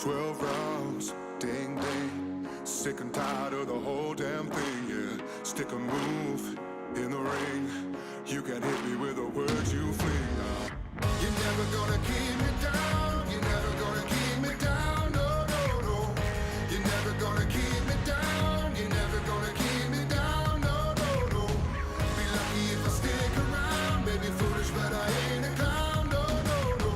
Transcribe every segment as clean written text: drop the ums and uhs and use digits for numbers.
12 rounds, ding ding. Sick and tired of the whole damn thing, yeah. Stick a move in the ring. You can hit me with the words you fling. You're never gonna keep me down. You're never gonna keep me down. No, no, no. You're never gonna keep me down. You're never gonna keep me down. No, no, no. Be lucky if I stick around. Maybe foolish, but I ain't a clown. No, no, no.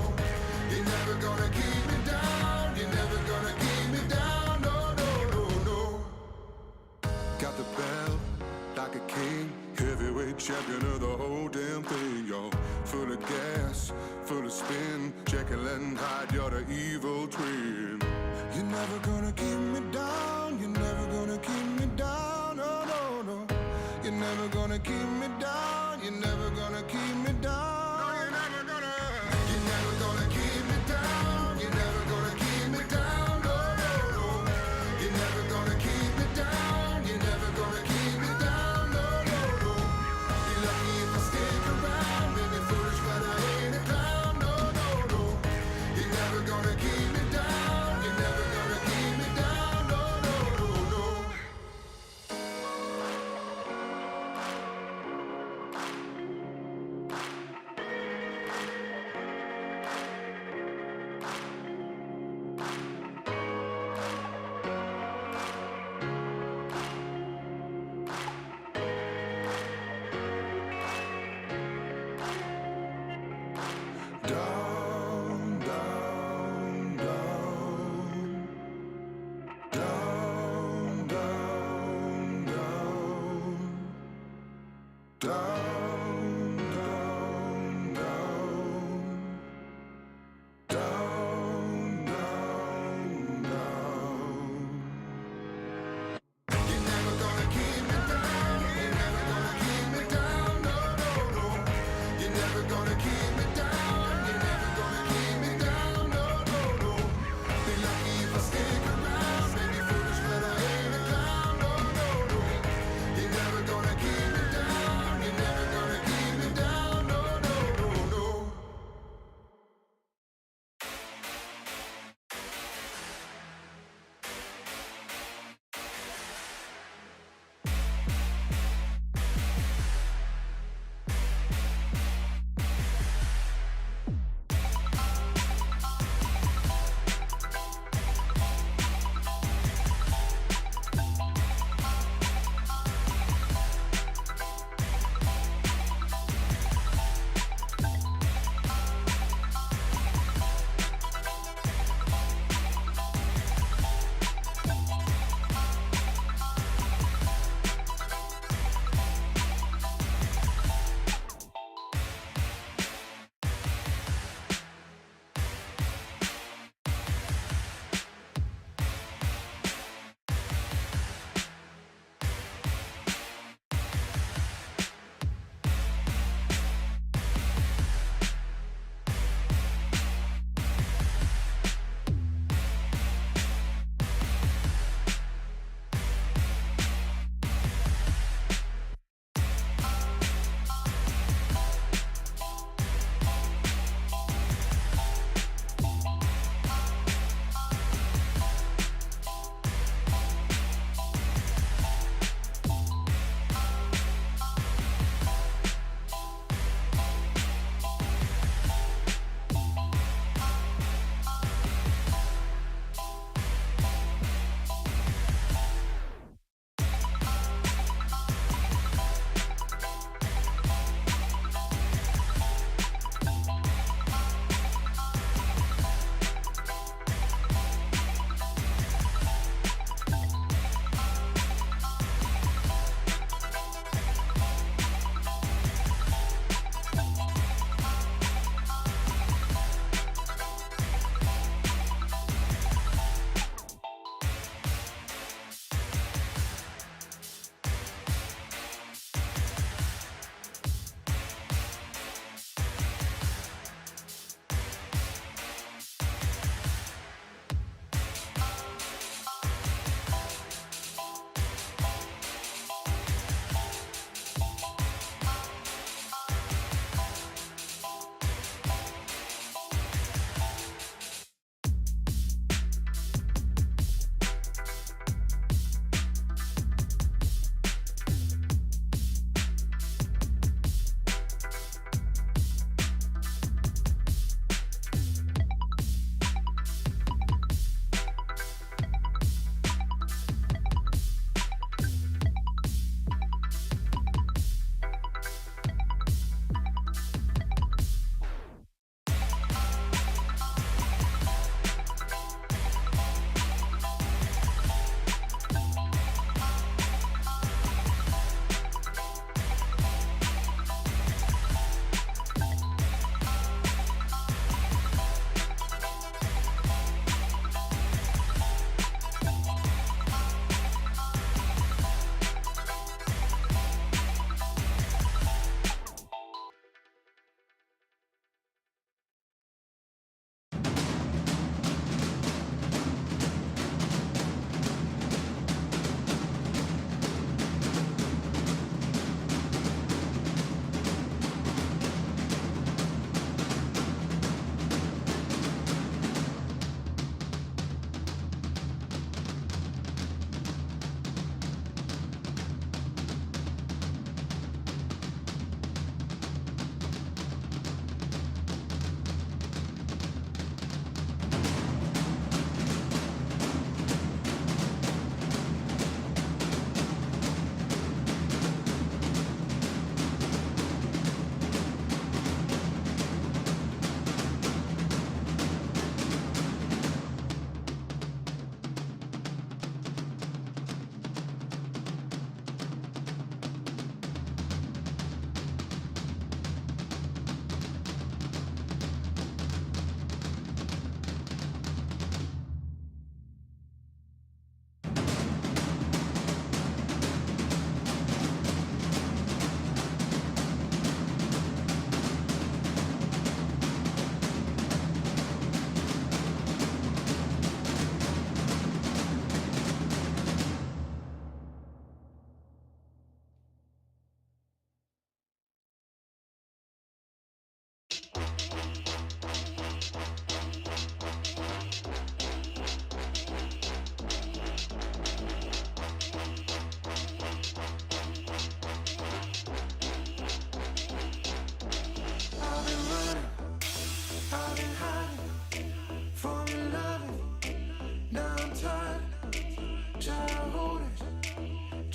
You're never gonna keep me down. You're never gonna keep me down. No, no, no, no. Got the belt like a king, heavyweight champion of the whole damn thing, yo. Full of gas, full of spin, Jekyll and Hyde, you're the evil twin. You're never gonna keep me down. You're never gonna keep me down. No, no, no. You're never gonna keep me down. You're never gonna keep me down. No, you're never gonna. You're never gonna keep me down. You're never gonna keep me down. No, no, no. You're never gonna keep me down. You're never gonna keep me down. No, no, no. Be lucky if I stick around. Maybe foolish, but I ain't a clown. No, no, no. You're never gonna keep me down. You're never gonna keep me down. No, no, no, no. Down, down, down. Down, down, down. Down, down, down. Down, down, down. You're never gonna keep me down. You're never gonna keep me down. No, no, no. You're never gonna keep me down. You're never gonna keep me down. No, no, no. Be lucky if I stick around. Maybe foolish, but I ain't a clown. No, no, no. You're never gonna keep me down. You're never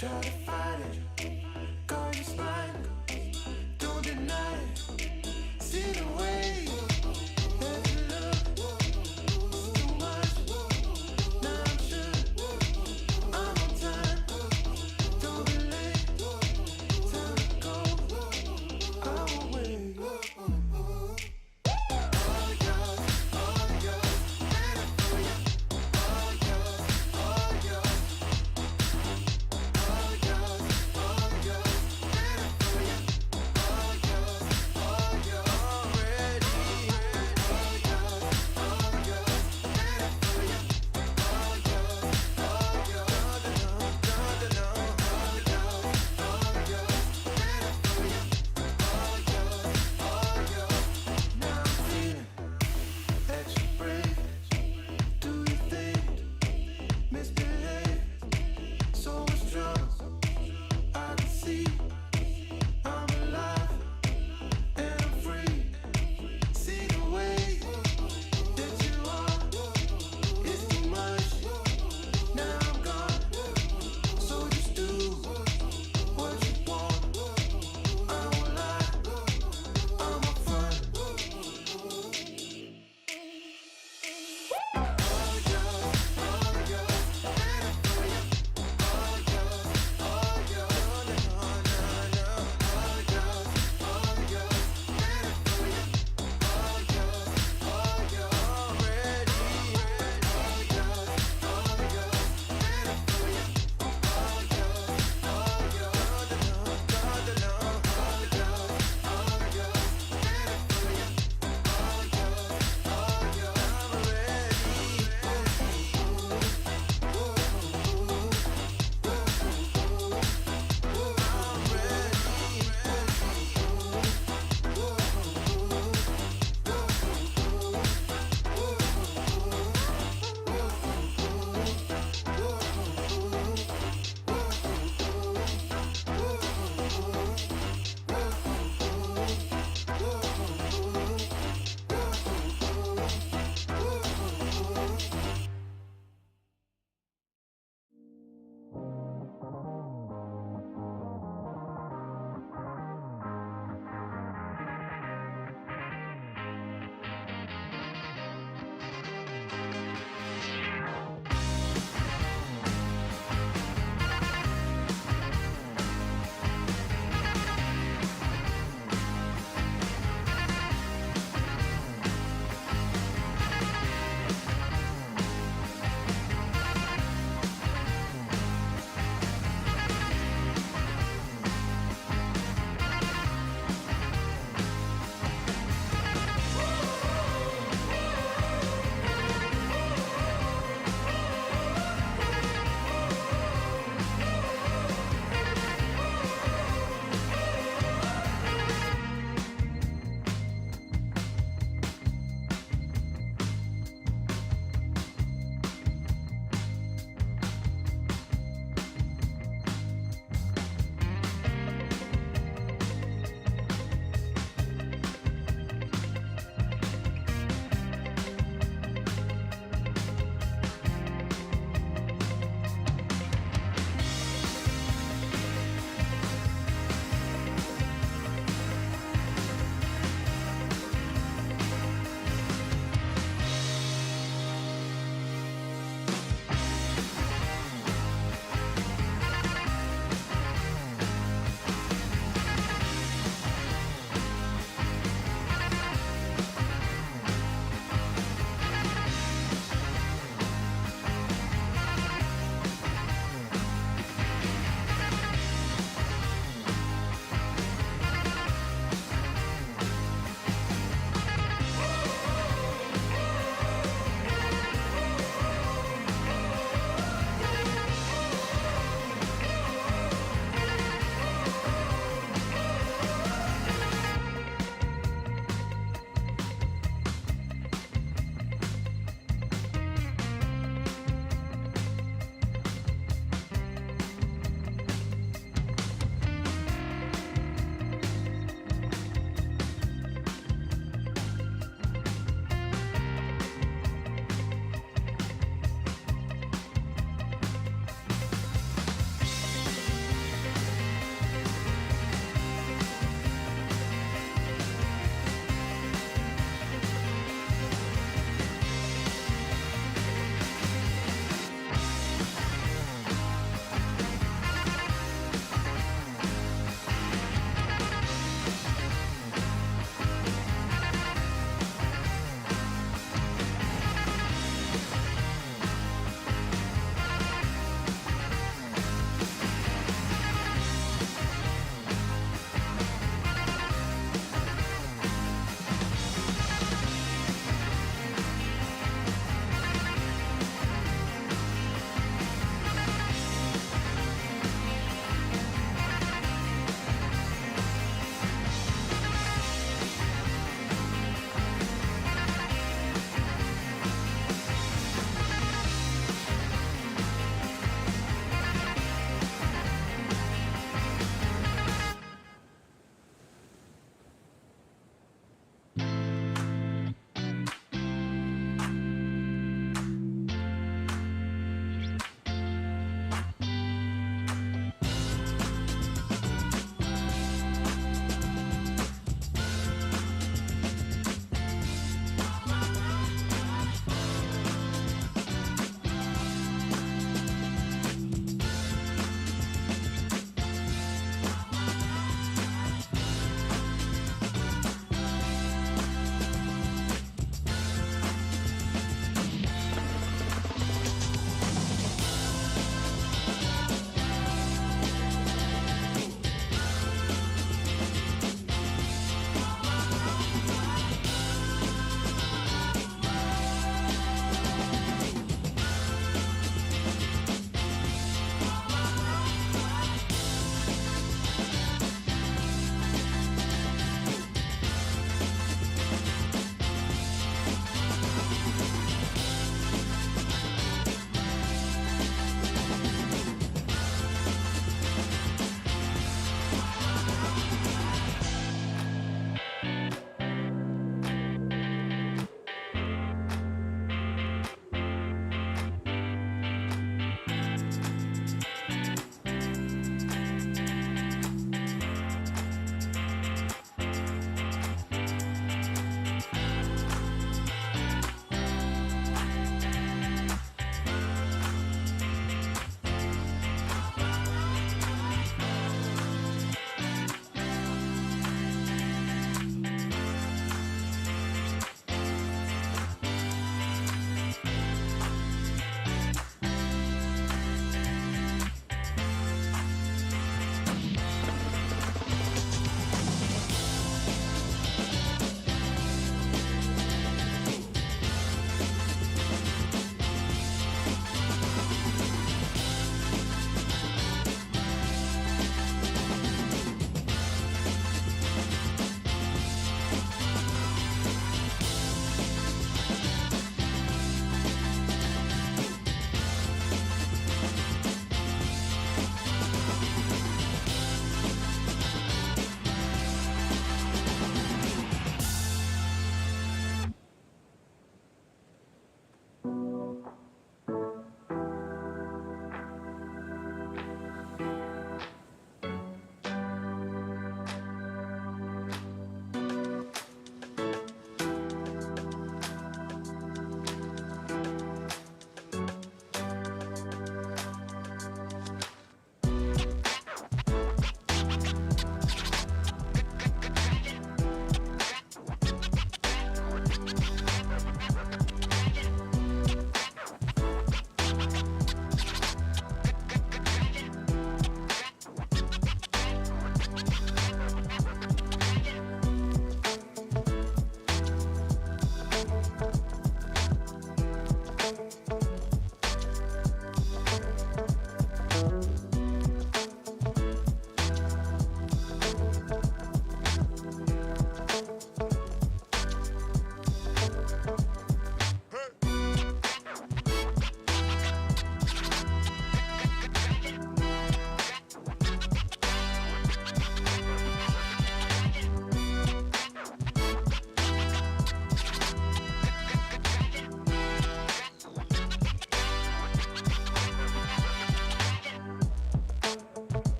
Try to fight it, call you smile, don't deny it. See the way that you look is too much. Now I'm sure I'm on time. Don't be late, time to go. I will wait. All yours, ready for you. All yours, all yours. All yours.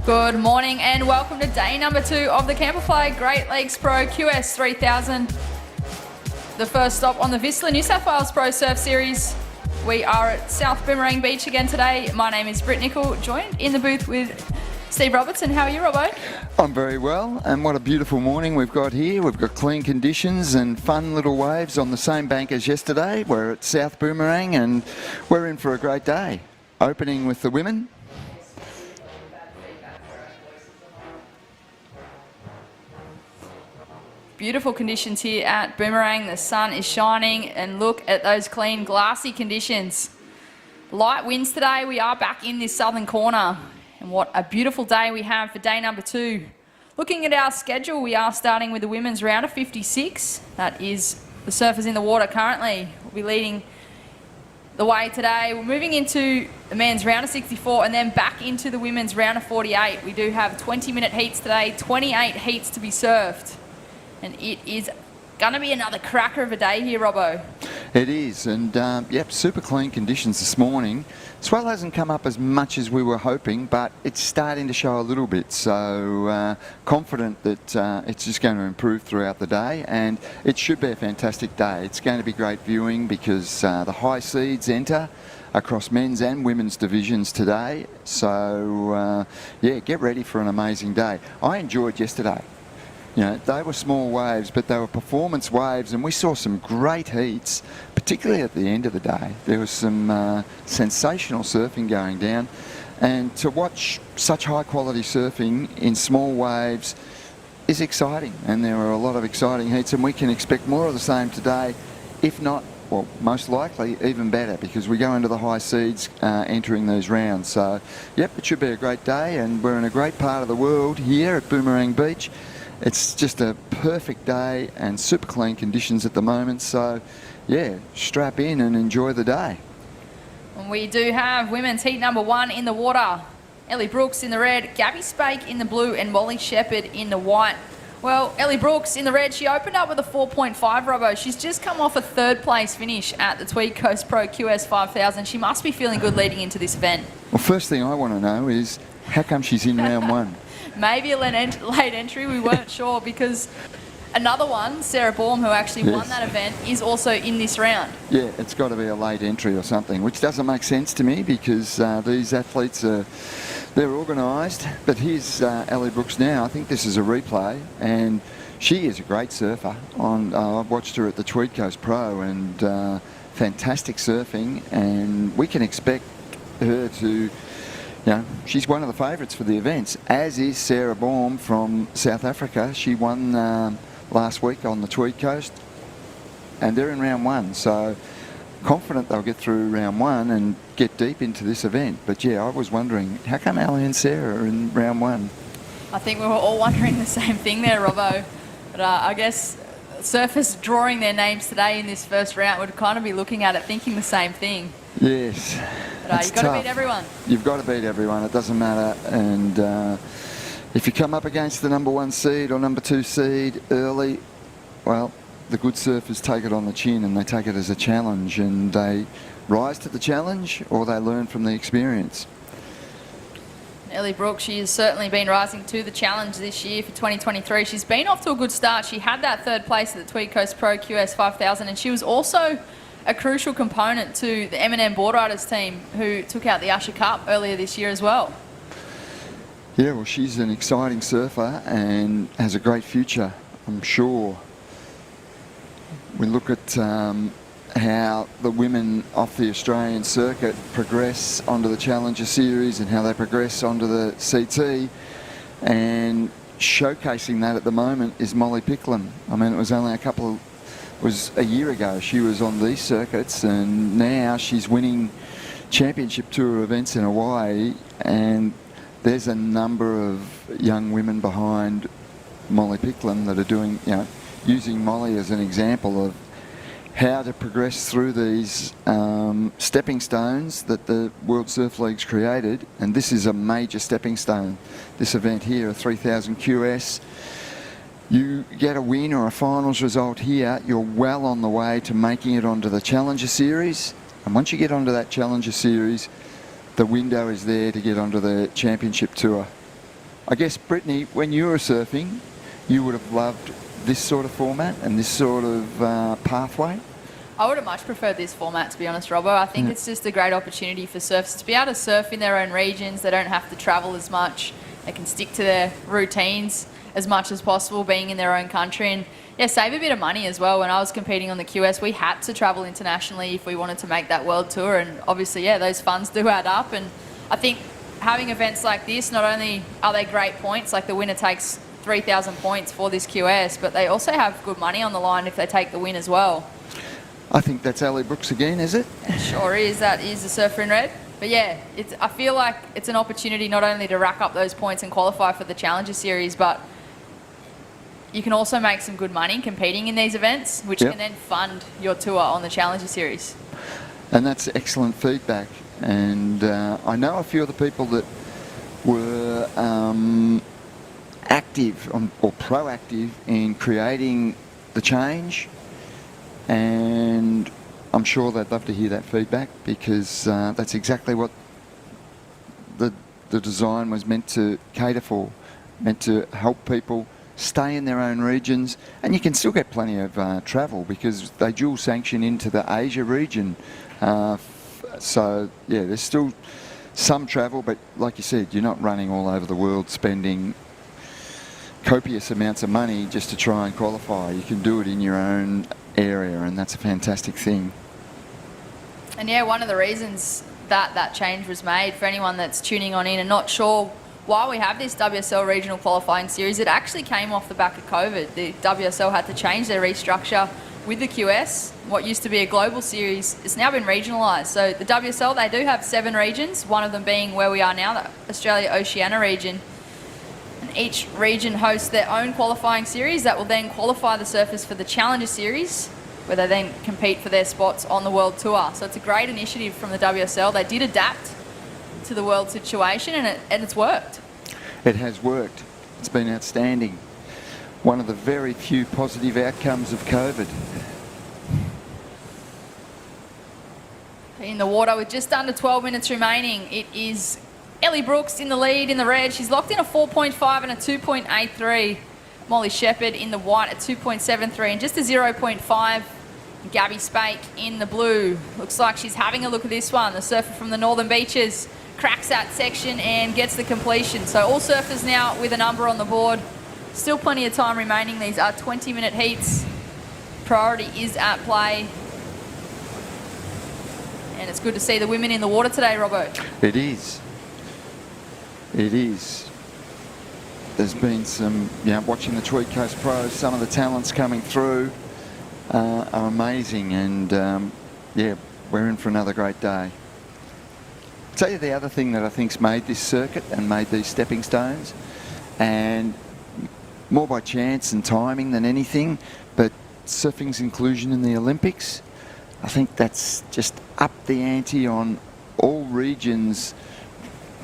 Good morning and welcome to day number 2 of the Camplify Great Lakes Pro QS 3000. The first stop on the VISSLA New South Wales Pro Surf Series. We are at South Boomerang Beach again today. My name is Britt Nicol, joined in the booth with Steve Robertson. How are you, Robbo? I'm very well, and what a beautiful morning we've got here. We've got clean conditions and fun little waves on the same bank as yesterday. We're at South Boomerang and we're in for a great day. Opening with the women. Beautiful conditions here at Boomerang. The sun is shining and look at those clean, glassy conditions. Light winds today. We are back in this southern corner. And what a beautiful day we have for day number 2. Looking at our schedule, we are starting with the women's round of 56. That is the surfers in the water currently. We'll be leading the way today. We're moving into the men's round of 64 and then back into the women's round of 48. We do have 20-minute heats today, 28 heats to be surfed. And it is going to be another cracker of a day here, Robbo. It is, and yep, super clean conditions this morning. Swell hasn't come up as much as we were hoping, but it's starting to show a little bit. So confident that it's just going to improve throughout the day, and it should be a fantastic day. It's going to be great viewing because the high seeds enter across men's and women's divisions today. So yeah, get ready for an amazing day. I enjoyed yesterday. You know, they were small waves, but they were performance waves, and we saw some great heats, particularly at the end of the day. There was some sensational surfing going down, and to watch such high-quality surfing in small waves is exciting, and there are a lot of exciting heats, and we can expect more of the same today, if not, well, most likely even better, because we go into the high seeds entering these rounds. So, yep, it should be a great day, and we're in a great part of the world here at Boomerang Beach. It's just a perfect day and super clean conditions at the moment. So, yeah, strap in and enjoy the day. We do have women's heat number 1 in the water. Ellie Brooks in the red, Gabby Spake in the blue, and Molly Shepherd in the white. Well, Ellie Brooks in the red, she opened up with a 4.5, Robbo. She's just come off a 3rd place finish at the Tweed Coast Pro QS 5000. She must be feeling good leading into this event. Well, first thing I want to know is how come she's in round 1? Maybe a late entry, we weren't sure, because another one, Sarah Baum, who actually won that event, is also in this round. Yeah, it's got to be a late entry or something, which doesn't make sense to me because these athletes they're organised. But here's Ellie Brooks now. I think this is a replay, and she is a great surfer. I've watched her at the Tweed Coast Pro, and fantastic surfing, and we can expect her to... You know, she's one of the favourites for the events, as is Sarah Baum from South Africa. She won last week on the Tweed Coast, and they're in round 1. So confident they'll get through round 1 and get deep into this event. But yeah, I was wondering, how come Ali and Sarah are in round 1? I think we were all wondering the same thing there, Robbo. But I guess surfers drawing their names today in this first round would kind of be looking at it thinking the same thing. Yes. But you've got to beat everyone. You've got to beat everyone. It doesn't matter. And if you come up against the number 1 seed or number 2 seed early, well, the good surfers take it on the chin and they take it as a challenge, and they rise to the challenge or they learn from the experience. Ellie Brooks, she has certainly been rising to the challenge this year for 2023. She's been off to a good start. She had that 3rd place at the Tweed Coast Pro QS 5000, and she was also a crucial component to the M&M board riders team who took out the Usher Cup earlier this year as well. Yeah, well, she's an exciting surfer and has a great future, I'm sure. We look at how the women off the Australian circuit progress onto the Challenger Series and how they progress onto the CT, and showcasing that at the moment is Molly Picklum. I mean, it was only a year ago she was on these circuits, and now she's winning championship tour events in Hawaii, and there's a number of young women behind Molly Picklum that are doing, you know, using Molly as an example of how to progress through these stepping stones that the World Surf League's created, and this is a major stepping stone. This event here, a 3000 QS. You get a win or a finals result here, you're well on the way to making it onto the Challenger Series. And once you get onto that Challenger Series, the window is there to get onto the Championship Tour. I guess, Brittany, when you were surfing, you would have loved this sort of format and this sort of pathway. I would have much preferred this format, to be honest, Robbo. I think it's just a great opportunity for surfers to be able to surf in their own regions. They don't have to travel as much. They can stick to their routines as much as possible, being in their own country, and yeah, save a bit of money as well. When I was competing on the QS, we had to travel internationally if we wanted to make that world tour, and obviously, yeah, those funds do add up. And I think having events like this, not only are they great points, like the winner takes 3,000 points for this QS, but they also have good money on the line if they take the win as well. I think that's Ali Brooks again, is it? Sure is. That is the surfer in red. But yeah, I feel like it's an opportunity not only to rack up those points and qualify for the Challenger Series, but you can also make some good money competing in these events, which can then fund your tour on the Challenger Series. And that's excellent feedback. And I know a few of the people that were active or proactive in creating the change, and I'm sure they'd love to hear that feedback, because that's exactly what the design was meant to cater for, meant to help people stay in their own regions, and you can still get plenty of travel because they dual sanction into the Asia region. So yeah, there's still some travel, but like you said, you're not running all over the world spending copious amounts of money just to try and qualify. You can do it in your own area, and that's a fantastic thing. And yeah, one of the reasons that change was made, for anyone that's tuning on in and not sure why we have this WSL regional qualifying series, it actually came off the back of COVID. The WSL had to change their restructure with the QS. What used to be a global series has now been regionalised. So the WSL, they do have 7 regions, one of them being where we are now, the Australia-Oceania region. And each region hosts their own qualifying series that will then qualify the surfers for the Challenger Series, where they then compete for their spots on the World Tour. So it's a great initiative from the WSL. They did adapt to the world situation, and it's worked. It has worked. It's been outstanding. One of the very few positive outcomes of COVID. In the water with just under 12 minutes remaining, it is Ellie Brooks in the lead in the red. She's locked in a 4.5 and a 2.83. Molly Shepherd in the white at 2.73 and just a 0.5. Gabby Spake in the blue. Looks like she's having a look at this one. The surfer from the Northern Beaches cracks that section and gets the completion. So all surfers now with a number on the board. Still plenty of time remaining. These are 20-minute heats. Priority is at play. And it's good to see the women in the water today, Robbo. It is. It is. There's been some, watching the Tweed Coast Pros, some of the talents coming through are amazing, and yeah, we're in for another great day. I'll tell you the other thing that I think's made this circuit and made these stepping stones, and more by chance and timing than anything, but surfing's inclusion in the Olympics. I think that's just upped the ante on all regions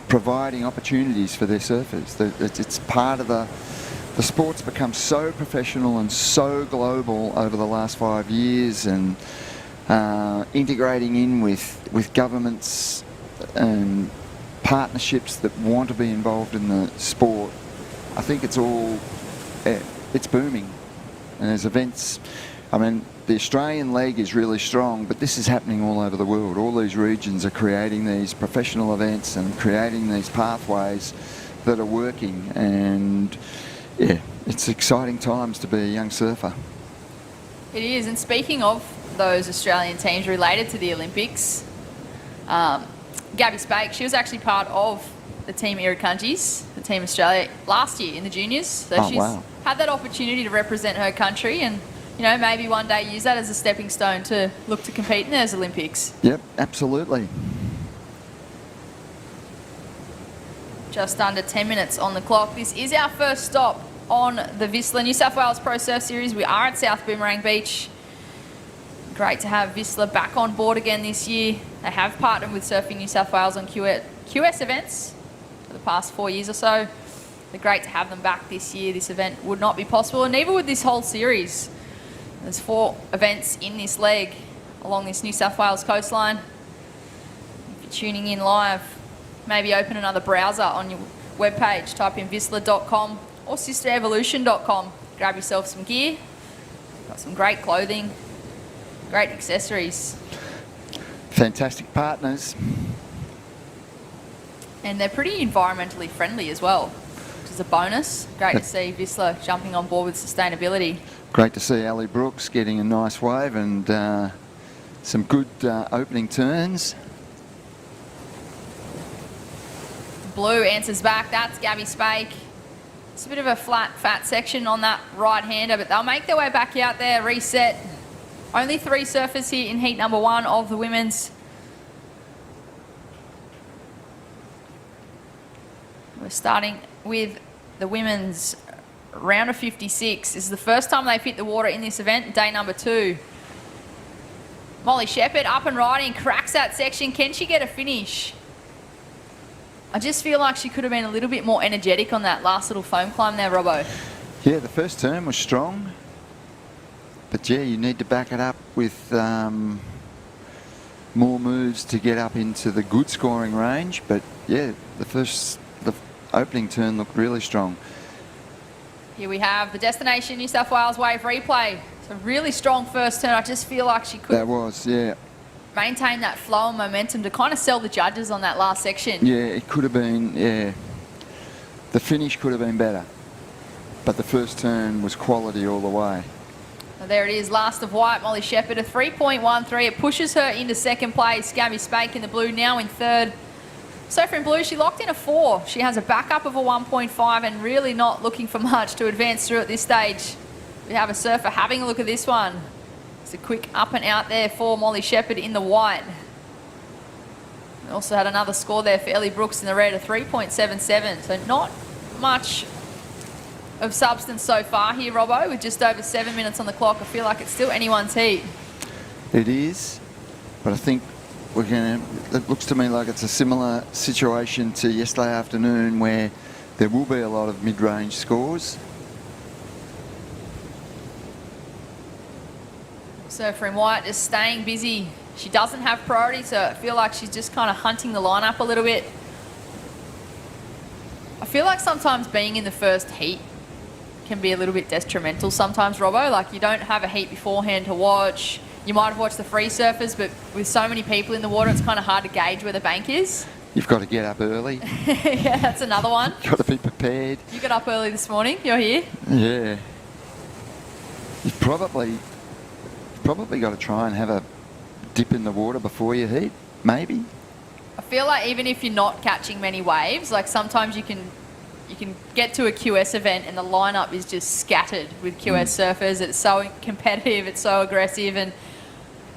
providing opportunities for their surfers. It's part of the sport's become so professional and so global over the last 5 years, and integrating in with governments and partnerships that want to be involved in the sport. I think it's booming, and there's events. I mean, the Australian leg is really strong, but this is happening all over the world. All these regions are creating these professional events and creating these pathways that are working, and yeah, it's exciting times to be a young surfer. It is, and speaking of those Australian teams related to the Olympics, Gabby Spake, she was actually part of the Team Irukandjis, the Team Australia, last year in the juniors. So she's had that opportunity to represent her country, and maybe one day use that as a stepping stone to look to compete in those Olympics. Yep, absolutely. Just under 10 minutes on the clock. This is our first stop on the VISSLA New South Wales Pro Surf Series. We are at South Boomerang Beach. Great to have VISSLA back on board again this year. They have partnered with Surfing New South Wales on QS events for the past 4 years or so. They're great to have them back this year. This event would not be possible, and neither would this whole series. There's 4 events in this leg along this New South Wales coastline. If you're tuning in live, maybe open another browser on webpage. Type in VISSLA.com or sisterevolution.com. Grab yourself some gear. Got some great clothing, great accessories. Fantastic partners. And they're pretty environmentally friendly as well, which is a bonus. Great to see VISSLA jumping on board with sustainability. Great to see Ali Brooks getting a nice wave and some good opening turns. Blue answers back. That's Gabby Spake. It's a bit of a flat, fat section on that right-hander, but they'll make their way back out there, reset. Only 3 surfers here in heat number 1 of the women's. We're starting with the women's round of 56. This is the first time they've hit the water in this event, day number 2. Molly Shepherd up and riding, cracks that section. Can she get a finish? I just feel like she could have been a little bit more energetic on that last little foam climb there, Robbo. Yeah, the first turn was strong. But yeah, you need to back it up with more moves to get up into the good scoring range. But yeah, the opening turn looked really strong. Here we have the Destination New South Wales wave replay. It's a really strong first turn. I just feel like she could maintain that flow and momentum to kind of sell the judges on that last section. Yeah, it could have been, yeah. The finish could have been better. But the first turn was quality all the way. Well, there it is, last of white, Molly Shepherd, a 3.13. It pushes her into second place. Gabby Spake in the blue, now in third. Surfer in blue, she locked in a 4. She has a backup of a 1.5 and really not looking for much to advance through at this stage. We have a surfer having a look at this one. It's a quick up and out there for Molly Shepherd in the white. We also had another score there for Ellie Brooks in the red, a 3.77. So not much of substance so far here, Robbo, with just over 7 minutes on the clock. I feel like it's still anyone's heat. It is, but I think it looks to me like it's a similar situation to yesterday afternoon where there will be a lot of mid-range scores. Surfer in white just staying busy. She doesn't have priority, so I feel like she's just kind of hunting the lineup a little bit. I feel like sometimes being in the first heat can be a little bit detrimental sometimes, Robbo. Like, you don't have a heat beforehand to watch. You might have watched the free surfers, but with so many people in the water, it's kind of hard to gauge where the bank is. You've got to get up early. Yeah, that's another one. You've got to be prepared. You got up early this morning. You're here. Yeah. You've probably got to try and have a dip in the water before you heat, maybe. I feel like even if you're not catching many waves, like sometimes you can get to a QS event and the lineup is just scattered with QS surfers. It's so competitive, it's so aggressive, and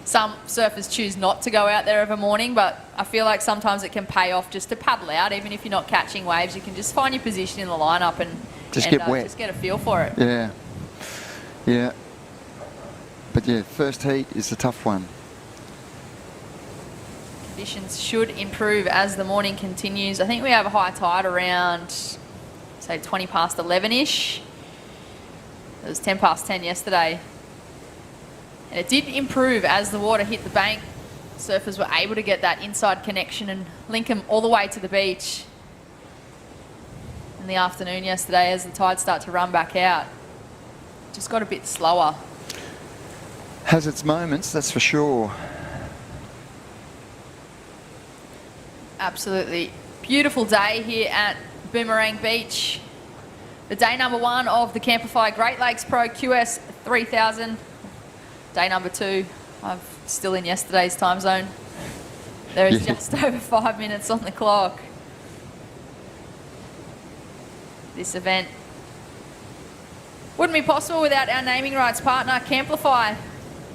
some surfers choose not to go out there of a morning, but I feel like sometimes it can pay off just to paddle out. Even if you're not catching waves, you can just find your position in the lineup and get wet. Just get a feel for it. Yeah. Yeah. But yeah, first heat is a tough one. Conditions should improve as the morning continues. I think we have a high tide around, say, 20 past 11-ish. It was 10 past 10 yesterday. And it did improve as the water hit the bank. Surfers were able to get that inside connection and link them all the way to the beach in the afternoon yesterday as the tide started to run back out. Just got a bit slower. Has its moments, that's for sure. Absolutely beautiful day here at Boomerang Beach. The day number 1 of the Camplify Great Lakes Pro QS 3000. Day number 2. I'm still in yesterday's time zone. There is just over 5 minutes on the clock. This event wouldn't be possible without our naming rights partner, Camplify.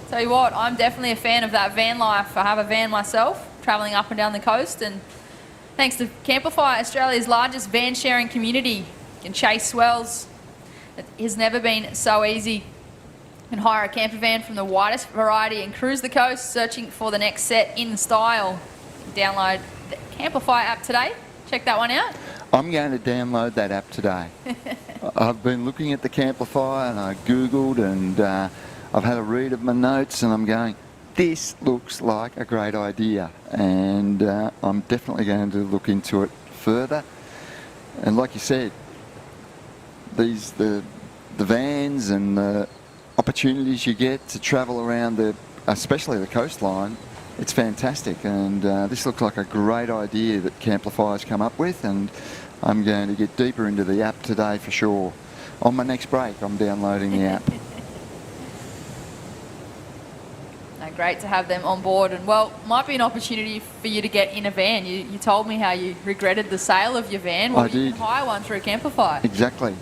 Tell you what, I'm definitely a fan of that van life. I have a van myself, travelling up and down the coast, and thanks to Camplify, Australia's largest van sharing community, you can chase swells. It has never been so easy. You can hire a camper van from the widest variety and cruise the coast searching for the next set in style. You can download the Camplify app today. Check that one out. I'm going to download that app today. I've been looking at the Camplify and I Googled and I've had a read of my notes and I'm going, this looks like a great idea, and I'm definitely going to look into it further. And like you said, the vans and the opportunities you get to travel around especially the coastline, it's fantastic. And this looks like a great idea that Camplify has come up with, and I'm going to get deeper into the app today for sure. On my next break, I'm downloading the app. Great to have them on board, and well, might be an opportunity for you to get in a van. You told me how you regretted the sale of your van. Well, I did. You can hire one through Camplify. Exactly.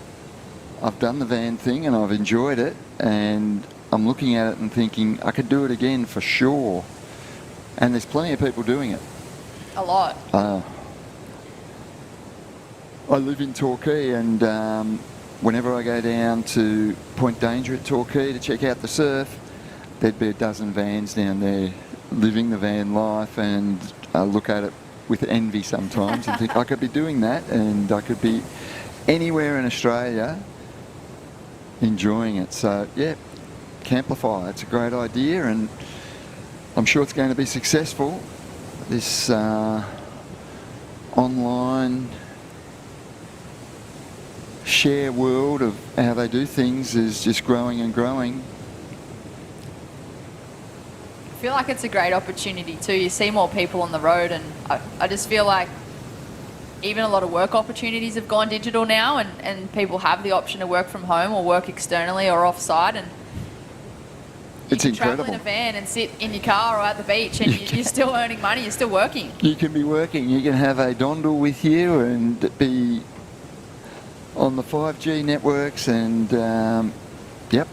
I've done the van thing and I've enjoyed it, and I'm looking at it and thinking I could do it again for sure. And there's plenty of people doing it. A lot. I live in Torquay, and whenever I go down to Point Danger at Torquay to check out the surf, there'd be a dozen vans down there living the van life, and I look at it with envy sometimes and think I could be doing that, and I could be anywhere in Australia enjoying it. So yeah, Camplify, it's a great idea, and I'm sure it's going to be successful. This online share world of how they do things is just growing and growing. I feel like it's a great opportunity too. You see more people on the road, and I just feel like even a lot of work opportunities have gone digital now, and people have the option to work from home or work externally or off-site, and you It's can incredible. travel in a van and sit in your car or at the beach, and you're still earning money, you're still working. You can be working, you can have a dondle with you and be on the 5G networks, and yep,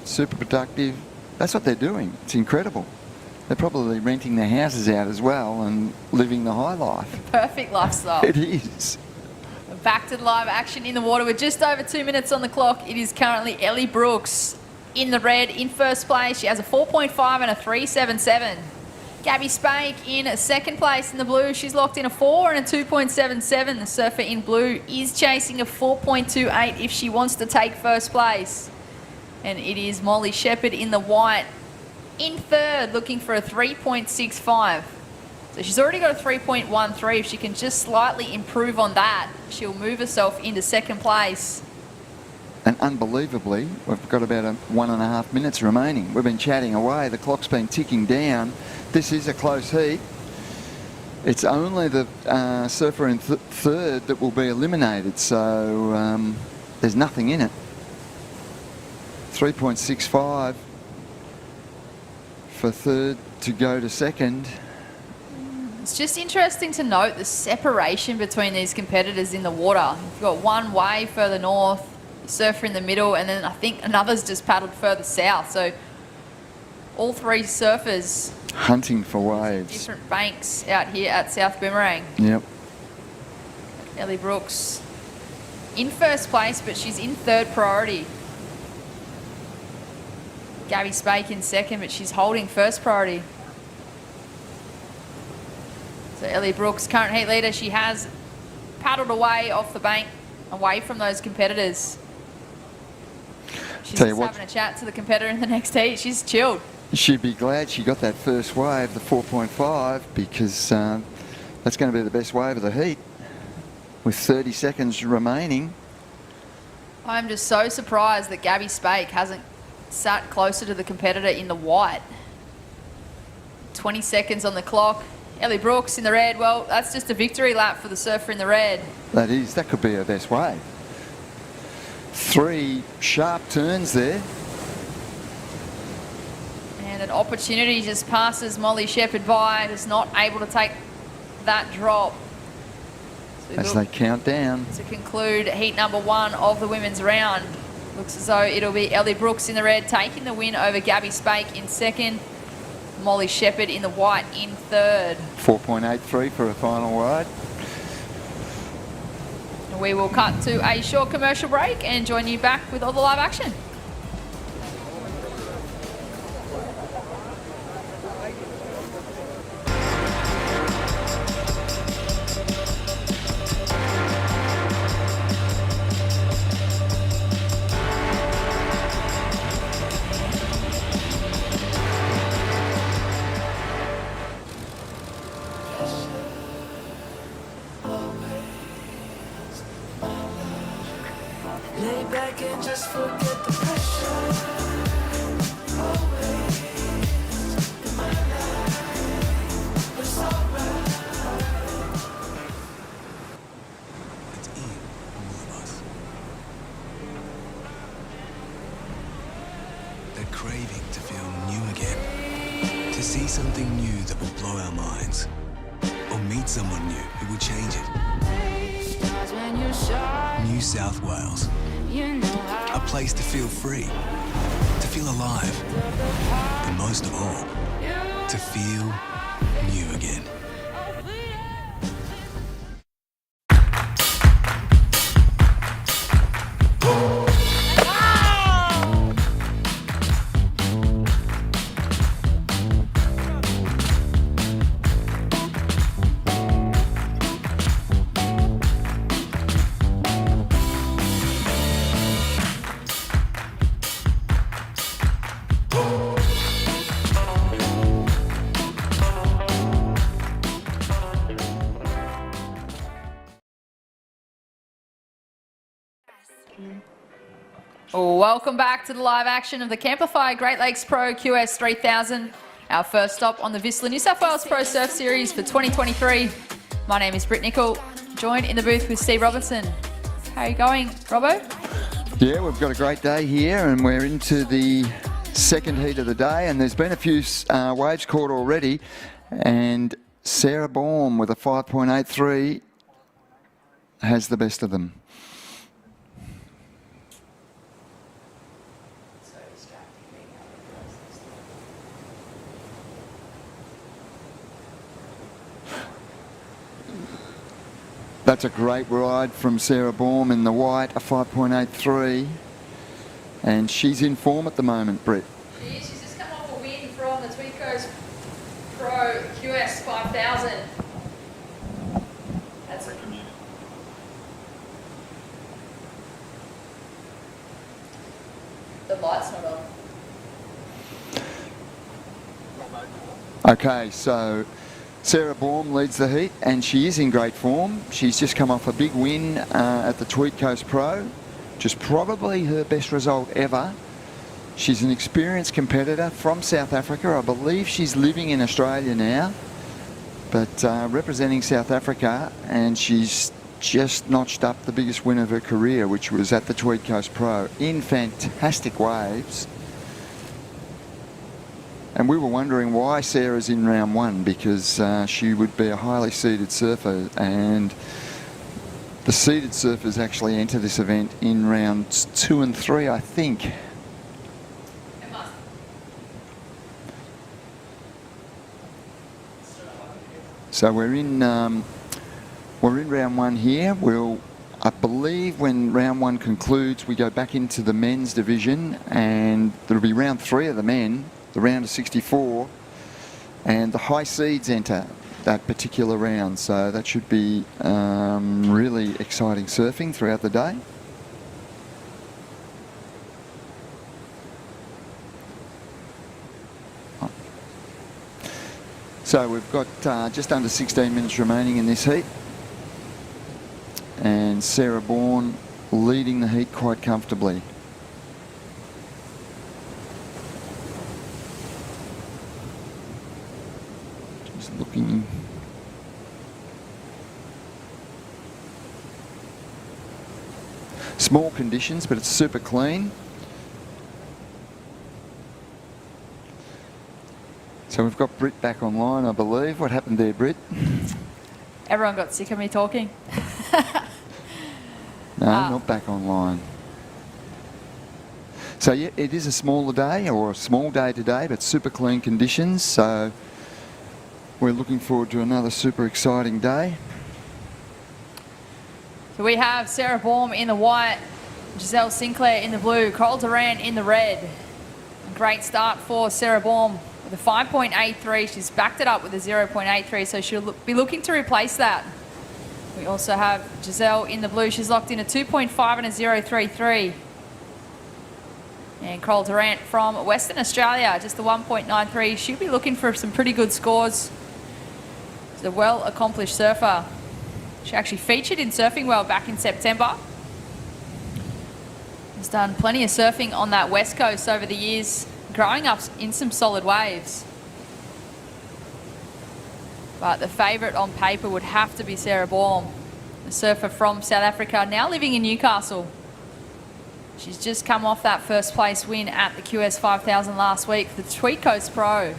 super productive. That's what they're doing. It's incredible. They're probably renting their houses out as well and living the high life. Perfect lifestyle. It is. Back to the live action in the water with just over 2 minutes on the clock. It is currently Ellie Brooks in the red in first place. She has a 4.5 and a 3.77. Gabby Spake in second place in the blue. She's locked in a 4 and a 2.77. The surfer in blue is chasing a 4.28 if she wants to take first place. And it is Molly Shepherd in the white in third, looking for a 3.65. So she's already got a 3.13. If she can just slightly improve on that, she'll move herself into second place. And unbelievably, we've got about 1.5 minutes remaining. We've been chatting away. The clock's been ticking down. This is a close heat. It's only the surfer in third that will be eliminated, so there's nothing in it. 3.65 for third to go to second. It's just interesting to note the separation between these competitors in the water. You've got one way further north, surfer in the middle, and then I think another's just paddled further south. So all three surfers Hunting for waves. different banks out here at South Boomerang. Yep. Ellie Brooks in first place, but she's in third priority. Gabby Spake in second, but she's holding first priority. So Ellie Brooks, current heat leader, she has paddled away off the bank, away from those competitors. She's Tell you just what, having a chat to the competitor in the next heat. She's chilled. she'd be glad she got that first wave, the 4.5, because that's going to be the best wave of the heat with 30 seconds remaining. I'm just so surprised that Gabby Spake hasn't sat closer to the competitor in the white. 20 seconds on the clock. Ellie Brooks in the red. Well, that's just a victory lap for the surfer in the red. That could be her best wave. 3 sharp turns there. And an opportunity just passes Molly Shepherd by, just not able to take that drop. So As they count down. to conclude heat number 1 of the women's round. Looks as though it'll be Ellie Brooks in the red taking the win over Gabby Spake in second. Molly Shepherd in the white in third. 4.83 for a final ride. We will cut to a short commercial break and join you back with all the live action. Lay back and just forget the pressure. Always in my life, it's alright. It's in all of us. That craving to feel new again. To see something new that will blow our minds. Or meet someone new who will change it. New South Wales. A place to feel free, to feel alive, and most of all, to feel new again. Welcome back to the live action of the Camplify Great Lakes Pro QS 3000, our first stop on the VISSLA New South Wales Pro Surf Series for 2023. My name is Britt Nicol, joined in the booth with Steve Robinson. How are you going, Robbo? Yeah, we've got a great day here and we're into the second heat of the day, and there's been a few waves caught already, and Sarah Baum with a 5.83 has the best of them. That's a great ride from Sarah Baum in the white, a 5.83, and she's in form at the moment, Britt. She is. She's just come off a win from the Tweed Coast Pro QS 5000. That's it. The light's not on. Okay, so Sarah Baum leads the heat and she is in great form. She's just come off a big win at the Tweed Coast Pro, which is probably her best result ever. She's an experienced competitor from South Africa. I believe she's living in Australia now, but representing South Africa, and she's just notched up the biggest win of her career, which was at the Tweed Coast Pro in fantastic waves. And we were wondering why Sarah's in round one, because she would be a highly seeded surfer, and the seeded surfers actually enter this event in rounds 2 and 3, I think. So we're in round one here. I believe when round one concludes, we go back into the men's division, and there'll be round 3 of the men, the round of 64, and the high seeds enter that particular round. So that should be really exciting surfing throughout the day. So we've got just under 16 minutes remaining in this heat, and Sarah Baum leading the heat quite comfortably. Just looking. Small conditions, but it's super clean. So we've got Britt back online, I believe. What happened there, Britt? Everyone got sick of me talking. No, not back online. So yeah, it is a smaller day, or a small day today, but super clean conditions. So we're looking forward to another super exciting day. So we have Sarah Baum in the white, Giselle Sinclair in the blue, Coral Duran in the red. A great start for Sarah Baum with a 5.83. She's backed it up with a 0.83, so she'll be looking to replace that. We also have Giselle in the blue. She's locked in a 2.5 and a 0.33. And Coral Durant from Western Australia, just a 1.93. She'll be looking for some pretty good scores. She's a well-accomplished surfer. She actually featured in Surfing World back in September. Has done plenty of surfing on that west coast over the years, growing up in some solid waves. But the favourite on paper would have to be Sarah Baum, the surfer from South Africa, now living in Newcastle. She's just come off that first place win at the QS 5000 last week for the Tweed Coast Pro.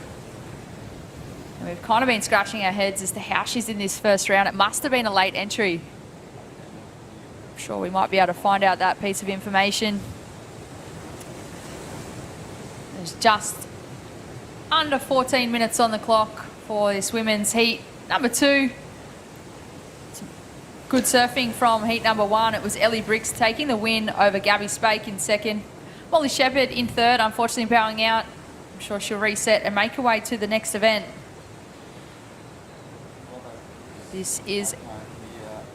And we've kind of been scratching our heads as to how she's in this first round. It must have been a late entry. I'm sure we might be able to find out that piece of information. There's just under 14 minutes on the clock for this women's heat number 2. Some good surfing from heat number 1. It was Ellie Briggs taking the win over Gabby Spake in second. Molly Shepherd in third, unfortunately bowing out. I'm sure she'll reset and make her way to the next event. This is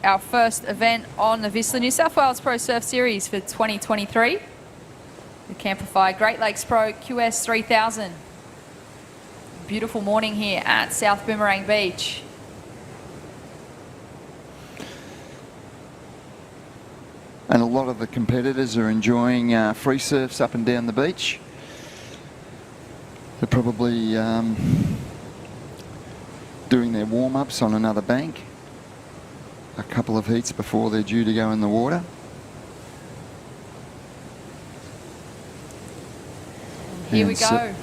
our first event on the VISSLA New South Wales Pro Surf Series for 2023. The Camplify Great Lakes Pro QS 3000. Beautiful morning here at South Boomerang Beach. And a lot of the competitors are enjoying free surfs up and down the beach. They're probably doing their warm-ups on another bank a couple of heats before they're due to go in the water. Here we go.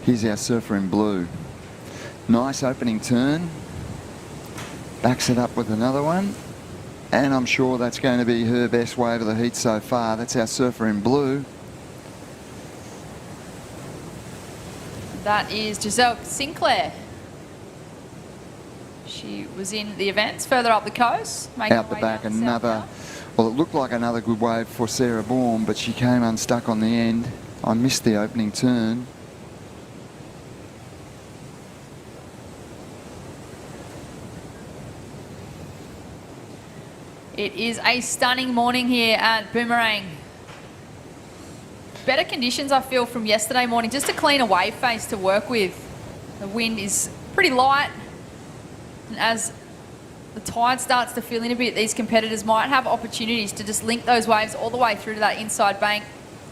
Here's our surfer in blue. Nice opening turn. Backs it up with another one. And I'm sure that's going to be her best wave of the heat so far. That's our surfer in blue. That is Giselle Sinclair. She was in the events further up the coast. Out the back, another, well, it looked like another good wave for Sarah Baum, but she came unstuck on the end. I missed the opening turn. It is a stunning morning here at Boomerang. Better conditions, I feel, from yesterday morning. Just a cleaner wave face to work with. The wind is pretty light. And as the tide starts to fill in a bit, these competitors might have opportunities to just link those waves all the way through to that inside bank.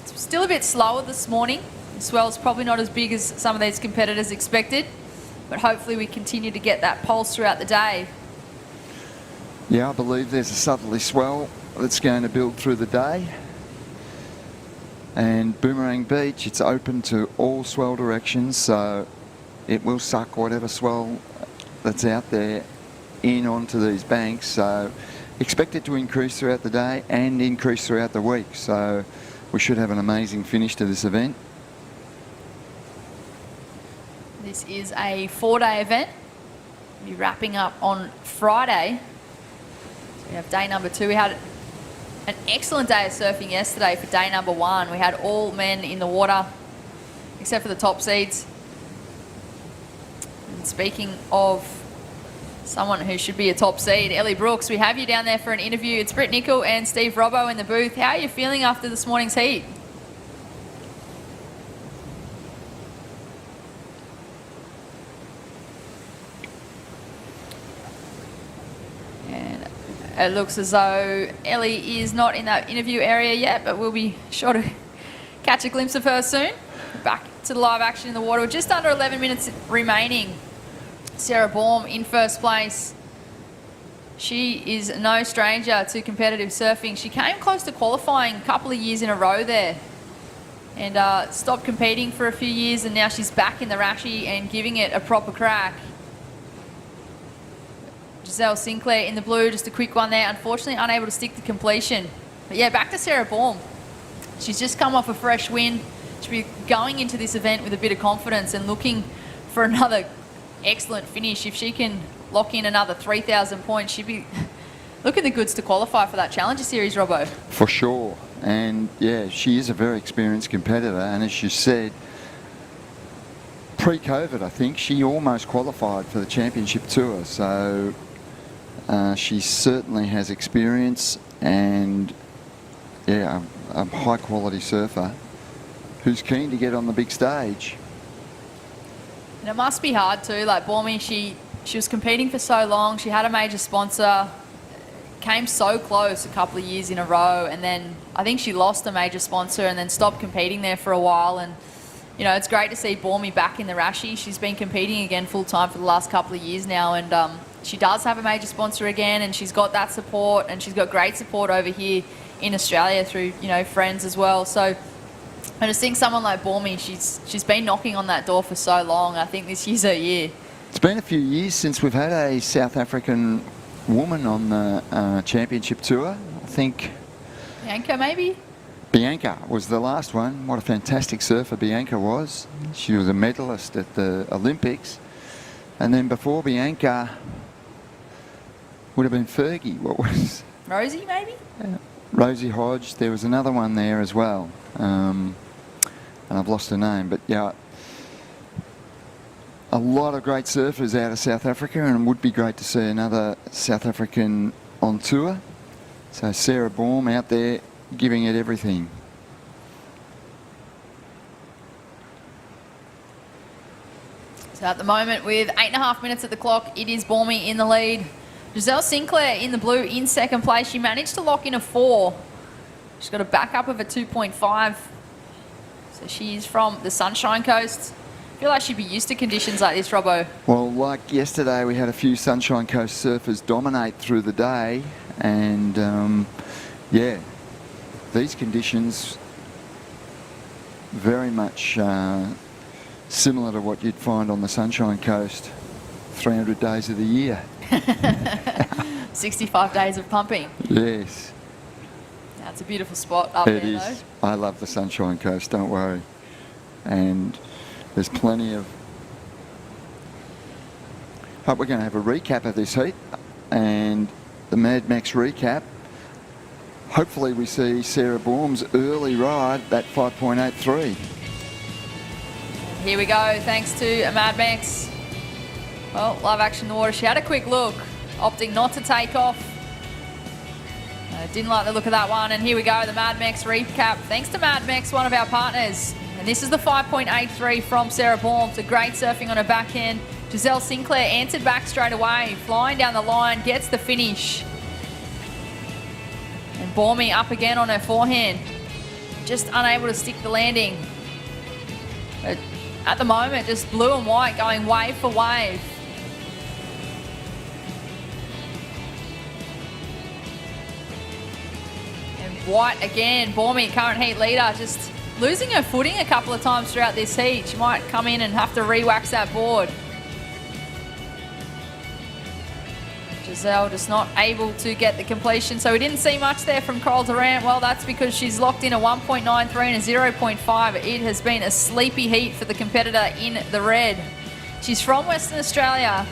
It's still a bit slower this morning. The swell's probably not as big as some of these competitors expected, but hopefully we continue to get that pulse throughout the day. Yeah, I believe there's a southerly swell that's going to build through the day. And Boomerang Beach, it's open to all swell directions, so it will suck whatever swell that's out there in onto these banks. So expect it to increase throughout the day and increase throughout the week. So we should have an amazing finish to this event. This is a 4-day event. We'll be wrapping up on Friday. So we have day number 2. We had an excellent day of surfing yesterday for day number 1. We had all men in the water, except for the top seeds. And speaking of someone who should be a top seed, Ellie Brooks, we have you down there for an interview. It's Britt Nicol and Steve Robbo in the booth. How are you feeling after this morning's heat? It looks as though Ellie is not in that interview area yet, but we'll be sure to catch a glimpse of her soon. Back to the live action in the water with just under 11 minutes remaining. Sarah Baum in first place. She is no stranger to competitive surfing. She came close to qualifying a couple of years in a row there and stopped competing for a few years, and now she's back in the Rashi and giving it a proper crack. Giselle Sinclair in the blue, just a quick one there. Unfortunately, unable to stick to completion. But yeah, back to Sarah Baum. She's just come off a fresh win. She'll be going into this event with a bit of confidence and looking for another excellent finish. If she can lock in another 3,000 points, she'd be looking the goods to qualify for that Challenger Series, Robbo. For sure. And yeah, she is a very experienced competitor. And as you said, pre-COVID, I think, she almost qualified for the championship tour. So she certainly has experience and, yeah, a high-quality surfer who's keen to get on the big stage. And it must be hard too. Like Baumie, she was competing for so long. She had a major sponsor, came so close a couple of years in a row, and then I think she lost a major sponsor and then stopped competing there for a while. And you know, it's great to see Bormy back in the Rashi. She's been competing again full time for the last couple of years now, and she does have a major sponsor again, and she's got that support, and she's got great support over here in Australia through, you know, friends as well. So I just think someone like Bormy, she's been knocking on that door for so long. I think this year's her year. It's been a few years since we've had a South African woman on the championship tour. I think Bianca, maybe? Bianca was the last one. What a fantastic surfer Bianca was. She was a medalist at the Olympics. And then before Bianca would have been Fergie. What was? Rosie, maybe? Yeah. Rosie Hodge. There was another one there as well. And I've lost her name. But yeah, a lot of great surfers out of South Africa, and it would be great to see another South African on tour. So Sarah Baum out there giving it everything. So at the moment, with 8.5 minutes at the clock, it is Bormy in the lead. Giselle Sinclair in the blue in second place. She managed to lock in a 4. She's got a backup of a 2.5. So she's from the Sunshine Coast. I feel like she'd be used to conditions like this, Robbo. Well, like yesterday, we had a few Sunshine Coast surfers dominate through the day, and yeah, these conditions very much similar to what you'd find on the Sunshine Coast 300 days of the year. 65 days of pumping. Yes. That's a beautiful spot up It there, is. though. I love the Sunshine Coast, don't worry. And there's plenty of... Hope we're going to have a recap of this heat and the Mad Max recap. Hopefully we see Sarah Baum's early ride, that 5.83. Here we go, thanks to Mad Max. Well, live action in the water. She had a quick look, opting not to take off. Didn't like the look of that one. And here we go, the Mad Max recap. Thanks to Mad Max, one of our partners. And this is the 5.83 from Sarah Baum. It's a great surfing on her backhand. Giselle Sinclair answered back straight away, flying down the line, gets the finish. And Bormy up again on her forehand. Just unable to stick the landing. But at the moment, just blue and white going wave for wave. And white again, Bormy, current heat leader, just losing her footing a couple of times throughout this heat. She might come in and have to re-wax that board. Giselle just not able to get the completion. So we didn't see much there from Coral Durant. Well, that's because she's locked in a 1.93 and a 0.5. It has been a sleepy heat for the competitor in the red. She's from Western Australia.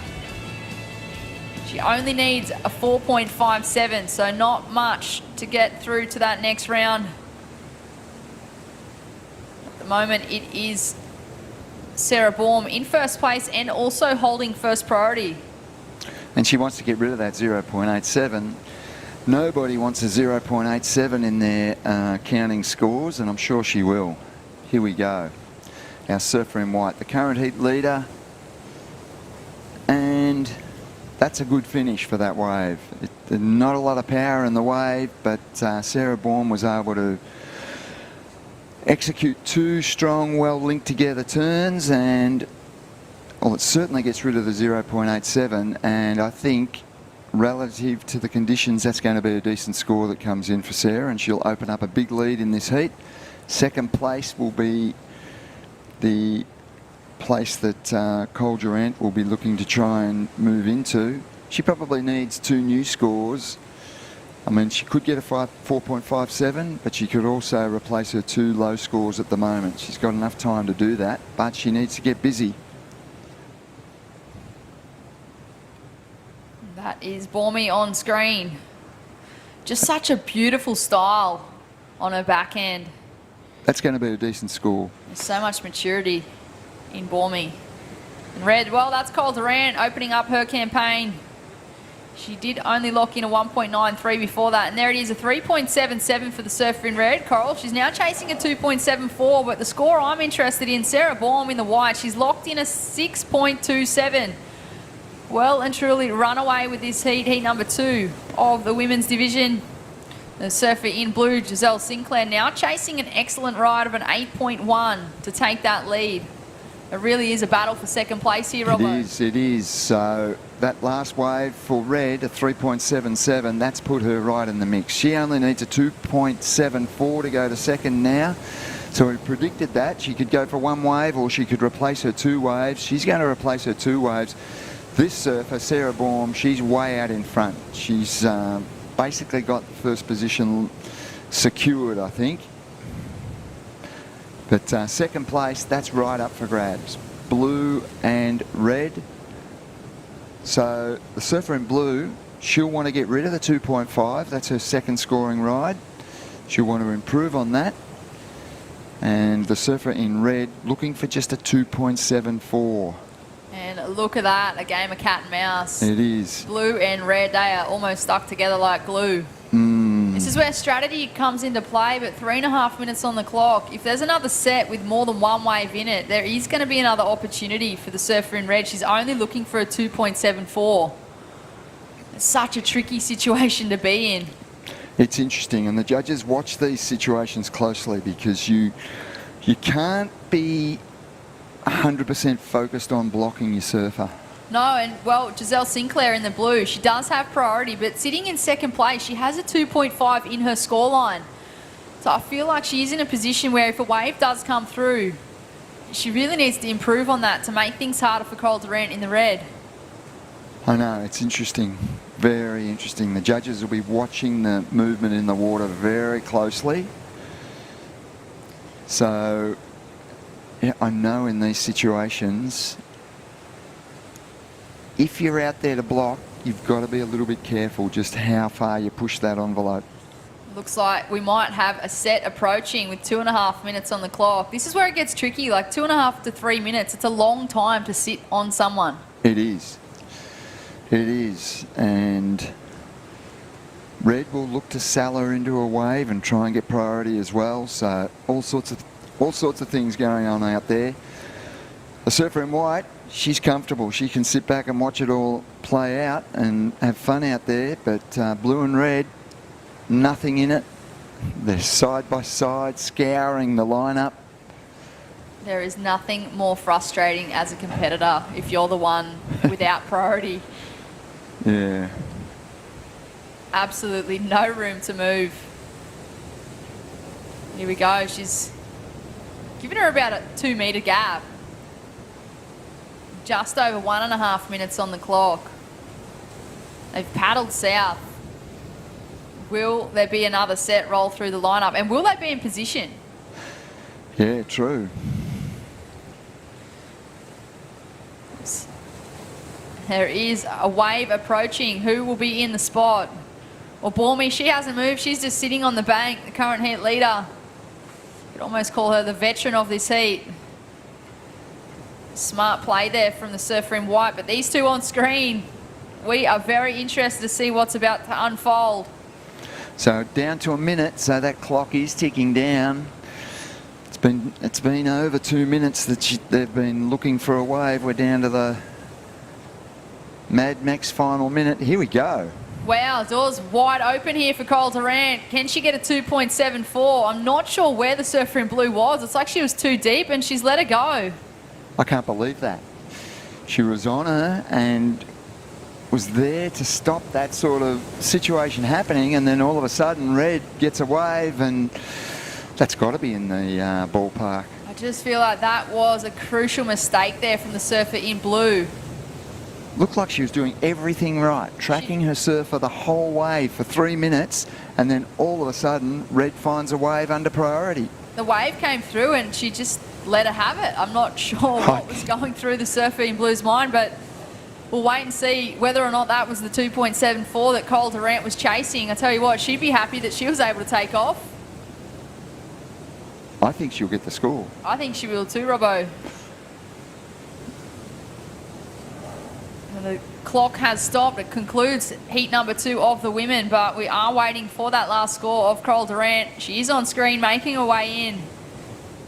She only needs a 4.57, so not much to get through to that next round. At the moment, it is Sarah Baum in first place and also holding first priority. And she wants to get rid of that 0.87. Nobody wants a 0.87 in their counting scores, and I'm sure she will. Here we go. Our surfer in white, the current heat leader. And that's a good finish for that wave. Not a lot of power in the wave, but Sarah Baum was able to execute 2 strong, well-linked together turns, and well, it certainly gets rid of the 0.87, and I think relative to the conditions, that's going to be a decent score that comes in for Sarah, and she'll open up a big lead in this heat. Second place will be the place that Coral Durant will be looking to try and move into. She probably needs 2 new scores. I mean, she could get a 4.57, but she could also replace her 2 low scores at the moment. She's got enough time to do that, but she needs to get busy. That is Bormy on screen. Just such a beautiful style on her backhand. That's going to be a decent score. There's so much maturity in Bormy. And red, well, that's Coral Durant opening up her campaign. She did only lock in a 1.93 before that, and there it is, a 3.77 for the surfer in red, Coral. She's now chasing a 2.74, but the score I'm interested in, Sarah Baum in the white, she's locked in a 6.27. Well and truly run away with this heat number 2 of the women's division. The surfer in blue, Giselle Sinclair, now chasing an excellent ride of an 8.1 to take that lead. It really is a battle for second place here, Robbo. It is. So that last wave for Red, a 3.77, that's put her right in the mix. She only needs a 2.74 to go to second now. So we predicted that. She could go for one wave or she could replace her two waves. She's going to replace her two waves. This surfer, Sarah Baum, she's way out in front. She's basically got the first position secured, I think. But second place, that's right up for grabs. Blue and red. So the surfer in blue, she'll want to get rid of the 2.5. That's her second scoring ride. She'll want to improve on that. And the surfer in red looking for just a 2.74. And look at that, a game of cat and mouse. It is. Blue and red, they are almost stuck together like glue. This is where strategy comes into play, but 3.5 minutes on the clock. If there's another set with more than one wave in it, there is going to be another opportunity for the surfer in red. She's only looking for a 2.74. It's such a tricky situation to be in. It's interesting, and the judges watch these situations closely because you can't be 100% focused on blocking your surfer. No, and well, Giselle Sinclair in the blue, she does have priority, but sitting in second place, she has a 2.5 in her scoreline. So I feel like she is in a position where if a wave does come through, she really needs to improve on that to make things harder for Coral Durant in the red. I know, it's interesting. Very interesting. The judges will be watching the movement in the water very closely. So, yeah, I know in these situations, if you're out there to block, you've got to be a little bit careful just how far you push that envelope. Looks like we might have a set approaching with 2.5 minutes on the clock. This is where it gets tricky, like 2.5 to 3 minutes. It's a long time to sit on someone. It is. It is. And red will look to sail her into a wave and try and get priority as well. So all sorts of things going on out there. The surfer in white, she's comfortable. She can sit back and watch it all play out and have fun out there. But blue and red, nothing in it. They're side by side, scouring the lineup. There is nothing more frustrating as a competitor if you're the one without priority. Yeah. Absolutely no room to move. Here we go. She's given her about a 2 metre gap. Just over 1.5 minutes on the clock. They've paddled south. Will there be another set roll through the lineup? And will they be in position? Yeah, true. There is a wave approaching. Who will be in the spot? Well, Bormy, she hasn't moved. She's just sitting on the bank, the current heat leader. You could almost call her the veteran of this heat. Smart play there from the surfer in white, but these two on screen, we are very interested to see what's about to unfold. So down to a minute, so that clock is ticking down. It's been over 2 minutes that they've been looking for a wave. We're down to the Mad Max final minute. Here we go. Wow, doors wide open here for Coral Durant. Can she get a 2.74? I'm not sure where the surfer in blue was. It's like she was too deep and she's let her go. I can't believe that. She was on her and was there to stop that sort of situation happening, and then all of a sudden red gets a wave, and that's got to be in the ballpark. I just feel like that was a crucial mistake there from the surfer in blue. Looked like she was doing everything right, tracking her surfer the whole way for 3 minutes, and then all of a sudden red finds a wave under priority. The wave came through and she just let her have it. I'm not sure what was going through the surfer in blue's mind, but we'll wait and see whether or not that was the 2.74 that Coral Durant was chasing. I tell you what, she'd be happy that she was able to take off. I think she'll get the score. I think she will too, Robbo. And the clock has stopped. It concludes heat number 2 of the women, but we are waiting for that last score of Coral Durant. She is on screen making her way in.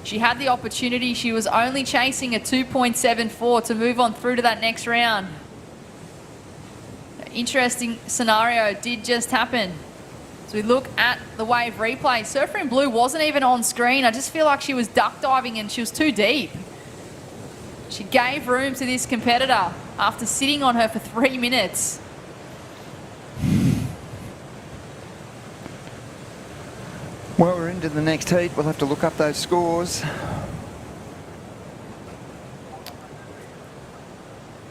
She had the opportunity. She was only chasing a 2.74 to move on through to that next round. interesting scenario did just happen. So we look at the wave replay. Surfer in blue wasn't even on screen. I just feel like she was duck diving and she was too deep. She gave room to this competitor after sitting on her for 3 minutes. Well, we're into the next heat. We'll have to look up those scores.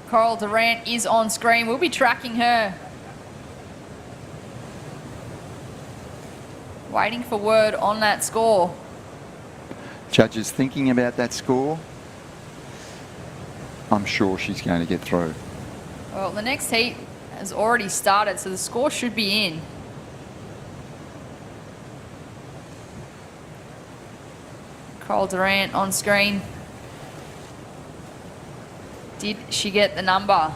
Coral Durant is on screen. We'll be tracking her. Waiting for word on that score. Judges thinking about that score. I'm sure she's going to get through. Well, the next heat has already started, so the score should be in. Coral Durant on screen. Did she get the number?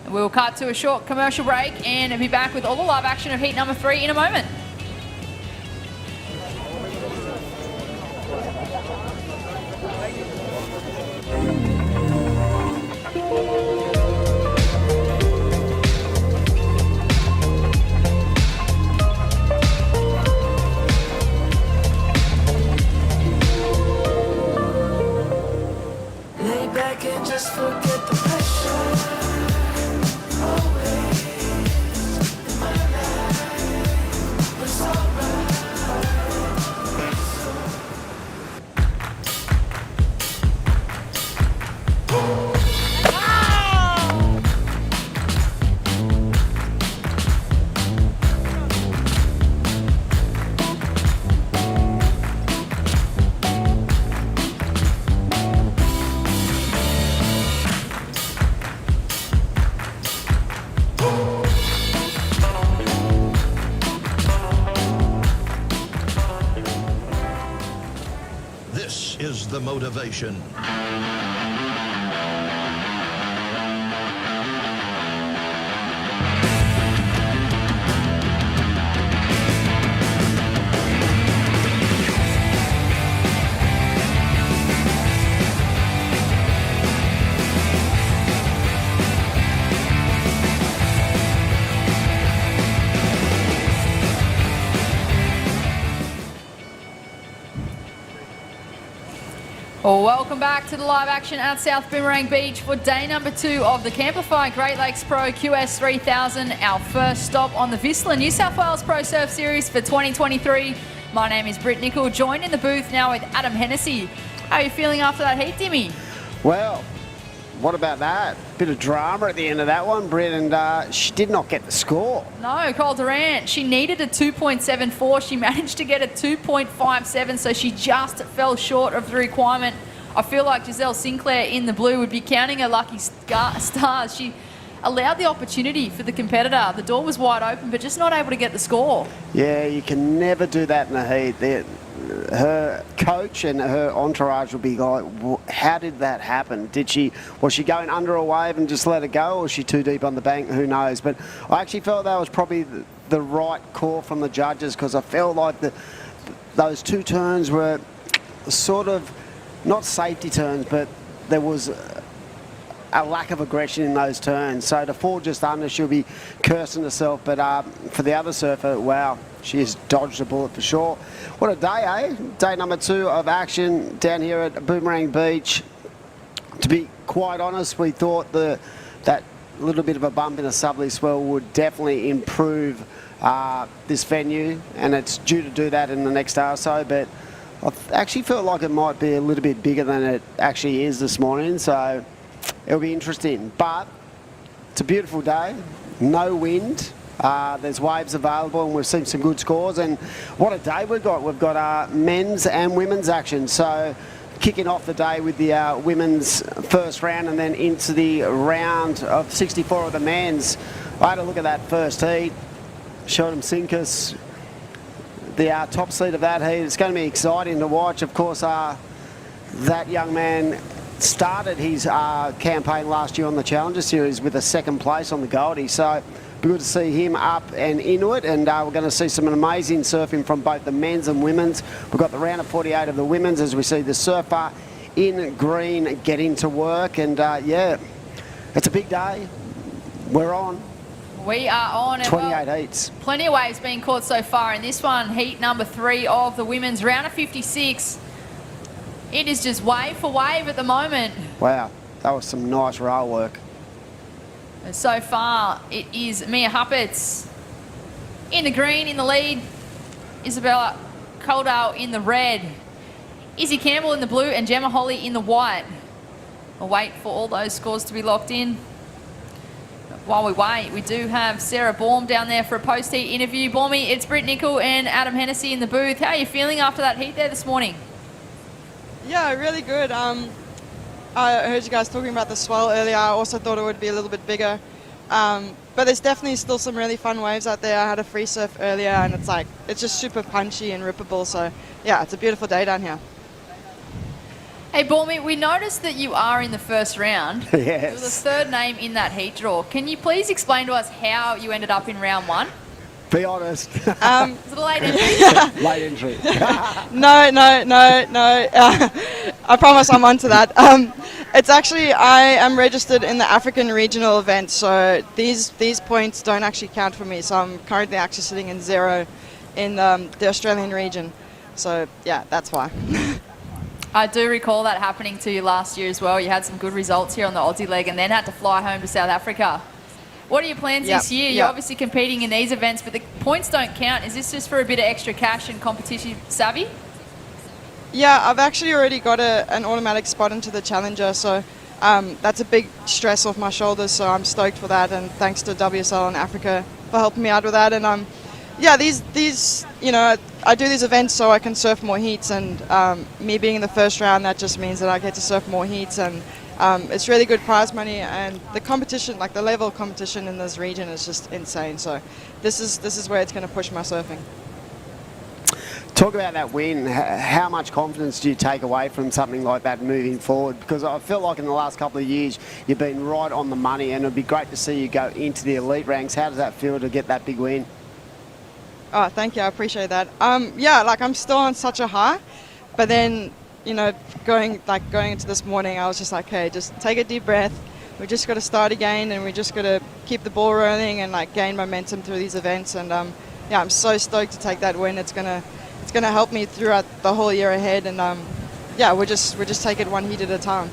We'll cut to a short commercial break and be back with all the live action of heat number 3 in a moment. Lay back and just forget the pressure. Always in my life was alright. This is the motivation. Well, welcome back to the live action at South Boomerang Beach for day number 2 of the Camplify Great Lakes Pro QS 3000, our first stop on the VISSLA New South Wales Pro Surf Series for 2023. My name is Britt Nicol, joined in the booth now with Adam Hennessy. How are you feeling after that heat, Dimmy? Well, what about that? Bit of drama at the end of that one, Britt, and she did not get the score. No, Coral Durant, she needed a 2.74. She managed to get a 2.57, so she just fell short of the requirement. I feel like Giselle Sinclair in the blue would be counting her lucky stars. She allowed the opportunity for the competitor. The door was wide open, but just not able to get the score. Yeah, you can never do that in the heat. Her coach and her entourage will be like, how did that happen? Was she going under a wave and just let it go, or was she too deep on the bank? Who knows? But I actually felt that was probably the right call from the judges, because I felt like those 2 turns were sort of not safety turns, but there was a lack of aggression in those turns. So to fall just under, she'll be cursing herself. But for the other surfer, wow, she has dodged a bullet for sure. What a day, eh? Day number 2 of action down here at Boomerang Beach. To be quite honest, we thought that little bit of a bump in a southerly swell would definitely improve this venue, and it's due to do that in the next hour or so. But I actually felt like it might be a little bit bigger than it actually is this morning. So it'll be interesting, but it's a beautiful day, no wind, there's waves available, and we've seen some good scores. And what a day we've got. We've got men's and women's action. So kicking off the day with the women's first round, and then into the round of 64 of the men's. I had a look at that first heat. Sheldon Sinkus, the top seed of that heat. It's going to be exciting to watch. Of course, that young man started his campaign last year on the Challenger Series with a 2nd place on the Goldie, so be good to see him up and into it. And we're going to see some amazing surfing from both the men's and women's. We've got the round of 48 of the women's, as we see the surfer in green getting to work, and yeah, it's a big day. We're on. We are on. And 28 heats. Plenty of waves being caught so far in this one. Heat number 3 of the women's round of 56. It is just wave for wave at the moment. Wow, that was some nice rail work. And so far, it is Mia Huppets in the green in the lead. Isabella Coldale in the red. Izzy Campbell in the blue and Gemma Holly in the white. We'll wait for all those scores to be locked in. While we wait, we do have Sarah Baum down there for a post-heat interview. Baumie, it's Britt Nicol and Adam Hennessy in the booth. How are you feeling after that heat there this morning? Yeah, really good. I heard you guys talking about the swell earlier. I also thought it would be a little bit bigger. But there's definitely still some really fun waves out there. I had a free surf earlier and it's just super punchy and rippable. So yeah, it's a beautiful day down here. Hey, Baumie, we noticed that you are in the first round. Yes. You're the third name in that heat draw. Can you please explain to us how you ended up in round 1? Be honest. Is it a late entry? Late entry. No. I promise I'm onto that. It's actually, I am registered in the African regional event, so these points don't actually count for me. So I'm currently actually sitting in 0 in the Australian region. So yeah, that's why. I do recall that happening to you last year as well. You had some good results here on the Aussie leg and then had to fly home to South Africa. What are your plans this year? You're obviously competing in these events, but the points don't count. Is this just for a bit of extra cash and competition savvy? Yeah, I've actually already got an automatic spot into the Challenger, so that's a big stress off my shoulders, so I'm stoked for that, and thanks to WSL in Africa for helping me out with that. And yeah, these you know, I do these events so I can surf more heats, and me being in the first round, that just means that I get to surf more heats, and it's really good prize money, and the competition, like the level of competition in this region is just insane. So this is where it's going to push my surfing. Talk about that win. How much confidence do you take away from something like that moving forward? Because I feel like in the last couple of years you've been right on the money, and it'd be great to see you go into the elite ranks. How does that feel to get that big win? Oh, thank you. I appreciate that. Yeah, like I'm still on such a high, but then, you know, going into this morning, I was just like, hey, just take a deep breath. We just got to start again, and we just got to keep the ball rolling and like gain momentum through these events. And yeah, I'm so stoked to take that win. It's gonna help me throughout the whole year ahead. And yeah, we just take it one heat at a time.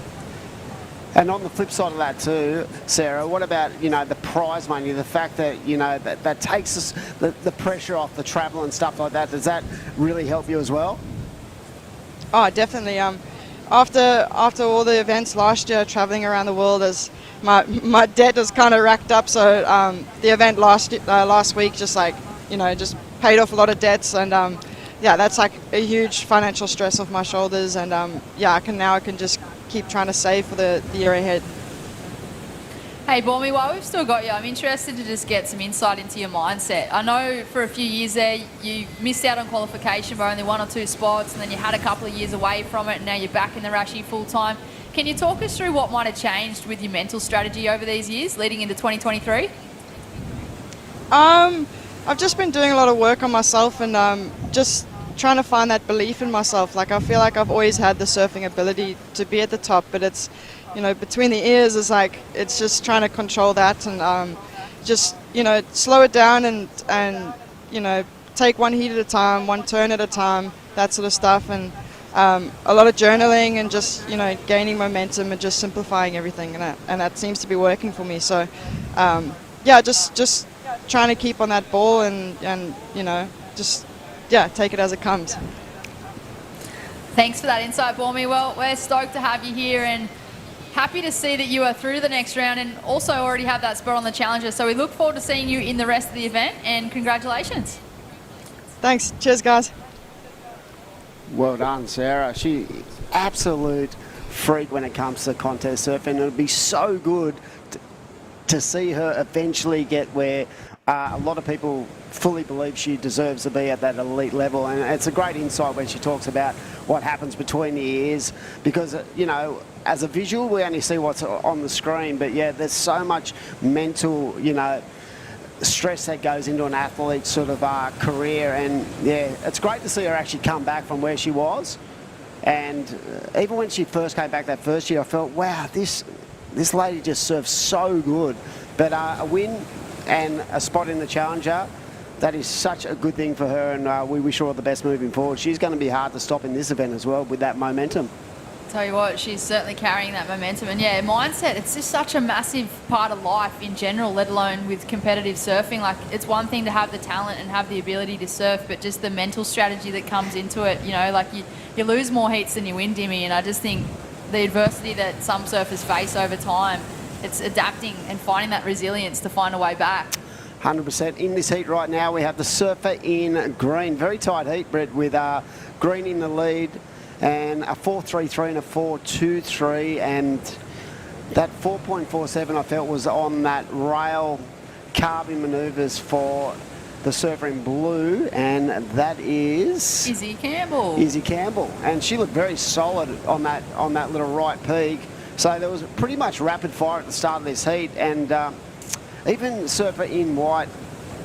And on the flip side of that too, Sarah, what about, you know, the prize money, the fact that, you know, that takes us the pressure off the travel and stuff like that? Does that really help you as well? Oh, definitely. After all the events last year, traveling around the world, as my debt is kind of racked up. So the event last week, just like, you know, just paid off a lot of debts, and yeah, that's like a huge financial stress off my shoulders. And yeah, I can just keep trying to save for the year ahead. Hey, Baumie, while we've still got you, I'm interested to just get some insight into your mindset. I know for a few years there, you missed out on qualification by only 1 or 2 spots, and then you had a couple of years away from it, and now you're back in the Rashi full time. Can you talk us through what might have changed with your mental strategy over these years leading into 2023? I've just been doing a lot of work on myself, and just trying to find that belief in myself. Like, I feel like I've always had the surfing ability to be at the top, but it's, you know, between the ears is like, it's just trying to control that, and just, you know, slow it down, and you know, take one heat at a time, one turn at a time, that sort of stuff. And a lot of journaling, and just, you know, gaining momentum and just simplifying everything, and that seems to be working for me. So yeah, just trying to keep on that ball, and you know, just yeah, take it as it comes. Thanks for that insight, Baumie. Well, we're stoked to have you here, and happy to see that you are through to the next round, and also already have that spot on the Challenger. So we look forward to seeing you in the rest of the event, and congratulations. Thanks. Cheers, guys. Well done, Sarah. She absolute freak when it comes to contest surfing. It would be so good to see her eventually get where a lot of people fully believe she deserves to be at that elite level. And it's a great insight when she talks about what happens between the ears, because, you know, as a visual, we only see what's on the screen, but yeah, there's so much mental, you know, stress that goes into an athlete's sort of career. And yeah, it's great to see her actually come back from where she was. And even when she first came back that first year, I felt, wow, this lady just serves so good. But a win and a spot in the Challenger, that is such a good thing for her, and we wish her all the best moving forward. She's going to be hard to stop in this event as well with that momentum. Tell you what, she's certainly carrying that momentum. And yeah, mindset, it's just such a massive part of life in general, let alone with competitive surfing. Like, it's one thing to have the talent and have the ability to surf, but just the mental strategy that comes into it, you know, like you lose more heats than you win, Dimmy. And I just think the adversity that some surfers face over time, it's adapting and finding that resilience to find a way back. 100%. In this heat right now, we have the surfer in green. Very tight heat, Brett, with green in the lead. And a 4.33 and a 4.23, and that 4.47 I felt was on that rail carving manoeuvres for the surfer in blue, and that is Izzy Campbell. Izzy Campbell, and she looked very solid on that little right peak. So there was pretty much rapid fire at the start of this heat, and even surfer in white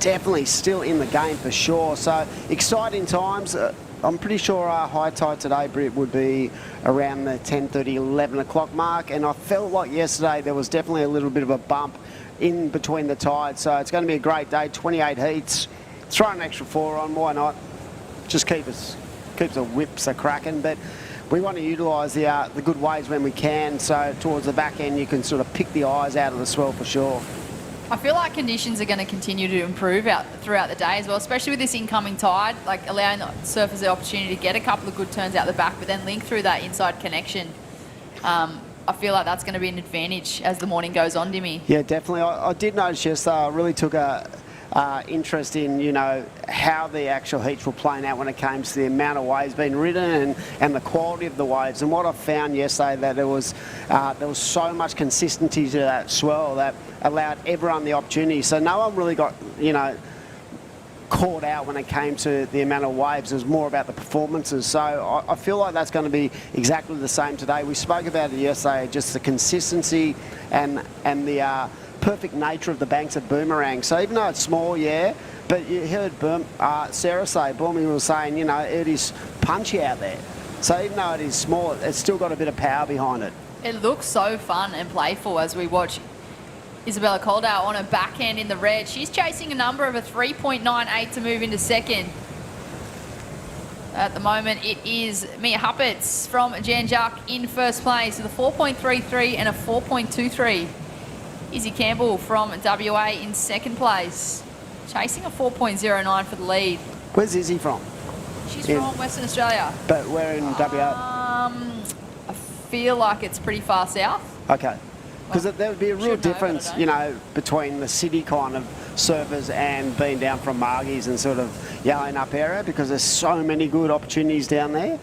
definitely still in the game for sure. So exciting times. I'm pretty sure our high tide today, Britt, would be around the 10:30, 11 o'clock mark. And I felt like yesterday there was definitely a little bit of a bump in between the tides. So it's going to be a great day, 28 heats. Throw an extra 4 on, why not? Just keeps the whips a cracking. But we want to utilise the good waves when we can. So towards the back end, you can sort of pick the eyes out of the swell for sure. I feel like conditions are going to continue to improve throughout the day as well, especially with this incoming tide, like allowing the surfers the opportunity to get a couple of good turns out the back, but then link through that inside connection. I feel like that's going to be an advantage as the morning goes on, Dimmy. Yeah, definitely. I did notice yesterday, I really took a interest in, you know, how the actual heats were playing out when it came to the amount of waves being ridden and the quality of the waves. And what I found yesterday, that there was so much consistency to that swell that allowed everyone the opportunity. So no one really got, you know, caught out when it came to the amount of waves. It was more about the performances. So I feel like that's going to be exactly the same today. We spoke about it yesterday, just the consistency and the perfect nature of the banks of Boomerang. So even though it's small, yeah, but you heard Sarah say, Boomy was saying, you know, it is punchy out there. So even though it is small, it's still got a bit of power behind it. It looks so fun and playful as we watch Isabella Coldale on her backhand in the red. She's chasing a number of a 3.98 to move into second. At the moment, it is Mia Huppets from Jan Jack in first place with a 4.33 and a 4.23. Izzy Campbell from WA in second place, chasing a 4.09 for the lead. Where's Izzy from? She's from Western Australia. But where in WA? I feel like it's pretty far south. Okay. Because there would be a real Should know, difference, but I don't. you know, between the city kind of surfers and being down from Margie's and sort of yelling up area, because there's so many good opportunities down there.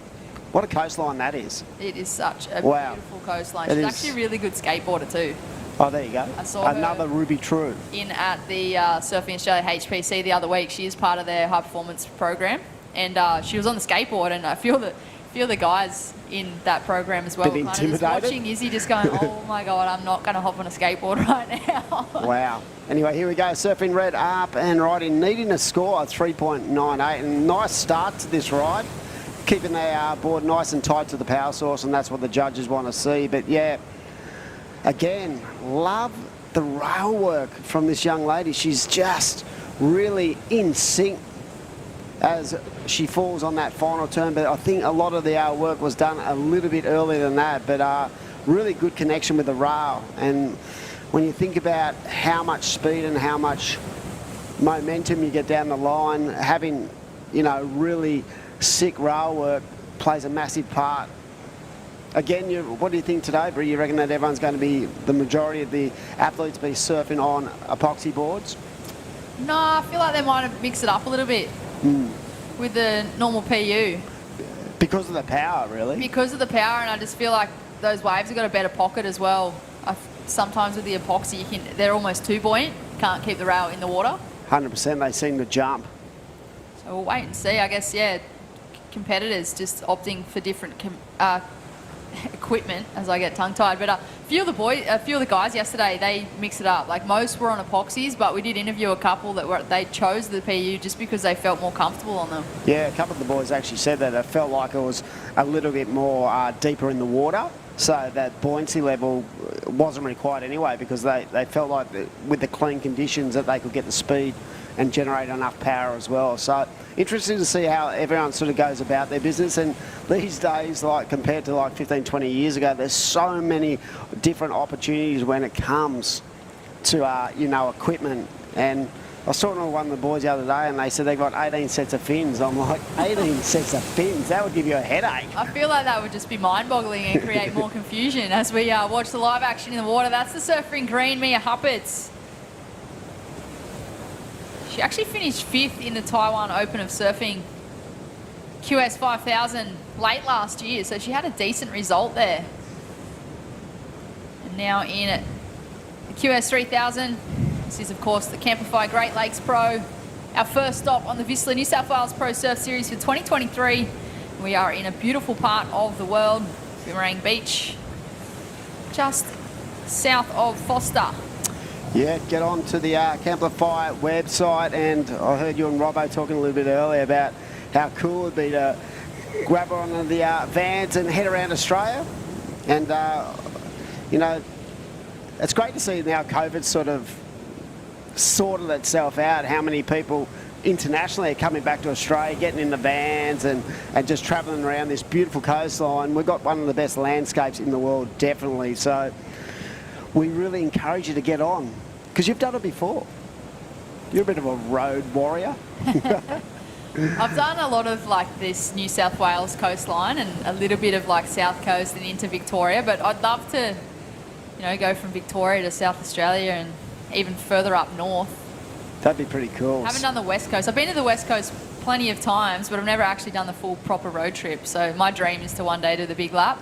What a coastline that is. It is such a Wow. beautiful coastline. It She's is. actually a really good skateboarder too. Oh, there you go. I saw her another Ruby True. in at the Surfing Australia HPC the other week. She is part of their high performance program, and she was on the skateboard, and I feel the guys in that program as well. Bit Kind of just intimidated? watching Izzy just going, oh my God, I'm not going to hop on a skateboard right now. Wow. Anyway, here we go. Surfing Red up and riding, needing a score of 3.98. And nice start to this ride. Keeping their board nice and tight to the power source, and that's what the judges want to see. But yeah, again, love the rail work from this young lady. She's just really in sync as she falls on that final turn. But I think a lot of the work was done a little bit earlier than that. But really good connection with the rail. And when you think about how much speed and how much momentum you get down the line, having, you know, really sick rail work plays a massive part. Again, what do you think today, Brie? You reckon that everyone's going to be, the majority of the athletes be surfing on epoxy boards? No, I feel like they might have mixed it up a little bit with the normal PU. Because of the power, really? Because of the power, and I just feel like those waves have got a better pocket as well. Sometimes with the epoxy, they're almost too buoyant. Can't keep the rail in the water. 100%, they seem to jump. So we'll wait and see. I guess, yeah, competitors just opting for different equipment as I get tongue-tied. But A few of the guys yesterday, they mix it up. Like most were on epoxies, but we did interview a couple that they chose the PU just because they felt more comfortable on them. Yeah, a couple of the boys actually said that it felt like it was a little bit more deeper in the water, so that buoyancy level wasn't required anyway, because they felt like with the clean conditions that they could get the speed and generate enough power as well. So interesting to see how everyone sort of goes about their business. And these days, like compared to like 15, 20 years ago, there's so many different opportunities when it comes to, you know, equipment. And I was talking to one of the boys the other day and they said they got 18 sets of fins. I'm like, 18 sets of fins? That would give you a headache. I feel like that would just be mind-boggling and create more confusion as we watch the live action in the water. That's the surfer in green, Mia Hupperts. She actually finished 5th in the Taiwan Open of Surfing QS 5000 late last year, so she had a decent result there. And now in at the QS 3000, this is of course the Camplify Great Lakes Pro, our first stop on the VISSLA New South Wales Pro Surf Series for 2023. We are in a beautiful part of the world, Boomerang Beach, just south of Foster. Yeah, get on to the Camplify website, and I heard you and Robbo talking a little bit earlier about how cool it would be to grab on the vans and head around Australia. And, you know, it's great to see now COVID's sort of sorted itself out, how many people internationally are coming back to Australia, getting in the vans and just travelling around this beautiful coastline. We've got one of the best landscapes in the world, definitely. So we really encourage you to get on, because you've done it before. You're a bit of a road warrior. I've done a lot of like this New South Wales coastline and a little bit of like South Coast and into Victoria, but I'd love to, you know, go from Victoria to South Australia and even further up north. That'd be pretty cool. I haven't done the West Coast. I've been to the West Coast plenty of times, but I've never actually done the full proper road trip. So my dream is to one day do the big lap.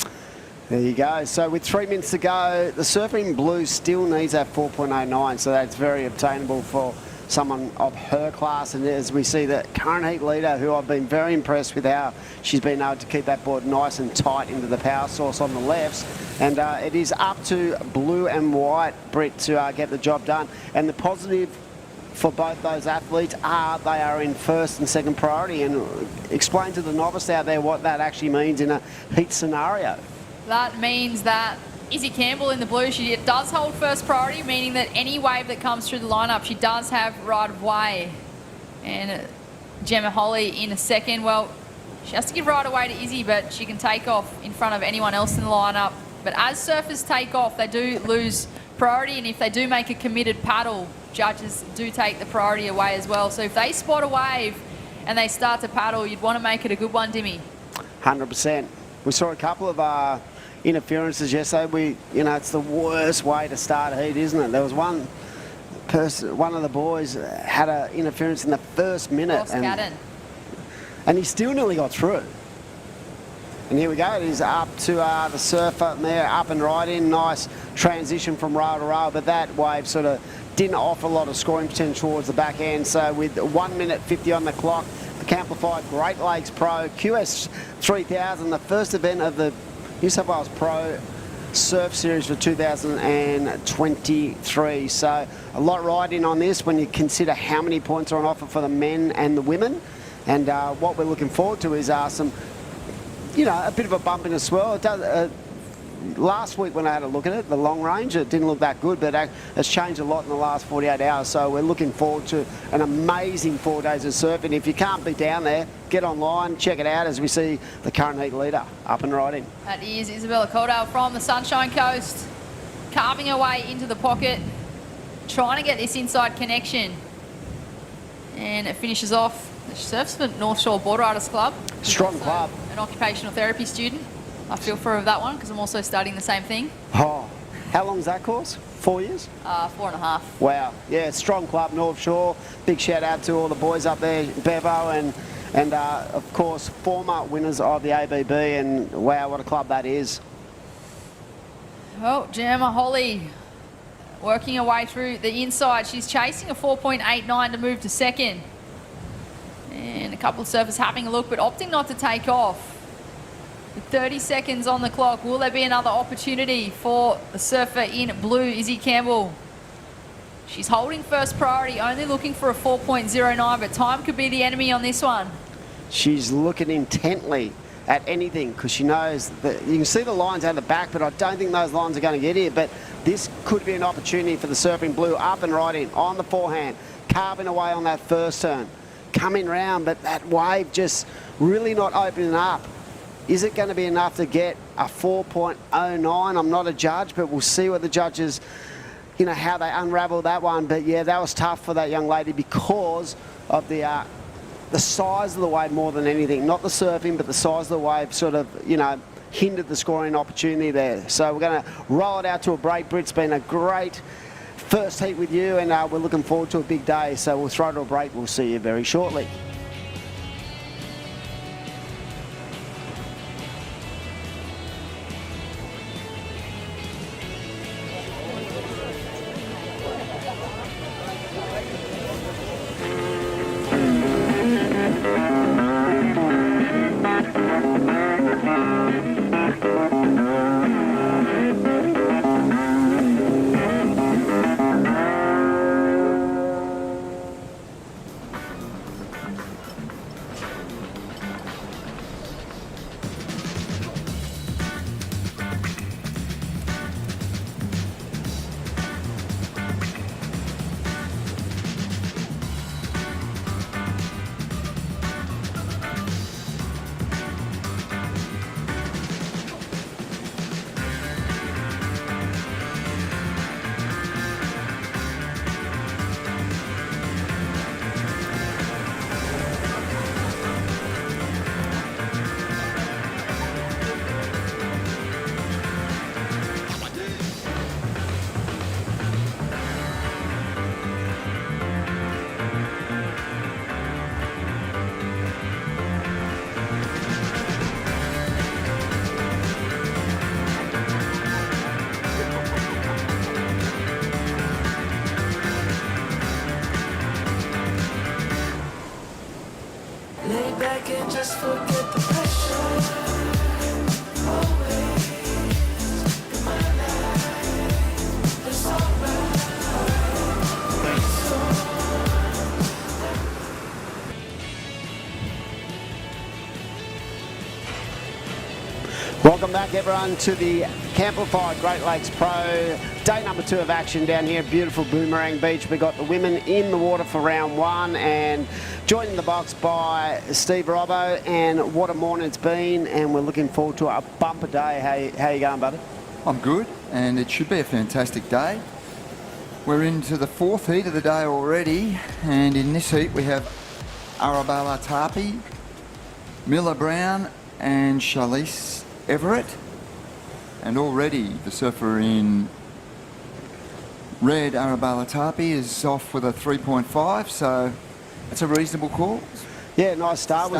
There you go. So with 3 minutes to go, the Surfing Blue still needs that 4.09, so that's very obtainable for someone of her class. And as we see the current heat leader, who I've been very impressed with how she's been able to keep that board nice and tight into the power source on the lefts. And it is up to blue and white, Britt, to get the job done. And the positive for both those athletes are they are in first and second priority. And explain to the novice out there what that actually means in a heat scenario. That means that Izzy Campbell in the blue, she does hold first priority, meaning that any wave that comes through the lineup, she does have right of way. And Gemma Holly in a second. Well, she has to give right away to Izzy, but she can take off in front of anyone else in the lineup. But as surfers take off, they do lose priority, and if they do make a committed paddle, judges do take the priority away as well. So if they spot a wave and they start to paddle, you'd want to make it a good one, Dimmy. 100%. We saw a couple of interferences yesterday. It's the worst way to start a heat, isn't it? There was one of the boys had an interference in the first minute, and he still nearly got through. And here we go. It is up to the surfer there, up and right in. Nice transition from row to row, but that wave sort of didn't offer a lot of scoring potential towards the back end. So with 1 minute 50 on the clock, the Camplify Great Lakes Pro QS 3000, the first event of the New South Wales Pro Surf Series for 2023. So a lot riding on this when you consider how many points are on offer for the men and the women. And what we're looking forward to is some, a bit of a bump in the swirl. It does, last week when I had a look at it, the long range, it didn't look that good, but it's changed a lot in the last 48 hours. So we're looking forward to an amazing 4 days of surfing. If you can't be down there, get online, check it out as we see the current heat leader up and riding. That is Isabella Caldwell from the Sunshine Coast, carving her way into the pocket, trying to get this inside connection. And it finishes off. She surfs for North Shore Border Artists Club. Strong club. An occupational therapy student. I feel for her of that one because I'm also studying the same thing. Oh, how long is that course? 4 years? 4.5. Wow. Yeah, strong club, North Shore. Big shout out to all the boys up there, Bevo, and of course, former winners of the ABB, and wow, what a club that is. Well, Gemma Holly working her way through the inside. She's chasing a 4.89 to move to second. And a couple of surfers having a look, but opting not to take off. With 30 seconds on the clock, will there be another opportunity for the surfer in blue, Izzy Campbell? She's holding first priority, only looking for a 4.09, but time could be the enemy on this one. She's looking intently at anything because she knows that you can see the lines out the back, but I don't think those lines are going to get here. But this could be an opportunity for the surfing blue, up and right in on the forehand, carving away on that first turn, coming round, but that wave just really not opening up. Is it going to be enough to get a 4.09? I'm not a judge, but we'll see what the judges, you know, how they unravel that one. But yeah, that was tough for that young lady because of the size of the wave more than anything. Not the surfing, but the size of the wave sort of, you know, hindered the scoring opportunity there. So we're going to roll it out to a break. Britt's been a great first heat with you, and we're looking forward to a big day. So we'll throw to a break. We'll see you very shortly. Lay back and just forget the pressure. Always in my life, it's alright. Welcome back, everyone, to the Camplify Great Lakes Pro. Day number 2 of action down here at beautiful Boomerang Beach. We got the women in the water for round 1, and joining the box by Steve Robbo. And what a morning it's been, and we're looking forward to a bumper day. How you going, buddy? I'm good, and it should be a fantastic day. We're into the 4th heat of the day already, and in this heat we have Arabella Tarpey, Miller Brown and Charlize Everett. And already the surfer in red, Arabella Tarpey, is off with a 3.5, so that's a reasonable call. Yeah, nice start. We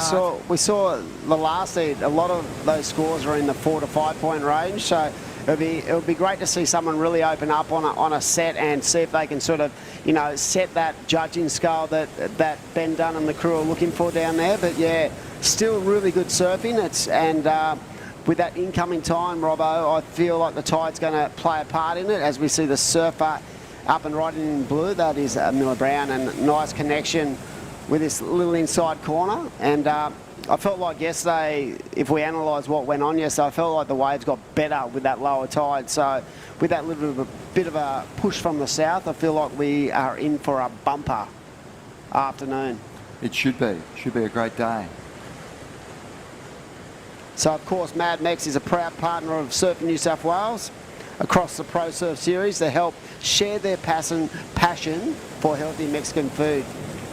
saw the last heat, a lot of those scores are in the 4 to 5 point range, so it would be great to see someone really open up on a set and see if they can sort of, you know, set that judging scale that Ben Dunn and the crew are looking for down there. But yeah, still really good surfing. With that incoming time, Robbo, I feel like the tide's going to play a part in it as we see the surfer up and riding in blue. That is Miller Brown, and nice connection with this little inside corner. And I felt like yesterday, if we analyse what went on yesterday, I felt like the waves got better with that lower tide. So with that little bit of a push from the south, I feel like we are in for a bumper afternoon. It should be a great day. So, of course, Mad Mex is a proud partner of Surfing New South Wales across the Pro Surf Series to help share their passion for healthy Mexican food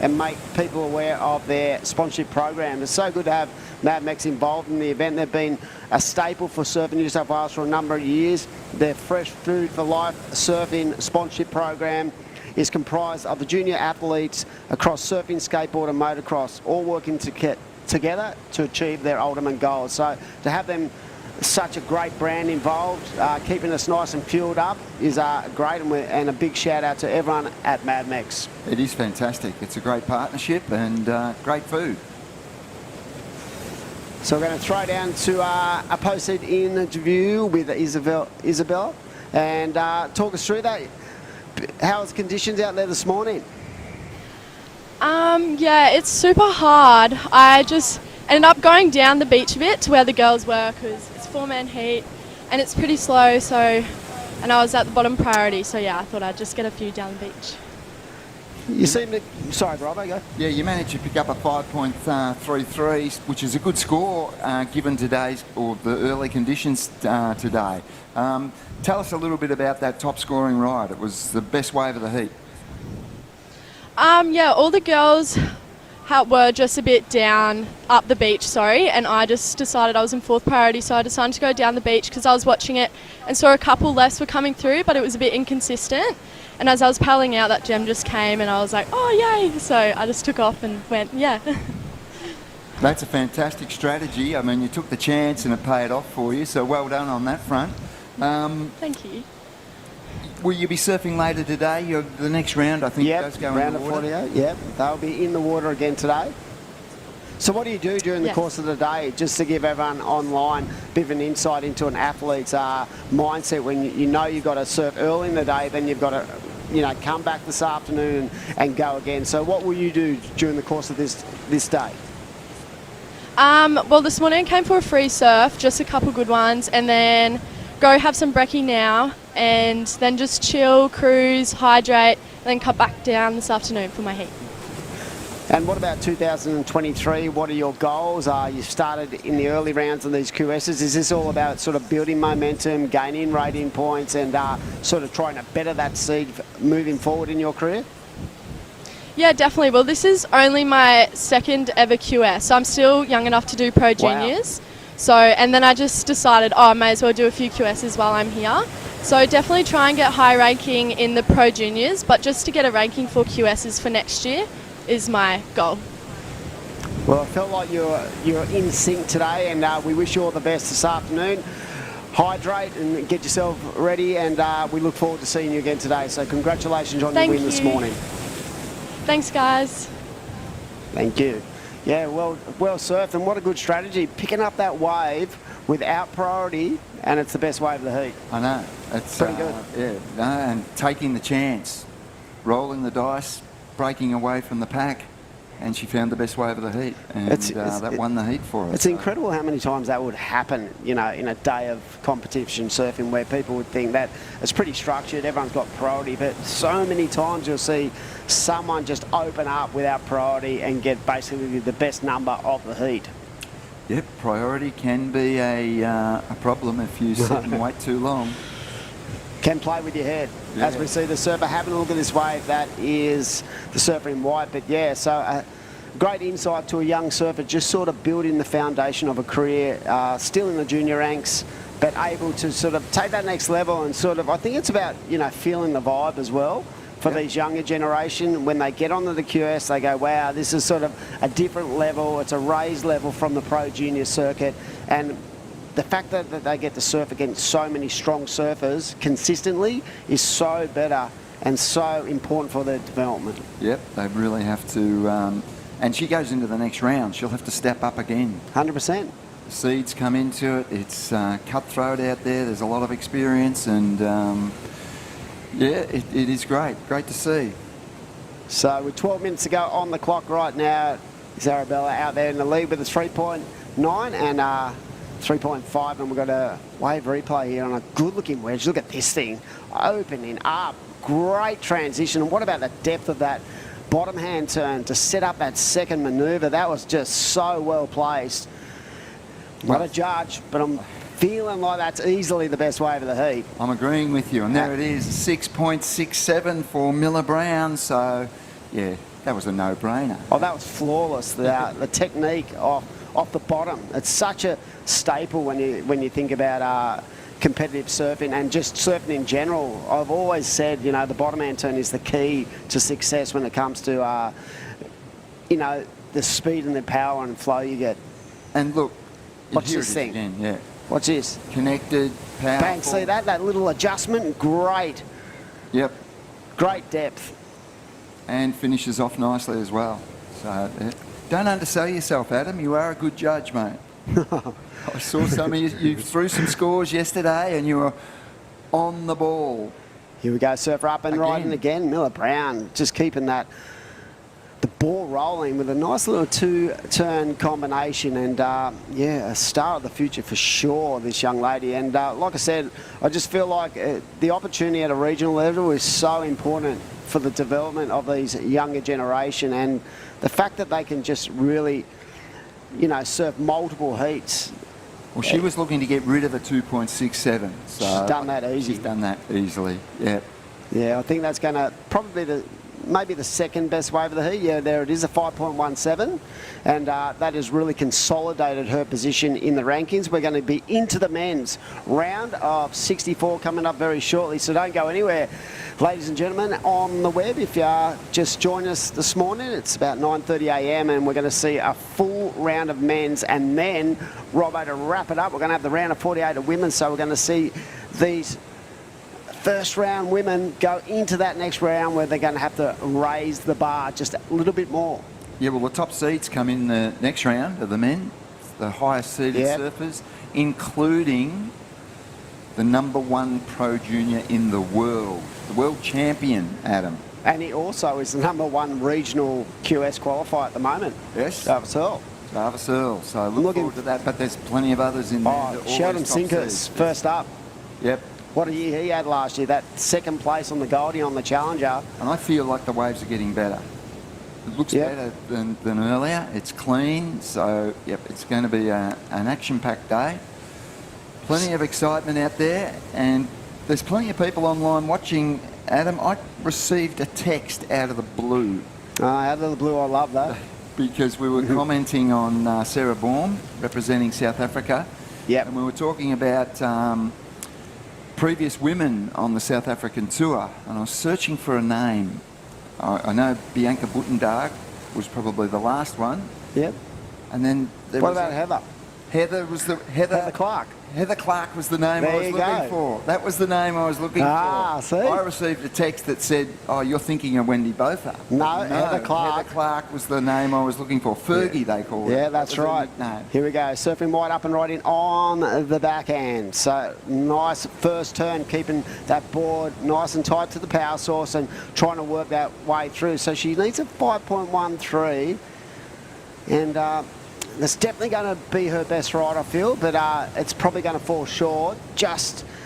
and make people aware of their sponsorship program. It's so good to have Mad Mex involved in the event. They've been a staple for Surfing New South Wales for a number of years. Their Fresh Food for Life surfing sponsorship program is comprised of the junior athletes across surfing, skateboard and motocross, all working together to achieve their ultimate goals. So to have them, such a great brand involved, keeping us nice and fueled up is great, and a big shout out to everyone at Mad Mex. It is fantastic. It's a great partnership and great food. So we're going to throw down to a post-heat interview with Isabella, and talk us through that. How's conditions out there this morning? Yeah, it's super hard. I just ended up going down the beach a bit to where the girls were because it's 4-man heat and it's pretty slow. So, and I was at the bottom priority. So yeah, I thought I'd just get a few down the beach. You seem to... Sorry, Robo, go. Yeah, you managed to pick up a 5.33, which is a good score given today's or the early conditions today. Tell us a little bit about that top scoring ride. It was the best wave of the heat. Yeah, all the girls were just a bit down up the beach, and I just decided I was in 4th priority, so I decided to go down the beach because I was watching it and saw a couple less were coming through, but it was a bit inconsistent. And as I was paddling out, that gem just came and I was like, oh, yay. So I just took off and went, yeah. That's a fantastic strategy. I mean, you took the chance and it paid off for you, so well done on that front. Thank you. Will you be surfing later today? The next round, I think, does go round in the of water. 48. Yep, they'll be in the water again today. So what do you do during the course of the day, just to give everyone online a bit of an insight into an athlete's mindset when you know you've got to surf early in the day, then you've got to, you know, come back this afternoon and go again. So what will you do during the course of this day? Well, this morning I came for a free surf, just a couple good ones, and then go have some brekkie now, and then just chill, cruise, hydrate, and then come back down this afternoon for my heat. And what about 2023? What are your goals? You started in the early rounds of these QSs. Is this all about sort of building momentum, gaining rating points, and sort of trying to better that seed moving forward in your career? Yeah, definitely. Well, this is only my 2nd ever QS, so I'm still young enough to do pro juniors. So, and then I just decided, I may as well do a few QSs while I'm here. So definitely try and get high ranking in the pro juniors, but just to get a ranking for QSs for next year is my goal. Well, I felt like you're in sync today, and we wish you all the best this afternoon. Hydrate and get yourself ready, and we look forward to seeing you again today. So congratulations on your win this morning. Thanks, guys. Thank you. Yeah, well surfed, and what a good strategy. Picking up that wave without priority, and it's the best wave of the heat. I know. It's pretty good. Yeah, no, and taking the chance, rolling the dice, breaking away from the pack, and she found the best wave of the heat, and that won the heat for her. It's incredible how many times that would happen, you know, in a day of competition surfing, where people would think that it's pretty structured, everyone's got priority, but so many times you'll see someone just open up without priority and get basically the best number of the heat. Yep, priority can be a problem if you sit and wait too long. Can play with your head. Yeah. As we see the surfer having a look at this wave, that is the surfer in white. But yeah, so great insight to a young surfer, just sort of building the foundation of a career, still in the junior ranks, but able to sort of take that next level and sort of, I think it's about, you know, feeling the vibe as well for these younger generation. When they get onto the QS, they go, wow, this is sort of a different level. It's a raised level from the pro junior circuit. And the fact that they get to surf against so many strong surfers consistently is so better and so important for their development. Yep, they really have to, and she goes into the next round, she'll have to step up again. 100%. The seeds come into it, it's cutthroat out there, there's a lot of experience, and yeah, it is great to see. So with 12 minutes to go on the clock right now, Zarabella out there in the lead with a 3.9 and 3.5, and we've got a wave replay here on a good-looking wedge. Look at this thing opening up. Great transition. And what about the depth of that bottom hand turn to set up that second manoeuvre? That was just so well placed. Not a judge, but I'm feeling like that's easily the best wave of the heat. I'm agreeing with you, and there it is, 6.67 for Miller Brown. So, yeah, that was a no-brainer. Oh, that was flawless. The technique off the bottom. It's such a staple when you think about competitive surfing and just surfing in general. I've always said, you know, the bottom hand turn is the key to success when it comes to, you know, the speed and the power and flow you get. And look, watch this thing. Again, yeah. Watch this. Connected, powerful. Bang, see that little adjustment? Great. Yep. Great depth. And finishes off nicely as well. So, don't undersell yourself, Adam. You are a good judge, mate. I saw some of you. You threw some scores yesterday, and you were on the ball. Here we go, surfer up and riding again. Miller Brown just keeping the ball rolling with a nice little two-turn combination, and yeah, a star of the future for sure, this young lady. And like I said, I just feel like the opportunity at a regional level is so important for the development of these younger generation, and the fact that they can just really, you know, surf multiple heats. Well, she was looking to get rid of a 2.67. So she's done that easy. She's done that easily, yeah. Yeah, I think that's going to probably be maybe the second best wave of the heat. Yeah, there it is, a 5.17, and that has really consolidated her position in the rankings. We're going to be into the men's round of 64 coming up very shortly, so don't go anywhere, ladies and gentlemen, on the web. If you just joined us this morning, it's about 9:30 a.m. and we're going to see a full round of men's, and then, Robbo, to wrap it up, we're going to have the round of 48 of women, so we're going to see these first round women go into that next round where they're going to have to raise the bar just a little bit more. Yeah, well, the top seeds come in the next round of the men, the highest seeded surfers, including the #1 pro junior in the world champion, Adam. And he also is the #1 regional QS qualifier at the moment. Yes. Jarvis Earl. Jarvis Earl. So look forward to that, but there's plenty of others in there. Oh, Sheldon Sinkers, first up. Yep. What a year he had last year, that second place on the Goldie on the Challenger. And I feel like the waves are getting better. It looks better than earlier. It's clean, so yep, it's going to be an action-packed day. Plenty of excitement out there, and there's plenty of people online watching. Adam, I received a text out of the blue. Out of the blue, I love that. Because we were commenting on Sarah Baum, representing South Africa. Yep. And we were talking about previous women on the South African tour, and I was searching for a name. I know Bianca Buttendag was probably the last one. Yep. And then there what was about Heather? Heather was the Heather Clark. Heather Clark was the name I was looking for. That was the name I was looking for. See? I received a text that said, "Oh, you're thinking of Wendy Botha." No, Heather Clark. Heather Clark was the name I was looking for. Fergie, they called it. Yeah, that's right. Here we go. Surfing wide up and right in on the backhand. So nice first turn, keeping that board nice and tight to the power source and trying to work that way through. So she needs a 5.13, and that's definitely going to be her best ride, I feel, but it's probably going to fall short.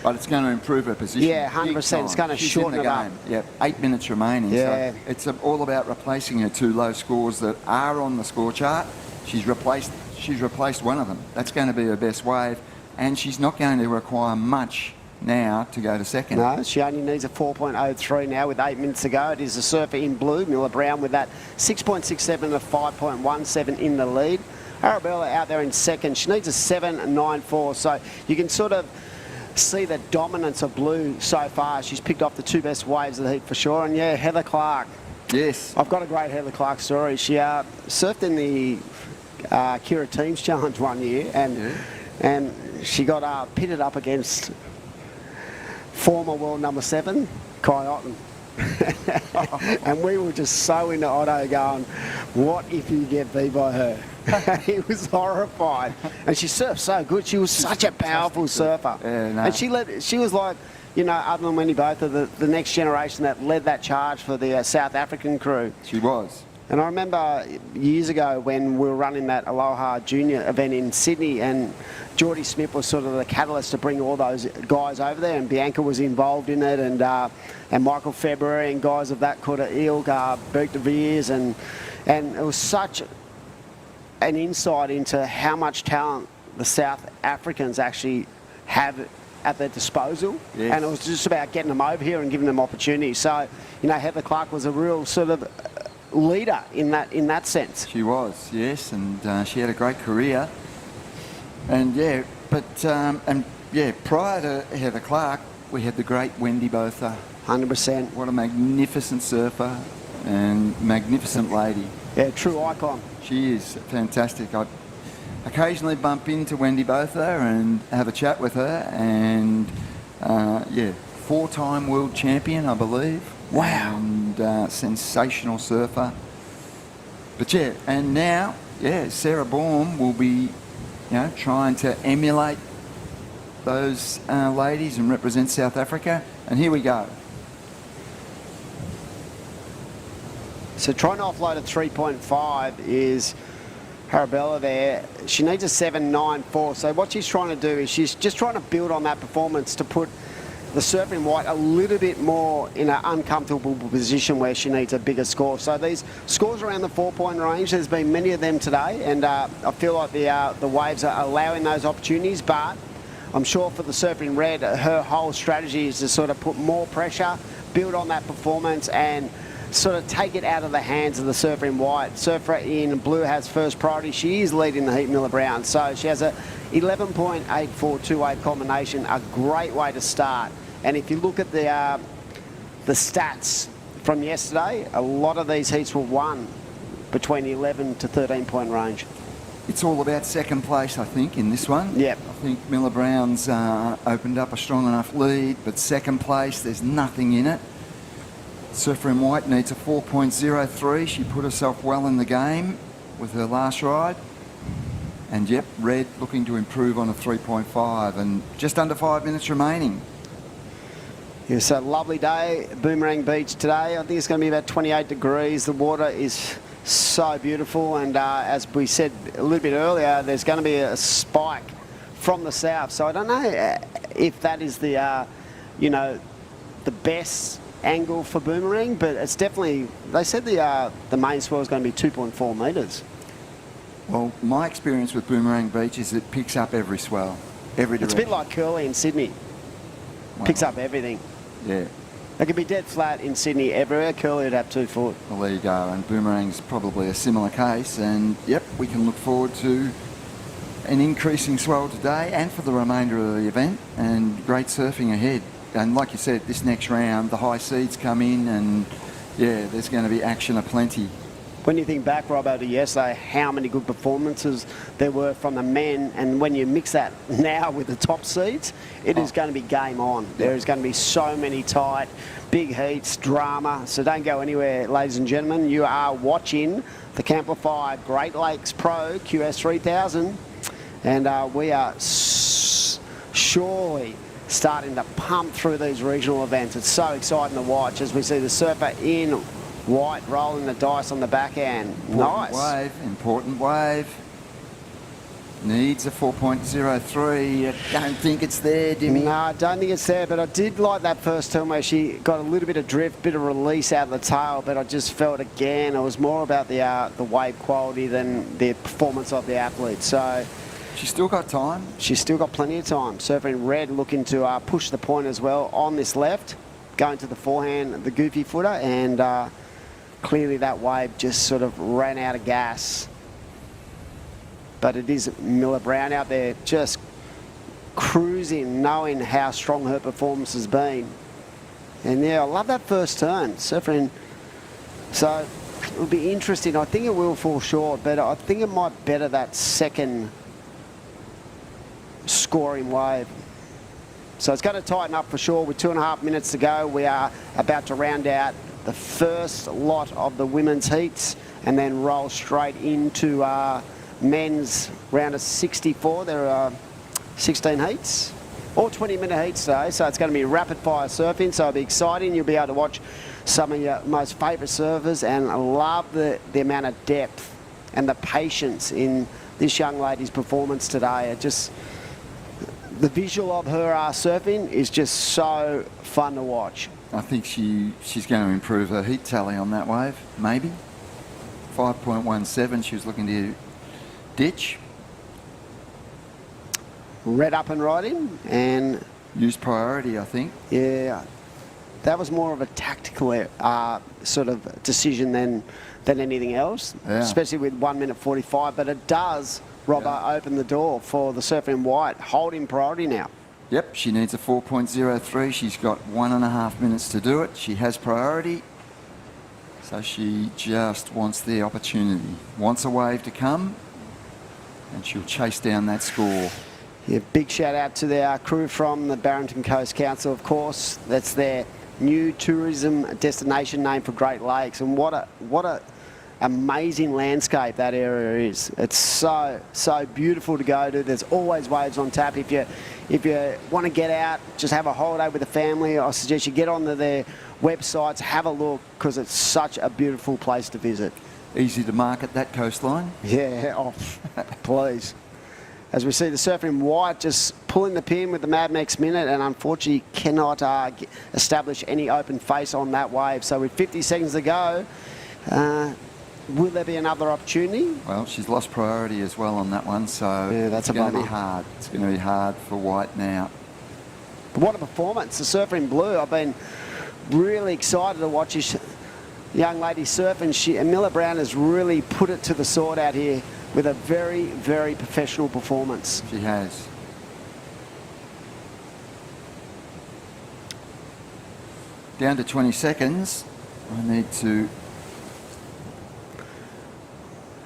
But it's going to improve her position. Yeah, 100%. It's going to shorten it up. Yep, 8 minutes remaining. Yeah. So it's all about replacing her two low scores that are on the score chart. She's replaced one of them. That's going to be her best wave, and she's not going to require much now to go to second. No, she only needs a 4.03 now with 8 minutes to go. It is the surfer in blue, Miller Brown, with that 6.67 and a 5.17 in the lead. Arabella out there in second. She needs a 7.94, so you can sort of see the dominance of blue so far. She's picked off the two best waves of the heat for sure. And yeah, Heather Clark. Yes. I've got a great Heather Clark story. She surfed in the Kira Teams Challenge one year, and she got pitted up against former world #7, Kai Otten. And we were just so into Otto going, what if you get beat by her? He was horrified. And she surfed so good. She was such a powerful surfer. Yeah, no. And she was like, you know, other than Wendy Botha, the next generation that led that charge for the South African crew. She was. And I remember years ago when we were running that Aloha Junior event in Sydney, and Geordie Smith was sort of the catalyst to bring all those guys over there, and Bianca was involved in it, and Michael February and guys of that quarter, Ilg, Berk de Vries, and it was such an insight into how much talent the South Africans actually have at their disposal. Yes. And it was just about getting them over here and giving them opportunities. So, you know, Heather Clark was a real sort of leader in that sense. She was, yes, and she had a great career. And yeah, prior to Heather Clark, we had the great Wendy Botha. 100%. What a magnificent surfer and magnificent lady. Yeah, true icon. She is fantastic. I occasionally bump into Wendy Botha and have a chat with her, and 4-time world champion, I believe. Wow. And sensational surfer. But yeah, and now, Sarah Baum will be you know, trying to emulate those ladies and represent South Africa. And here we go. So trying to offload at 3.5 is Arabella there. She needs a 7.94. So what she's trying to do is she's just trying to build on that performance to put the surfing white a little bit more in an uncomfortable position where she needs a bigger score. So these scores around the 4-point range, there's been many of them today, and I feel like the waves are allowing those opportunities, but I'm sure for the surfing red, her whole strategy is to sort of put more pressure, build on that performance, and sort of take it out of the hands of the surfer in white. Surfer in blue has first priority. She is leading the heat, Miller Brown. So she has a 11.84 two-way combination, a great way to start. And if you look at the stats from yesterday, a lot of these heats were won between the 11 to 13-point range. It's all about second place, I think, in this one. Yep. I think Miller Brown's opened up a strong enough lead, but second place, there's nothing in it. Surfer in white needs a 4.03. She put herself well in the game with her last ride. And yep, red looking to improve on a 3.5 and just under 5 minutes remaining. It's a lovely day, Boomerang Beach today. I think it's going to be about 28 degrees. The water is so beautiful, and as we said a little bit earlier, there's going to be a spike from the south. So I don't know if that is the, you know, the best angle for Boomerang, but it's definitely, they said the main swell is going to be 2.4 metres. Well, my experience with Boomerang Beach is it picks up every swell, every direction. It's a bit like Curly in Sydney. Wow. Picks up everything. Yeah. It could be dead flat in Sydney everywhere. Curly would have 2 foot. Well, there you go. And Boomerang's probably a similar case. And yep, we can look forward to an increasing swell today and for the remainder of the event, and great surfing ahead. And like you said, this next round, the high seeds come in, and yeah, there's going to be action aplenty. When you think back, Robbo, to yesterday, how many good performances there were from the men, and when you mix that now with the top seeds, it is going to be game on. There is going to be so many tight, big heats, drama. So don't go anywhere, ladies and gentlemen. You are watching the Camplify Great Lakes Pro QS 3000, and we are surely starting to pump through these regional events. It's so exciting to watch as we see the surfer in white rolling the dice on the backhand. Nice. Important wave. Needs a 4.03. I don't think it's there, Dimmy. No, I don't think it's there, but I did like that first turn where she got a little bit of drift, bit of release out of the tail, but I just felt again it was more about the wave quality than the performance of the athlete. So she's still got time. She's still got plenty of time. Surfer in red looking to push the point as well on this left, going to the forehand, the goofy footer, and clearly that wave just sort of ran out of gas. But it is Miller Brown out there just cruising, knowing how strong her performance has been. And yeah, I love that first turn, surfing. So it'll be interesting. I think it will fall short, but I think it might better that second scoring wave. So it's going to tighten up for sure with 2.5 minutes to go. We are about to round out the first lot of the women's heats and then roll straight into men's round of 64. There are 16 heats, all 20-minute heats today, so it's going to be rapid fire surfing, so it'll be exciting. You'll be able to watch some of your most favourite surfers, and I love the amount of depth and the patience in this young lady's performance today. It just, the visual of her surfing is just so fun to watch. I think she's going to improve her heat tally on that wave, maybe. 5.17 she was looking to ditch. Red up and riding, and use priority, I think. Yeah, that was more of a tactical sort of decision than anything else, especially with 1 minute 45. But it does, Robbo, open the door for the surfer in white, holding priority now. Yep, she needs a 4.03. She's got 1.5 minutes to do it. She has priority. So she just wants the opportunity. Wants a wave to come, and she'll chase down that score. Yeah, big shout out to their crew from the Barrington Coast Council, of course. That's their new tourism destination name for Great Lakes. And what a amazing landscape that area is. It's so beautiful to go to. There's always waves on tap. If you want to get out, just have a holiday with the family, I suggest you get onto their websites, have a look, because it's such a beautiful place to visit. Easy to market, that coastline. Yeah, oh, please. As we see the surfer in white just pulling the pin with the Mad Max minute, and unfortunately cannot establish any open face on that wave. So with 50 seconds to go, will there be another opportunity? Well, she's lost priority as well on that one, so yeah, that's it's a going to bummer. be hard. It's going to be hard for White now. But what a performance. The surfer in blue, I've been really excited to watch this young lady surf, and Miller Brown has really put it to the sword out here with a very, very professional performance. She has. Down to 20 seconds. I need to...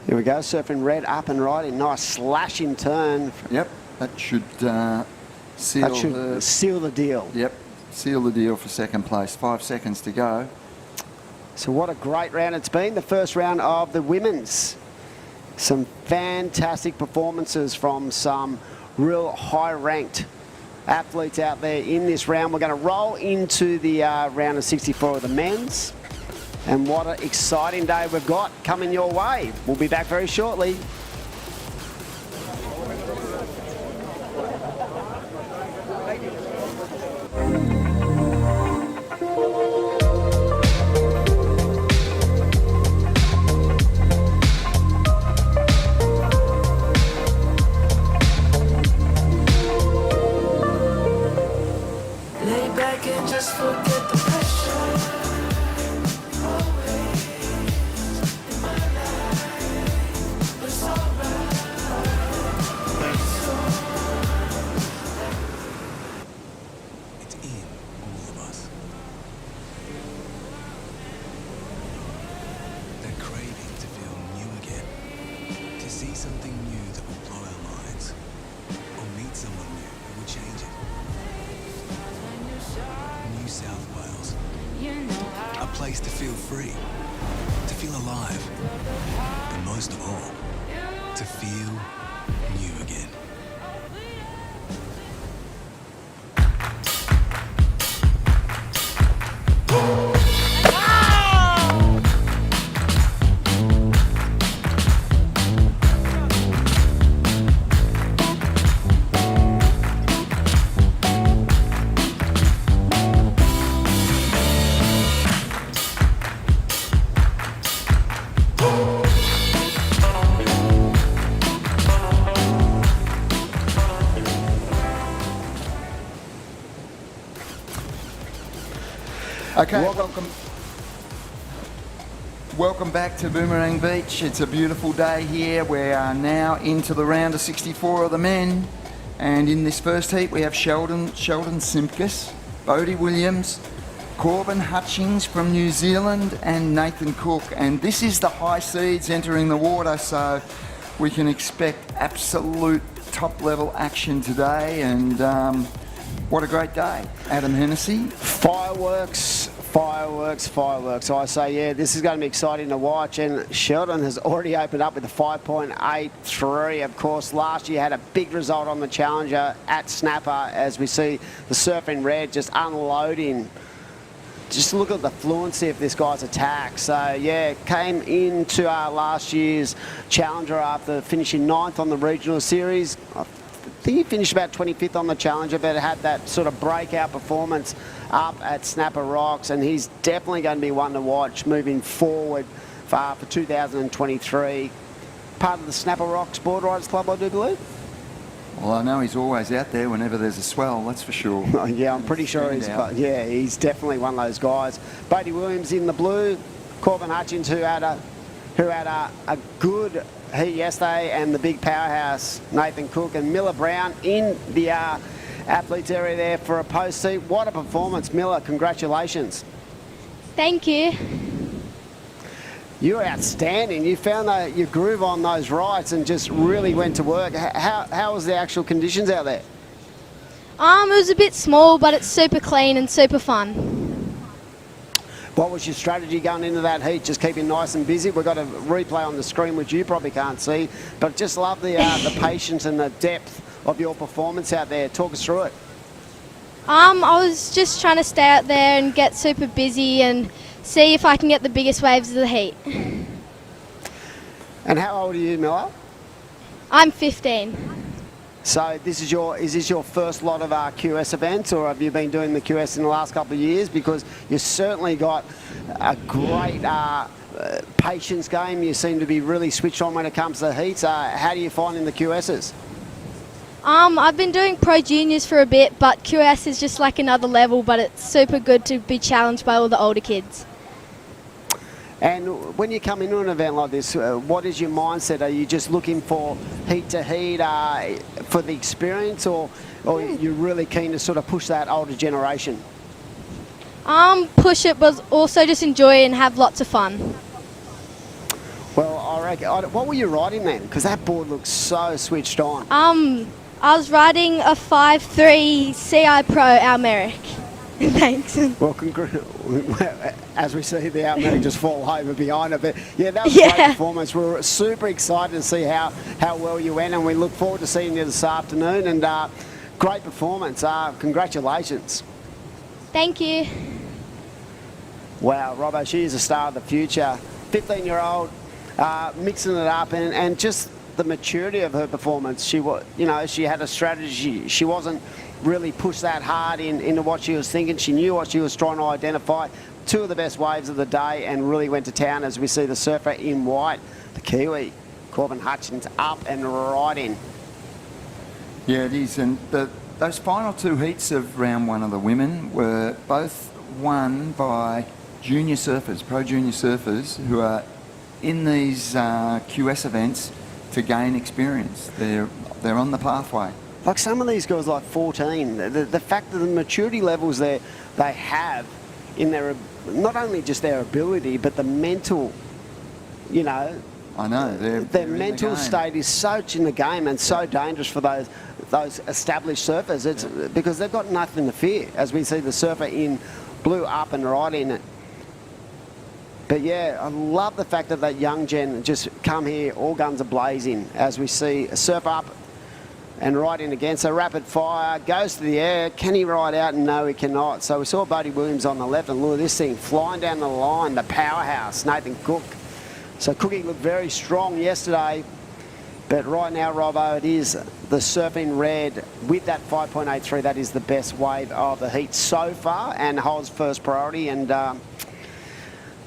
Here we go, surfing red up and right in. Nice slashing turn. Yep, that should seal the deal. Yep, seal the deal for second place. 5 seconds to go. So what a great round it's been. The first round of the women's. Some fantastic performances from some real high-ranked athletes out there in this round. We're going to roll into the round of 64 of the men's. And what an exciting day we've got coming your way. We'll be back very shortly. Lay back and just forget the pressure. It's in all of us. That craving to feel new again. To see something new that will blow our minds. Or meet someone new who will change it. New South Wales. A place to feel free. To feel alive. But most of all, to feel new again. Okay, welcome back to Boomerang Beach. It's a beautiful day here. We are now into the round of 64 of the men. And in this first heat we have Sheldon Simkus, Bodie Williams, Corbin Hutchings from New Zealand and Nathan Cook. And this is the high seeds entering the water, so we can expect absolute top level action today. And what a great day. Adam Hennessy. Fireworks. I say, yeah, this is going to be exciting to watch. And Sheldon has already opened up with a 5.83. Of course, last year had a big result on the Challenger at Snapper, as we see the surfing red just unloading. Just look at the fluency of this guy's attack. So, yeah, came into last year's Challenger after finishing 9th on the regional series. I think he finished about 25th on the Challenger, but had that sort of breakout performance up at Snapper Rocks, and he's definitely going to be one to watch moving forward for 2023. Part of the Snapper Rocks Board Riders Club, I do believe. Well, I know he's always out there whenever there's a swell, that's for sure. Yeah, I'm pretty sure he's definitely one of those guys. Bodie Williams in the blue, Corbin Hutchins, who had a good heat yesterday, and the big powerhouse Nathan Cook, and Miller Brown in the athletes area there for a post seat. What a performance, Miller. Congratulations. Thank you. You were outstanding. You found your groove on those rights and just really went to work. How was the actual conditions out there? It was a bit small, but it's super clean and super fun. What was your strategy going into that heat? Just keeping nice and busy? We've got a replay on the screen, which you probably can't see, but just love the patience and the depth of your performance out there. Talk us through it. I was just trying to stay out there and get super busy and see if I can get the biggest waves of the heat. And how old are you, Miller? I'm 15. So is this your first lot of QS events, or have you been doing the QS in the last couple of years? Because you've certainly got a great patience game. You seem to be really switched on when it comes to the heats. How do you find in the QSs? I've been doing Pro Juniors for a bit, but QS is just like another level, but it's super good to be challenged by all the older kids. And when you come into an event like this, what is your mindset? Are you just looking for heat to heat for the experience, or you're really keen to sort of push that older generation? Push it, but also just enjoy and have lots of fun. Well, I reckon. What were you riding then? Because that board looks so switched on. I was riding a 5.3 CI Pro Almeric. Thanks. Well, as we see the Almeric just fall over behind it. But yeah, that was a great performance. We're super excited to see how well you went, and we look forward to seeing you this afternoon. And great performance. Congratulations. Thank you. Wow, Robbo, she is a star of the future. 15-year-old, mixing it up, and just the maturity of her performance. She had a strategy. She wasn't really pushed that hard into what she was thinking. She knew what she was trying to identify. Two of the best waves of the day, and really went to town, as we see the surfer in white, the Kiwi, Corbin Hutchins, up and right in. Yeah, it is. And those final two heats of round one of the women were both won by junior surfers, pro junior surfers, who are in these QS events to gain experience. They're on the pathway. Like some of these girls, like 14, the fact that the maturity levels they have in their, not only just their ability, but the mental, I know. Their mental state is such in the game and so dangerous for those established surfers. It's because they've got nothing to fear, as we see the surfer in blue up and right in it. But yeah, I love the fact that young gen just come here, all guns are blazing, as we see a surf up and right in again. So rapid fire, goes to the air. Can he ride out? No, he cannot. So we saw Bodie Williams on the left, and look at this thing, flying down the line, the powerhouse, Nathan Cook. So Cookie looked very strong yesterday, but right now, Robbo, it is the surfing red with that 5.83. That is the best wave of the heat so far, and holds first priority. And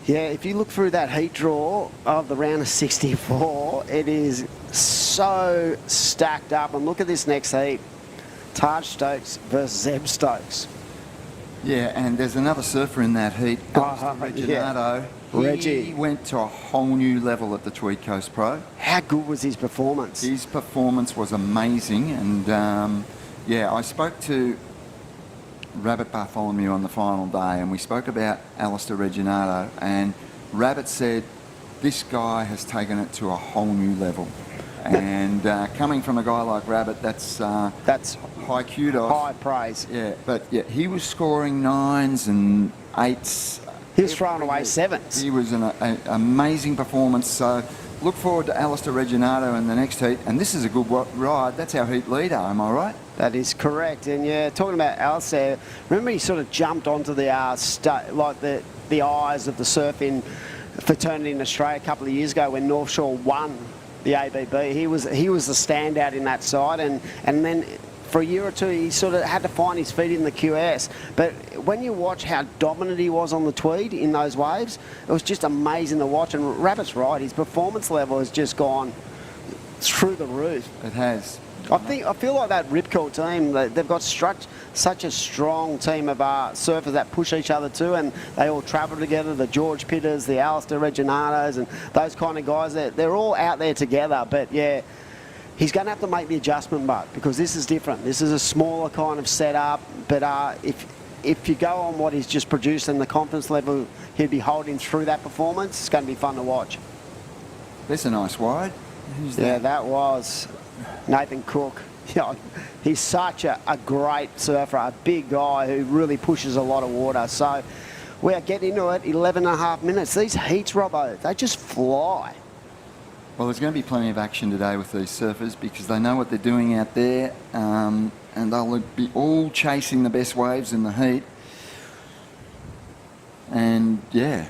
yeah, if you look through that heat draw of the round of 64, it is so stacked up. And look at this next heat. Taj Stokes versus Zeb Stokes. Yeah, and there's another surfer in that heat, Reginato. Yeah. Reggie. He went to a whole new level at the Tweed Coast Pro. How good was his performance? His performance was amazing. And yeah, I spoke to Rabbit Bartholomew on the final day, and we spoke about Alistair Reginato, and Rabbit said this guy has taken it to a whole new level. And coming from a guy like Rabbit, that's high kudos. High praise. Yeah, but yeah, he was scoring 9s and 8s. He was throwing away 7s. He was an amazing performance. So look forward to Alistair Reginato in the next heat. And this is a good ride. That's our heat leader, am I right? That is correct. And yeah, talking about Alistair, remember he sort of jumped onto the the eyes of the surfing fraternity in Australia a couple of years ago when North Shore won the ABB. He was the standout in that side, and then for a year or two he sort of had to find his feet in the QS. But when you watch how dominant he was on the Tweed in those waves, it was just amazing to watch. And Rabbit's right, his performance level has just gone through the roof. It has. I feel like that Ripcord team, they've got such a strong team of surfers that push each other too, and they all travel together, the George Pitters, the Alistair Reginatos, and those kind of guys. They're all out there together. But yeah, he's going to have to make the adjustment, because this is different. This is a smaller kind of setup, but if you go on what he's just produced and the confidence level he'd be holding through that performance, it's going to be fun to watch. That's a nice wide. Who's that? Yeah, that was Nathan Cook. Yeah, he's such a great surfer, a big guy who really pushes a lot of water. So We are getting into it, 11 and a half minutes. These heats, Robbo, they just fly. Well, there's going to be plenty of action today with these surfers because they know what they're doing out there, and they'll be all chasing the best waves in the heat. And yeah,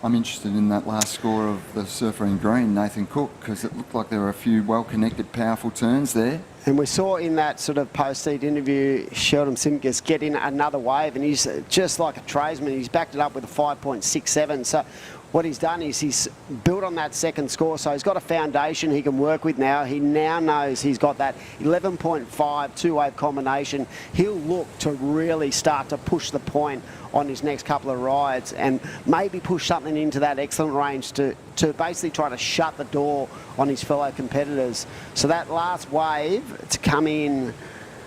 I'm interested in that last score of the surfer in green, Nathan Cook, because it looked like there were a few well-connected, powerful turns there. And we saw in that sort of post-heat interview, Sheldon Simkus get in another wave, and he's just like a tradesman. He's backed it up with a 5.67. So what he's done is he's built on that second score, so he's got a foundation he can work with now. He now knows he's got that 11.5 two-wave combination. He'll look to really start to push the point on his next couple of rides and maybe push something into that excellent range to basically try to shut the door on his fellow competitors. So that last wave to come in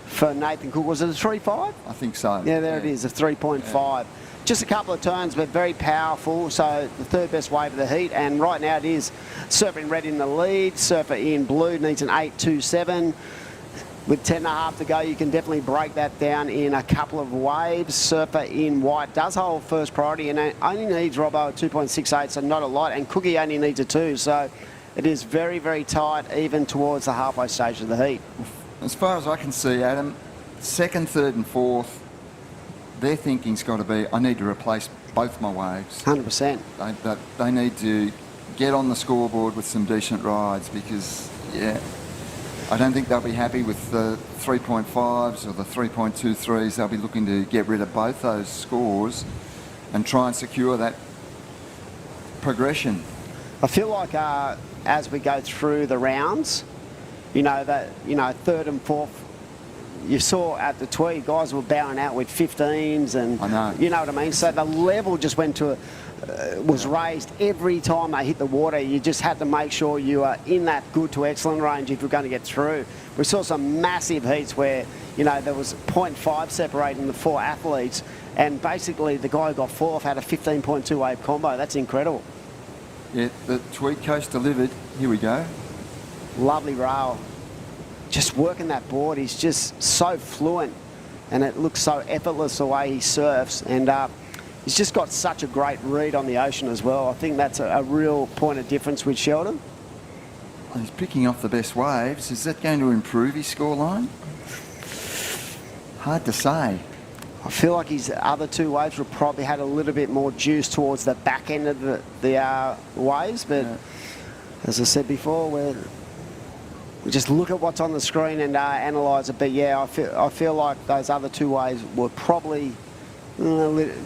for Nathan Cook, was it a 3.5? I think so. Yeah, there it is, a 3.5. Yeah. Just a couple of turns, but very powerful. So the third best wave of the heat, and right now it is Surfer in red in the lead. Surfer in blue needs an 8.27. With 10.5 to go, you can definitely break that down in a couple of waves. Surfer in white does hold first priority and only needs Robbo at 2.68, so not a lot. And Cookie only needs a 2, so it is very, very tight, even towards the halfway stage of the heat. As far as I can see, Adam, second, third and fourth, their thinking's got to be, I need to replace both my waves. 100%. They need to get on the scoreboard with some decent rides because, yeah, I don't think they'll be happy with the 3.5s or the 3.23s. They'll be looking to get rid of both those scores and try and secure that progression. I feel like as we go through the rounds, third and fourth, you saw at the Tweed, guys were bowing out with 15s and, I know. You know what I mean? So the level just went to was raised every time they hit the water. You just had to make sure you are in that good to excellent range if you're going to get through. We saw some massive heats where, there was 0.5 separating the four athletes, and basically the guy who got fourth had a 15.2 wave combo. That's incredible. Yeah, the Tweed Coast delivered. Here we go. Lovely rail. Just working that board. He's just so fluent, and it looks so effortless the way he surfs. And he's just got such a great read on the ocean as well. I think that's a real point of difference with Sheldon. He's picking off the best waves. Is that going to improve his scoreline? Hard to say. I feel like his other two waves would probably had a little bit more juice towards the back end of the waves, but as I said before, we just look at what's on the screen and analyse it. But yeah, I feel like those other two waves were probably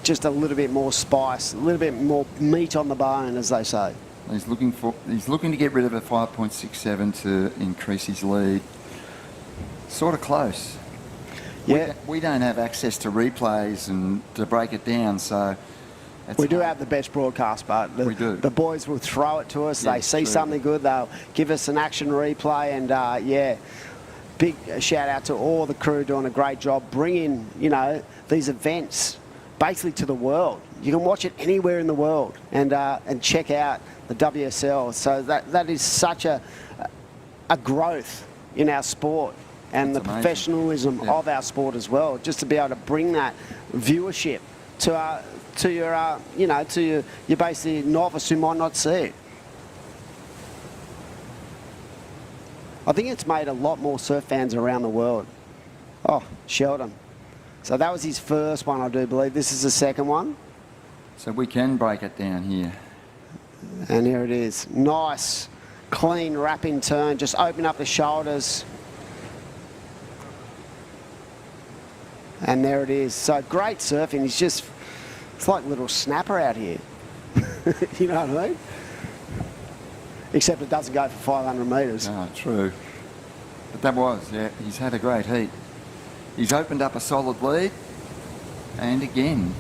just a little bit more spice, a little bit more meat on the bone, as they say. He's looking to get rid of a 5.67 to increase his lead. Sort of close. Yeah, we don't have access to replays and to break it down, so we do have the best broadcast, but we do. The boys will throw it to us. Yeah, they see true. something good, they'll give us an action replay, and big shout out to all the crew doing a great job bringing these events basically to the world. You can watch it anywhere in the world and check out the WSL. So that is such a growth in our sport and That's the amazing. Professionalism of our sport as well. Just to be able to bring that viewership to your basically novice who might not see it. I think it's made a lot more surf fans around the world. Oh, Sheldon. So that was his first one, I do believe. This is the second one. So we can break it down here. And here it is. Nice, clean wrapping turn. Just open up the shoulders. And there it is. So great surfing. It's like a little snapper out here. You know what I mean? Except it doesn't go for 500 metres. No, true. But he's had a great heat. He's opened up a solid lead, and again.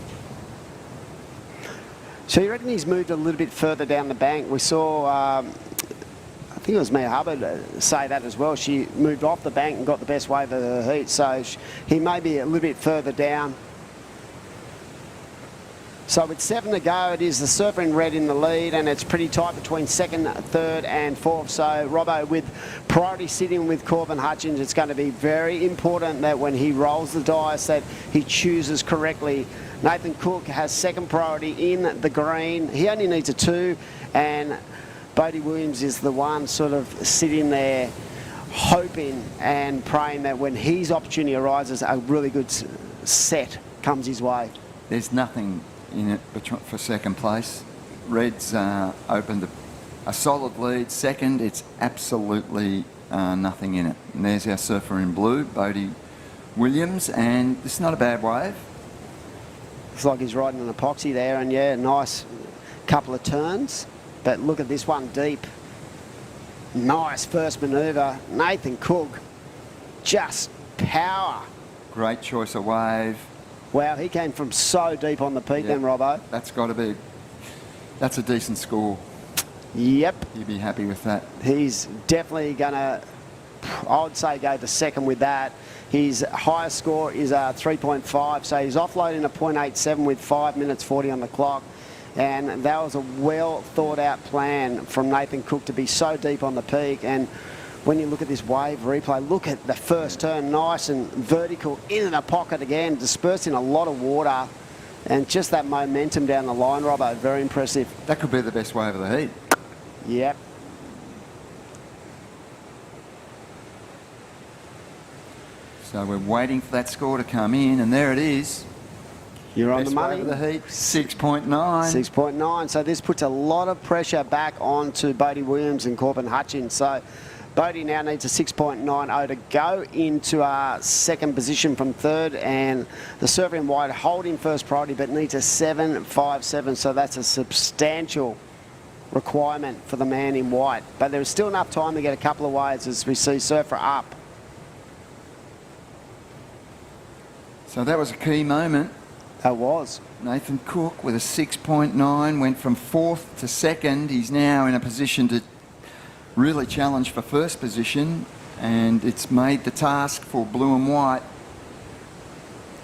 So you reckon he's moved a little bit further down the bank? We saw, I think it was Mia Hubbard say that as well. She moved off the bank and got the best wave of the heat. So he may be a little bit further down. So with 7 to go, it is the Surfer in red in the lead, and it's pretty tight between second, third and fourth. So Robbo with priority sitting with Corbin Hutchins. It's going to be very important that when he rolls the dice that he chooses correctly Nathan Cook has second priority in the green. He only needs a 2, and Bodie Williams is the one sort of sitting there hoping and praying that when his opportunity arises, a really good set comes his way. There's nothing in it for second place. Red's opened a solid lead. Second, it's absolutely nothing in it. And there's our surfer in blue, Bodie Williams, and it's not a bad wave. Looks like he's riding an epoxy there, and yeah, nice couple of turns. But look at this one deep. Nice first manoeuvre. Nathan Cook, just power. Great choice of wave. Wow, he came from so deep on the peak then, Robbo. That's a decent score. Yep. You'd be happy with that. He's definitely going to, I would say, go to second with that. His highest score is 3.5, so he's offloading a 0.87 with 5 minutes 40 on the clock. And that was a well thought out plan from Nathan Cook to be so deep on the peak. And when you look at this wave replay, look at the first turn, nice and vertical, in the pocket again, dispersing a lot of water. And just that momentum down the line, Robbo, very impressive. That could be the best wave of the heat. Yep. So we're waiting for that score to come in, and there it is. You're on Best the money. wave of the heat, 6.9. 6.9. So this puts a lot of pressure back onto Bodie Williams and Corbin Hutchins. So Bodie now needs a 6.90 to go into our second position from third, and the surfer in white holding first priority but needs a 7.57. So that's a substantial requirement for the man in white. But there's still enough time to get a couple of waves as we see surfer up. So that was a key moment. That was. Nathan Cook with a 6.9 went from fourth to second. He's now in a position to really challenge for first position, and it's made the task for blue and white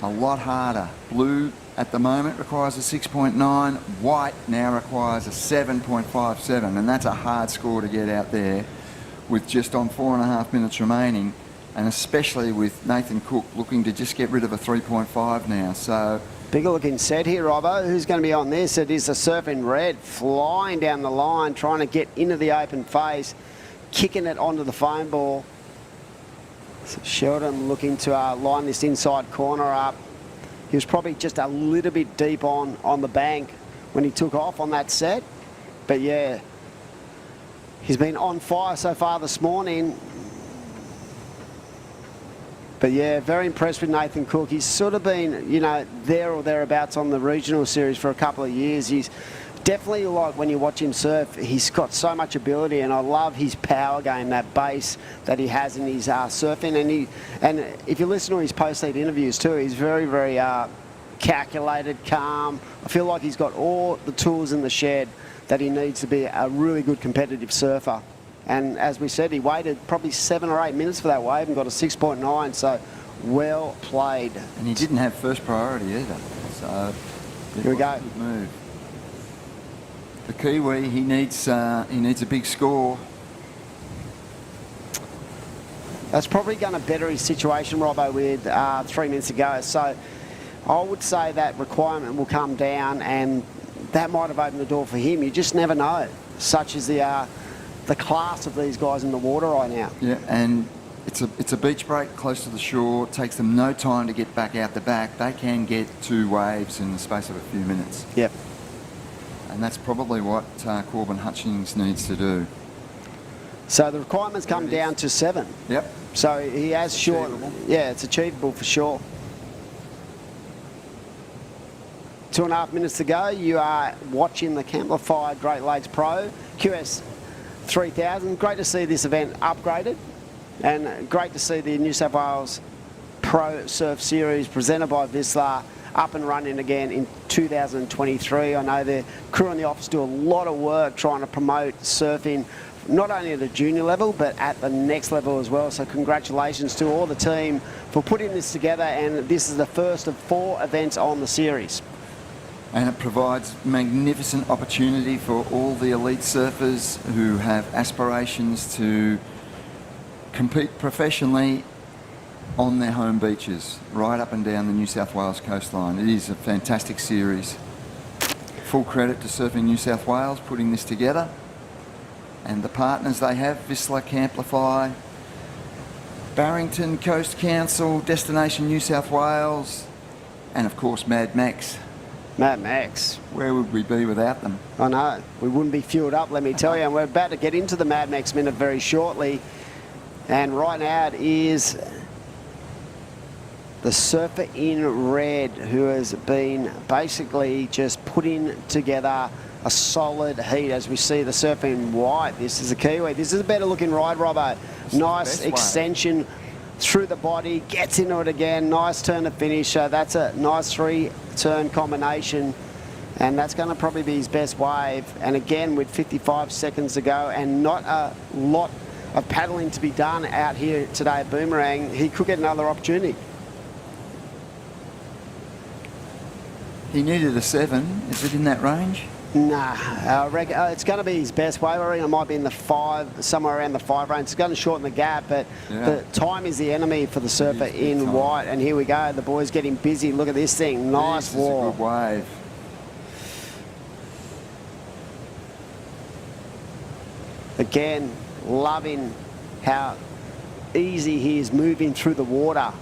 a lot harder. Blue at the moment requires a 6.9. White now requires a 7.57, and that's a hard score to get out there with just on 4.5 minutes remaining, and especially with Nathan Cook looking to just get rid of a 3.5 now. So bigger looking set here, Robbo. Who's going to be on this? It is the surf in red, flying down the line, trying to get into the open face, kicking it onto the foam ball. So Sheldon looking to line this inside corner up. He was probably just a little bit deep on the bank when he took off on that set. But yeah, he's been on fire so far this morning. But yeah, very impressed with Nathan Cook. He's sort of been, you know, there or thereabouts on the regional series for a couple of years. He's definitely, like, when you watch him surf, he's got so much ability, and I love his power game, that base that he has in his surfing. And if you listen to his post-lead interviews too, he's very, very calculated, calm. I feel like he's got all the tools in the shed that he needs to be a really good competitive surfer. And as we said, he waited probably 7 or 8 minutes for that wave and got a 6.9, so well played. And he didn't have first priority either, so here we go. Good move. The Kiwi, he needs a big score. That's probably going to better his situation, Robbo, with 3 minutes to go. So I would say that requirement will come down, and that might have opened the door for him. You just never know, such as the class of these guys in the water right now. Yeah, and it's a beach break close to the shore. It takes them no time to get back out the back. They can get 2 waves in the space of a few minutes. Yep. And that's probably what Corbin Hutchins needs to do. So the requirements come down to 7. Yep. So he has short. Yeah, it's achievable for sure. 2.5 minutes to go. You are watching the Camplify Great Lakes Pro QS 3000. Great to see this event upgraded, and great to see the New South Wales Pro Surf Series presented by VISSLA up and running again in 2023. I know the crew in the office do a lot of work trying to promote surfing, not only at a junior level but at the next level as well. So congratulations to all the team for putting this together, and this is the first of 4 events on the series. And it provides magnificent opportunity for all the elite surfers who have aspirations to compete professionally on their home beaches, right up and down the New South Wales coastline. It is a fantastic series. Full credit to Surfing New South Wales putting this together, and the partners they have, VISSLA, Camplify, Barrington Coast Council, Destination New South Wales, and of course Mad Max. Mad Max. Where would we be without them? I know. We wouldn't be fueled up, let me tell you. And we're about to get into the Mad Max minute very shortly. And right now it is the surfer in red who has been basically just putting together a solid heat. As we see the surfer in white, this is a Kiwi. This is a better looking ride, Robbo. Nice extension through the body, gets into it again, nice turn to finish. So that's a nice 3-turn combination, and that's going to probably be his best wave. And again, with 55 seconds to go and not a lot of paddling to be done out here today at Boomerang, he could get another opportunity. He needed a 7. Is it in that range? Nah, I reckon it's going to be his best wave. I reckon it might be in the 5, somewhere around the 5 range. It's going to shorten the gap, but the time is the enemy for the surfer in white. And here we go. The boys getting busy. Look at this thing. Nice wall. This is a good wave. Again, loving how easy he is moving through the water.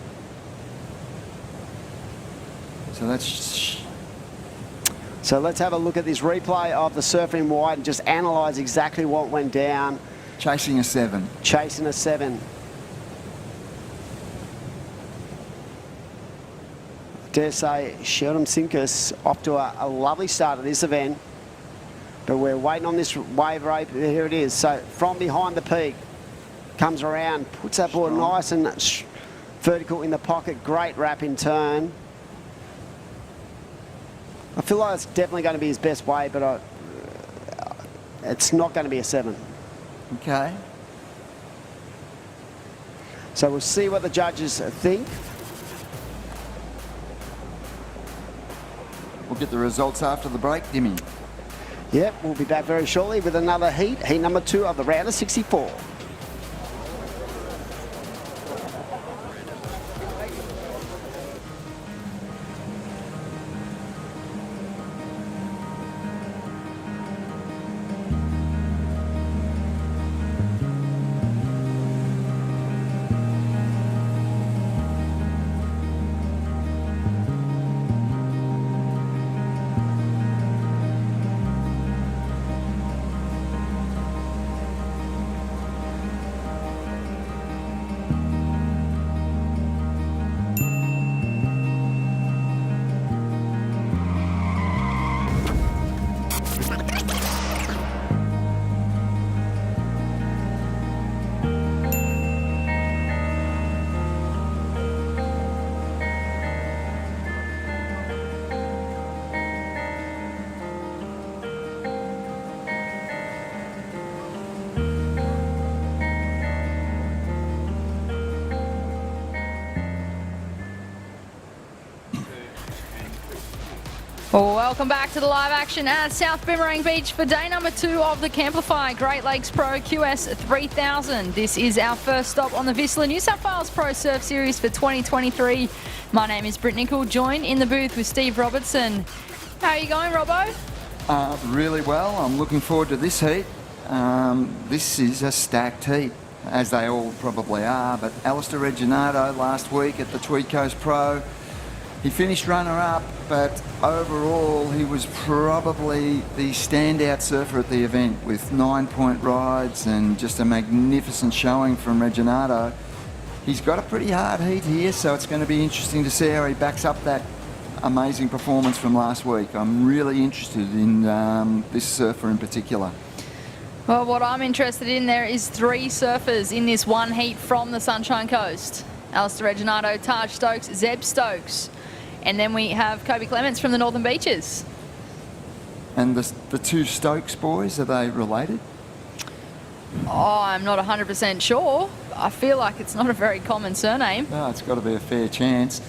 So let's have a look at this replay of the surfer in white and just analyse exactly what went down. Chasing a 7. Chasing a 7. I dare say Sheldon Simkus off to a lovely start at this event. But we're waiting on this wave rate. Here it is. So from behind the peak, comes around, puts that board nice and vertical in the pocket. Great wrap in turn. I feel like it's definitely going to be his best wave, but it's not going to be a 7. Okay. So we'll see what the judges think. We'll get the results after the break, Dimmy. Yep, we'll be back very shortly with another heat number 2 of the round of 64. Welcome back to the live action at South Boomerang Beach for day number 2 of the Camplify Great Lakes Pro QS 3000. This is our first stop on the VISSLA New South Wales Pro Surf Series for 2023. My name is Britt Nicol, joined in the booth with Steve Robertson. How are you going, Robbo? Really well. I'm looking forward to this heat. This is a stacked heat, as they all probably are, but Alistair Reginato last week at the Tweed Coast Pro, he finished runner-up, but overall he was probably the standout surfer at the event with 9-point rides and just a magnificent showing from Reginato. He's got a pretty hard heat here, so it's going to be interesting to see how he backs up that amazing performance from last week. I'm really interested in this surfer in particular. Well, what I'm interested in there is 3 surfers in this one heat from the Sunshine Coast. Alistair Reginato, Taj Stokes, Zeb Stokes. And then we have Kobe Clements from the Northern Beaches. And the 2 Stokes boys, are they related? Oh, I'm not 100% sure. I feel like it's not a very common surname. No, it's got to be a fair chance.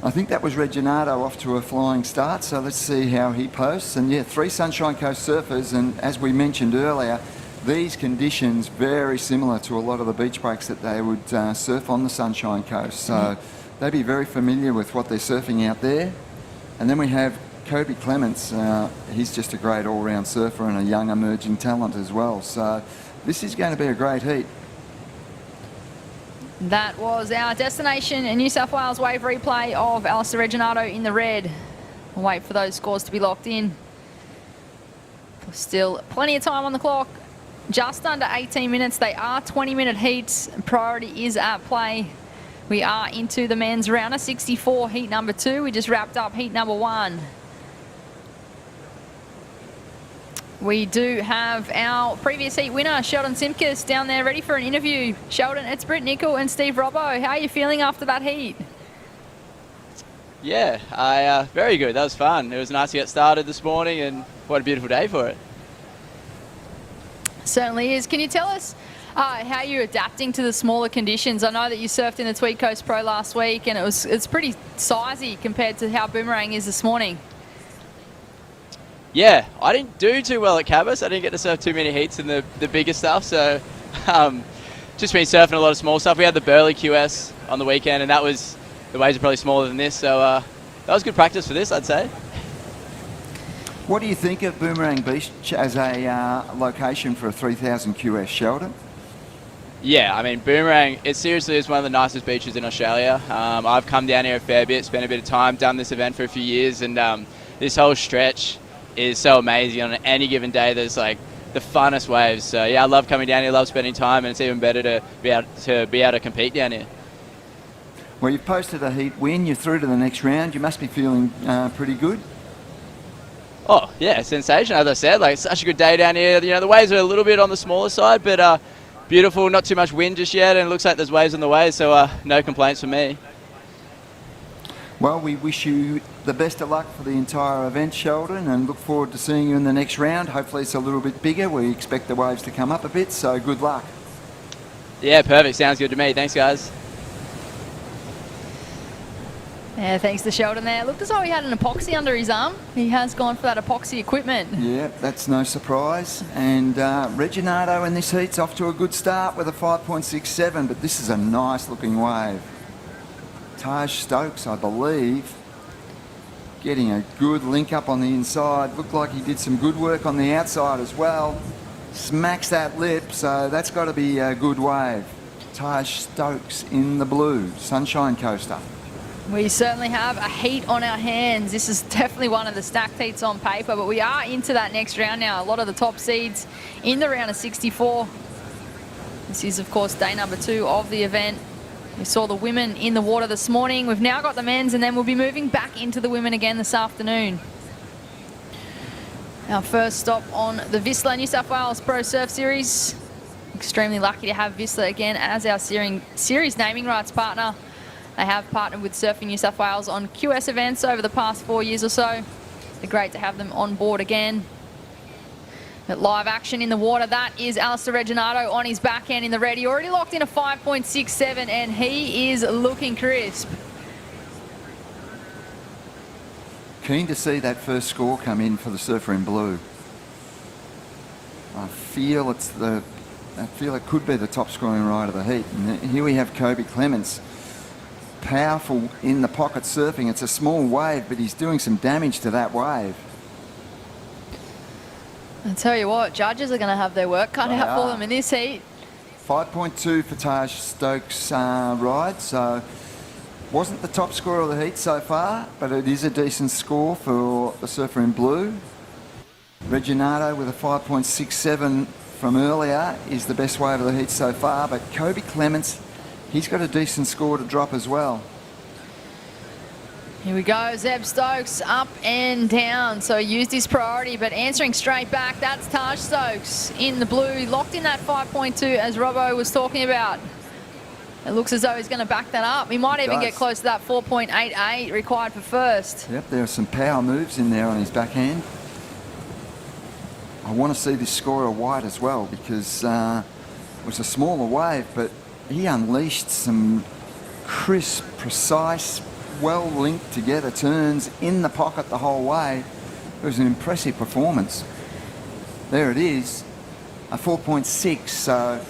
I think that was Reginato off to a flying start, so let's see how he posts. And yeah, 3 Sunshine Coast surfers, and as we mentioned earlier, these conditions very similar to a lot of the beach breaks that they would surf on the Sunshine Coast. So they'd be very familiar with what they're surfing out there. And then we have Kobe Clements. He's just a great all-round surfer and a young emerging talent as well. So this is going to be a great heat. That was our destination in New South Wales wave replay of Alistair Reginato in the red. We'll wait for those scores to be locked in. Still plenty of time on the clock. Just under 18 minutes. They are 20-minute heats. Priority is at play. We are into the men's round of 64, heat number 2. We just wrapped up heat number 1. We do have our previous heat winner, Sheldon Simkus, down there ready for an interview. Sheldon, it's Britt Nicol and Steve Robbo. How are you feeling after that heat? Yeah, very good. That was fun. It was nice to get started this morning, and what a beautiful day for it. Certainly is. Can you tell us how you're adapting to the smaller conditions? I know that you surfed in the Tweed Coast Pro last week, and it's pretty sizey compared to how Boomerang is this morning. Yeah, I didn't do too well at Cabas. I didn't get to surf too many heats in the bigger stuff, so just been surfing a lot of small stuff. We had the Burley QS on the weekend, and the waves are probably smaller than this, so that was good practice for this, I'd say. What do you think of Boomerang Beach as a location for a 3000 QS, Sheldon? Yeah, I mean, Boomerang, it seriously is one of the nicest beaches in Australia. I've come down here a fair bit, spent a bit of time, done this event for a few years, and this whole stretch is so amazing. On any given day, there's like the funnest waves. So yeah, I love coming down here, love spending time, and it's even better to be able to compete down here. Well, you've posted a heat win, you're through to the next round. You must be feeling pretty good. Oh yeah, sensation. As I said, like such a good day down here. You know, the waves are a little bit on the smaller side, but beautiful. Not too much wind just yet, and it looks like there's waves on the way, so no complaints from me. Well, we wish you the best of luck for the entire event, Sheldon, and look forward to seeing you in the next round. Hopefully it's a little bit bigger. We expect the waves to come up a bit, so good luck. Yeah, perfect. Sounds good to me. Thanks, guys. Yeah, thanks to Sheldon there. Looked as though he had an epoxy under his arm. He has gone for that epoxy equipment. Yeah, that's no surprise. And Reginato in this heat's off to a good start with a 5.67, but this is a nice looking wave. Taj Stokes, I believe, getting a good link up on the inside. Looked like he did some good work on the outside as well. Smacks that lip, so that's got to be a good wave. Taj Stokes in the blue, Sunshine Coaster. We certainly have a heat on our hands. This is definitely one of the stacked heats on paper, but we are into that next round now. A lot of the top seeds in the round of 64. This is, of course, day number 2 of the event. We saw the women in the water this morning. We've now got the men's, and then we'll be moving back into the women again this afternoon. Our first stop on the VISSLA New South Wales Pro Surf Series. Extremely lucky to have VISSLA again as our series naming rights partner. They have partnered with Surfing New South Wales on QS events over the past 4 years or so. They're great to have them on board again. At live action in the water, that is Alistair Reginato on his backhand in the red. He already locked in a 5.67, and he is looking crisp. Keen to see that first score come in for the surfer in blue. I feel it could be the top scoring ride of the heat. And here we have Kobe Clements. Powerful in the pocket surfing. It's a small wave, but he's doing some damage to that wave. I tell you what, judges are going to have their work cut out for them in this heat. 5.2 for Taj Stokes' ride, so wasn't the top scorer of the heat so far, but it is a decent score for the surfer in blue. Reginato with a 5.67 from earlier is the best wave of the heat so far, but Kobe Clements, he's got a decent score to drop as well. Here we go, Zeb Stokes up and down. So he used his priority, but answering straight back, that's Taj Stokes in the blue. Locked in that 5.2 as Robbo was talking about. It looks as though he's going to back that up. He might even get close to that 4.88 required for first. Yep, there are some power moves in there on his backhand. I want to see this scorer wide as well because it was a smaller wave, but he unleashed some crisp, precise, well linked together turns in the pocket the whole way. It was an impressive performance. There it is. a 4.6, so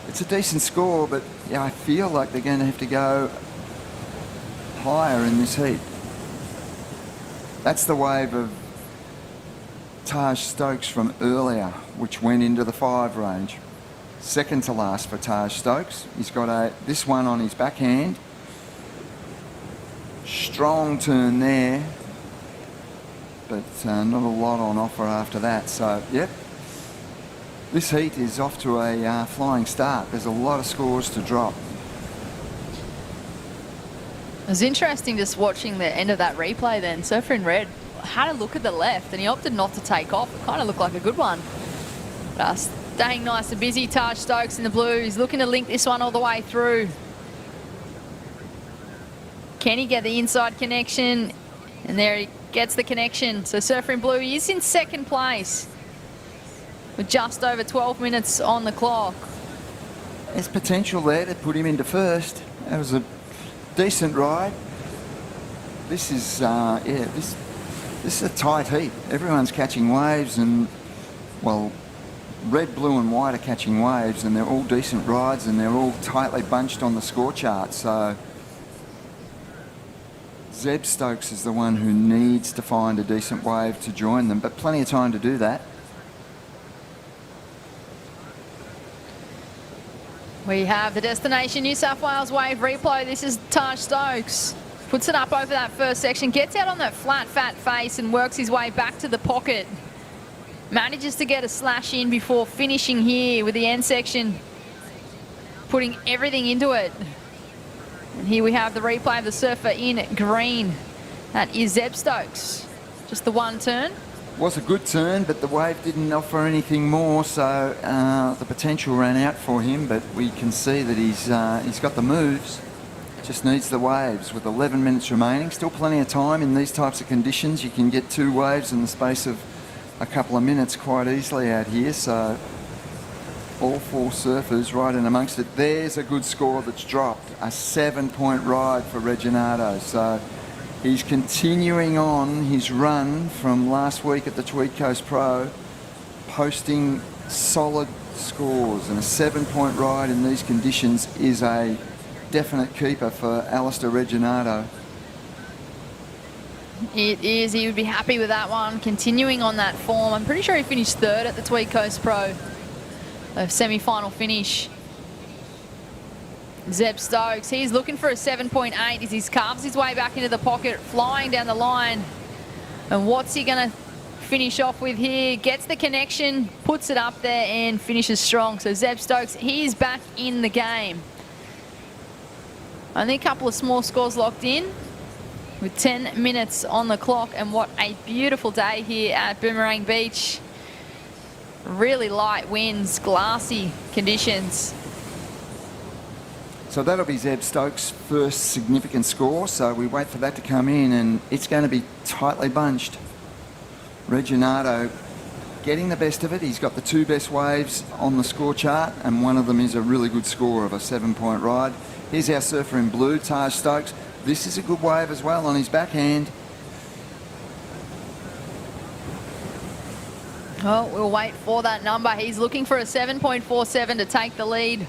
it's a decent score, but yeah, I feel like they're going to have to go higher in this heat. That's the wave of Taj Stokes from earlier, which went into the 5 range. Second to last for Taj Stokes. He's got this one on his backhand. Strong turn there, but not a lot on offer after that. So, yep, this heat is off to a flying start. There's a lot of scores to drop. It was interesting just watching the end of that replay then. Surfer in red had a look at the left and he opted not to take off. It kind of looked like a good one. But staying nice and busy, Taj Stokes in the blue. He's looking to link this one all the way through. Can he get the inside connection? And there he gets the connection. So Surfer in blue, he is in second place with just over 12 minutes on the clock. There's potential there to put him into first. That was a decent ride. This is, this is a tight heat. Everyone's catching waves and, well, red, blue and white are catching waves and they're all decent rides and they're all tightly bunched on the score chart. So Zeb Stokes is the one who needs to find a decent wave to join them, but plenty of time to do that. We have the Destination New South Wales wave replay. This is Taj Stokes. Puts it up over that first section, gets out on that flat, fat face and works his way back to the pocket. Manages to get a slash in before finishing here with the end section, putting everything into it. And here we have the replay of the Surfer in green. That is Zeb Stokes. Just the one turn. Was a good turn, but the wave didn't offer anything more, so the potential ran out for him, but we can see that he's got the moves. Just needs the waves with 11 minutes remaining. Still plenty of time in these types of conditions. You can get 2 waves in the space of a couple of minutes quite easily out here, so all 4 surfers right in amongst it. There's a good score that's dropped. A 7-point ride for Reginardo. So he's continuing on his run from last week at the Tweed Coast Pro, posting solid scores, and a 7-point ride in these conditions is a definite keeper for Alistair Reginardo. It is. He would be happy with that one. Continuing on that form. I'm pretty sure he finished 3rd at the Tweed Coast Pro. A semi-final finish. Zeb Stokes, he's looking for a 7.8 as he carves his way back into the pocket, flying down the line. And what's he going to finish off with here? Gets the connection, puts it up there and finishes strong. So Zeb Stokes, he's back in the game. Only a couple of small scores locked in with 10 minutes on the clock, and what a beautiful day here at Boomerang Beach. Really light winds, glassy conditions. So that'll be Zeb Stokes' first significant score, so we wait for that to come in and it's going to be tightly bunched. Reginardo getting the best of it. He's got the 2 best waves on the score chart and one of them is a really good score of a 7-point ride. Here's our surfer in blue, Taj Stokes. This is a good wave as well on his backhand. Oh, we'll wait for that number. He's looking for a 7.47 to take the lead,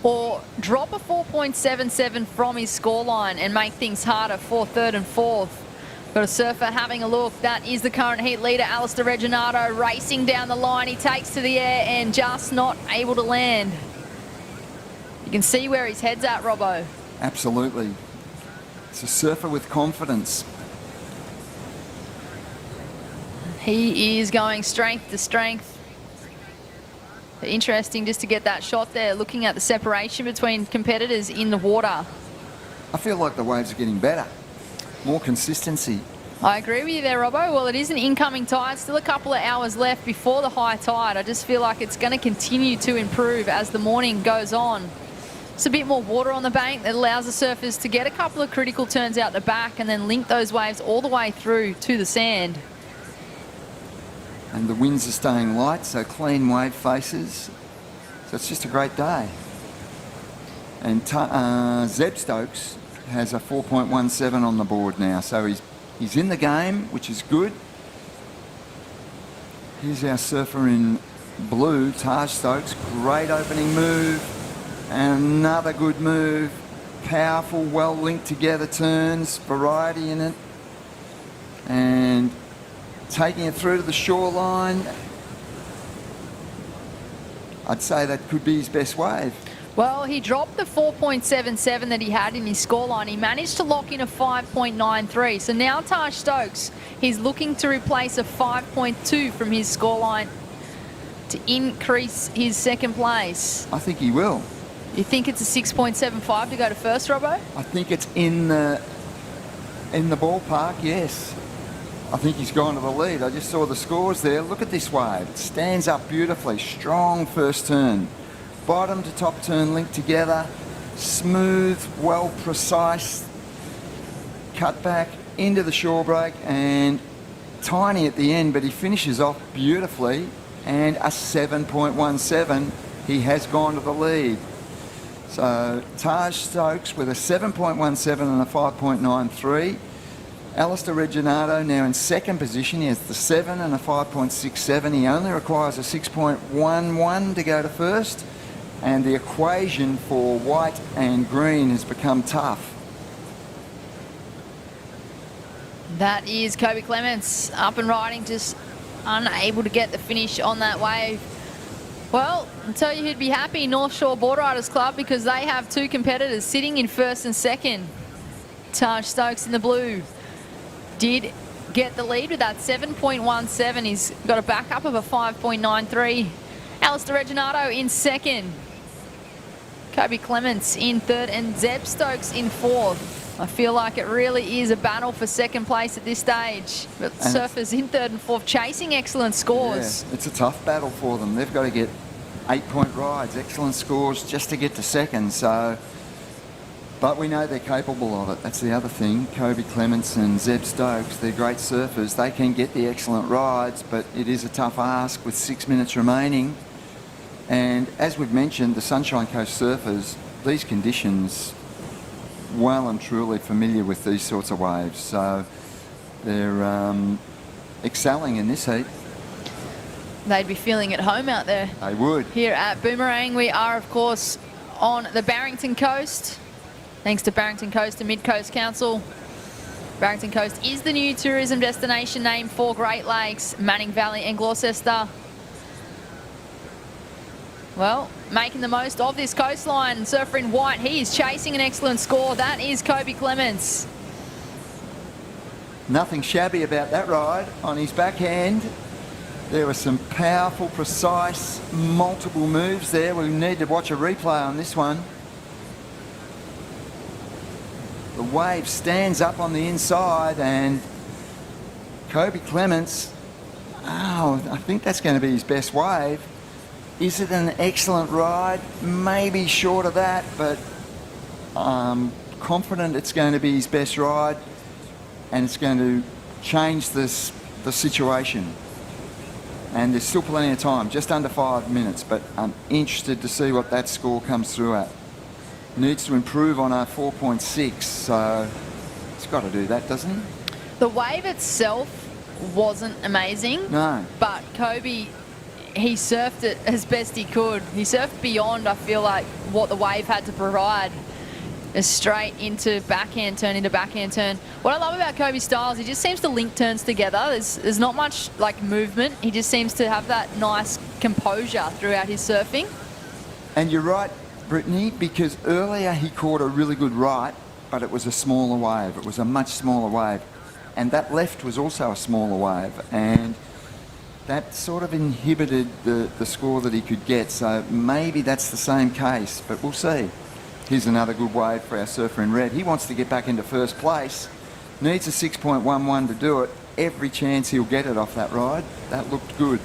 or drop a 4.77 from his scoreline and make things harder for 3rd and 4th. Got a surfer having a look. That is the current heat leader, Alistair Reginardo, racing down the line. He takes to the air and just not able to land. You can see where his head's at, Robbo. Absolutely. It's a surfer with confidence. He is going strength to strength. Interesting just to get that shot there, looking at the separation between competitors in the water. I feel like the waves are getting better. More consistency. I agree with you there, Robbo. Well, it is an incoming tide. Still a couple of hours left before the high tide. I just feel like it's going to continue to improve as the morning goes on. It's a bit more water on the bank that allows the surfers to get a couple of critical turns out the back and then link those waves all the way through to the sand. And the winds are staying light, so clean wave faces. So it's just a great day. And Zeb Stokes has a 4.17 on the board now, so he's in the game, which is good. Here's our surfer in blue, Taj Stokes, great opening move. And another good move. Powerful, well linked together turns, variety in it. And taking it through to the shoreline. I'd say that could be his best wave. Well, he dropped the 4.77 that he had in his scoreline. He managed to lock in a 5.93. So now Taj Stokes, he's looking to replace a 5.2 from his scoreline to increase his second place. I think he will. You think it's a 6.75 to go to first, Robbo? I think it's in the ballpark, yes. I think he's gone to the lead. I just saw the scores there. Look at this wave. It stands up beautifully. Strong first turn. Bottom to top turn linked together. Smooth, well precise. Cut back into the shore break and tiny at the end, but he finishes off beautifully. And a 7.17. He has gone to the lead. So Taj Stokes with a 7.17 and a 5.93. Alistair Reginato now in second position. He has the 7 and a 5.67. He only requires a 6.11 to go to first. And the equation for white and green has become tough. That is Kobe Clements up and riding, just unable to get the finish on that wave. Well, I'll tell you who'd be happy, North Shore Board Riders Club, because they have two competitors sitting in first and second. Taj Stokes in the blue did get the lead with that 7.17. He's got a backup of a 5.93. Alistair Reginato in second. Kobe Clements in third and Zeb Stokes in fourth. I feel like it really is a battle for second place at this stage. But surfers in third and fourth chasing excellent scores. Yeah, it's a tough battle for them. They've got to get 8-point rides, excellent scores just to get to second. So, but we know they're capable of it. That's the other thing. Kobe Clements and Zeb Stokes, they're great surfers. They can get the excellent rides, but it is a tough ask with 6 minutes remaining. And as we've mentioned, the Sunshine Coast surfers, these conditions, well and truly familiar with these sorts of waves. So they're excelling in this heat. They'd be feeling at home out there. They would. Here at Boomerang, we are, of course, on the Barrington Coast. Thanks to Barrington Coast and Mid-Coast Council. Barrington Coast is the new tourism destination name for Great Lakes, Manning Valley and Gloucester. Well, making the most of this coastline. Surfer in white, he is chasing an excellent score. That is Kobe Clements. Nothing shabby about that ride. On his backhand, there were some powerful, precise, multiple moves there. We need to watch a replay on this one. The wave stands up on the inside and Kobe Clements, I think that's going to be his best wave. Is it an excellent ride? Maybe short of that, but I'm confident it's going to be his best ride and it's going to change the situation. And there's still plenty of time, just under 5 minutes, but I'm interested to see what that score comes through at. Needs to improve on our 4.6, so it's got to do that, doesn't he? The wave itself wasn't amazing. No. But Kobe, he surfed it as best he could. He surfed beyond, I feel like, what the wave had to provide. Straight into backhand turn, into backhand turn. What I love about Kobe's styles, he just seems to link turns together. There's not much like movement. He just seems to have that nice composure throughout his surfing. And you're right, Brittany, because earlier he caught a really good right, but it was a smaller wave. It was a much smaller wave. And that left was also a smaller wave. And that sort of inhibited the score that he could get. So maybe that's the same case, but we'll see. Here's another good wave for our surfer in red. He wants to get back into first place. Needs a 6.11 to do it. Every chance he'll get it off that ride. That looked good.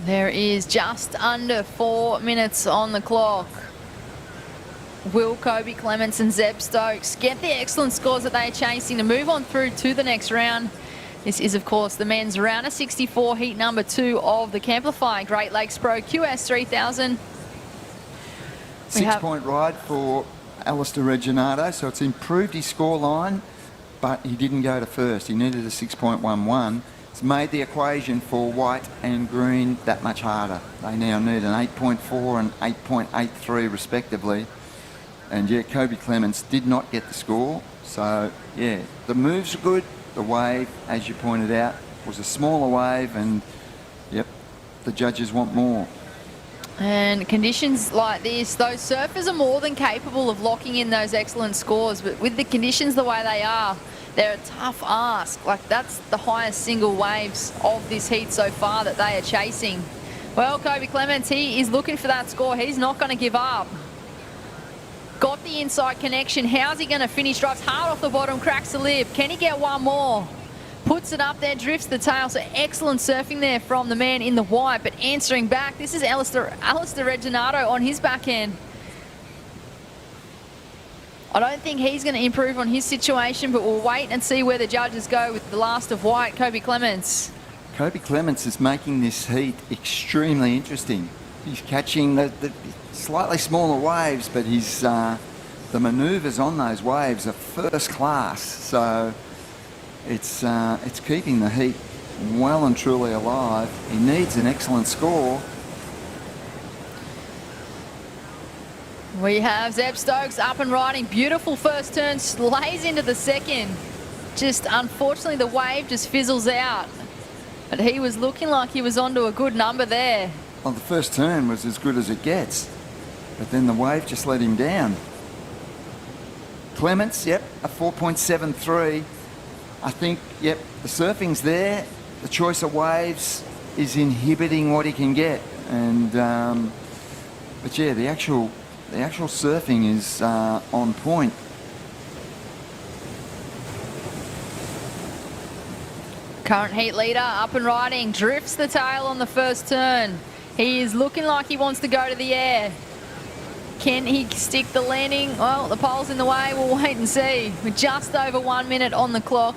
There is just under 4 minutes on the clock. Will Kobe Clements and Zeb Stokes get the excellent scores that they are chasing to move on through to the next round? This is, of course, the men's round of 64, heat number 2 of the Camplify Great Lakes Pro QS 3000. 6-point ride for Alistair Reginato, so it's improved his score line, but he didn't go to first. He needed a 6.11. It's made the equation for white and green that much harder. They now need an 8.4 and 8.83 respectively. And yeah, Kobe Clements did not get the score. So yeah, the moves are good. The wave, as you pointed out, was a smaller wave, and yep, the judges want more. And conditions like this, those surfers are more than capable of locking in those excellent scores, but with the conditions the way they are, they're a tough ask. Like, that's the highest single waves of this heat so far that they are chasing. Well, Kobe Clements, he is looking for that score. He's not going to give up. Got the inside connection. How's he going to finish? Drives hard off the bottom, cracks the lip. Can he get one more? Puts it up there, drifts the tail. So excellent surfing there from the man in the white, but answering back. This is Alistair Reginato on his backhand. I don't think he's going to improve on his situation, but we'll wait and see where the judges go with the last of white, Kobe Clements. Kobe Clements is making this heat extremely interesting. He's catching the slightly smaller waves, but he's the manoeuvres on those waves are first class. So it's keeping the heat well and truly alive. He needs an excellent score. We have Zeb Stokes up and riding. Beautiful first turn, slays into the second. Just unfortunately the wave just fizzles out. But he was looking like he was onto a good number there. Well, the first turn was as good as it gets, but then the wave just let him down. Clements, yep, a 4.73. I think, yep, the surfing's there. The choice of waves is inhibiting what he can get. And, but yeah, the actual surfing is on point. Current heat leader up and riding, drifts the tail on the first turn. He is looking like he wants to go to the air. Can he stick the landing? Well, the pole's in the way. We'll wait and see. We're just over 1 minute on the clock.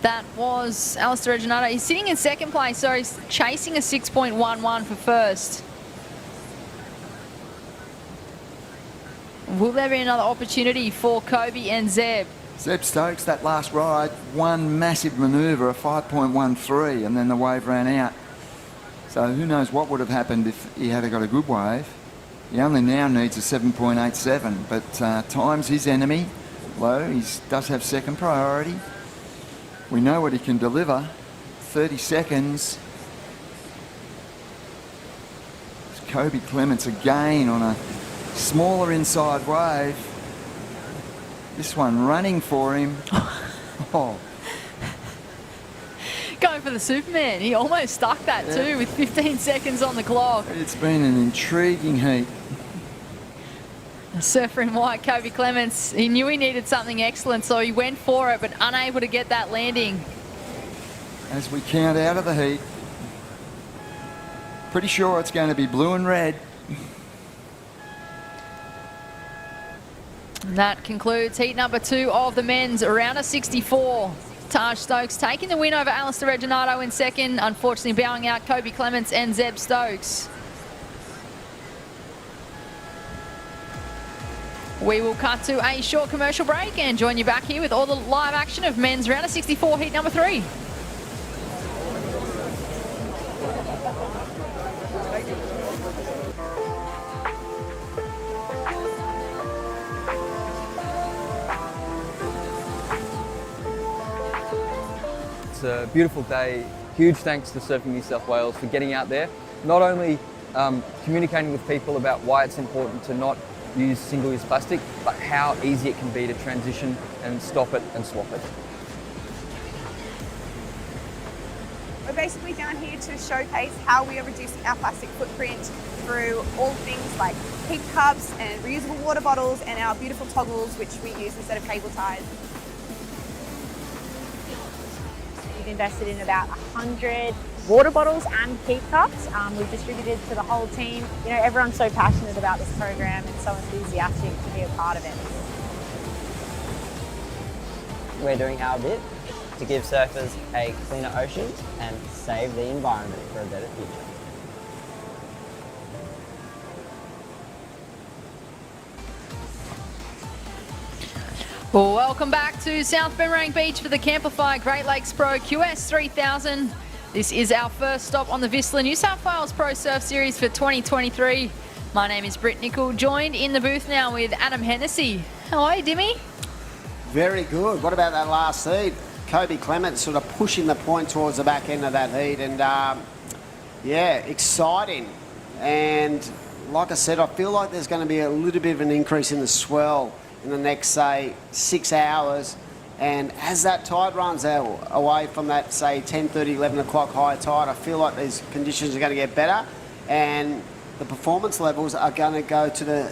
That was Alistair Reginato. He's sitting in second place, so he's chasing a 6.11 for first. Will there be another opportunity for Kobe and Zeb? Zeb Stokes, that last ride, one massive manoeuvre, a 5.13, and then the wave ran out. So who knows what would have happened if he had got a good wave. He only now needs a 7.87, but time's his enemy. Low, he does have second priority. We know what he can deliver. 30 seconds. It's Kobe Clements again on a smaller inside wave. This one running for him. Oh. Going for the Superman. He almost stuck that too with 15 seconds on the clock. It's been an intriguing heat. The surfer in white, Kobe Clements, he knew he needed something excellent, so he went for it, but unable to get that landing. As we count out of the heat, pretty sure it's going to be blue and red. And that concludes heat number 2 of the men's round of 64. Taj Stokes taking the win over Alistair Reginato in second, unfortunately bowing out Kobe Clements and Zeb Stokes. We will cut to a short commercial break and join you back here with all the live action of men's round of 64 heat number 3. It's a beautiful day. Huge thanks to Surfing New South Wales for getting out there, not only communicating with people about why it's important to not use single-use plastic, but how easy it can be to transition and stop it and swap it. We're basically down here to showcase how we are reducing our plastic footprint through all things like heat cups and reusable water bottles and our beautiful toggles which we use instead of cable ties. We've invested in about 100 water bottles and keep cups. We've distributed to the whole team. You know, everyone's so passionate about this program and so enthusiastic to be a part of it. We're doing our bit to give surfers a cleaner ocean and save the environment for a better future. Well, welcome back to South Boomerang Beach for the Camplify Great Lakes Pro QS 3000. This is our first stop on the VISSLA New South Wales Pro Surf Series for 2023. My name is Britt Nicol, joined in the booth now with Adam Hennessy. How are you, Dimmy? Very good. What about that last heat? Kobe Clement sort of pushing the point towards the back end of that heat, and yeah, exciting. And like I said, I feel like there's going to be a little bit of an increase in the swell in the next, say, 6 hours. And as that tide runs out away from that, say, 10:30, 11 o'clock high tide, I feel like these conditions are going to get better, and the performance levels are going to go to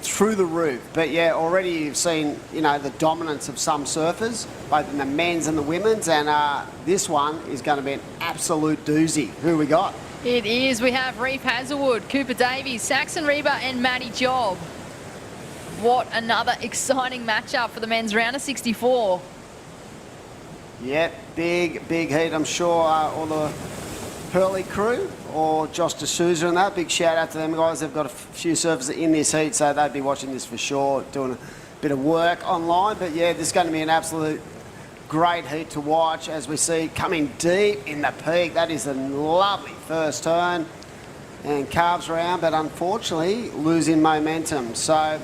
through the roof. But yeah, already you've seen, you know, the dominance of some surfers, both in the men's and the women's, and this one is going to be an absolute doozy. Who we got? It is. We have Reef Hazelwood, Cooper Davies, Saxon Reba and Matty Job. What another exciting matchup for the men's round of 64. Yeah, big heat. I'm sure all the Hurley crew or Josh D'Souza and that, big shout out to them guys. They've got a few surfers in this heat, so they'd be watching this for sure, doing a bit of work online. But yeah, this is going to be an absolute great heat to watch as we see coming deep in the peak. That is a lovely first turn and carves around, but unfortunately losing momentum. So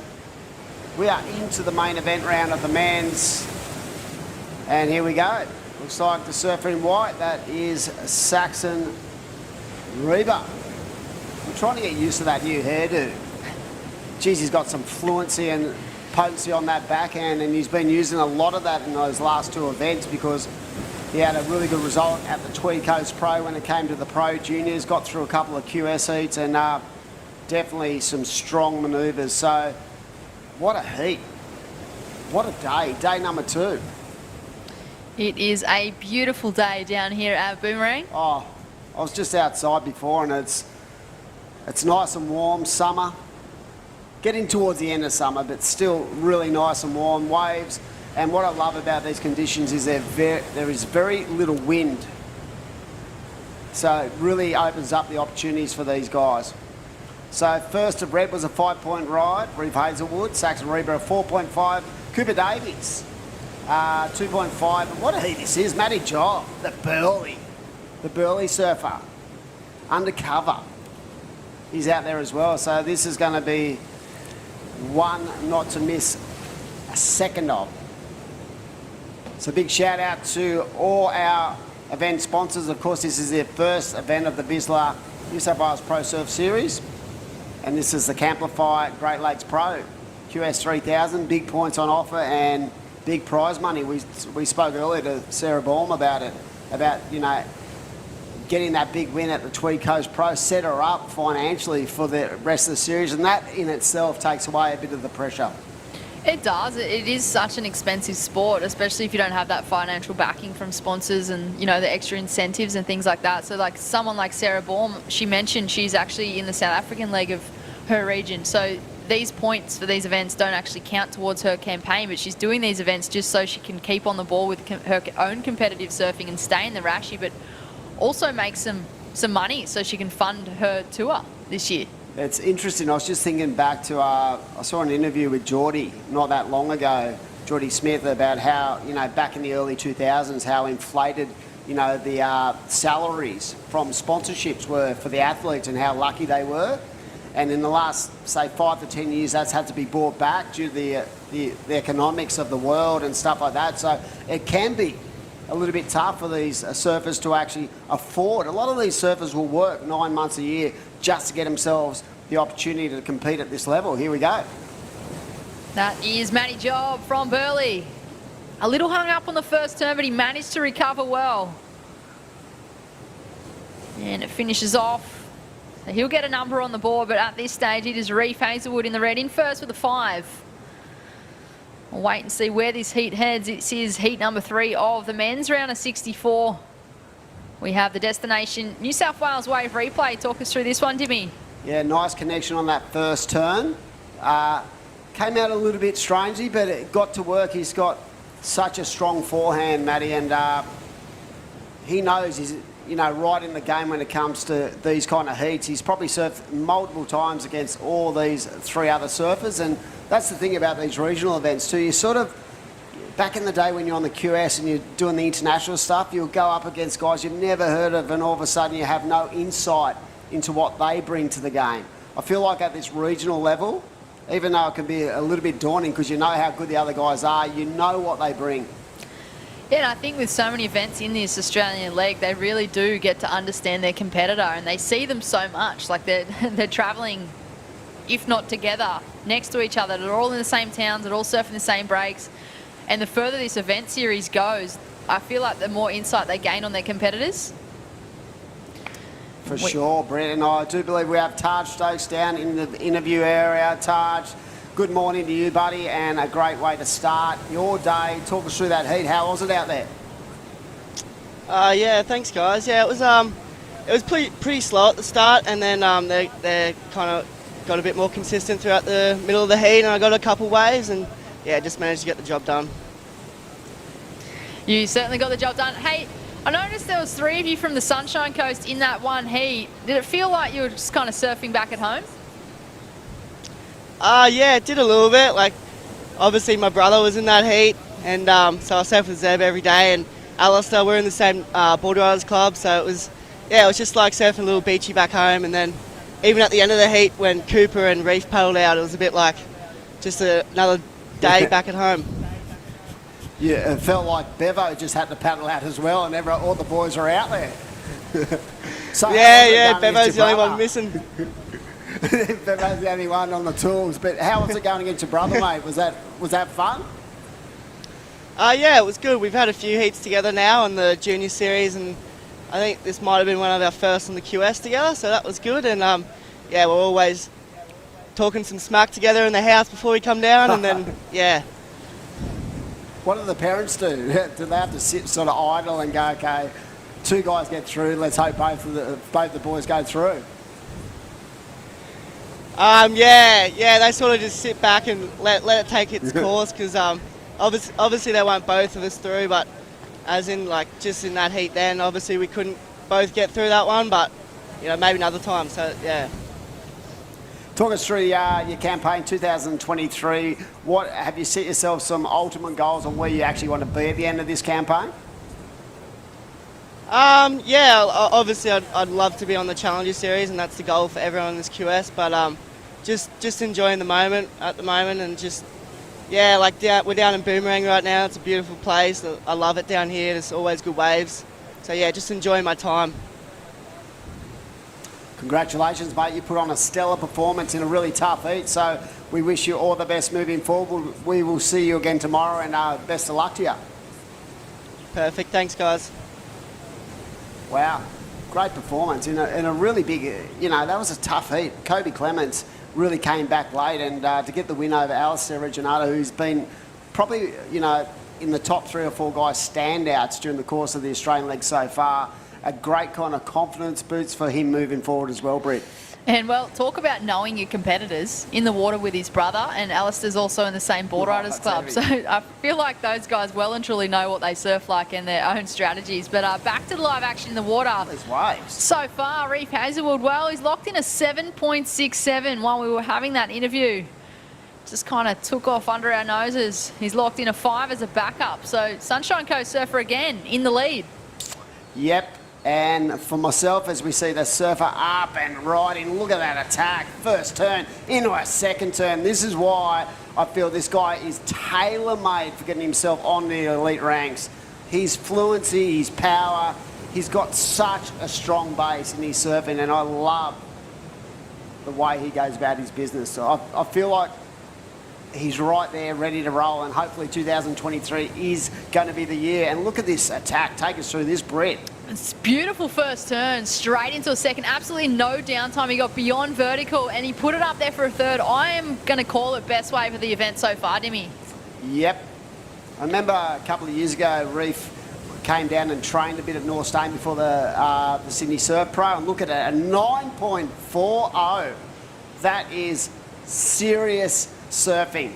we are into the main event round of the men's, and here we go. Looks like the surfer in white, that is Saxon Reba. I'm trying to get used to that new hairdo. Geez, he's got some fluency and potency on that backhand, and he's been using a lot of that in those last two events because he had a really good result at the Tweed Coast Pro when it came to the Pro Juniors, got through a couple of QS heats, and definitely some strong manoeuvres. So what a heat. What a day. Day number 2. It is a beautiful day down here at Boomerang. Oh, I was just outside before, and it's nice and warm, summer. Getting towards the end of summer, but still really nice and warm. Waves. And what I love about these conditions is there is very little wind. So it really opens up the opportunities for these guys. So first of red was a 5-point ride. Reef Hazelwood, Saxon Reba a 4.5. Cooper Davies, 2.5. And what a heat this is. Matty Job, the Burley surfer, undercover. He's out there as well. So this is going to be one not to miss a second of. So big shout out to all our event sponsors. Of course, this is their first event of the VISSLA New South Wales Pro Surf Series. And this is the Camplify Great Lakes Pro QS 3000. Big points on offer and big prize money. We spoke earlier to Sarah Baum about it, about, you know, getting that big win at the Tweed Coast Pro, set her up financially for the rest of the series, and that in itself takes away a bit of the pressure. It does. It is such an expensive sport, especially if you don't have that financial backing from sponsors and, you know, the extra incentives and things like that. So like someone like Sarah Baum, she mentioned she's actually in the South African leg of her region. So these points for these events don't actually count towards her campaign, but she's doing these events just so she can keep on the ball with her own competitive surfing and stay in the Rashi, but also make some money so she can fund her tour this year. It's interesting. I was just thinking back to, I saw an interview with Geordie not that long ago, Geordie Smith, about how, you know, back in the early 2000s, how inflated, you know, the salaries from sponsorships were for the athletes and how lucky they were. And in the last, say, 5 to 10 years, that's had to be brought back due to the economics of the world and stuff like that. So it can be a little bit tough for these surfers to actually afford. A lot of these surfers will work 9 months a year just to get themselves the opportunity to compete at this level. Here we go. That is Matty Job from Burley. A little hung up on the first turn, but he managed to recover well. And it finishes off. So he'll get a number on the board, but at this stage it is Reef Hazelwood in the red, in first with a 5. We'll wait and see where this heat heads. It is heat number 3 of the men's round of 64. We have the destination New South Wales Wave replay. Talk us through this one, Dimmy. Yeah, nice connection on that first turn. Came out a little bit strangely, but it got to work. He's got such a strong forehand, Matty, and he knows he's, you know, right in the game when it comes to these kind of heats. He's probably surfed multiple times against all these 3 other surfers, and that's the thing about these regional events too. You sort of back in the day when you're on the QS and you're doing the international stuff, you'll go up against guys you've never heard of, and all of a sudden you have no insight into what they bring to the game. I feel like at this regional level, even though it can be a little bit daunting because you know how good the other guys are, you know what they bring. Yeah, and I think with so many events in this Australian leg, they really do get to understand their competitor, and they see them so much. Like they're travelling, if not together, next to each other. They're all in the same towns, they're all surfing the same breaks. And the further this event series goes, I feel like the more insight they gain on their competitors. For sure, Brett, and I do believe we have Taj Stokes down in the interview area. Taj, good morning to you, buddy, and a great way to start your day. Talk us through that heat. How was it out there? Yeah, thanks, guys. Yeah, it was pretty slow at the start, and then they kind of got a bit more consistent throughout the middle of the heat, and I got a couple waves, and yeah, just managed to get the job done. You certainly got the job done. Hey, I noticed there was 3 of you from the Sunshine Coast in that one heat. Did it feel like you were just kind of surfing back at home? Yeah, it did a little bit. Like, obviously my brother was in that heat, and so I surfed with Zeb every day, and Alistair, we're in the same board riders club, so it was just like surfing a little beachy back home. And then even at the end of the heat, when Cooper and Reef paddled out, it was a bit like just another day back at home. Yeah, it felt like Bevo just had to paddle out as well, and all the boys are out there. So yeah, Bevo's the only one missing. Bevo's the only one on the tools. But how was it going against your brother, mate? Was that fun? Yeah, it was good. We've had a few heats together now in the junior series, and I think this might have been one of our first on the QS together, so that was good. And yeah, we're always talking some smack together in the house before we come down, and then yeah. What do the parents do? Do they have to sit sort of idle and go, okay, 2 guys get through, let's hope both the boys go through? Yeah, they sort of just sit back and let it take its course, because obviously they want both of us through, but as in like just in that heat then, obviously we couldn't both get through that one, but you know, maybe another time, so yeah. Talk us through your campaign 2023. What have you set yourself some ultimate goals on where you actually want to be at the end of this campaign? Yeah, obviously I'd love to be on the Challenger Series, and that's the goal for everyone in this QS, but just enjoying the moment at the moment, and just yeah, like we're down in Boomerang right now. It's a beautiful place. I love it down here. There's always good waves. So yeah, just enjoying my time. Congratulations, mate. You put on a stellar performance in a really tough heat, so we wish you all the best moving forward. We will see you again tomorrow, and best of luck to you. Perfect. Thanks, guys. Wow, great performance in a really big, that was a tough heat. Kobe Clements really came back late, and to get the win over Alistair Reginato, who's been probably, in the top 3 or 4 guys standouts during the course of the Australian leg so far. A great kind of confidence boost for him moving forward as well, Brett. And well, talk about knowing your competitors in the water with his brother, and Alistair's also in the same board riders club. So I feel like those guys well and truly know what they surf like and their own strategies. But back to the live action in the water. These waves. So far, Reef Hazelwood, well, he's locked in a 7.67 while we were having that interview. Just kind of took off under our noses. He's locked in a 5 as a backup. So Sunshine Coast surfer again in the lead. Yep. And for myself, as we see the surfer up and riding, look at that attack. First turn into a second turn. This is why I feel this guy is tailor-made for getting himself on the elite ranks. His fluency, his power, he's got such a strong base in his surfing, and I love the way he goes about his business. So I feel like he's right there, ready to roll, and hopefully 2023 is going to be the year. And look at this attack. Take us through this, Brett. It's beautiful first turn, straight into a second. Absolutely no downtime. He got beyond vertical, and he put it up there for a third. I am going to call it best wave of the event so far, Dimmy. Yep. I remember a couple of years ago, Reef came down and trained a bit at North Stain before the Sydney Surf Pro, and look at it, a 9.40. That is serious surfing.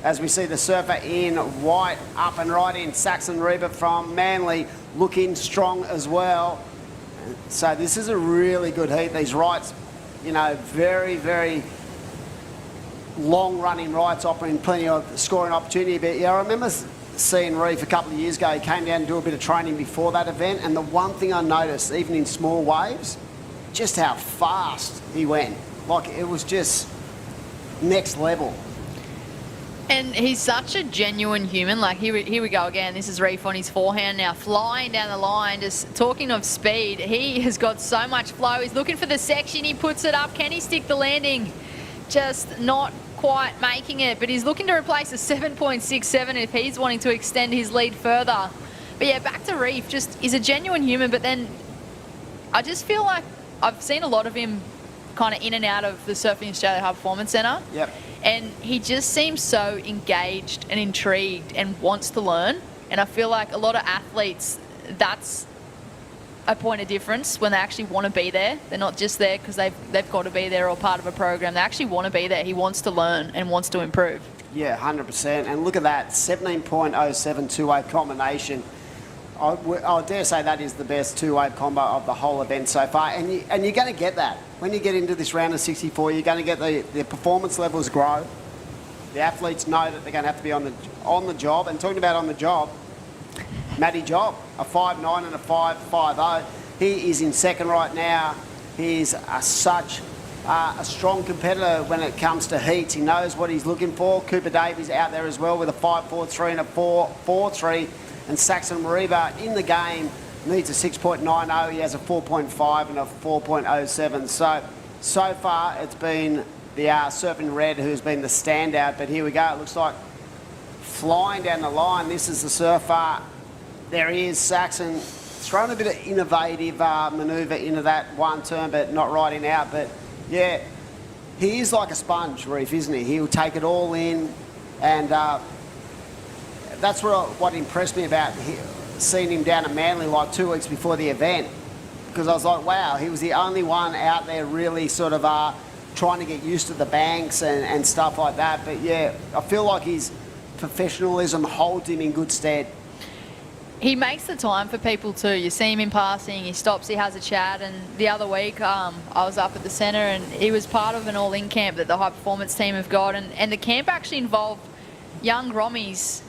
As we see the surfer in white up and right in, Saxon Reba from Manly looking strong as well. So this is a really good heat. These rights, very, very long running rights offering plenty of scoring opportunity. But yeah, I remember seeing Reef a couple of years ago. He came down to do a bit of training before that event, and the one thing I noticed, even in small waves, just how fast he went. Like, it was just next level. And he's such a genuine human. Like, here we go again. This is Reef on his forehand now, flying down the line. Just talking of speed, he has got so much flow. He's looking for the section. He puts it up. Can he stick the landing? Just not quite making it. But he's looking to replace a 7.67 if he's wanting to extend his lead further. But yeah, back to Reef. Just, he's a genuine human. But then I just feel like I've seen a lot of him kind of in and out of the Surfing Australia High Performance Centre. Yep. And he just seems so engaged and intrigued and wants to learn. And I feel like a lot of athletes, that's a point of difference when they actually want to be there. They're not just there because they've got to be there or part of a program. They actually want to be there. He wants to learn and wants to improve. Yeah, 100%. And look at that, 17.07 two-wave combination. I dare say that is the best two-wave combo of the whole event so far. And you're going to get that. When you get into this round of 64, you're going to get the performance levels grow. The athletes know that they're going to have to be on the job. And talking about on the job, Matty Job, a 5.9 and a 5.50. He is in second right now. He's such a strong competitor when it comes to heats. He knows what he's looking for. Cooper Davies out there as well with a 5.43 and a 4.43. And Saxon Mariba in the game needs a 6.90. He has a 4.5 and a 4.07. So far it's been the Surfing Red who's been the standout. But here we go. It looks like flying down the line. This is the surfer. There he is, Saxon. Thrown a bit of innovative manoeuvre into that one turn, but not riding out. But yeah, he is like a sponge, Reef, isn't he? He'll take it all in, and that's what impressed me about seeing him down at Manly like 2 weeks before the event, because I was like, wow, he was the only one out there really sort of trying to get used to the banks and stuff like that. But yeah, I feel like his professionalism holds him in good stead. He makes the time for people too. You see him in passing, he stops, he has a chat. And the other week, I was up at the centre and he was part of an all-in camp that the high performance team have got. And the camp actually involved young Rommies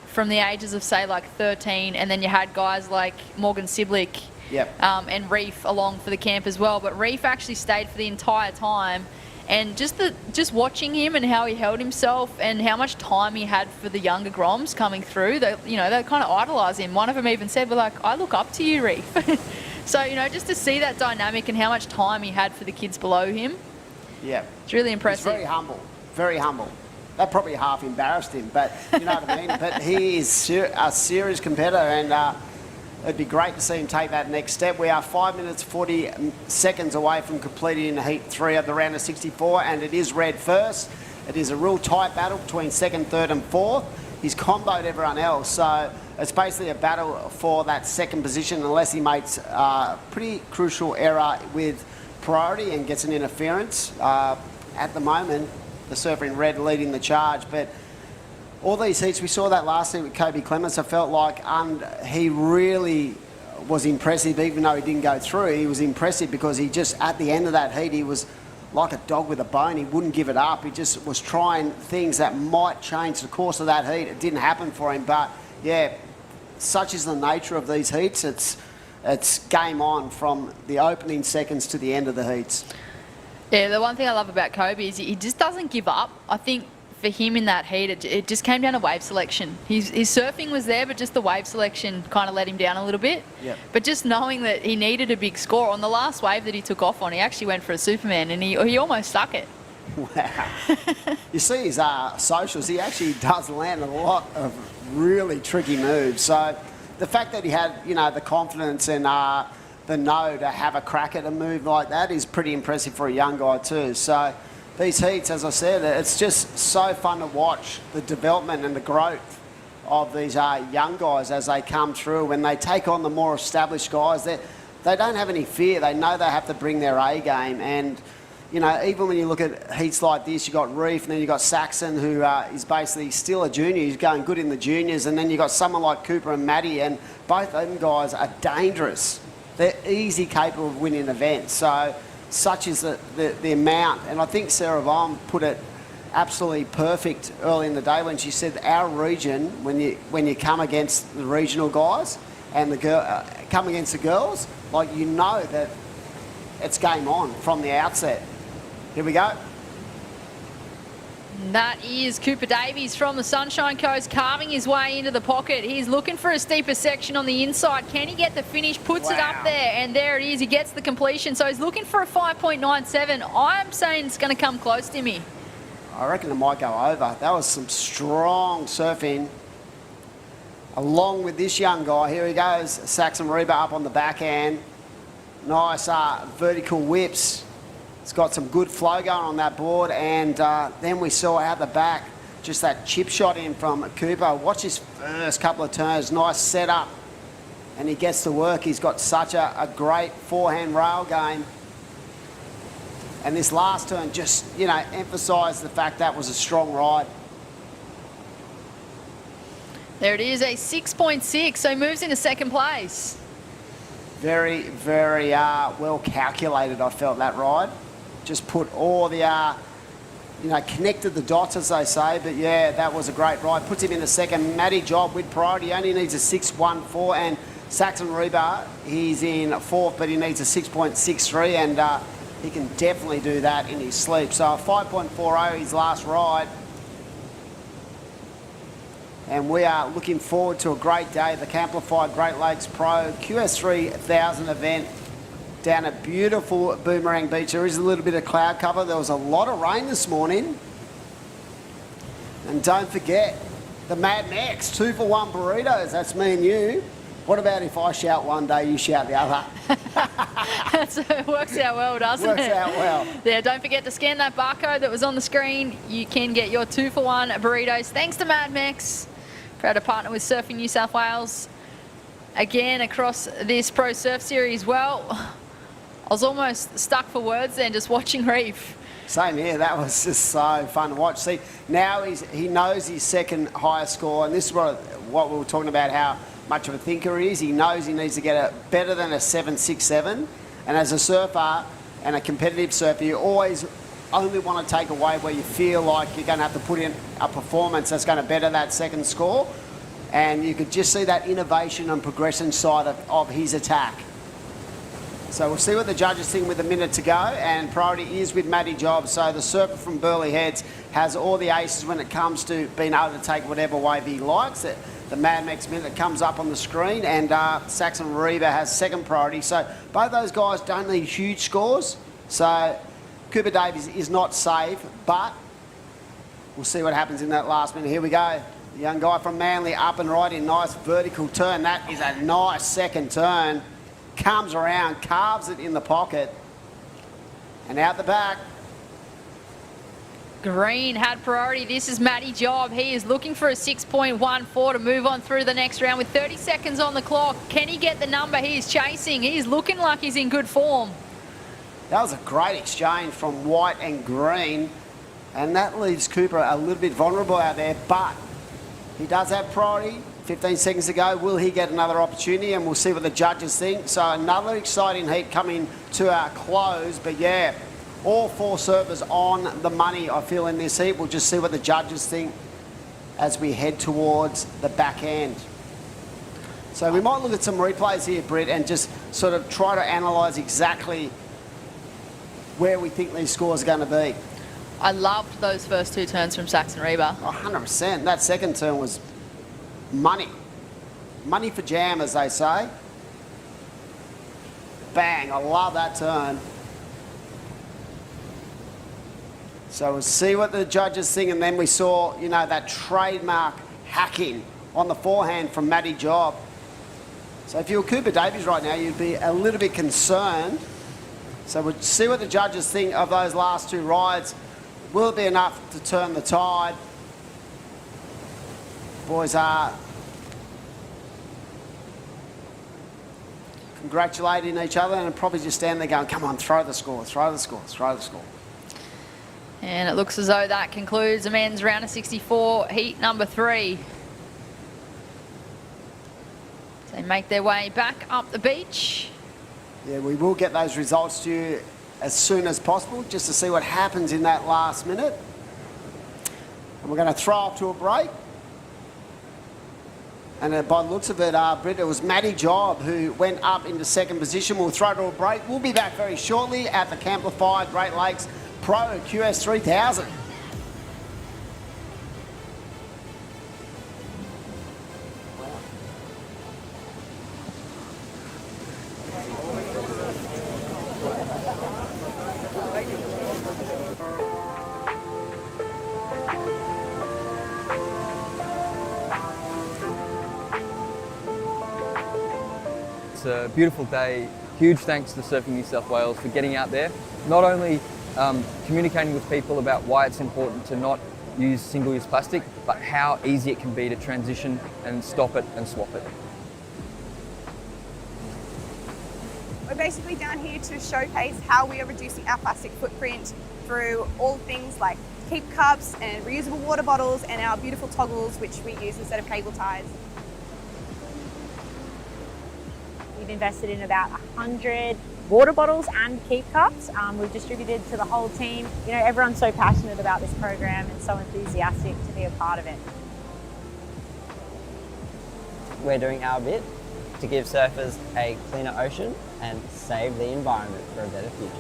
from the ages of, say, like 13. And then you had guys like Morgan Siblick and Reef along for the camp as well. But Reef actually stayed for the entire time. And just watching him and how he held himself and how much time he had for the younger Groms coming through, they kind of idolise him. One of them even said, "Well, like, I look up to you, Reef." So just to see that dynamic and how much time he had for the kids below him, it's really impressive. He's very humble, very humble. That probably half embarrassed him, but you know what I mean. But he is a serious competitor, and it'd be great to see him take that next step. We are 5 minutes 40 seconds away from completing Heat 3 of the round of 64, and it is red first. It is a real tight battle between second, third and fourth. He's comboed everyone else, so it's basically a battle for that second position unless he makes a pretty crucial error with priority and gets an interference. At the moment, the Surfing Red leading the charge, but all these heats, we saw that last heat with Kobe Clements. I felt like he really was impressive, even though he didn't go through. He was impressive because he just, at the end of that heat, he was like a dog with a bone. He wouldn't give it up. He just was trying things that might change the course of that heat. It didn't happen for him, but yeah, such is the nature of these heats. It's game on from the opening seconds to the end of the heats. Yeah, the one thing I love about Kobe is he just doesn't give up. I think for him in that heat, it just came down to wave selection. His surfing was there, but just the wave selection kind of let him down a little bit. Yep. But just knowing that he needed a big score, on the last wave that he took off on, he actually went for a Superman, and he almost stuck it. Wow. You see his socials, he actually does land a lot of really tricky moves. So the fact that he had, the confidence and the know to have a crack at a move like that is pretty impressive for a young guy too. So these heats, as I said, it's just so fun to watch the development and the growth of these young guys as they come through. When they take on the more established guys, they don't have any fear. They know they have to bring their A game. And, even when you look at heats like this, you've got Reef and then you've got Saxon, who is basically still a junior. He's going good in the juniors. And then you've got someone like Cooper and Matty, and both of them guys are dangerous. They're easy capable of winning events. So such is the amount, and I think Sarah Vaughan put it absolutely perfect early in the day when she said our region, when you come against the regional guys and come against the girls, like you know that it's game on from the outset. Here we go. That is Cooper Davies from the Sunshine Coast carving his way into the pocket. He's looking for a steeper section on the inside. Can he get the finish? Puts it up there, and there it is. He gets the completion. So he's looking for a 5.97. I'm saying it's going to come close to me. I reckon it might go over. That was some strong surfing. Along with this young guy, here he goes. Saxon Reba up on the backhand. Nice vertical whips. It's got some good flow going on that board, and then we saw out the back just that chip shot in from Cooper. Watch his first couple of turns, nice setup, and he gets to work. He's got such a great forehand rail game, and this last turn just, you know, emphasised the fact that was a strong ride. There it is, a 6.6, so he moves into second place. Very, very well calculated, I felt, that ride. Just put all the, you know, connected the dots, as they say. But, yeah, that was a great ride. Puts him in the second. Matty Job with priority. Only needs a 6.14. And Saxon Reba, he's in fourth, but he needs a 6.63. And he can definitely do that in his sleep. So, a 5.40, his last ride. And we are looking forward to a great day. The Camplify Great Lakes Pro QS3000 event down at beautiful Boomerang Beach. There is a little bit of cloud cover. There was a lot of rain this morning. And don't forget, the Mad Max 2-for-1 burritos. That's me and you. What about if I shout one day, you shout the other? It works out well, doesn't it? Works out well. Yeah, don't forget to scan that barcode that was on the screen. You can get your 2-for-1 burritos. Thanks to Mad Max. Proud to partner with Surfing New South Wales. Again, across this Pro Surf Series. Well, I was almost stuck for words then just watching Reef. Same here. That was just so fun to watch. See, now he knows his second highest score, and this is what we were talking about, how much of a thinker he is. He knows he needs to get a better than a 7.67. And as a surfer and a competitive surfer, you always only want to take away where you feel like you're going to have to put in a performance that's going to better that second score. And you could just see that innovation and progression side of his attack. So we'll see what the judges think with a minute to go, and priority is with Matty Job. So the surfer from Burleigh Heads has all the aces when it comes to being able to take whatever wave he likes. The Mad Max minute comes up on the screen, and Saxon Reba has second priority. So both those guys don't need huge scores. So Cooper Davies is not safe, but we'll see what happens in that last minute. Here we go. The young guy from Manly up and right in, nice vertical turn. That is a nice second turn. Comes around, carves it in the pocket, and out the back. Green had priority. This is Matty Job. He is looking for a 6.14 to move on through the next round with 30 seconds on the clock. Can he get the number he is chasing? He's looking like he's in good form. That was a great exchange from white and green, and that leaves Cooper a little bit vulnerable out there, but he does have priority. 15 seconds to go. Will he get another opportunity? And we'll see what the judges think. So another exciting heat coming to our close. But yeah, all four surfers on the money, I feel, in this heat. We'll just see what the judges think as we head towards the back end. So we might look at some replays here, Britt, and just sort of try to analyse exactly where we think these scores are going to be. I loved those first two turns from Saxon Reba. 100%. That second turn was money. Money for jam, as they say. Bang, I love that turn. So we'll see what the judges think, and then we saw, you know, that trademark hacking on the forehand from Matty Job. So if you were Cooper Davies right now, you'd be a little bit concerned. So we'll see what the judges think of those last two rides. Will it be enough to turn the tide? Boys are congratulating each other and probably just stand there going, come on, throw the score, throw the score, throw the score. And it looks as though that concludes the men's round of 64, heat number 3. So they make their way back up the beach. Yeah, we will get those results to you as soon as possible, just to see what happens in that last minute. And we're going to throw up to a break. And by the looks of it, Britt, it was Maddie Job who went up into second position. We'll throw to a break. We'll be back very shortly at the Camplify Great Lakes Pro QS 3000. It's a beautiful day. Huge thanks to Surfing New South Wales for getting out there, not only communicating with people about why it's important to not use single-use plastic, but how easy it can be to transition and stop it and swap it. We're basically down here to showcase how we are reducing our plastic footprint through all things like keep cups and reusable water bottles and our beautiful toggles which we use instead of cable ties. We've invested in about 100 water bottles and keep cups. We've distributed to the whole team. You know, everyone's so passionate about this program and so enthusiastic to be a part of it. We're doing our bit to give surfers a cleaner ocean and save the environment for a better future.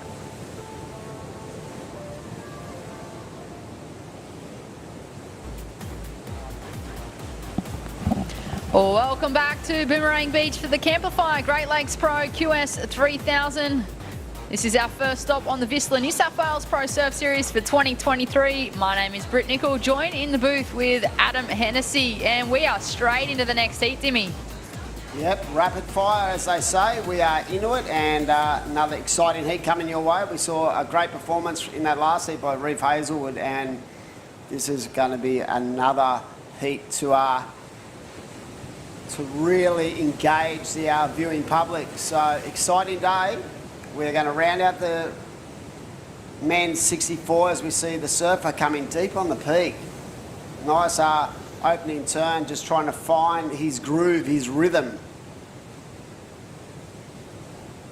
Welcome back to Boomerang Beach for the Camplify Great Lakes Pro QS 3000. This is our first stop on the VISSLA New South Wales Pro Surf Series for 2023. My name is Britt Nicol, joined in the booth with Adam Hennessy, and we are straight into the next heat, Dimmy. Yep, rapid fire as they say. We are into it, and another exciting heat coming your way. We saw a great performance in that last heat by Reeve Hazelwood, and this is going to be another heat to really engage the viewing public. So exciting day. We're going to round out the men's 64 as we see the surfer coming deep on the peak. Nice opening turn, just trying to find his groove, his rhythm.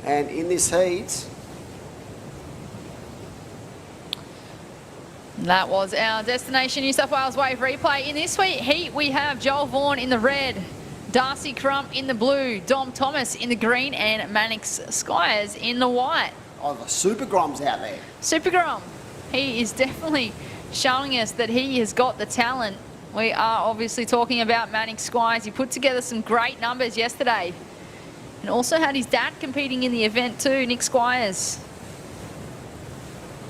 And in this heat, that was our Destination New South Wales Wave replay. In this heat, we have Joel Vaughan in the red, Darcy Crump in the blue, Dom Thomas in the green, and Mannix Skyers in the white. Oh, the Super Grom's out there. Super Grom. He is definitely showing us that he has got the talent. We are obviously talking about Mannix Skyers. He put together some great numbers yesterday. And also had his dad competing in the event too, Nick Squires.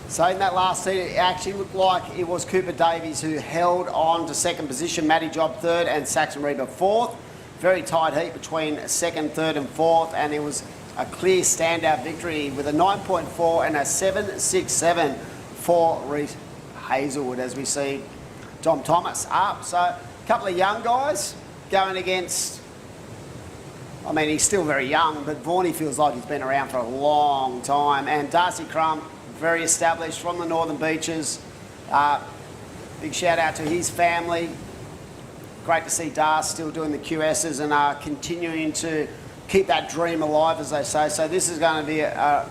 So in that last heat, it actually looked like it was Cooper Davies who held on to second position, Matty Job third, and Saxon Reaver fourth. Very tight heat between second, third and fourth, and it was a clear standout victory with a 9.4 and a 7.67 for Reeve Hazelwood as we see Dom Thomas up. So a couple of young guys going against, I mean, he's still very young, but Vaughan feels like he's been around for a long time. And Darcy Crump, very established from the Northern Beaches. Big shout out to his family. Great to see Darcy still doing the QSs and continuing to keep that dream alive, as they say. So this is going to be a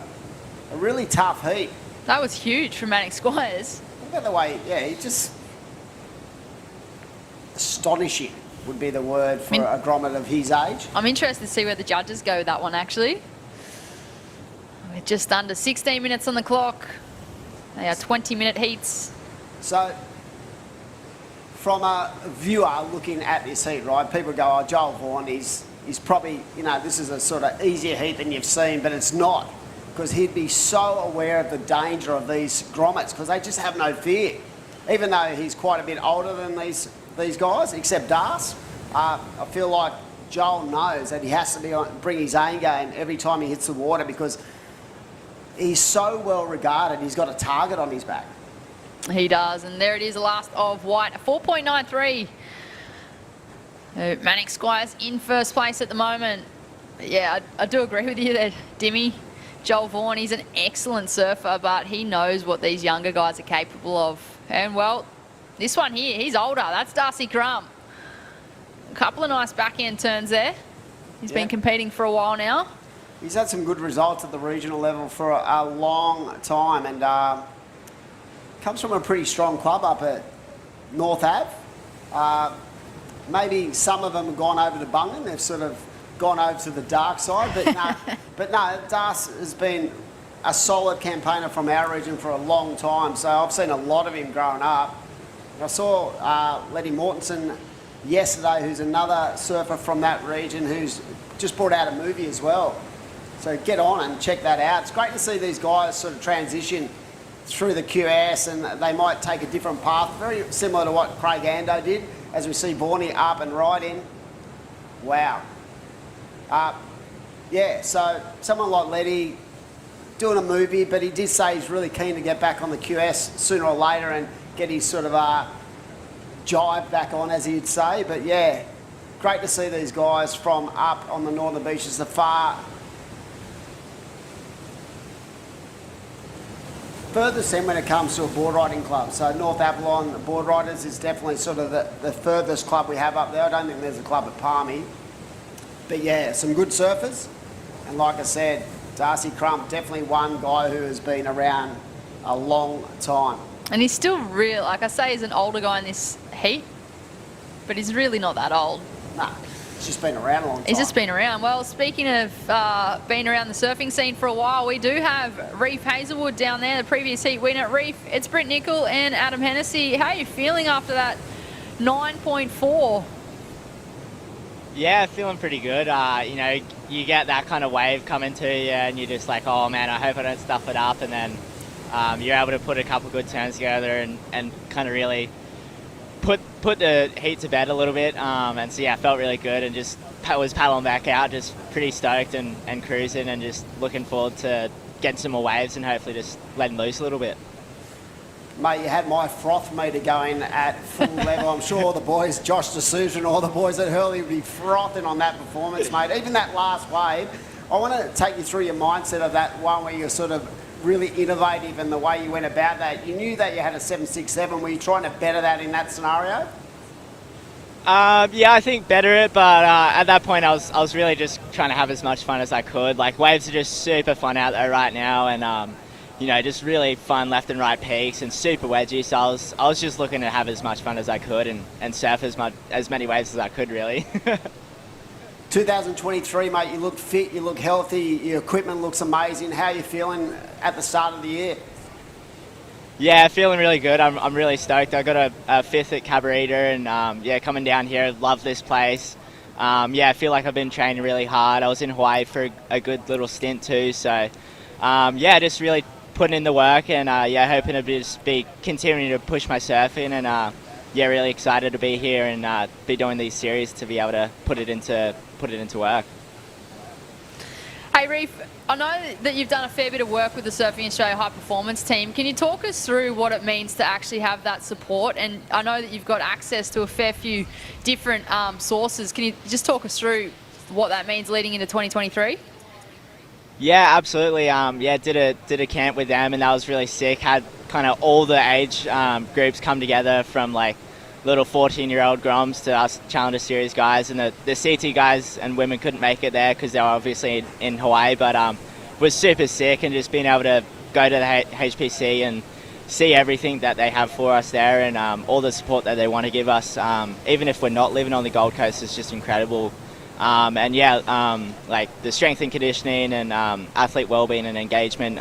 really tough heat. That was huge from Mannix Squires. Look at the way, yeah, he just astonishing would be the word for a grommet of his age. I'm interested to see where the judges go with that one, actually. We're just under 16 minutes on the clock. They are 20-minute heats. So, from a viewer looking at this heat, right, people go, oh, Joel Vaughan is probably, you know, this is a sort of easier heat than you've seen, but it's not, because he'd be so aware of the danger of these grommets, because they just have no fear. Even though he's quite a bit older than these guys, except Darce, I feel like Joel knows that he has to bring his A game every time he hits the water, because he's so well regarded. He's got a target on his back. He does, and there it is, the last of white, 4.93. Mannix Squires in first place at the moment. But yeah, I do agree with you there, Dimmy. Joel Vaughan, he's an excellent surfer, but he knows what these younger guys are capable of. And well, this one here, he's older. That's Darcy Crump. A couple of nice backhand turns there. He's been competing for a while now. He's had some good results at the regional level for a long time, and comes from a pretty strong club up at North Ave. Maybe some of them have gone over to Bungan. They've sort of gone over to the dark side. But no, Das has been a solid campaigner from our region for a long time. So I've seen a lot of him growing up. I saw Letty Mortensen yesterday, who's another surfer from that region who's just brought out a movie as well. So get on and check that out. It's great to see these guys sort of transition through the QS, and they might take a different path, very similar to what Craig Ando did, as we see Vorney up and riding. Wow. Yeah, so someone like Letty doing a movie, but he did say he's really keen to get back on the QS sooner or later and get his sort of jive back on, as he'd say. But yeah, great to see these guys from up on the northern beaches, the furthest end when it comes to a board riding club. So North Avalon Board Riders is definitely sort of the furthest club we have up there. I don't think there's a club at Palmy. But yeah, some good surfers. And like I said, Darcy Crump, definitely one guy who has been around a long time. And he's still real. Like I say, he's an older guy in this heat, but he's really not that old. Nah, he's just been around a long time. He's just been around. Well, speaking of being around the surfing scene for a while, we do have Reef Hazelwood down there, the previous heat winner at Reef. It's Britt Nicol and Adam Hennessy. How are you feeling after that 9.4? Yeah, feeling pretty good. You know, you get that kind of wave coming to you and you're just like, oh man, I hope I don't stuff it up. And then you're able to put a couple good turns together and kind of really put the heat to bed a little bit. And so yeah, I felt really good and just was paddling back out, just pretty stoked and cruising and just looking forward to getting some more waves and hopefully just letting loose a little bit. Mate, you had my froth meter going at full level. I'm sure all the boys, Josh D'Souza and all the boys at Hurley would be frothing on that performance, mate. Even that last wave, I want to take you through your mindset of that one where you're sort of really innovative in the way you went about that. You knew that you had a 767. Were you trying to better that in that scenario? Yeah, I think better it, but at that point I was really just trying to have as much fun as I could. Like, waves are just super fun out there right now, and you know, just really fun left and right peaks and super wedgy. So I was just looking to have as much fun as I could and surf as many waves as I could, really. 2023, mate, you look fit, you look healthy, your equipment looks amazing. How are you feeling at the start of the year? Yeah, feeling really good. I'm really stoked. I got a fifth at Cabarita and yeah, coming down here, love this place. Yeah, I feel like I've been training really hard. I was in Hawaii for a good little stint too. So yeah, just really putting in the work and yeah, hoping to just be continuing to push my surfing and yeah, really excited to be here and be doing these series to be able to put it into work. Hey Reef, I know that you've done a fair bit of work with the Surfing Australia High Performance team. Can you talk us through what it means to actually have that support? And I know that you've got access to a fair few different sources. Can you just talk us through what that means leading into 2023? Yeah, absolutely. Yeah, did a camp with them and that was really sick. Had kind of all the age groups come together from like little 14-year-old Groms to us Challenger Series guys, and the CT guys and women couldn't make it there because they were obviously in Hawaii, but was super sick, and just being able to go to the HPC and see everything that they have for us there and all the support that they want to give us, even if we're not living on the Gold Coast, is just incredible. And yeah, like the strength and conditioning and athlete wellbeing and engagement,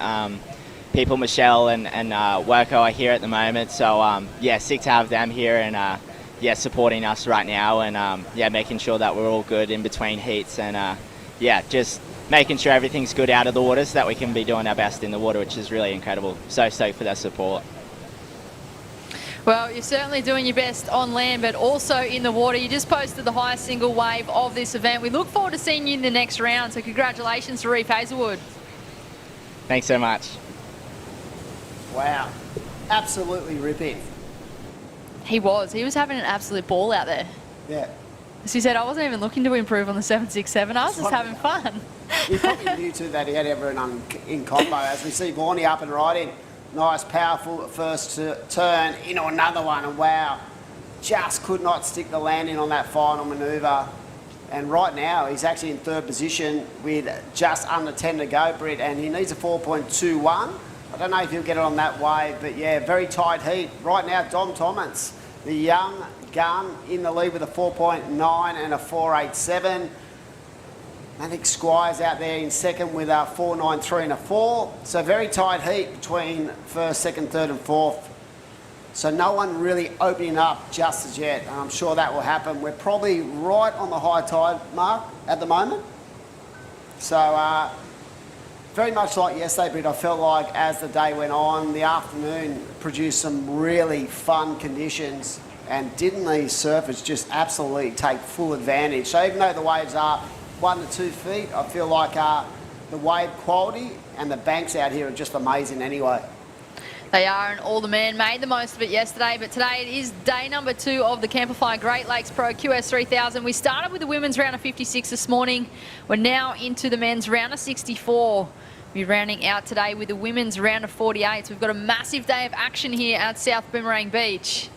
people, Michelle and Worko are here at the moment, so yeah, sick to have them here and yeah, supporting us right now and yeah, making sure that we're all good in between heats and yeah, just making sure everything's good out of the water so that we can be doing our best in the water, which is really incredible. So stoked for their support. Well, you're certainly doing your best on land, but also in the water. You just posted the highest single wave of this event. We look forward to seeing you in the next round, so congratulations to Reef Hazelwood. Thanks so much. Wow, absolutely ripping. He was having an absolute ball out there. Yeah. As he said, I wasn't even looking to improve on the 767, I was just having fun. You probably knew too that he had everyone in combo. As we see Vorney up and riding, nice powerful first turn into another one, and wow, just could not stick the landing on that final manoeuvre. And right now he's actually in third position with just under 10 to go, Britt, and he needs a 4.21. I don't know if he'll get it on that wave, but yeah, very tight heat. Right now, Dom Thomas, The young gun in the lead with a 4.9 and a 4.87. Manic Squires out there in second with a 4.93 and a 4. So very tight heat between first, second, third and fourth. So no one really opening up just as yet. And I'm sure that will happen. We're probably right on the high tide mark at the moment. So very much like yesterday, but I felt like as the day went on, the afternoon produced some really fun conditions. And didn't these surfers just absolutely take full advantage? So even though the waves are 1 to 2 feet, I feel like the wave quality and the banks out here are just amazing anyway. They are, and all the men made the most of it yesterday, but today it is day number 2 of the Camplify Great Lakes Pro QS 3000. We started with the women's round of 56 this morning. We're now into the men's round of 64. We're rounding out today with the women's round of 48. So we've got a massive day of action here at South Boomerang Beach.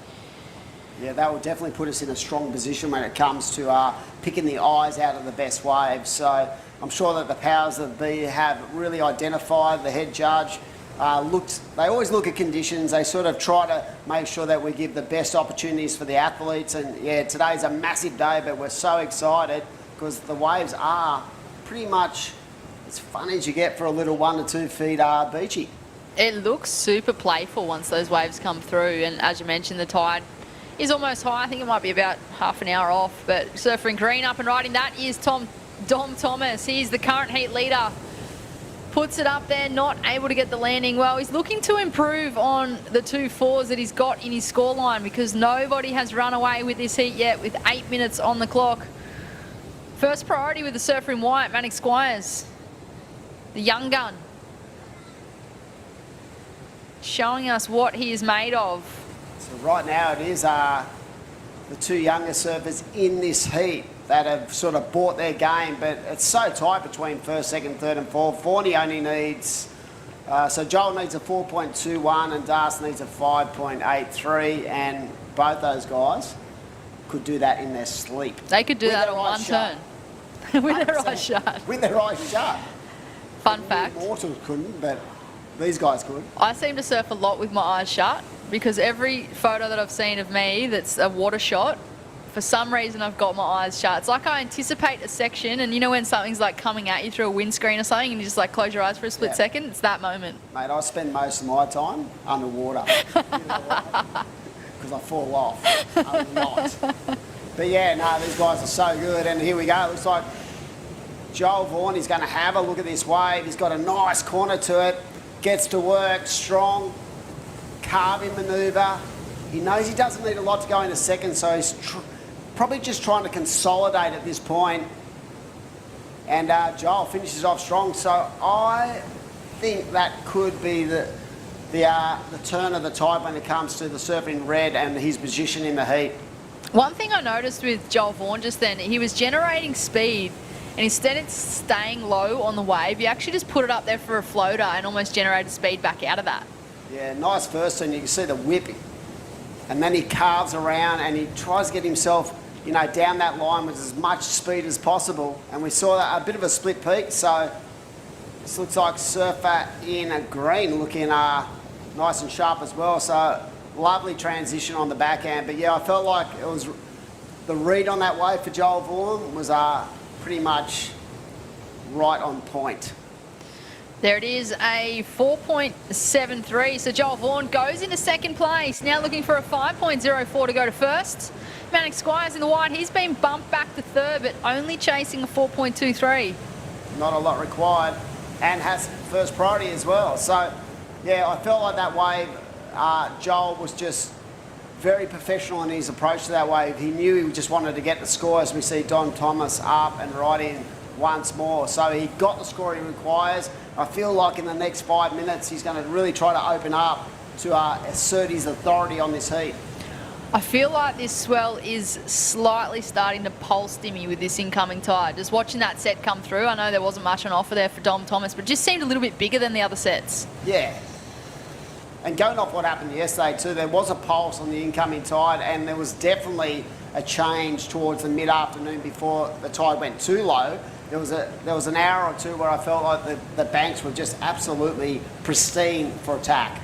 Yeah, that will definitely put us in a strong position when it comes to picking the eyes out of the best waves. So I'm sure that the powers that be have really identified the head judge. They always look at conditions. They sort of try to make sure that we give the best opportunities for the athletes. And yeah, today's a massive day, but we're so excited because the waves are pretty much as fun as you get for a little 1 to 2 feet beachy. It looks super playful once those waves come through, and as you mentioned, the tide is almost high. I think it might be about half an hour off, but surfer in green up and riding that is Dom Thomas. He's the current heat leader. Puts it up there, not able to get the landing. Well, he's looking to improve on the 2 4s that he's got in his scoreline because nobody has run away with this heat yet with 8 minutes on the clock. First priority with the surfer in white, Manic Squires, the young gun, showing us what he is made of. So right now it is the 2 younger surfers in this heat that have sort of bought their game, but it's so tight between first, second, third and fourth. Forney only needs, so Joel needs a 4.21 and Das needs a 5.83, and both those guys could do that in their sleep. They could do that on one turn. With their eyes shut. With their eyes shut. Fun fact. Mortals couldn't, but these guys could. I seem to surf a lot with my eyes shut because every photo that I've seen of me that's a water shot, for some reason I've got my eyes shut. It's like I anticipate a section, and you know when something's like coming at you through a windscreen or something and you just like close your eyes for a split second? It's that moment. Mate, I spend most of my time underwater because I fall off a lot. But yeah, no, these guys are so good, and here we go. It looks like Joel Vaughan is going to have a look at this wave. He's got a nice corner to it, gets to work, strong, carving manoeuvre. He knows he doesn't need a lot to go into second, so he's probably just trying to consolidate at this point. And Joel finishes off strong, so I think that could be the turn of the tide when it comes to the surfing red and his position in the heat. One thing I noticed with Joel Vaughan just then, he was generating speed, and instead of staying low on the wave, he actually just put it up there for a floater and almost generated speed back out of that. Yeah, nice first turn. You can see the whip. And then he carves around and he tries to get himself, you know, down that line with as much speed as possible. And we saw a bit of a split peak, so this looks like surfer in a green looking nice and sharp as well. So lovely transition on the backhand. But yeah, I felt like it was the read on that wave for Joel Vaughan was pretty much right on point. There it is, a 4.73. So Joel Vaughan goes into second place. Now looking for a 5.04 to go to first. Manic Squires in the white. He's been bumped back to third, but only chasing a 4.23. Not a lot required, and has first priority as well. So, yeah, I felt like that wave, Joel was just very professional in his approach to that wave. He knew he just wanted to get the score, as we see Don Thomas up and right in once more. So he got the score he requires. I feel like in the next 5 minutes he's going to really try to open up to assert his authority on this heat. I feel like this swell is slightly starting to pulse Dimmy with this incoming tide. Just watching that set come through, I know there wasn't much on offer there for Dom Thomas, but it just seemed a little bit bigger than the other sets. Yeah. And going off what happened yesterday too, there was a pulse on the incoming tide, and there was definitely a change towards the mid-afternoon before the tide went too low. There was an hour or two where I felt like the banks were just absolutely pristine for attack.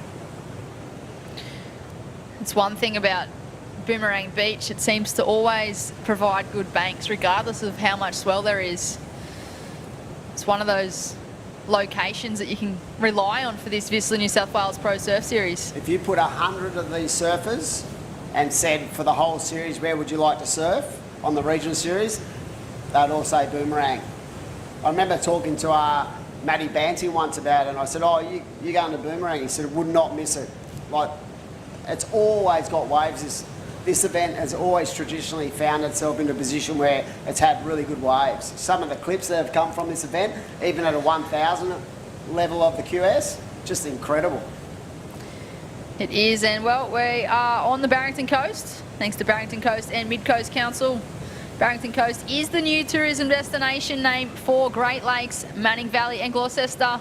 It's one thing about Boomerang Beach, it seems to always provide good banks regardless of how much swell there is. It's one of those locations that you can rely on for this VISSLA New South Wales Pro Surf Series. If you put 100 of these surfers and said for the whole series, where would you like to surf on the regional series, they'd all say Boomerang. I remember talking to Matty Banting once about it, and I said, oh, you going to Boomerang? He said, would not miss it. Like, it's always got waves. This event has always traditionally found itself in a position where it's had really good waves. Some of the clips that have come from this event, even at a 1,000 level of the QS, just incredible. It is, and well, we are on the Barrington Coast, thanks to Barrington Coast and Mid-Coast Council. Barrington Coast is the new tourism destination named for Great Lakes, Manning Valley and Gloucester.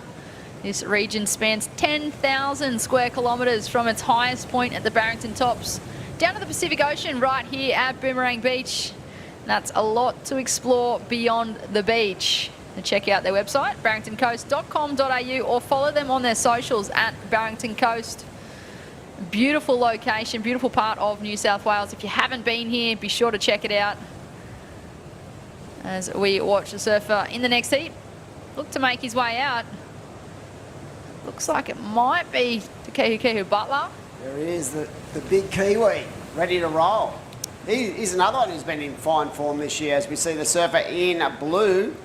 This region spans 10,000 square kilometres from its highest point at the Barrington Tops down to the Pacific Ocean right here at Boomerang Beach. That's a lot to explore beyond the beach. And check out their website, barringtoncoast.com.au, or follow them on their socials at Barrington Coast. Beautiful location, beautiful part of New South Wales. If you haven't been here, be sure to check it out. As we watch the surfer in the next heat look to make his way out. Looks like it might be Kehu Butler. There he is, the big Kiwi, ready to roll. He's another one who's been in fine form this year, as we see the surfer in blue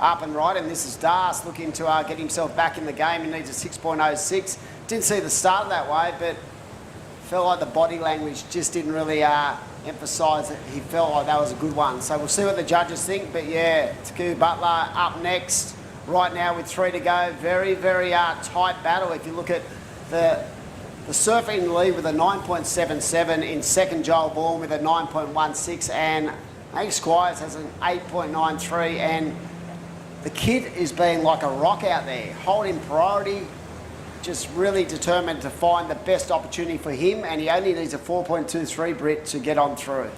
up and right, and this is Das looking to get himself back in the game. He needs a 6.06. Didn't see the start of that way, but felt like the body language just didn't really emphasise that he felt like that was a good one. So we'll see what the judges think, but yeah, Kehu Butler up next right now with 3 to go. Very, very tight battle. If you look at the surfer in the lead with a 9.77, in second Joel Vaughan with a 9.16, and Hank Squires has an 8.93, and the kid is being like a rock out there, holding priority, just really determined to find the best opportunity for him, and he only needs a 4.23 Brit to get on through.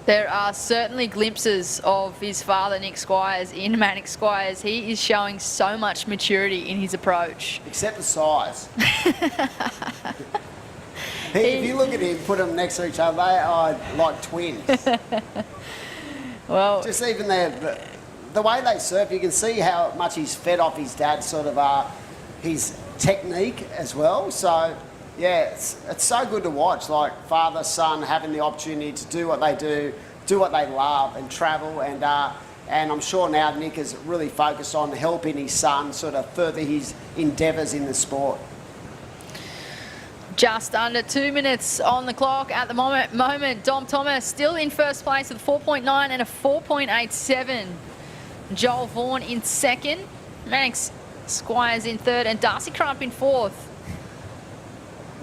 There are certainly glimpses of his father, Nick Squires, in Manic Squires. He is showing so much maturity in his approach. Except the size. If you look at him, put them next to each other, they are like twins. Well, just even the way they surf, you can see how much he's fed off his dad's sort of his technique as well. So yeah, it's so good to watch, like father, son having the opportunity to do what they do what they love and travel, and I'm sure now Nick is really focused on helping his son sort of further his endeavours in the sport. Just under 2 minutes on the clock at the moment. Dom Thomas still in first place with a 4.9 and a 4.87. Joel Vaughan in second. Max Squires in third, and Darcy Crump in fourth.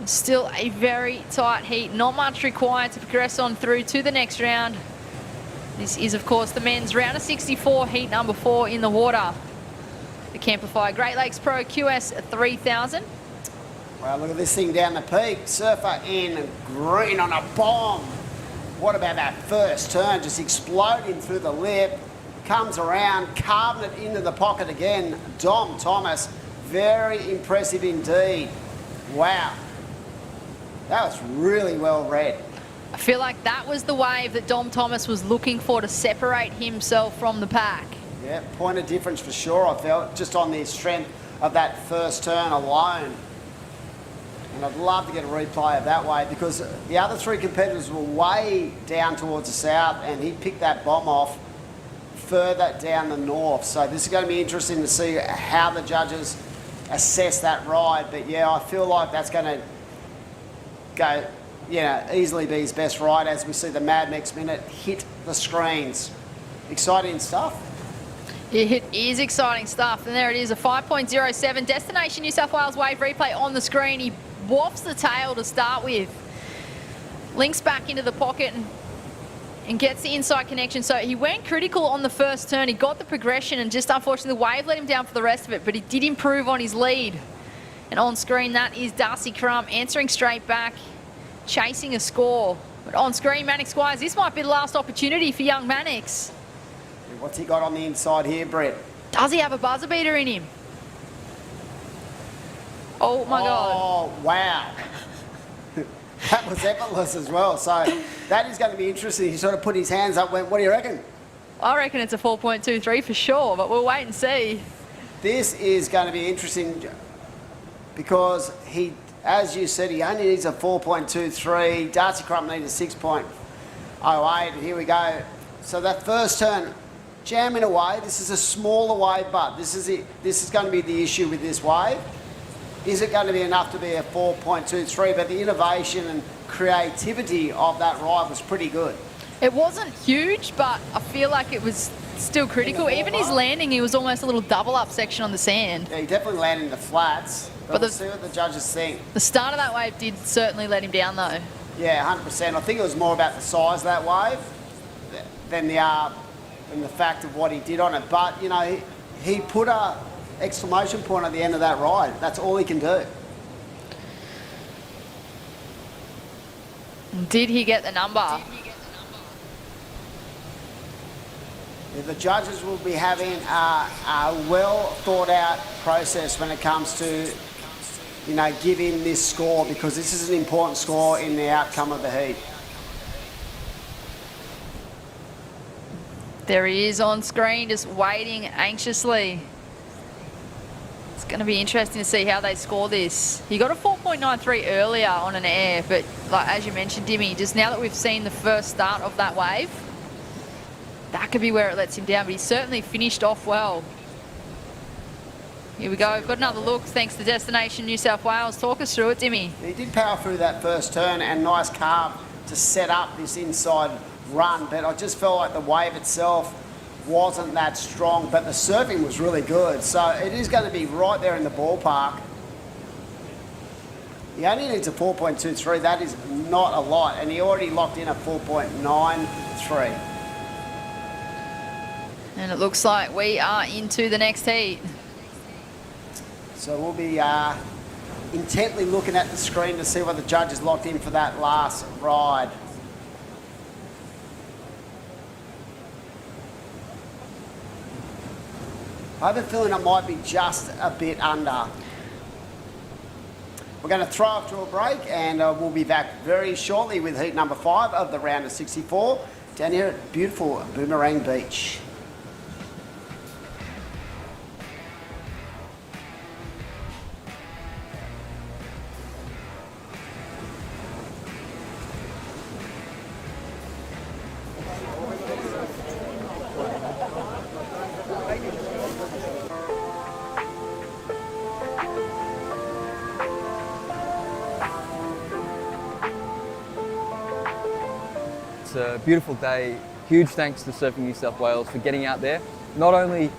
Still a very tight heat. Not much required to progress on through to the next round. This is, of course, the men's round of 64, heat number 4 in the water. The Camplify Great Lakes Pro QS 3000. Well, look at this thing down the peak. Surfer in green on a bomb. What about that first turn? Just exploding through the lip. Comes around, carving it into the pocket again. Dom Thomas, very impressive indeed. Wow. That was really well read. I feel like that was the wave that Dom Thomas was looking for to separate himself from the pack. Yeah, point of difference for sure, I felt, just on the strength of that first turn alone. And I'd love to get a replay of that wave, because the other 3 competitors were way down towards the south, and he picked that bomb off further down the north. So this is going to be interesting to see how the judges assess that ride. But yeah, I feel like that's going to go, easily be his best ride, as we see the Mad Next Minute hit the screens. Exciting stuff. It is exciting stuff, and there it is, a 5.07 Destination New South Wales wave replay on the screen. He wafts the tail to start with, links back into the pocket and gets the inside connection. So he went critical on the first turn. He got the progression, and just unfortunately the wave let him down for the rest of it, but he did improve on his lead. And on screen, that is Darcy Crump answering straight back, chasing a score. But on screen, Mannix Squires, this might be the last opportunity for young Mannix. What's he got on the inside here, Brett? Does he have a buzzer beater in him? Oh my God. Oh, wow. That was effortless as well. So that is going to be interesting. He sort of put his hands up, went, what do you reckon? I reckon it's a 4.23 for sure, but we'll wait and see. This is going to be interesting because he, as you said, he only needs a 4.23. Darcy Crump needs a 6.08. Here we go. So that first turn, jamming away. This is a smaller wave, but this is it. This is going to be the issue with this wave. Is it going to be enough to be a 4.23? But the innovation and creativity of that ride was pretty good. It wasn't huge, but I feel like it was still critical. Even his landing, he was almost a little double up section on the sand. Yeah, he definitely landed in the flats. But we'll see what the judges think. The start of that wave did certainly let him down, though. Yeah, 100%. I think it was more about the size of that wave than the fact of what he did on it. But, you know, he put a exclamation point at the end of that ride. That's all he can do. Did he get the number? The judges will be having a well thought out process when it comes to, you know, giving this score, because this is an important score in the outcome of the heat. There he is on screen, just waiting anxiously. It's going to be interesting to see how they score this. He got a 4.93 earlier on an air, but like as you mentioned, Dimmy, just now that we've seen the first start of that wave, that could be where it lets him down, but he certainly finished off well. Here we go, we've got another look thanks to Destination New South Wales. Talk us through it, Dimmy. He did power through that first turn and nice carve to set up this inside run, but I just felt like the wave itself wasn't that strong, but the surfing was really good. So it is going to be right there in the ballpark. He only needs a 4.23, that is not a lot, and he already locked in a 4.93. And it looks like we are into the next heat. So we'll be intently looking at the screen to see what the judges locked in for that last ride. I have a feeling it might be just a bit under. We're going to throw off to a break, and we'll be back very shortly with heat number 5 of the round of 64 down here at beautiful Boomerang Beach. It's a beautiful day. Huge thanks to Surfing New South Wales for getting out there, not only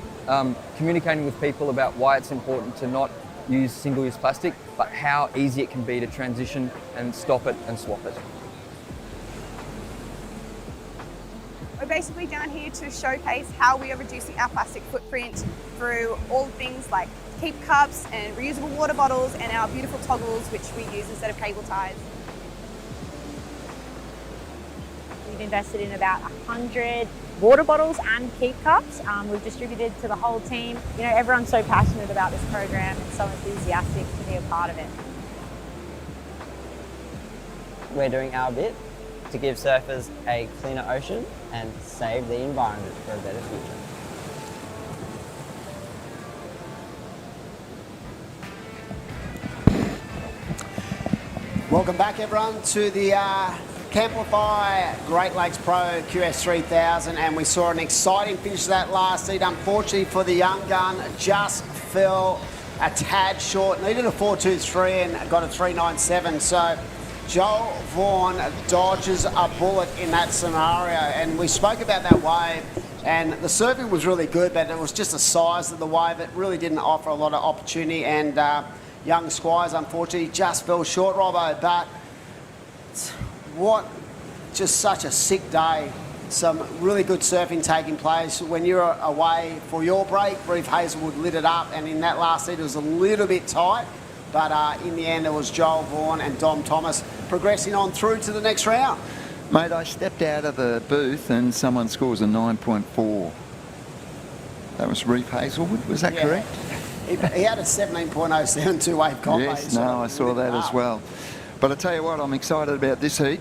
communicating with people about why it's important to not use single-use plastic, but how easy it can be to transition and stop it and swap it. We're basically down here to showcase how we are reducing our plastic footprint through all things like keep cups and reusable water bottles and our beautiful toggles, which we use instead of cable ties. We've invested in about 100 water bottles and keep cups. We've distributed to the whole team. You know, everyone's so passionate about this program and so enthusiastic to be a part of it. We're doing our bit to give surfers a cleaner ocean and save the environment for a better future. Welcome back, everyone, to the Camplify Great Lakes Pro QS3000, and we saw an exciting finish to that last heat. Unfortunately for the young gun, just fell a tad short. Needed a 4.23 and got a 3.97. So Joel Vaughan dodges a bullet in that scenario, and we spoke about that wave, and the surfing was really good, but it was just the size of the wave. It really didn't offer a lot of opportunity, and young Squires unfortunately just fell short, Robbo. But what just such a sick day. Some really good surfing taking place. When you're away for your break, Reef Hazelwood lit it up, and in that last heat it was a little bit tight, but in the end it was Joel Vaughan and Dom Thomas progressing on through to the next round. Mate, I stepped out of the booth and someone scores a 9.4. That was Reef Hazelwood, was that correct? He had a 17.072 wave combo. Yes, no, I saw that as well. But I tell you what, I'm excited about this heat.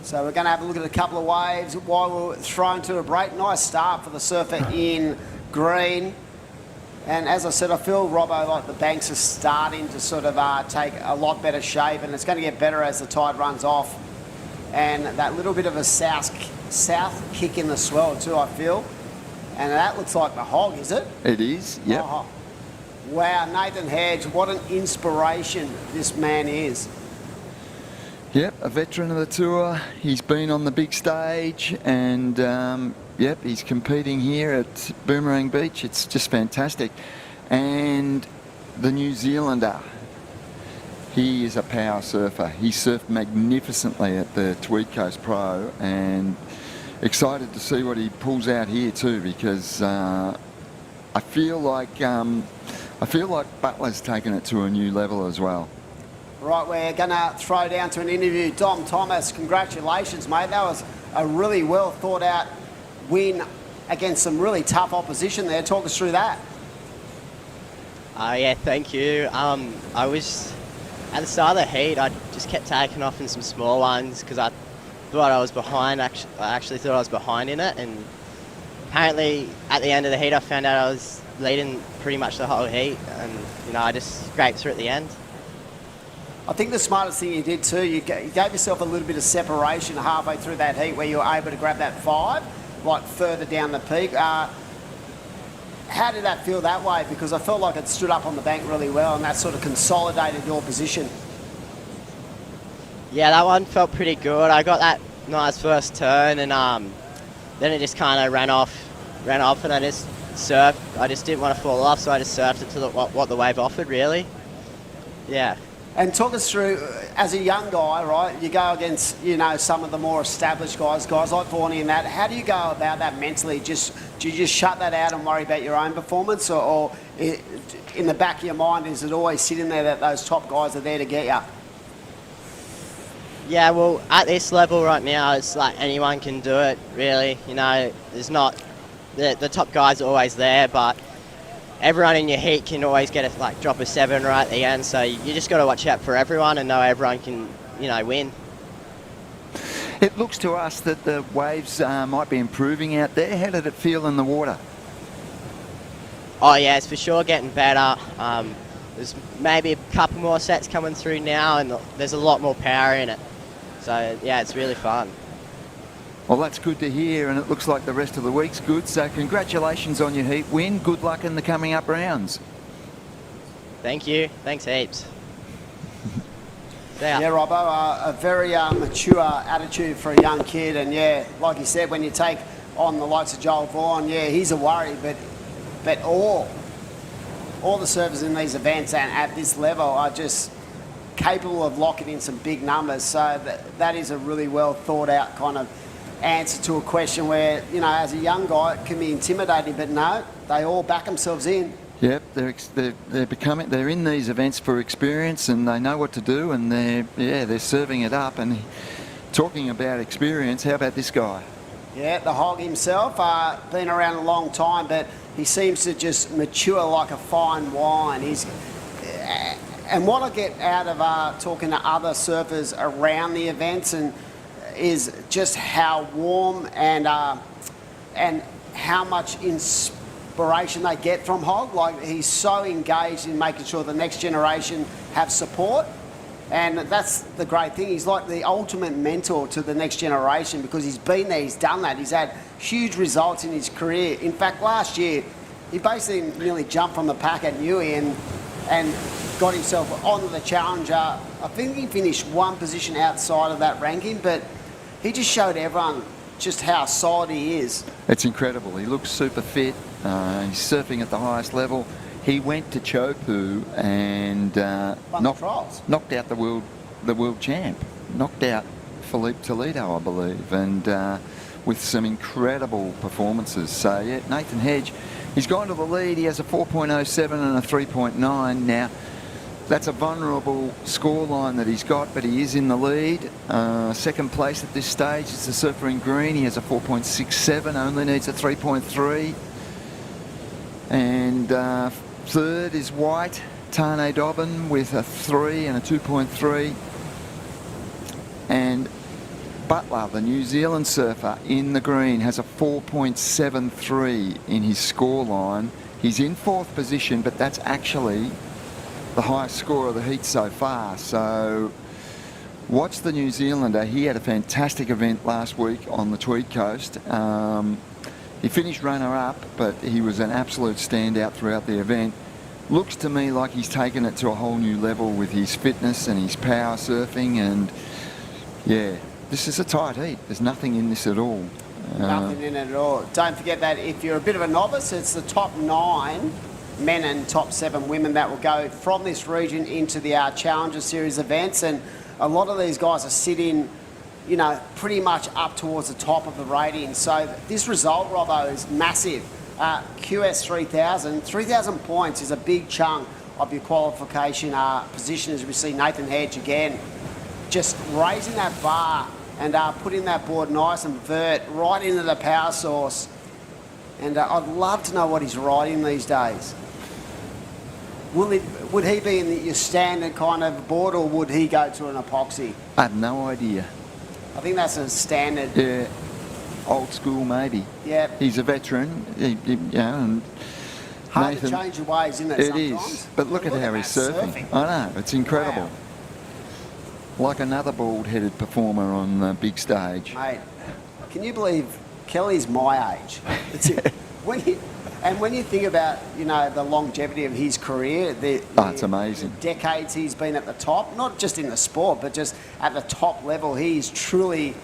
So we're going to have a look at a couple of waves while we're thrown to a break. Nice start for the surfer in green. And as I said, I feel, Robbo, like the banks are starting to sort of take a lot better shape, and it's going to get better as the tide runs off. And that little bit of a south kick in the swell too, I feel. And that looks like the hog, is it? It is, yep. Oh, wow, Nathan Hedge, what an inspiration this man is. Yep, a veteran of the tour. He's been on the big stage, and yep, he's competing here at Boomerang Beach. It's just fantastic. And the New Zealander, he is a power surfer. He surfed magnificently at the Tweed Coast Pro, and excited to see what he pulls out here too, because I feel like Butler's taken it to a new level as well. Right, we're going to throw down to an interview. Dom Thomas, congratulations, mate. That was a really well thought out win against some really tough opposition there. Talk us through that. Yeah, thank you. I was at the start of the heat. I just kept taking off in some small ones because I thought I was behind. I actually thought I was behind in it, and apparently at the end of the heat, I found out I was leading pretty much the whole heat, and I just scraped through at the end. I think the smartest thing you did too, you gave yourself a little bit of separation halfway through that heat where you were able to grab that 5, like further down the peak. How did that feel that way? Because I felt like it stood up on the bank really well, and that sort of consolidated your position. Yeah, that one felt pretty good. I got that nice first turn, and then it just kind of ran off, and I just surfed. I just didn't want to fall off, so I just surfed it to what the wave offered, really. Yeah. And talk us through, as a young guy, right, you go against, some of the more established guys like Vorney and that. How do you go about that mentally? Do you just shut that out and worry about your own performance, or in the back of your mind, is it always sitting there that those top guys are there to get you? Yeah, well, at this level right now, it's like anyone can do it, really. There's not... The top guys are always there, but everyone in your heat can always get a drop a 7 right at the end, so you just got to watch out for everyone and know everyone can, win. It looks to us that the waves might be improving out there. How did it feel in the water? Oh yeah, it's for sure getting better. There's maybe a couple more sets coming through now, and there's a lot more power in it. So yeah, it's really fun. Well, that's good to hear, and it looks like the rest of the week's good. So congratulations on your heat win. Good luck in the coming up rounds. Thank you. Thanks heaps. Yeah, Robbo, a very mature attitude for a young kid, and yeah, like you said, when you take on the likes of Joel Vaughan, yeah, he's a worry, but all the surfers in these events and at this level are just capable of locking in some big numbers. So that is a really well thought out kind of answer to a question where, as a young guy, it can be intimidating, but no, they all back themselves in. Yep, they're in these events for experience, and they know what to do, and they're serving it up. And talking about experience, how about this guy? Yeah, the hog himself, been around a long time, but he seems to just mature like a fine wine. And what I get out of talking to other surfers around the events is just how warm and how much inspiration they get from Hog. Like, he's so engaged in making sure the next generation have support, and that's the great thing. He's like the ultimate mentor to the next generation because he's been there, he's done that, he's had huge results in his career. In fact, last year he basically nearly jumped from the pack at Newey and got himself onto the Challenger. I think he finished one position outside of that ranking, but he just showed everyone just how solid he is. It's incredible. He looks super fit. He's surfing at the highest level. He went to Chopu and knocked out the world champ. Knocked out Philippe Toledo, I believe, and with some incredible performances. So yeah, Nathan Hedge, he's gone to the lead. He has a 4.07 and a 3.9 now. That's a vulnerable scoreline that he's got, but he is in the lead. Second place at this stage is the surfer in green. He has a 4.67, only needs a 3.3. And third is White. Tane Dobbin with a 3 and a 2.3. And Butler, the New Zealand surfer, in the green, has a 4.73 in his scoreline. He's in 4th position, but that's actually the highest score of the heat so far. So watch the New Zealander. He had a fantastic event last week on the Tweed Coast. He finished runner-up, but he was an absolute standout throughout the event. Looks to me like he's taken it to a whole new level with his fitness and his power surfing, and yeah, this is a tight heat. There's nothing in this at all. Nothing in it at all. Don't forget that if you're a bit of a novice, it's the top 9 men and top 7 women that will go from this region into the Challenger Series events, and a lot of these guys are sitting, you know, pretty much up towards the top of the rating. So this result, Robbo, is massive. QS 3,000 points is a big chunk of your qualification position, as we see Nathan Hedge again just raising that bar and putting that board nice and vert right into the power source. And I'd love to know what he's riding these days. Would he be in your standard kind of board, or would he go to an epoxy? I have no idea. I think that's a standard. Yeah, old school maybe. Yeah. He's a veteran, you know, and hard Nathan, to change your ways, isn't it? It sometimes? is, but look at how he's surfing. I know, it's incredible. Wow. Like another bald-headed performer on the big stage. Mate, can you believe Kelly's my age? When you think about, you know, the longevity of his career, it's amazing. The decades he's been at the top, not just in the sport, but just at the top level, he's truly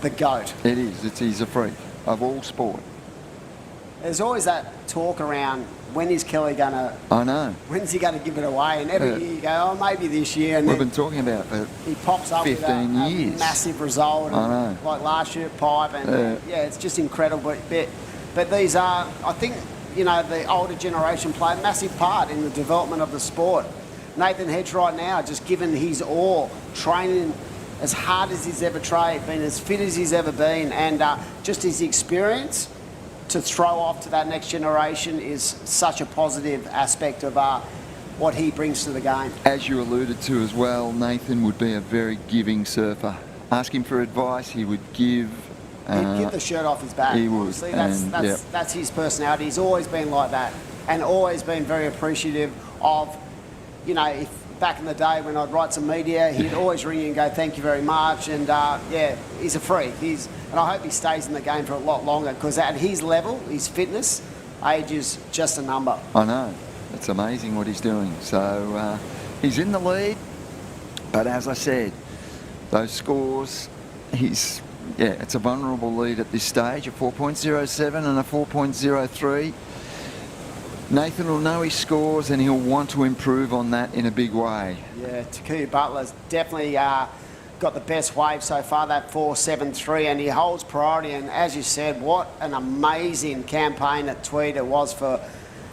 the GOAT. It is. He's a freak of all sport. There's always that talk around, when is Kelly going to... I know. When's he going to give it away? And every year you go, oh, maybe this year. And we've been talking about for he pops up 15 with a years. massive result. I know. Like last year at Pipe. And yeah, it's just incredible. But these are, I think, you know, the older generation play a massive part in the development of the sport. Nathan Hedge right now, just given his all, training as hard as he's ever trained, been as fit as he's ever been, and just his experience to throw off to that next generation is such a positive aspect of what he brings to the game. As you alluded to as well, Nathan would be a very giving surfer. Ask him for advice, he would give. He'd give the shirt off his back. He would. Honestly, that's his personality. He's always been like that, and always been very appreciative of, you know, if back in the day when I'd write some media, he'd always ring you and go, thank you very much. And yeah, he's a freak. And I hope he stays in the game for a lot longer, because at his level, his fitness, age is just a number. I know. It's amazing what he's doing. So he's in the lead, but as I said, those scores, it's a vulnerable lead at this stage, a 4.07 and a 4.03. Nathan will know his scores and he'll want to improve on that in a big way. Yeah, Takuya Butler's definitely got the best wave so far, that 4.73, and he holds priority. And as you said, what an amazing campaign at Tweed it was for...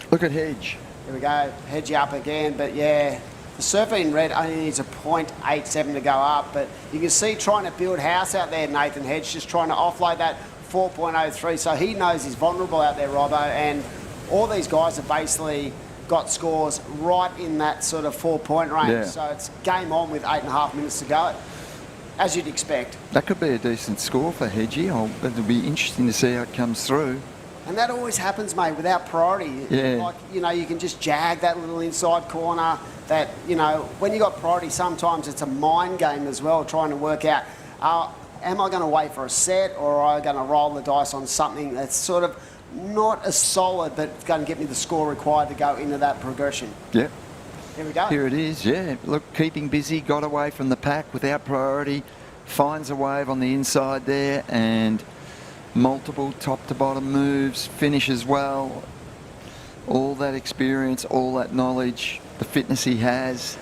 Look at Hedge. Here we go, Hedge up again, but yeah, the surfer in red only needs a 0.87 to go up, but you can see trying to build house out there, Nathan Hedge, just trying to offload that 4.03, so he knows he's vulnerable out there, Robbo, and all these guys have basically got scores right in that sort of 4-point range. Yeah. So it's game on with 8.5 minutes to go, as you'd expect. That could be a decent score for Hedgie. It'll be interesting to see how it comes through. And that always happens, mate, without priority. Yeah. Like, you know, you can just jag that little inside corner that, you know, when you got priority, sometimes it's a mind game as well, trying to work out, am I going to wait for a set, or am I going to roll the dice on something that's sort of not as solid, but it's going to get me the score required to go into that progression. Yep. Here we go. Here it is, yeah. Look, keeping busy, got away from the pack without priority, finds a wave on the inside there, and multiple top to bottom moves, finishes well. All that experience, all that knowledge, the fitness he has.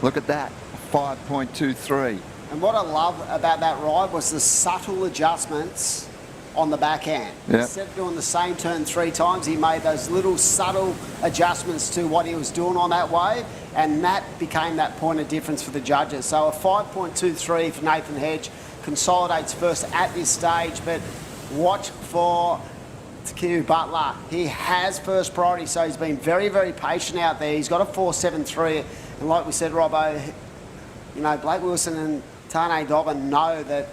Look at that, 5.23. And what I love about that ride was the subtle adjustments on the backhand. Yep. Instead of doing the same turn 3 times, he made those little subtle adjustments to what he was doing on that wave, and that became that point of difference for the judges. So a 5.23 for Nathan Hedge, consolidates first at this stage, but watch for Q Butler. He has first priority, so he's been very, very patient out there. He's got a 4.73, and like we said, Robbo, you know, Blake Wilson and Tane Dobbin know that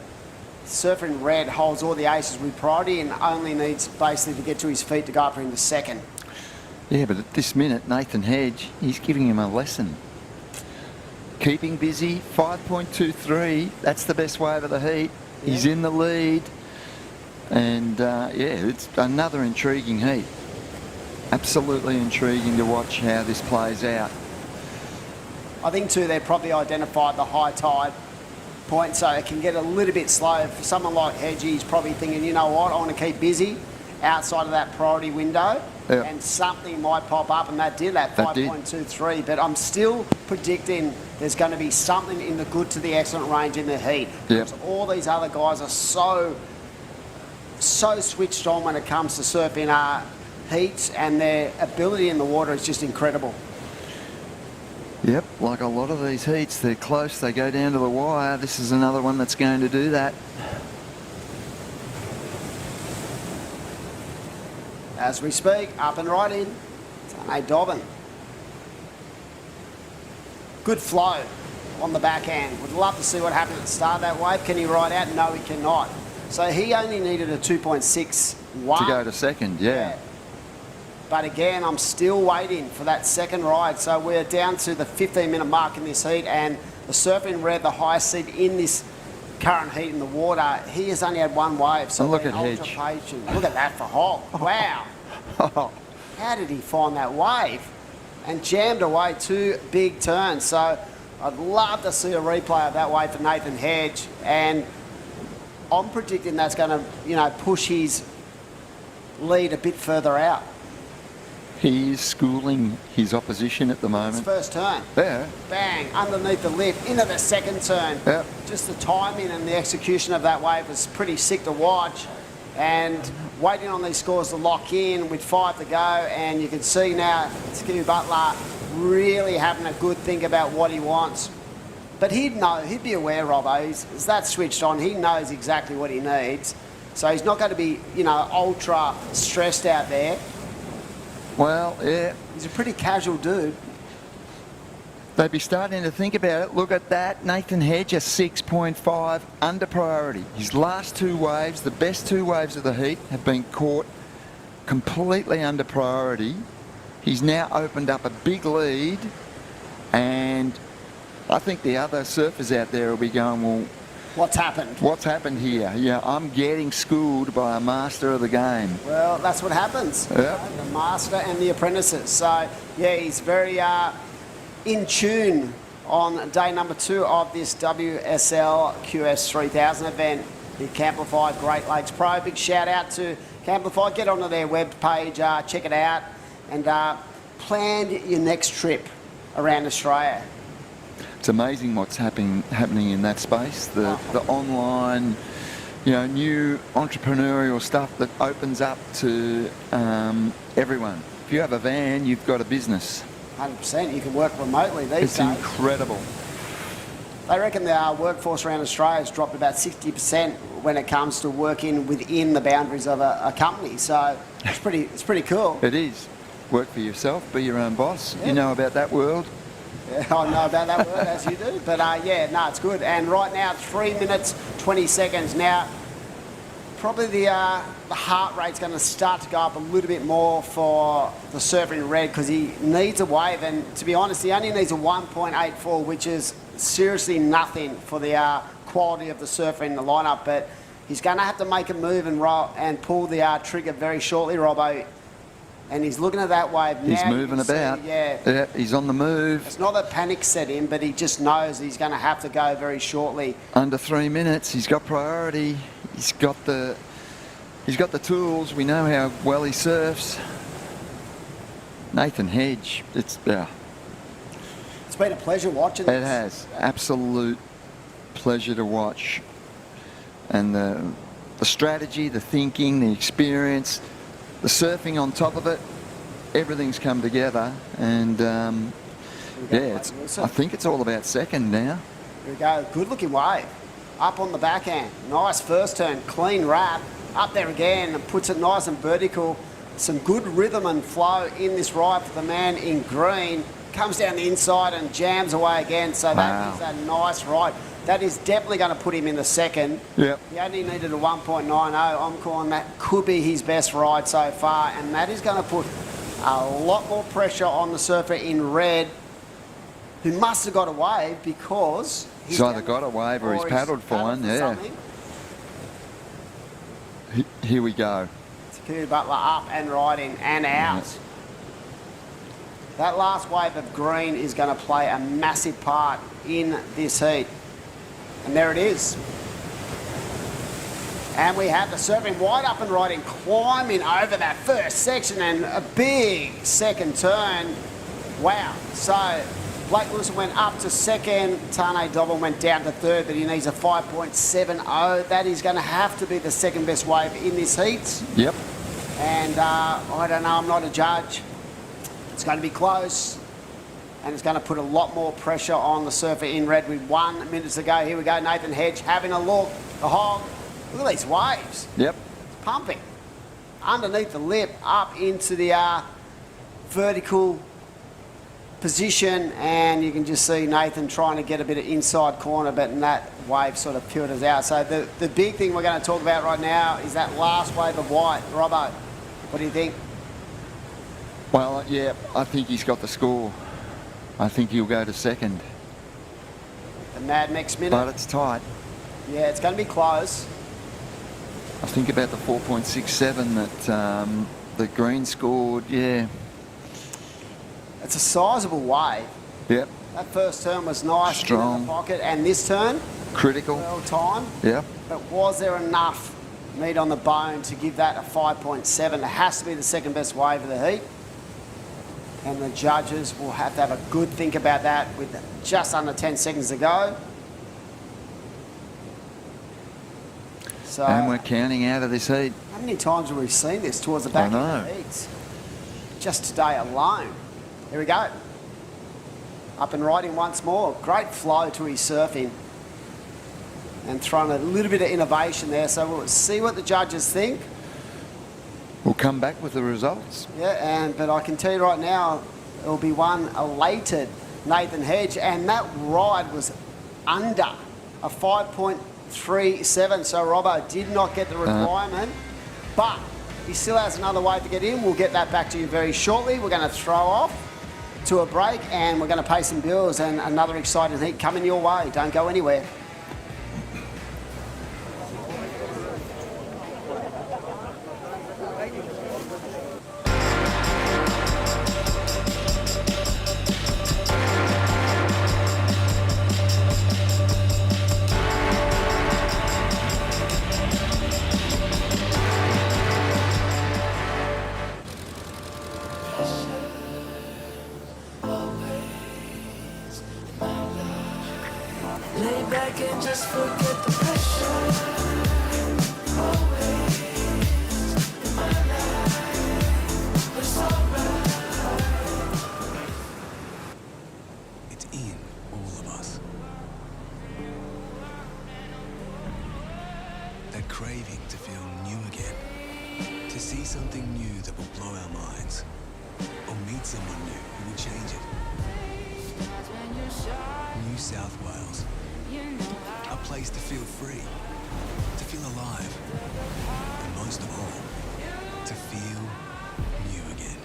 Surfing Red holds all the aces with priority and only needs basically to get to his feet to go up into second. Yeah, but at this minute, Nathan Hedge, he's giving him a lesson. Keeping busy, 5.23. That's the best wave of the heat. Yeah. He's in the lead. And, yeah, it's another intriguing heat. Absolutely intriguing to watch how this plays out. I think, too, they've probably identified the high tide point, so it can get a little bit slow. For someone like Hedge, he's probably thinking, you know what, I want to keep busy outside of that priority window. Yep. And something might pop up, and that did at 5.23. But I'm still predicting there's going to be something in the good to the excellent range in the heat. Yep. Because all these other guys are so switched on when it comes to surfing heats, and their ability in the water is just incredible. Yep, like a lot of these heats, they're close, they go down to the wire. This is another one that's going to do that. As we speak, up and right in, Tane Dobbin. Good flow on the backhand. Would love to see what happened at the start of that wave. Can he ride out? No, he cannot. So he only needed a 2.61. To go to second, yeah. But again, I'm still waiting for that second ride. So we're down to the 15-minute mark in this heat, and the Surfing Red, the highest seed in this current heat in the water, he has only had one wave. So look at Hedge. Look at that for Hog. Wow. How did he find that wave? And jammed away 2 big turns. So I'd love to see a replay of that wave for Nathan Hedge. And I'm predicting that's going to, you know, push his lead a bit further out. He is schooling his opposition at the moment. His first turn. Yeah. Bang, underneath the lip, into the second turn. Yep. Just the timing and the execution of that wave was pretty sick to watch. And waiting on these scores to lock in with 5 to go. And you can see now Q Butler really having a good think about what he wants. But he'd know, he'd be aware, Robbo. He's that switched on. He knows exactly what he needs. So he's not going to be, you know, ultra stressed out there. Well, yeah. He's a pretty casual dude. They'd be starting to think about it. Look at that. Nathan Hedge, a 6.5 under priority. His last 2 waves, the best 2 waves of the heat, have been caught completely under priority. He's now opened up a big lead, and I think the other surfers out there will be going, well, what's happened? What's happened here? Yeah, I'm getting schooled by a master of the game. Well, that's what happens. Yep. The master and the apprentices. So, yeah, he's very in tune on day number 2 of this WSL QS 3000 event. The Camplify Great Lakes Pro. Big shout out to Camplify. Get onto their webpage, check it out, and plan your next trip around Australia. It's amazing what's happening in that space. The online, you know, new entrepreneurial stuff that opens up to everyone. If you have a van, you've got a business. 100%. You can work remotely these days. It's incredible. They reckon the workforce around Australia has dropped about 60% when it comes to working within the boundaries of a company. So it's pretty cool. It is. Work for yourself, be your own boss. Yeah. You know about that world. Yeah, I know about that word, as you do. But, yeah, no, it's good. And right now, 3 minutes, 20 seconds. Now, probably the heart rate's going to start to go up a little bit more for the Surfing Red because he needs a wave. And, to be honest, he only needs a 1.84, which is seriously nothing for the quality of the surfer in the lineup. But he's going to have to make a move and pull the trigger very shortly, Robbo. And he's looking at that wave now. He's moving about. Yeah, he's on the move. It's not that panic set in, but he just knows he's going to have to go very shortly. Under 3 minutes, he's got priority. He's got the tools. We know how well he surfs. Nathan Hedge, it's been a pleasure watching this. It has. Absolute pleasure to watch. And the strategy, the thinking, the experience, the surfing on top of it, everything's come together, and yeah, I think it's all about second now. Here we go, good looking wave, up on the backhand, nice first turn, clean wrap, Up there again and puts it nice and vertical. Some good rhythm and flow in this ride for the man in green. Comes down the inside and jams away again. So that is a nice ride. That is definitely going to put him in the second. Yep. He only needed a 1.90. I'm calling that could be his best ride so far. And that is going to put a lot more pressure on the surfer in red, who must have got a wave because he's either got a wave or he's paddled for one. Yeah. Here we go. Takiri Butler up and riding and out. Yeah. That last wave of green is going to play a massive part in this heat. And there it is. And we have the surfing wide up and riding, climbing over that first section and a big second turn. Wow. So Blake Wilson went up to second. Tane Dobbin went down to third, but he needs a 5.70. That is going to have to be the second best wave in this heat. Yep. And I don't know, I'm not a judge. It's going to be close. And it's going to put a lot more pressure on the surfer in red with 1 minute to go. Here we go, Nathan Hedge having a look. The hog. Look at these waves. Yep. It's pumping. Underneath the lip, up into the vertical position, and you can just see Nathan trying to get a bit of inside corner, but that wave sort of filters out. So the big thing we're going to talk about right now is that last wave of white. Robbo, what do you think? Well, yeah, I think he's got the score. I think he'll go to second. The Mad Max minute. But it's tight. Yeah, it's going to be close. I think about the 4.67 that the green scored, yeah. It's a sizable wave. Yep. That first turn was nice, strong in the pocket, and this turn, critical. Well timed. Yep. But was there enough meat on the bone to give that a 5.7? It has to be the second best wave of the heat. And the judges will have to have a good think about that with just under 10 seconds to go. So, and we're counting out of this heat. How many times have we seen this towards the back of the heats? Just today alone. Here we go. Up and riding once more. Great flow to his surfing. And throwing a little bit of innovation there. So we'll see what the judges think. We'll come back with the results. Yeah, but I can tell you right now, it'll be one elated Nathan Hedge, and that ride was under a 5.37. So Robbo did not get the requirement, but he still has another wave to get in. We'll get that back to you very shortly. We're going to throw off to a break, and we're going to pay some bills, and another exciting heat coming your way. Don't go anywhere. Lay back and just forget the pressure. Always in my life, it's alright. It's in all of us. That craving to feel new again. To see something new that will blow our minds. Or meet someone new who will change it. New South Wales. A place to feel free, to feel alive, and most of all, to feel new again.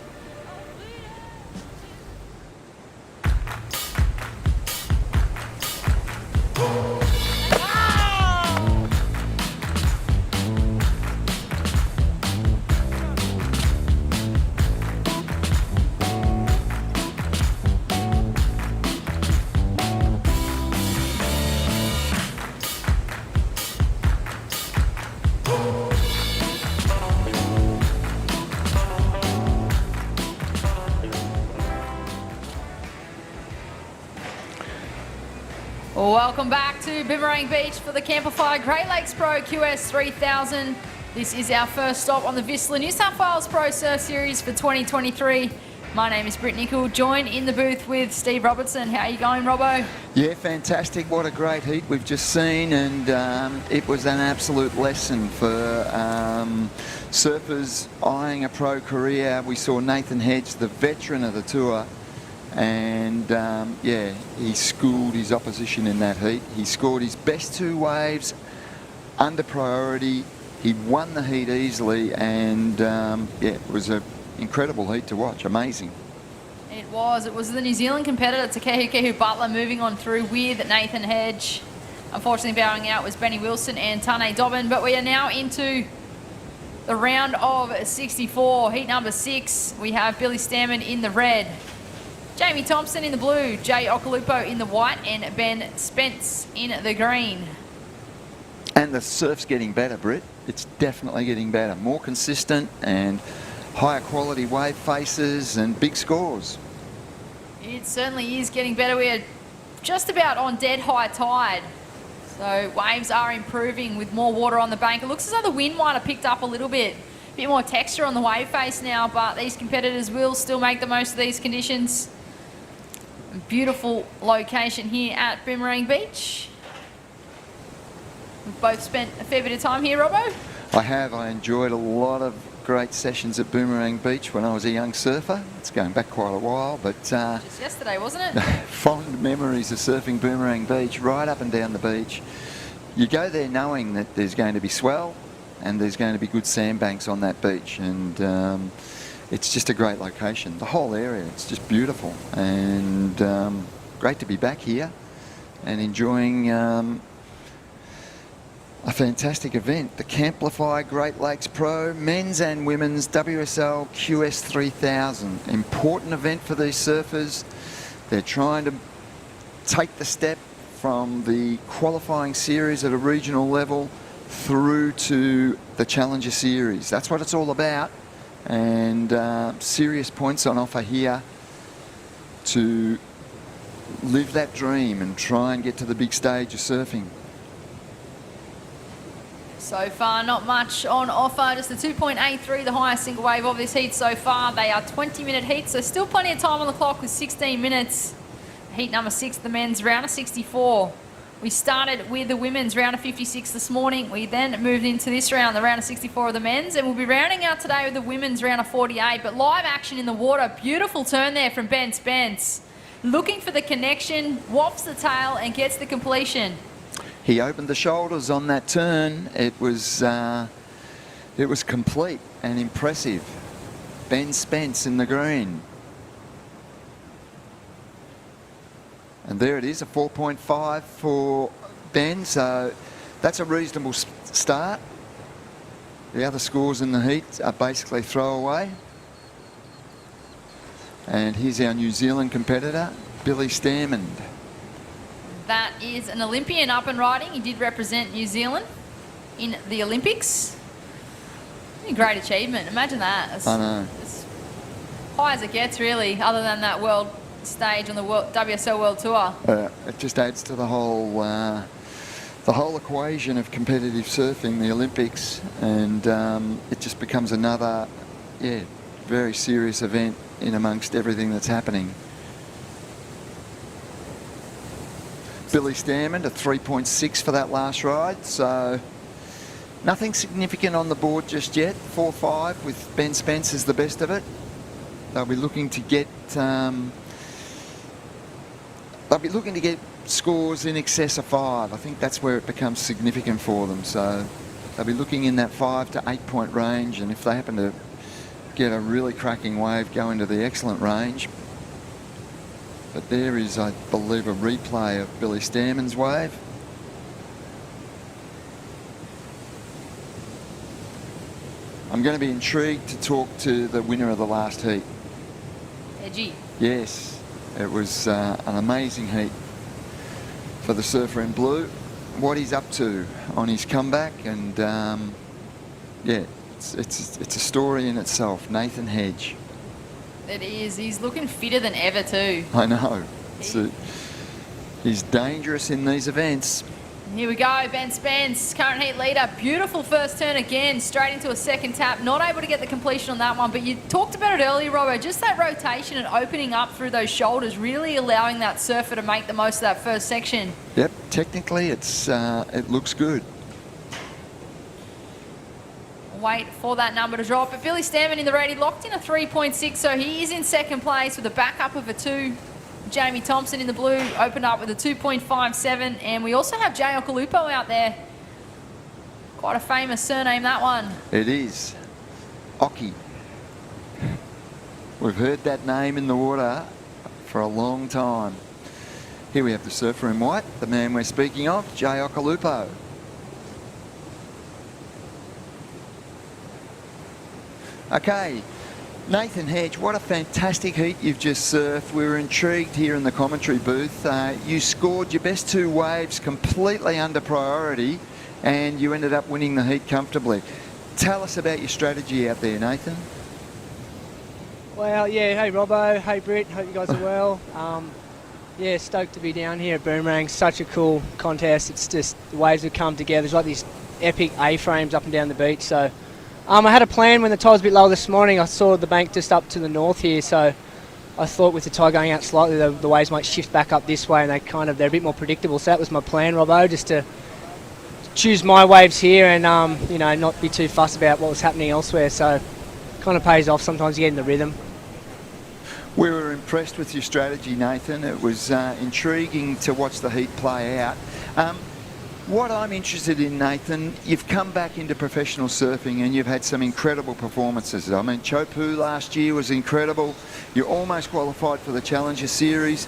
Welcome back to Boomerang Beach for the Camplify Great Lakes Pro QS 3000. This is our first stop on the VISSLA New South Wales Pro Surf Series for 2023. My name is Britt Nicol, joined in the booth with Steve Robertson. How are you going, Robbo? Yeah, fantastic. What a great heat we've just seen, and it was an absolute lesson for surfers eyeing a pro career. We saw Nathan Hedge, the veteran of the tour, and yeah, he schooled his opposition in that heat. He scored his best 2 waves under priority. He won the heat easily, and yeah, it was an incredible heat to watch. Amazing. It was the New Zealand competitor Tekehu Butler moving on through with Nathan Hedge. Unfortunately, bowing out was Benny Wilson and Tane Dobbin, but we are now into the round of 64, heat number 6. We have Billy Stammen in the red, Jamie Thompson in the blue, Jay Okalupo in the white, and Ben Spence in the green. And the surf's getting better, Britt. It's definitely getting better. More consistent and higher quality wave faces and big scores. It certainly is getting better. We are just about on dead high tide. So waves are improving with more water on the bank. It looks as though the wind might have picked up a little bit. A bit more texture on the wave face now, but these competitors will still make the most of these conditions. Beautiful location here at Boomerang Beach. We've both spent a fair bit of time here, Robbo. I have. I enjoyed a lot of great sessions at Boomerang Beach when I was a young surfer. It's going back quite a while, but just yesterday, wasn't it? fond memories of surfing Boomerang Beach, right up and down the beach. You go there knowing that there's going to be swell and there's going to be good sandbanks on that beach, and it's just a great location. The whole area, it's just beautiful, and great to be back here and enjoying a fantastic event. The Camplify Great Lakes Pro Men's and Women's WSL QS 3000. Important event for these surfers. They're trying to take the step from the qualifying series at a regional level through to the Challenger Series. That's what it's all about, and serious points on offer here to live that dream and try and get to the big stage of surfing. So far, not much on offer. Just a 2.83, the highest single wave of this heat so far. They are 20-minute heats, so still plenty of time on the clock with 16 minutes. Heat number 6, the men's round of 64. We started with the women's round of 56 this morning. We then moved into this round, the round of 64 of the men's, and we'll be rounding out today with the women's round of 48. But live action in the water, beautiful turn there from Ben Spence. Looking for the connection, wafts the tail and gets the completion. He opened the shoulders on that turn. It was complete and impressive. Ben Spence in the green. And there it is, a 4.5 for Ben, so that's a reasonable start. The other scores in the heat are basically throwaway. And here's our New Zealand competitor, Billy Stammen. That is an Olympian up and riding. He did represent New Zealand in the Olympics. A great achievement. Imagine that. I know. As high as it gets, really, other than that world stage on the WSL World Tour. It just adds to the whole equation of competitive surfing, the Olympics, and it just becomes another, very serious event in amongst everything that's happening. Billy Stammen, a 3.6 for that last ride, so nothing significant on the board just yet. 4.5 with Ben Spence as the best of it. They'll be looking to get scores in excess of 5. I think that's where it becomes significant for them. So they'll be looking in that 5 to 8 point range, and if they happen to get a really cracking wave, go into the excellent range. But there is, I believe, a replay of Billy Stammen's wave. I'm going to be intrigued to talk to the winner of the last heat. Edgy. Yes, it was an amazing heat for the surfer in blue. What he's up to on his comeback, and it's a story in itself. Nathan Hedge. It is. He's looking fitter than ever too. I know. He's dangerous in these events. Here we go, Ben Spence, current heat leader. Beautiful first turn again, straight into a second tap. Not able to get the completion on that one, but you talked about it earlier, Robbo. Just that rotation and opening up through those shoulders, really allowing that surfer to make the most of that first section. Yep, technically it looks good. Wait for that number to drop. But Billy Stammen in the red, he locked in a 3.6, so he is in second place with a backup of a 2. Jamie Thompson in the blue opened up with a 2.57, and we also have Jay Okalupo out there. Quite a famous surname, that one. It is. Oki. We've heard that name in the water for a long time. Here we have the surfer in white, the man we're speaking of, Jay Okalupo. Okay, Nathan Hedge, what a fantastic heat you've just surfed. We were intrigued here in the commentary booth. You scored your best 2 waves completely under priority, and you ended up winning the heat comfortably. Tell us about your strategy out there, Nathan. Well, yeah, hey Robbo, hey Britt, hope you guys are well. Yeah, stoked to be down here at Boomerang. Such a cool contest. It's just the waves have come together. There's like these epic A-frames up and down the beach, so I had a plan when the tide was a bit low this morning. I saw the bank just up to the north here, so I thought with the tide going out slightly, the waves might shift back up this way, and they're a bit more predictable. So that was my plan, Robbo, just to choose my waves here and you know, not be too fussed about what was happening elsewhere. So kind of pays off sometimes. You get in the rhythm. We were impressed with your strategy, Nathan. It was intriguing to watch the heat play out. What I'm interested in, Nathan, you've come back into professional surfing and you've had some incredible performances. I mean, Chopu last year was incredible. You almost qualified for the Challenger Series.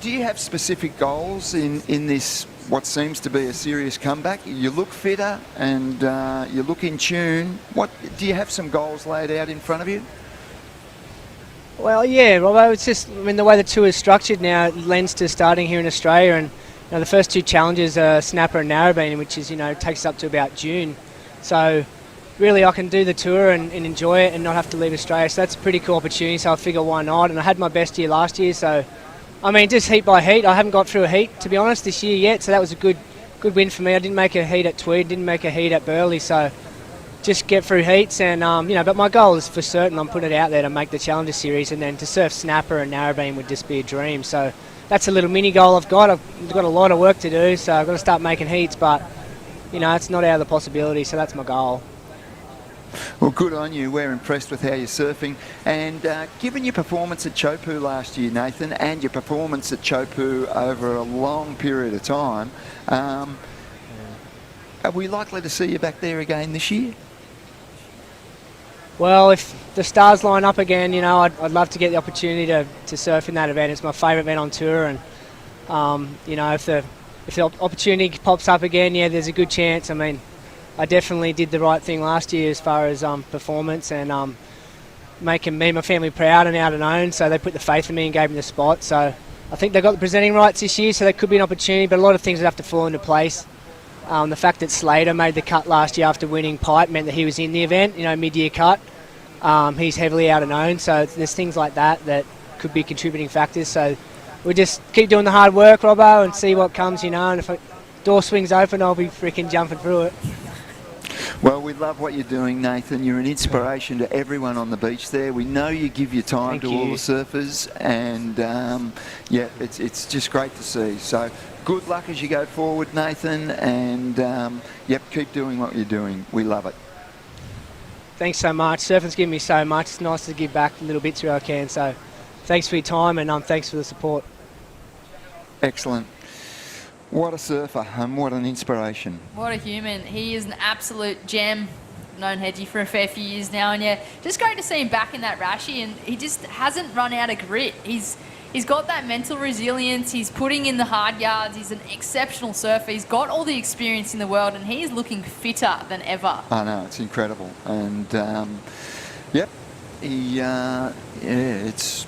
Do you have specific goals in this, what seems to be a serious comeback? You look fitter and you look in tune. Do you have some goals laid out in front of you? Well, yeah, Robbo, it's just, I mean, the way the tour is structured now, it lends to starting here in Australia, and you know, the first 2 challenges are Snapper and Narrabeen, which is, you know, takes us up to about June. So really I can do the tour and enjoy it and not have to leave Australia. So that's a pretty cool opportunity, so I figure why not. And I had my best year last year, so I mean, just heat by heat. I haven't got through a heat, to be honest, this year yet, so that was a good win for me. I didn't make a heat at Tweed, didn't make a heat at Burleigh, so just get through heats. And you know, but my goal is for certain, I'm putting it out there to make the Challenger Series, and then to surf Snapper and Narrabeen would just be a dream. So that's a little mini goal I've got. I've got a lot of work to do, so I've got to start making heats, but you know, it's not out of the possibility, so that's my goal. Well, good on you. We're impressed with how you're surfing. And given your performance at Chopu last year, Nathan, and your performance at Chopu over a long period of time, are we likely to see you back there again this year? Well, if the stars line up again, you know, I'd love to get the opportunity to surf in that event. It's my favourite event on tour, and you know, if the opportunity pops up again, yeah, there's a good chance. I mean, I definitely did the right thing last year as far as performance and making me and my family proud and out and own. So they put the faith in me and gave me the spot. So I think they got the presenting rights this year, so there could be an opportunity. But a lot of things would have to fall into place. The fact that Slater made the cut last year after winning Pipe meant that he was in the event, you know, mid-year cut. He's heavily out and owned, so there's things like that could be contributing factors. So we just keep doing the hard work, Robbo, and see what comes, you know. And if a door swings open, I'll be freaking jumping through it. Well, we love what you're doing, Nathan. You're an inspiration to everyone on the beach there. We know you give your time to all the surfers, and yeah, it's just great to see. So good luck as you go forward, Nathan, and yep, keep doing what you're doing. We love it. Thanks so much. Surfing's given me so much. It's nice to give back a little bit where I can. So thanks for your time, and thanks for the support. Excellent. What a surfer and what an inspiration. What a human. He is an absolute gem. Known Hedgie for a fair few years now, and yeah, just great to see him back in that Rashi, and he just hasn't run out of grit. He's got that mental resilience. He's putting in the hard yards. He's an exceptional surfer. He's got all the experience in the world, and he's looking fitter than ever. I know, it's incredible. And yep, yeah, it's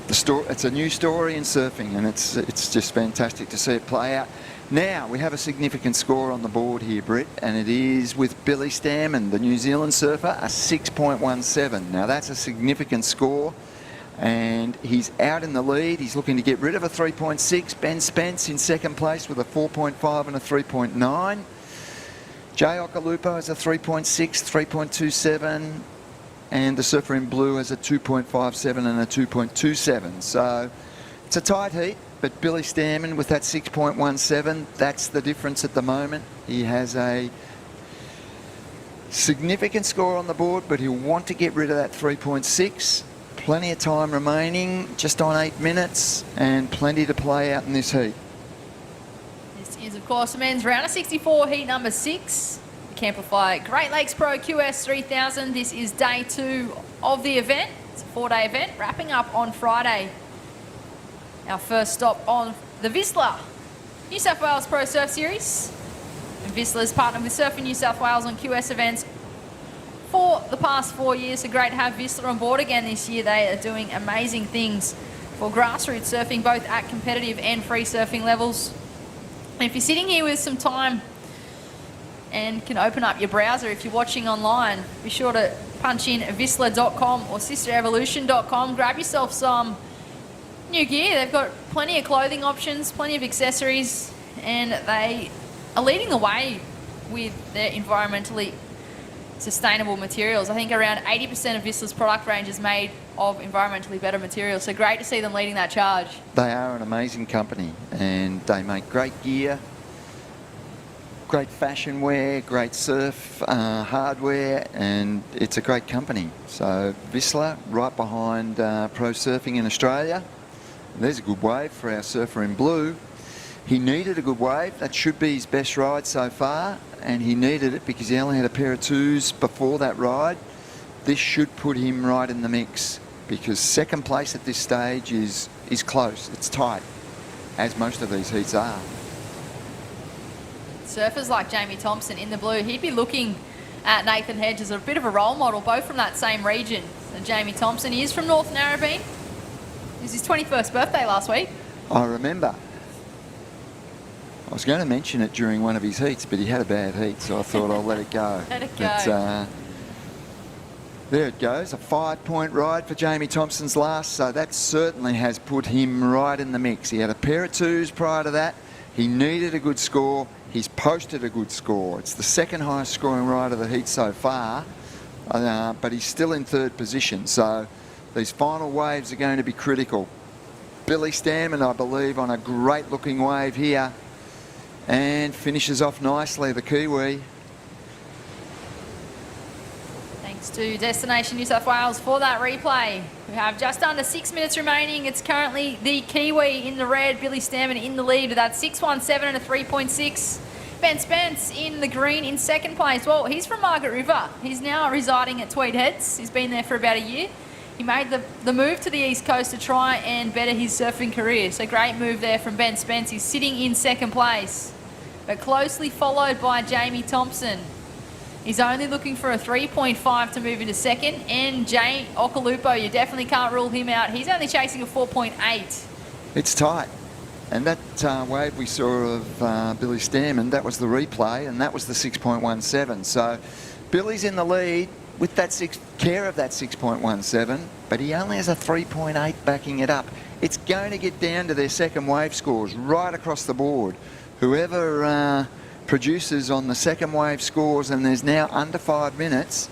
the story. It's a new story in surfing, and it's just fantastic to see it play out. Now, we have a significant score on the board here, Britt, and it is with Billy Stammen, the New Zealand surfer, a 6.17. Now, that's a significant score. And he's out in the lead. He's looking to get rid of a 3.6. Ben Spence in second place with a 4.5 and a 3.9. Jay Okalupo has a 3.6, 3.27. And the surfer in blue has a 2.57 and a 2.27. So it's a tight heat, but Billy Stairman with that 6.17, that's the difference at the moment. He has a significant score on the board, but he'll want to get rid of that 3.6. Plenty of time remaining, just on 8 minutes, and plenty to play out in this heat. This is, of course, the men's round of 64, heat number 6. Camplify Great Lakes Pro QS 3000. This is day 2 of the event. It's a 4-day event, wrapping up on Friday. Our first stop on the VISSLA New South Wales Pro Surf Series. And VISSLA has partnered with Surfing New South Wales on QS events for the past 4 years. So great to have VISSLA on board again this year. They are doing amazing things for grassroots surfing, both at competitive and free surfing levels. And if you're sitting here with some time and can open up your browser if you're watching online, be sure to punch in VISSLA.com or SisterEvolution.com. Grab yourself some new gear. They've got plenty of clothing options, plenty of accessories, and they are leading the way with their environmentally sustainable materials. I think around 80% of VISSLA's product range is made of environmentally better materials, so great to see them leading that charge. They are an amazing company, and they make great gear, great fashion wear, great surf hardware, and it's a great company. So VISSLA, right behind pro surfing in Australia. There's a good wave for our surfer in blue. He needed a good wave. That should be his best ride so far, and he needed it because he only had a pair of 2s before that ride. This should put him right in the mix, because second place at this stage is close. It's tight, as most of these heats are. Surfers like Jamie Thompson in the blue, he'd be looking at Nathan Hedge as a bit of a role model, both from that same region. So Jamie Thompson, he is from North Narrabeen. It was his 21st birthday last week. I remember. I was going to mention it during one of his heats, but he had a bad heat, so I thought I'll let it go. Let it go. But, there it goes, a 5-point ride for Jamie Thompson's last, so that certainly has put him right in the mix. He had a pair of 2s prior to that. He needed a good score. He's posted a good score. It's the second highest scoring ride of the heat so far, but he's still in 3rd position, so these final waves are going to be critical. Billy Stairman, I believe, on a great looking wave here, and finishes off nicely, the Kiwi. Thanks to Destination New South Wales for that replay. We have just under 6 minutes remaining. It's currently the Kiwi in the red, Billy Stairman in the lead with that 6.17 and a 3.6. Ben Spence in the green in second place. Well, he's from Margaret River. He's now residing at Tweed Heads. He's been there for about a year. He made the move to the East Coast to try and better his surfing career. So great move there from Ben Spence. He's sitting in second place, but closely followed by Jamie Thompson. He's only looking for a 3.5 to move into second. And Jay Okalupo, you definitely can't rule him out. He's only chasing a 4.8. It's tight. And that wave we saw of Billy Stairman, that was the replay, and that was the 6.17. So Billy's in the lead with that care of that 6.17, but he only has a 3.8 backing it up. It's going to get down to their second wave scores right across the board. Whoever produces on the second wave scores, and there's now under 5 minutes,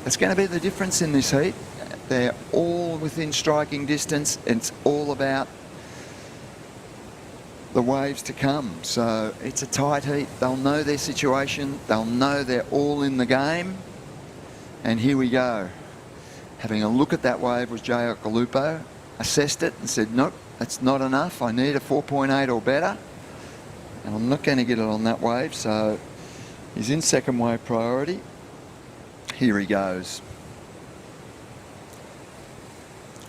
it's going to be the difference in this heat. They're all within striking distance. It's all about the waves to come. So it's a tight heat. They'll know their situation. They'll know they're all in the game. And here we go. Having a look at that wave was Jay Okalupo, assessed it and said, nope, that's not enough. I need a 4.8 or better. And I'm not going to get it on that wave, so he's in second wave priority. Here he goes.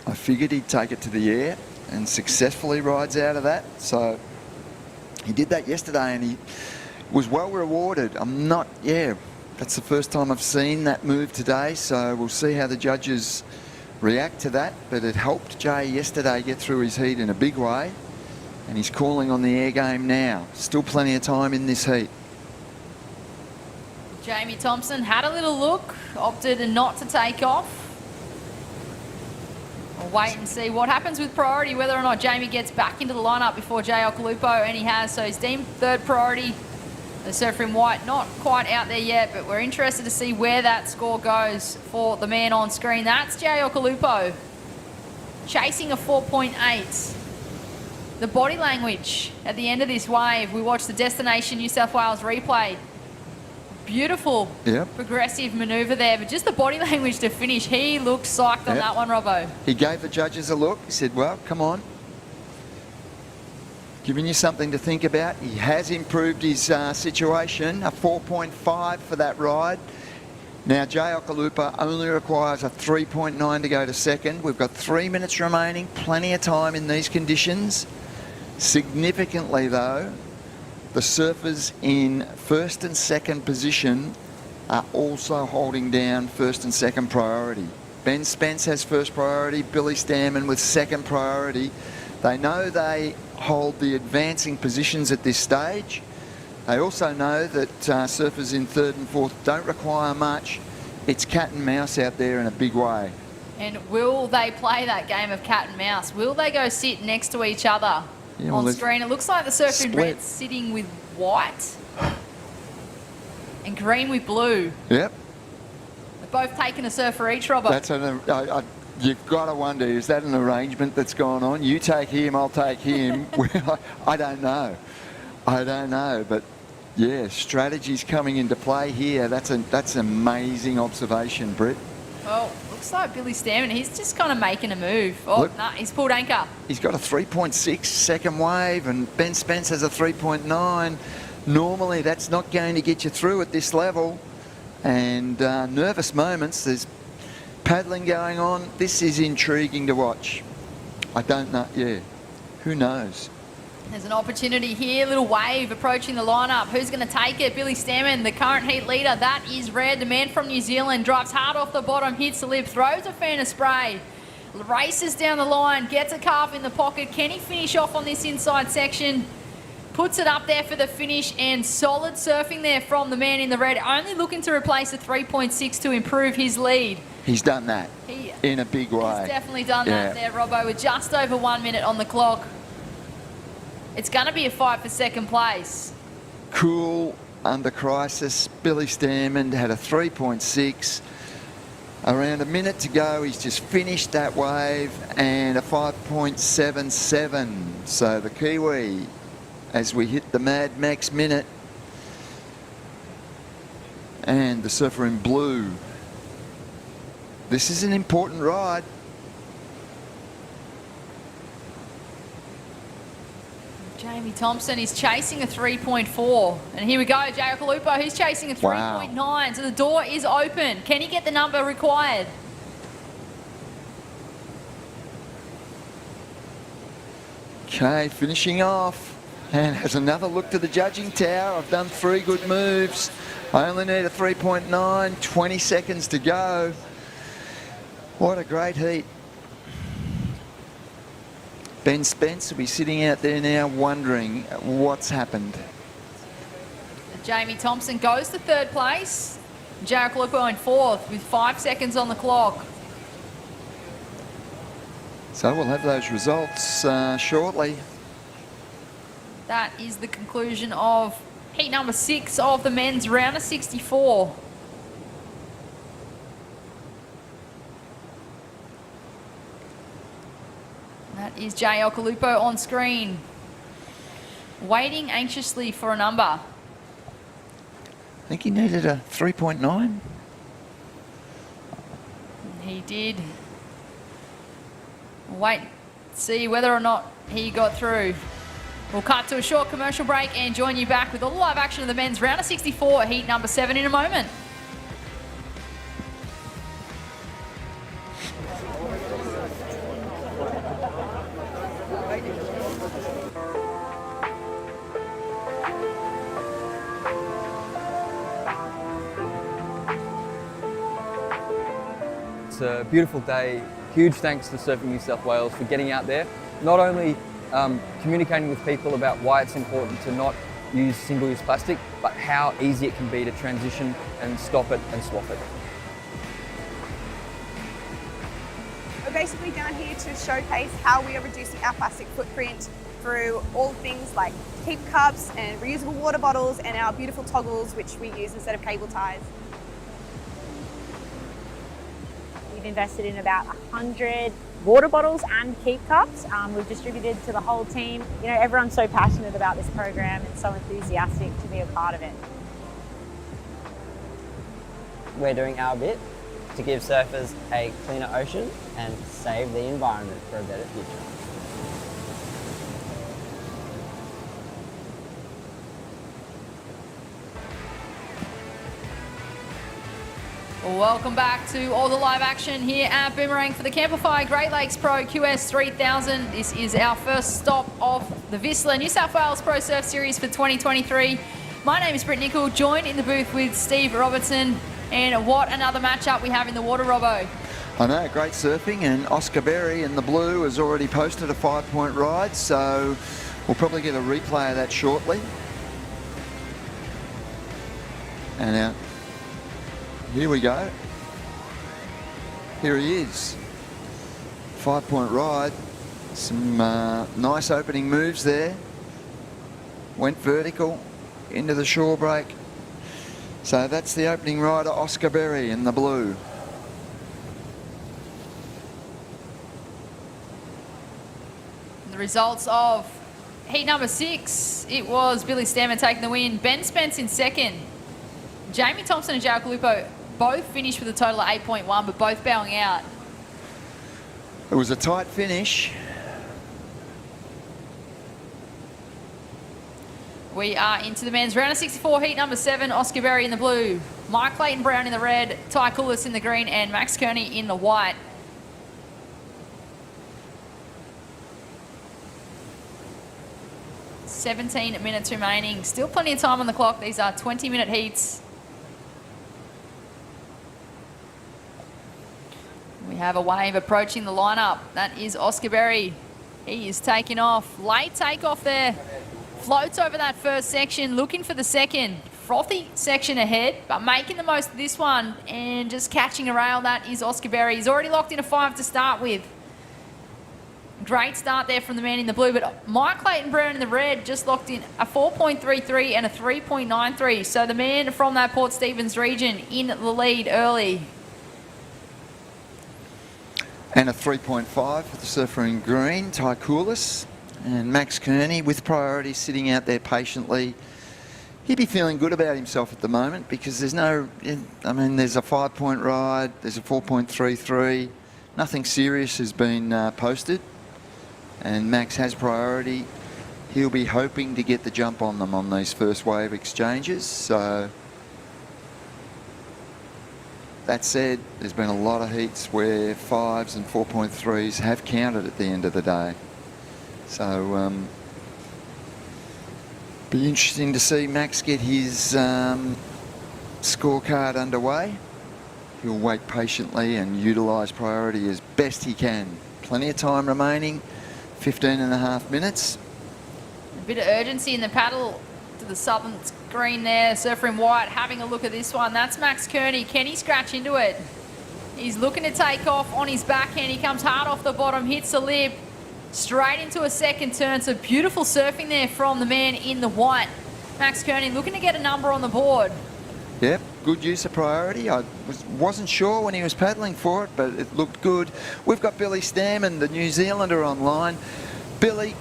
I figured he'd take it to the air and successfully rides out of that. So he did that yesterday and he was well rewarded. That's the first time I've seen that move today, so we'll see how the judges react to that. But it helped Jay yesterday get through his heat in a big way, and he's calling on the air game now. Still plenty of time in this heat. Jamie Thompson had a little look, opted not to take off. Well, wait and see what happens with priority, whether or not Jamie gets back into the lineup before Jay Okalupo, and he has. So he's deemed third priority. The surfer in white not quite out there yet, but we're interested to see where that score goes for the man on screen. That's Jay Okalupo chasing a 4.8. The body language at the end of this wave, we watched the Destination New South Wales replay. Beautiful progressive manoeuvre there, but just the body language to finish. He looked psyched on that one, Robbo. He gave the judges a look. He said, well, come on. Giving you something to think about. He has improved his situation, a 4.5 for that ride. Now, Jay Okalupo only requires a 3.9 to go to second. We've got 3 minutes remaining, plenty of time in these conditions. Significantly, though, the surfers in first and second position are also holding down first and second priority. Ben Spence has first priority, Billy Stanman with second priority. They know they hold the advancing positions at this stage. They also know that surfers in third and fourth don't require much. It's cat and mouse out there in a big way. And will they play that game of cat and mouse? Will they go sit next to each other on screen? It looks like the surfer in red sitting with white and green with blue. Yep. They've both taken a surfer each, Robert. That's you've got to wonder, is that an arrangement that's gone on? You take him, I'll take him. I don't know. I don't know, but yeah, strategy's coming into play here. That's an amazing observation, Britt. Well, looks like Billy Stanman, he's just kind of making a move. Oh, no, he's pulled anchor. He's got a 3.6 second wave, and Ben Spence has a 3.9. Normally, that's not going to get you through at this level. And nervous moments, there's paddling going on. This is intriguing to watch. I don't know, who knows? There's an opportunity here, little wave approaching the lineup. Who's going to take it? Billy Stanman, the current heat leader. That is red. The man from New Zealand drives hard off the bottom, hits the lip, throws a fan of spray, races down the line, gets a calf in the pocket. Can he finish off on this inside section? Puts it up there for the finish, and solid surfing there from the man in the red. Only looking to replace a 3.6 to improve his lead. He's done that in a big way. He's definitely done that there, Robbo, with just over 1 minute on the clock. It's going to be a fight for second place. Cool under crisis. Billy Stanman had a 3.6. Around a minute to go, he's just finished that wave, and a 5.77. So the Kiwi, as we hit the Mad Max minute, and the surfer in blue. This is an important ride. Jamie Thompson is chasing a 3.4. And here we go, Jay Okalupo, he's chasing a 3.9. So the door is open. Can he get the number required? Okay, finishing off. And has another look to the judging tower. I've done 3 good moves. I only need a 3.9, 20 seconds to go. What a great heat. Ben Spence will be sitting out there now wondering what's happened. Jamie Thompson goes to third place. Jay Okalupo in fourth with 5 seconds on the clock. So we'll have those results shortly. That is the conclusion of heat number 6 of the men's round of 64. That is Jay Okalupo on screen, waiting anxiously for a number. I think he needed a 3.9. He did. Wait, see whether or not he got through. We'll cut to a short commercial break and join you back with all the live action of the men's round of 64, heat number 7 in a moment. It's a beautiful day. Huge thanks to Surfing New South Wales for getting out there, not only communicating with people about why it's important to not use single-use plastic, but how easy it can be to transition and stop it and swap it. basically down here to showcase how we are reducing our plastic footprint through all things like keep cups and reusable water bottles and our beautiful toggles which we use instead of cable ties. We've invested in about 100 water bottles and keep cups. We've distributed to the whole team. You know, everyone's so passionate about this program and so enthusiastic to be a part of it. We're doing our bit to give surfers a cleaner ocean and save the environment for a better future. Welcome back to all the live action here at Boomerang for the Camplify Great Lakes Pro QS 3000. This is our first stop of the VISSLA New South Wales Pro Surf Series for 2023. My name is Britt Nicol, joined in the booth with Steve Robertson, and what another matchup we have in the water, Robbo. I know, great surfing, and Oscar Berry in the blue has already posted a 5-point ride, so we'll probably get a replay of that shortly. And now, here we go. Here he is. 5-point ride. Some nice opening moves there. Went vertical into the shore break. So that's the opening rider, Oscar Berry in the blue. The results of heat number 6, it was Billy Stammer taking the win, Ben Spence in second. Jamie Thompson and Jarek Lupo both finished with a total of 8.1, but both bowing out. It was a tight finish. We are into the men's round of 64, heat number 7, Oscar Berry in the blue, Mike Clayton Brown in the red, Ty Coulis in the green, and Max Kearney in the white. "17 minutes remaining. Still plenty of time on the clock. These are 20-minute heats. We have a wave approaching the lineup. That is Oscar Berry. He is taking off. Late takeoff there. Floats over that first section, looking for the second. Frothy section ahead, but making the most of this one and just catching a rail. That is Oscar Berry. He's already locked in a 5 to start with. Great start there from the man in the blue, but Mike Clayton Brown in the red just locked in a 4.33 and a 3.93. So the man from that Port Stephens region in the lead early. And a 3.5 for the surfer in green, Ty Coulis. And Max Kearney with priority sitting out there patiently. He'd be feeling good about himself at the moment because there's no, I mean, there's a 5-point ride, there's a 4.33. Nothing serious has been posted. And Max has priority. He'll be hoping to get the jump on them on these first wave exchanges. So that said, there's been a lot of heats where 5s and 4.3s have counted at the end of the day. So be interesting to see Max get his scorecard underway. He'll wait patiently and utilise priority as best he can. Plenty of time remaining, 15.5 minutes. A bit of urgency in the paddle to the southern screen there. Surfer in white having a look at this one. That's Max Kearney. Can he scratch into it? He's looking to take off on his backhand. He comes hard off the bottom, hits the lip, straight into a second turn. So beautiful surfing there from the man in the white. Max Kearney looking to get a number on the board. Yep, good use of priority. I wasn't sure when he was paddling for it, but it looked good. We've got Billy Stammen, the New Zealander, online. Billy,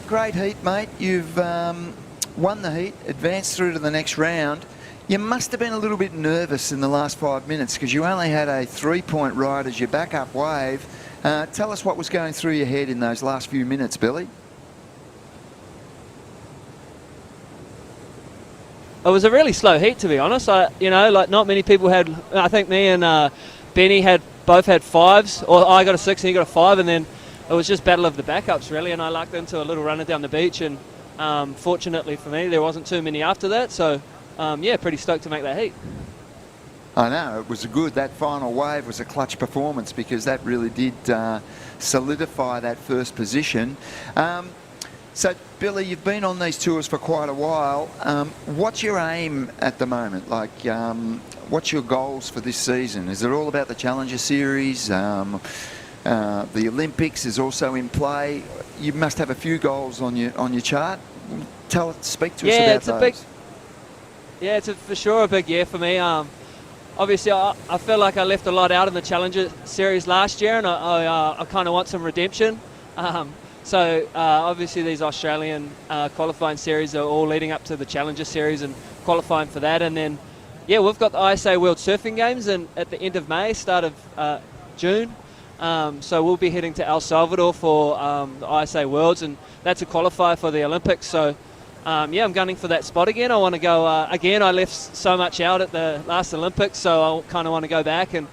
great heat, mate. You've won the heat, advanced through to the next round. You must have been a little bit nervous in the last 5 minutes because you only had a 3-point ride as your backup wave. Tell us what was going through your head in those last few minutes, Billy. It was a really slow heat, to be honest. Like not many people had. I think me and Benny both had 5s, or I got a 6 and he got a 5, and then it was just battle of the backups really. And I lucked into a little runner down the beach, and fortunately for me, there wasn't too many after that. So yeah, pretty stoked to make that heat. I know, it was good. That final wave was a clutch performance because that really did solidify that first position. So, Billy, you've been on these tours for quite a while. What's your aim at the moment? Like, what's your goals for this season? Is it all about the Challenger Series? The Olympics is also in play. You must have a few goals on your chart. Speak to us about those. It's for sure a big year for me. Obviously, I feel like I left a lot out in the Challenger Series last year, and I kind of want some redemption. So obviously these Australian qualifying series are all leading up to the Challenger Series and qualifying for that. And then, we've got the ISA World Surfing Games at the end of May, start of June. So we'll be heading to El Salvador for the ISA Worlds, and that's a qualifier for the Olympics. So I'm gunning for that spot again. I want to go again. I left so much out at the last Olympics, so I kind of want to go back and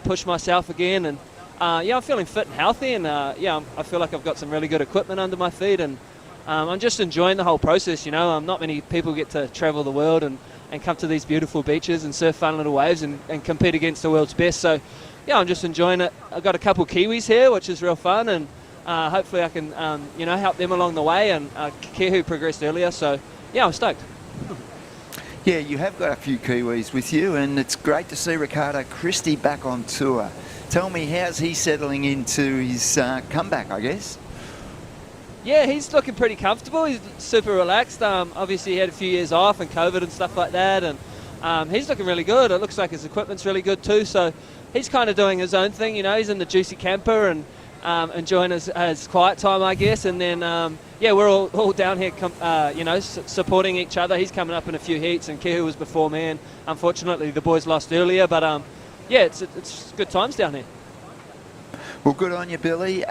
push myself again. And I'm feeling fit and healthy, and I feel like I've got some really good equipment under my feet, and I'm just enjoying the whole process. Not many people get to travel the world and come to these beautiful beaches and surf fun little waves and compete against the world's best. So I'm just enjoying it. I've got a couple of Kiwis here, which is real fun, and hopefully I can help them along the way, and Kehu progressed earlier, so I'm stoked. Yeah, you have got a few Kiwis with you, and it's great to see Ricardo Christie back on tour. Tell me, how's he settling into his comeback, I guess? Yeah, he's looking pretty comfortable. He's super relaxed. Obviously he had a few years off and COVID and stuff like that, and he's looking really good. It looks like his equipment's really good too, so he's kind of doing his own thing. He's in the juicy camper and enjoying his quiet time, I guess. And then, we're all down here, supporting each other. He's coming up in a few heats, and Kehu was before me, and unfortunately the boys lost earlier. But it's good times down here. Well, good on you, Billy.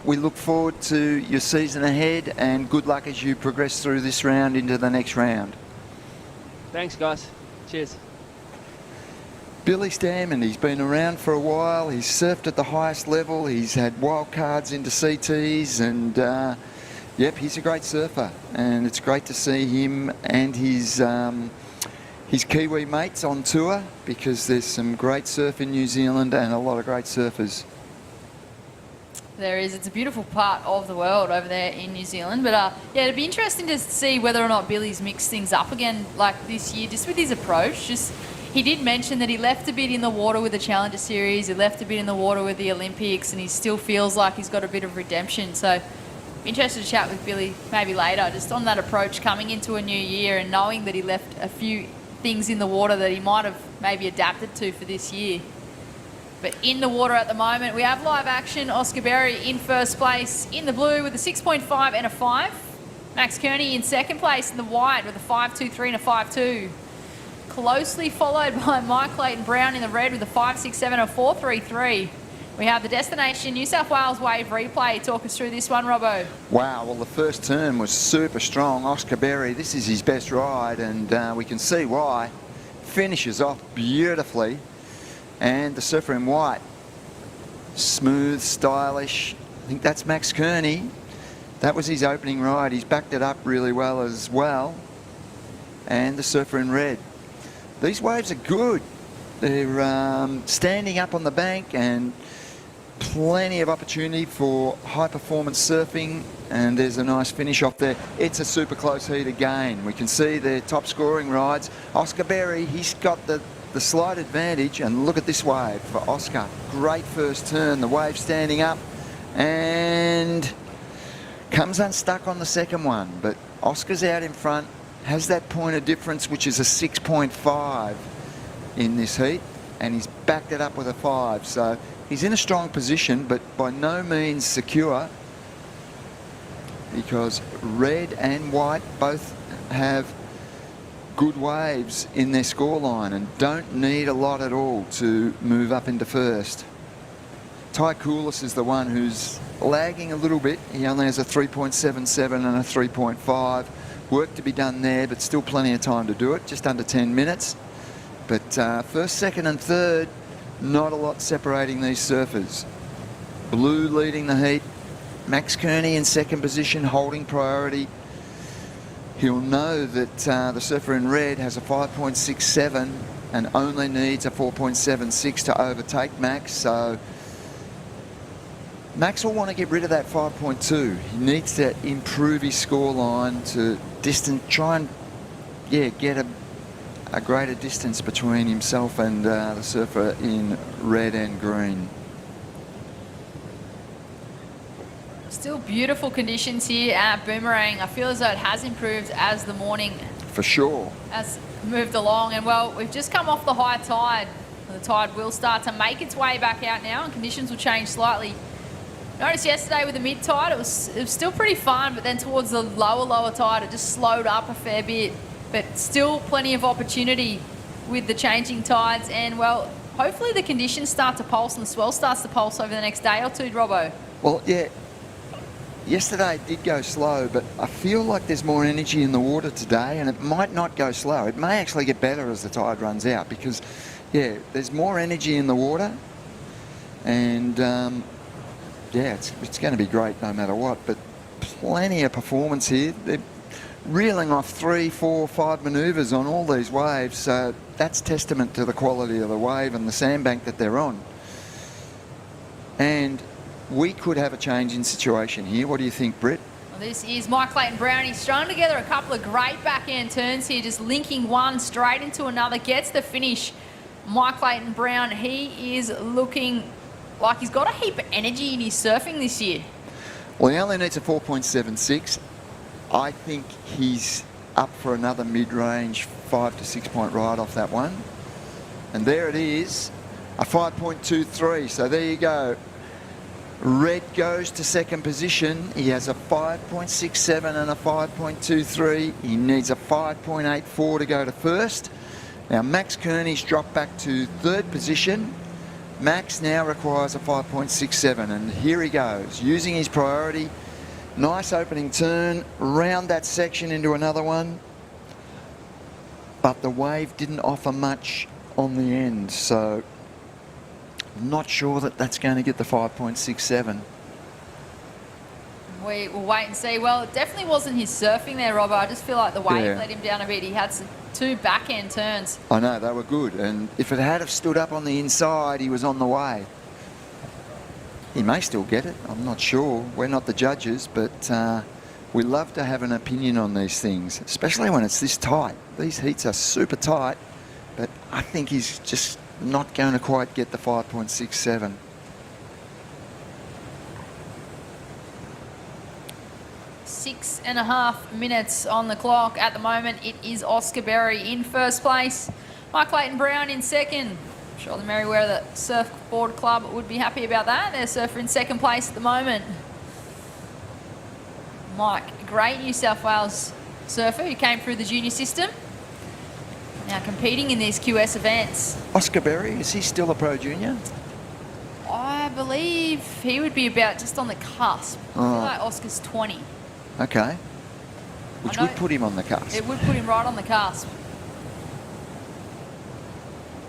We look forward to your season ahead, and good luck as you progress through this round into the next round. Thanks, guys. Cheers. Billy Stammen, he's been around for a while. He's surfed at the highest level. He's had wild cards into CTs, and he's a great surfer. And it's great to see him and his Kiwi mates on tour, because there's some great surf in New Zealand and a lot of great surfers. There is. It's a beautiful part of the world over there in New Zealand. But it'd be interesting to see whether or not Billy's mixed things up again like this year, just with his approach. He did mention that he left a bit in the water with the Challenger Series, he left a bit in the water with the Olympics, and he still feels like he's got a bit of redemption. So interested to chat with Billy maybe later, just on that approach coming into a new year and knowing that he left a few things in the water that he might have maybe adapted to for this year. But in the water at the moment, we have live action. Oscar Berry in first place in the blue with a 6.5 and a 5. Max Kearney in second place in the white with a 5.23 and a 5.2. Closely followed by Mike Clayton Brown in the red with a 5.67 and a 4.33. We have the Destination New South Wales Wave replay. Talk us through this one, Robbo. Wow, well, the first turn was super strong. Oscar Berry, this is his best ride, and we can see why. Finishes off beautifully. And the surfer in white, smooth, stylish. I think that's Max Kearney. That was his opening ride. He's backed it up really well as well. And the surfer in red. These waves are good. They're standing up on the bank, and plenty of opportunity for high performance surfing. And there's a nice finish off there. It's a super close heat again. We can see their top scoring rides. Oscar Berry, he's got the slight advantage, and look at this wave for Oscar. Great first turn, the wave standing up, and comes unstuck on the second one, but Oscar's out in front, has that point of difference, which is a 6.5 in this heat, and he's backed it up with a 5, so he's in a strong position, but by no means secure, because red and white both have good waves in their scoreline and don't need a lot at all to move up into first. Ty Coulis is the one who's lagging a little bit. He only has a 3.77 and a 3.5. Work to be done there, but still plenty of time to do it, just under 10 minutes. But first, second and third, not a lot separating these surfers. Blue leading the heat. Max Kearney in second position, holding priority. He'll know that the surfer in red has a 5.67 and only needs a 4.76 to overtake Max. So Max will want to get rid of that 5.2. He needs to improve his scoreline to try and get a greater distance between himself and the surfer in red and green. Still beautiful conditions here at Boomerang. I feel as though it has improved as the morning For sure. has moved along. And well, we've just come off the high tide. The tide will start to make its way back out now and conditions will change slightly. Noticed yesterday with the mid tide, it was still pretty fun, but then towards the lower tide, it just slowed up a fair bit. But still plenty of opportunity with the changing tides. And well, hopefully the conditions start to pulse and the swell starts to pulse over the next day or two, Robbo. Well, yeah. Yesterday it did go slow, but I feel like there's more energy in the water today, and it might not go slow. It may actually get better as the tide runs out because, yeah, there's more energy in the water, and yeah, it's going to be great no matter what. But plenty of performance here. They're reeling off 3, 4, 5 manoeuvres on all these waves, so that's testament to the quality of the wave and the sandbank that they're on. And we could have a change in situation here. What do you think, Britt? Well, this is Mike Clayton Brown. He's strung together a couple of great backhand turns here, just linking one straight into another, gets the finish. Mike Clayton Brown, he is looking like he's got a heap of energy in his surfing this year. Well, he only needs a 4.76. I think he's up for another mid-range 5 to 6 point ride off that one. And there it is, a 5.23. So there you go. Red goes to second position. He has a 5.67 and a 5.23. He needs a 5.84 to go to first. Now Max Kearney's dropped back to third position. Max now requires a 5.67, and here he goes, using his priority. Nice opening turn, round that section into another one. But the wave didn't offer much on the end, so I'm not sure that that's going to get the 5.67. We will wait and see. Well, it definitely wasn't his surfing there, Robbo. I just feel like the wave let him down a bit. He had some 2 backhand turns. I know, they were good, and if it had have stood up on the inside, he was on the way. He may still get it, I'm not sure. We're not the judges, but we love to have an opinion on these things, especially when it's this tight. These heats are super tight, but I think he's just not going to quite get the 5.67. Six and a half minutes on the clock at the moment. It is Oscar Berry in first place. Mike Clayton Brown in second. I'm sure the Merriweather Surfboard Club would be happy about that. Their surfer in second place at the moment. Mike, great New South Wales surfer who came through the junior system. Now competing in these QS events. Oscar Berry, is he still a pro junior? I believe he would be about just on the cusp. I feel like Oscar's 20. Okay. Which would put him on the cusp. It would put him right on the cusp.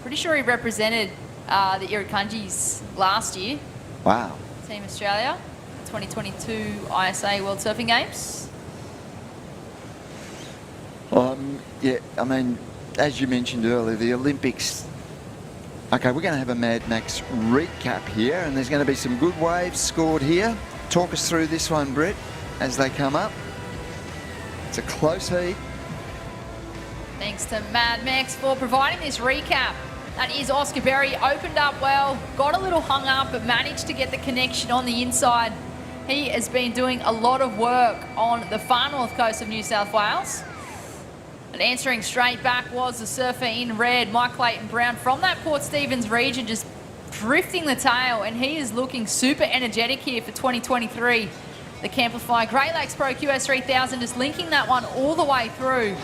Pretty sure he represented the Irukandjis last year. Wow. Team Australia, 2022 ISA World Surfing Games. Yeah, I mean, as you mentioned earlier, the Olympics. Okay, we're going to have a Mad Max recap here, and there's going to be some good waves scored here. Talk us through this one, Britt, as they come up. It's a close heat. Thanks to Mad Max for providing this recap. That is Oscar Berry, opened up well, got a little hung up, but managed to get the connection on the inside. He has been doing a lot of work on the far north coast of New South Wales. And answering straight back was the surfer in red, Mike Clayton Brown, from that Port Stephens region, just drifting the tail, and he is looking super energetic here for 2023. The Camplify Great Lakes Pro QS 3000 just linking that one all the way through.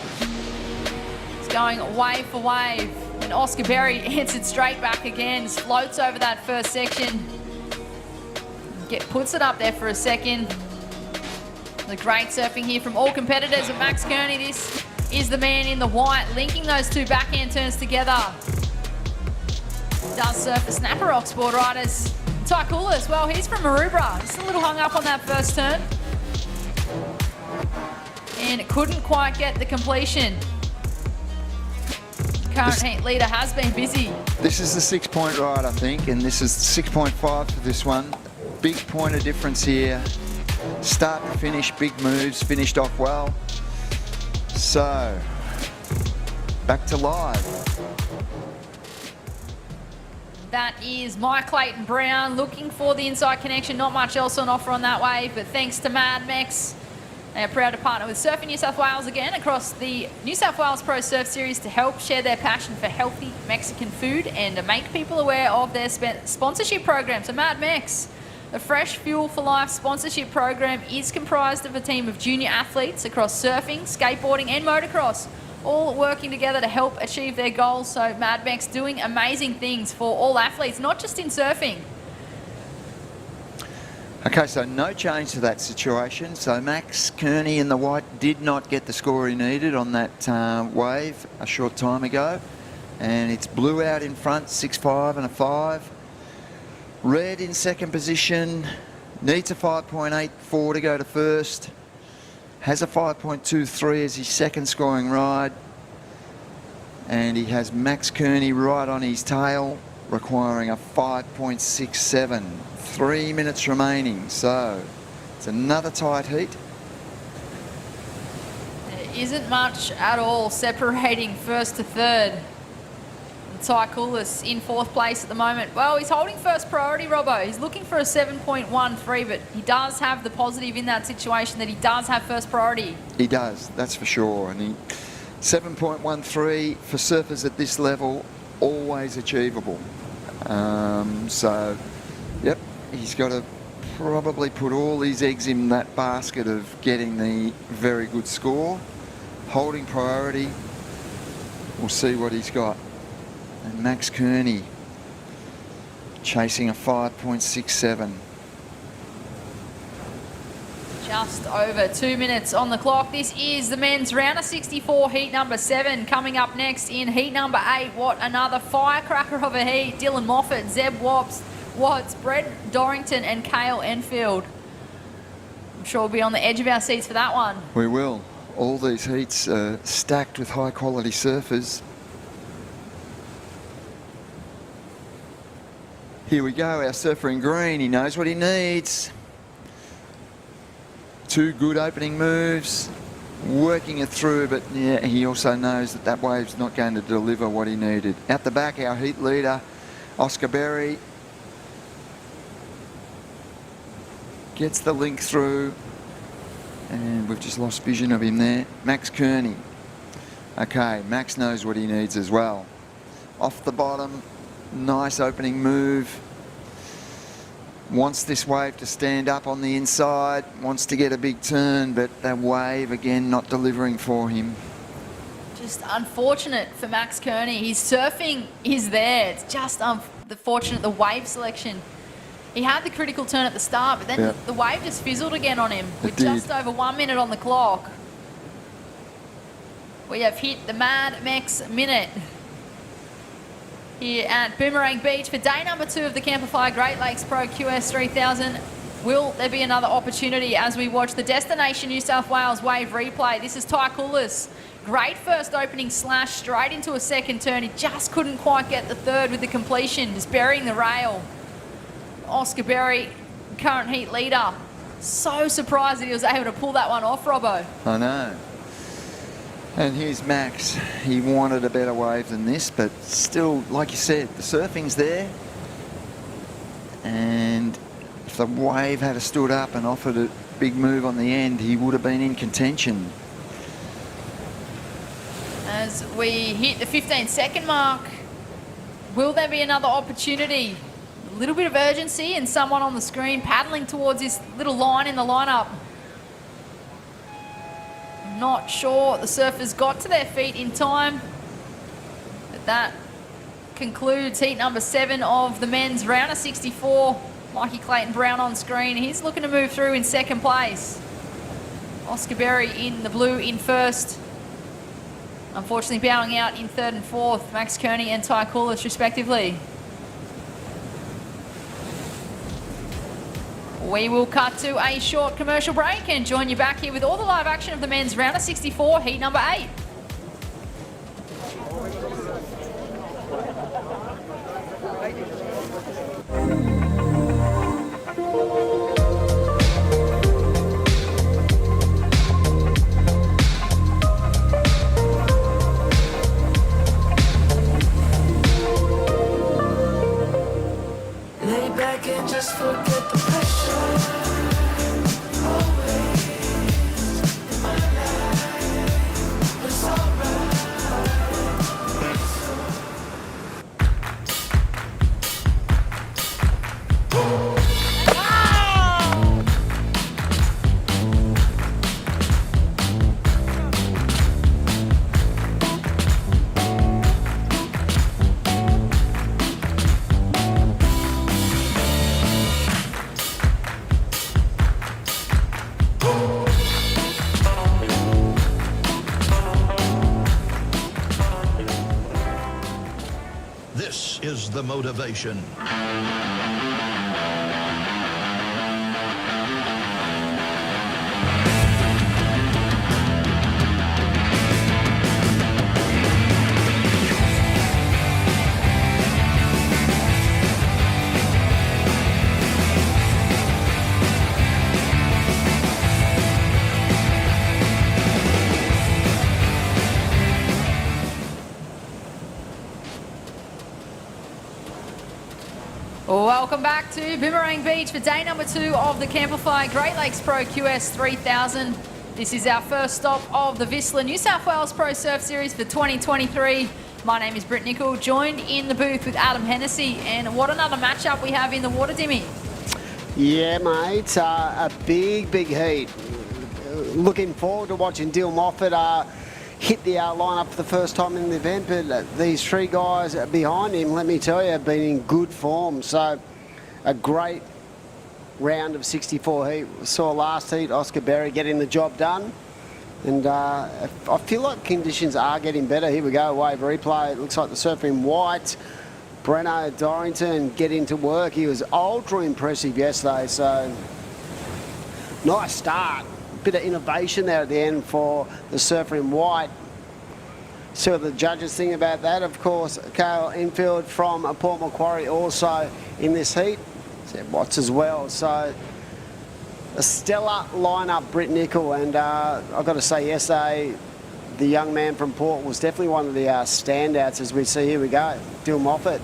It's going wave for wave, and Oscar Berry answered straight back again, just floats over that first section. Puts it up there for a second. The great surfing here from all competitors. And Max Kearney, this is the man in the white, linking those 2 backhand turns together. Does surf the Snapper Rocks board riders. Taikula as well, he's from Maroubra. Just a little hung up on that first turn. And couldn't quite get the completion. Current heat leader has been busy. This is the 6 point ride, I think, and this is 6.5 for this one. Big point of difference here. Start to finish, big moves, finished off well. So, back to live. That is Mike Clayton Brown looking for the inside connection. Not much else on offer on that wave, but thanks to Mad Mex, they are proud to partner with Surfing New South Wales again across the New South Wales Pro Surf Series to help share their passion for healthy Mexican food and to make people aware of their sponsorship program. So Mad Mex, the Fresh Fuel for Life sponsorship program, is comprised of a team of junior athletes across surfing, skateboarding and motocross, all working together to help achieve their goals. So Mad Mex doing amazing things for all athletes, not just in surfing. Okay, so no change to that situation. So Max Kearney in the white did not get the score he needed on that wave a short time ago. And it's blue out in front, 6.5 and a 5. Red in second position, needs a 5.84 to go to first. Has a 5.23 as his second scoring ride. And he has Max Kearney right on his tail, requiring a 5.67. 3 minutes remaining, so it's another tight heat. There isn't much at all separating first to third. Ty Coulis in fourth place at the moment. Well, he's holding first priority, Robbo. He's looking for a 7.13, but he does have the positive in that situation that he does have first priority. He does, that's for sure. And 7.13 for surfers at this level, always achievable. So, yep, he's got to probably put all his eggs in that basket of getting the very good score. Holding priority, we'll see what he's got. And Max Kearney chasing a 5.67. Just over 2 minutes on the clock. This is the men's round of 64, heat number 7. Coming up next in heat number 8, what another firecracker of a heat. Dylan Moffat, Zeb Watts, Brett Dorrington and Cale Enfield. I'm sure we'll be on the edge of our seats for that one. We will. All these heats are stacked with high quality surfers. Here we go, our surfer in green. He knows what he needs. 2 good opening moves, working it through, but yeah, he also knows that that wave's not going to deliver what he needed. Out the back, our heat leader, Oscar Berry, gets the link through, and we've just lost vision of him there. Max Kearney. Okay, Max knows what he needs as well. Off the bottom, nice opening move. Wants this wave to stand up on the inside, wants to get a big turn, but that wave again not delivering for him. Just unfortunate for Max Kearney. His surfing is there. It's just unfortunate, the wave selection. He had the critical turn at the start, but then the wave just fizzled again on him with just over 1 minute on the clock. We have hit the Mad Mex minute here at Boomerang Beach for day number 2 of the Camplify Great Lakes Pro QS 3000. Will there be another opportunity as we watch the Destination New South Wales wave replay? This is Ty Coulis. Great first opening slash straight into a second turn. He just couldn't quite get the third with the completion, just burying the rail. Oscar Berry, current heat leader. So surprised that he was able to pull that one off, Robbo. I know. And here's Max. He wanted a better wave than this, but still, like you said, the surfing's there. And if the wave had stood up and offered a big move on the end, he would have been in contention. As we hit the 15-second mark, will there be another opportunity? A little bit of urgency and someone on the screen paddling towards this little line in the lineup. Not sure the surfers got to their feet in time, but that concludes heat number 7 of the men's round of 64. Mikey Clayton Brown on screen. He's looking to move through in second place. Oscar Berry in the blue in first. Unfortunately bowing out in third and fourth, Max Kearney and Ty Coulis respectively. We will cut to a short commercial break and join you back here with all the live action of the men's round of 64, heat number 8. This is the motivation. Welcome back to Boomerang Beach for day number 2 of the Camplify Great Lakes Pro QS 3000. This is our first stop of the VISSLA New South Wales Pro Surf Series for 2023. My name is Britt Nicol, joined in the booth with Adam Hennessy, and what another matchup we have in the water, Dimmy. Yeah, mate, a big heat. Looking forward to watching Dill Moffat hit the lineup for the first time in the event, but these 3 guys behind him, let me tell you, have been in good form. So a great round of 64 heat. We saw last heat Oscar Berry getting the job done, and I feel like conditions are getting better. Here we go, wave replay. It looks like the surfer in white. Breno Dorrington getting to work. He was ultra impressive yesterday, so nice start. Bit of innovation there at the end for the surfer in white. See what the judges think about that. Of course, Cale Enfield from Port Macquarie also in this heat. Seb Watts as well. So a stellar lineup, Britt Nicol, and I've got to say yesterday the young man from Port was definitely one of the standouts, as we see. Here we go, Dill Moffat,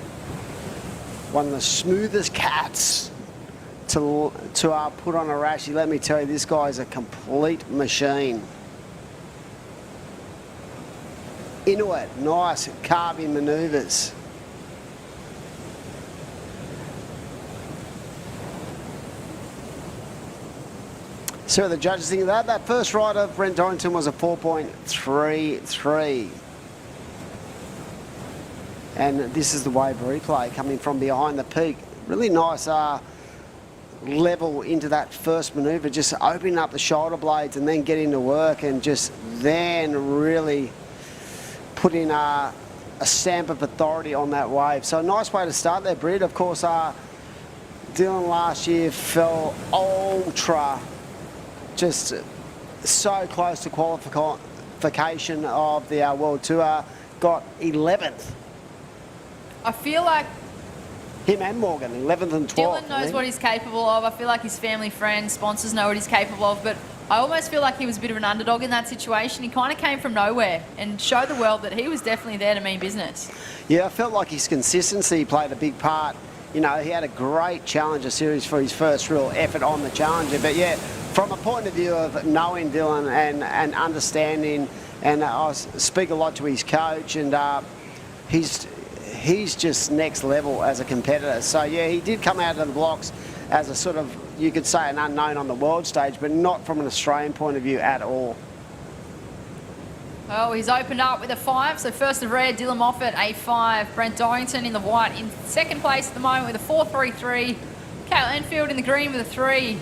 one of the smoothest cats to put on a rashy. Let me tell you, this guy is a complete machine. Into it, nice carving manoeuvres. So what the judges think of that. That first ride of Brent Dorrington was a 4.33. And this is the wave replay coming from behind the peak. Really nice level into that first manoeuvre, just opening up the shoulder blades and then getting to work, and just then really putting a stamp of authority on that wave. So a nice way to start there, Britt. Of course, Dylan last year fell ultra, just so close to qualification of the World Tour, got 11th. I feel like him and Morgan, 11th and 12th. Dylan knows what he's capable of. I feel like his family, friends, sponsors know what he's capable of, but I almost feel like he was a bit of an underdog in that situation. He kind of came from nowhere and showed the world that he was definitely there to mean business. Yeah, I felt like his consistency played a big part. You know, he had a great Challenger Series for his first real effort on the Challenger, but yeah, from a point of view of knowing Dylan and understanding, and I speak a lot to his coach, and he's just next level as a competitor. So yeah, he did come out of the blocks as a sort of, you could say, an unknown on the world stage, but not from an Australian point of view at all. Oh, he's opened up with a 5. So first of red, Dylan Moffat, a 5. Brent Dorrington in the white in second place at the moment with a 4.33. Cale Enfield in the green with a 3.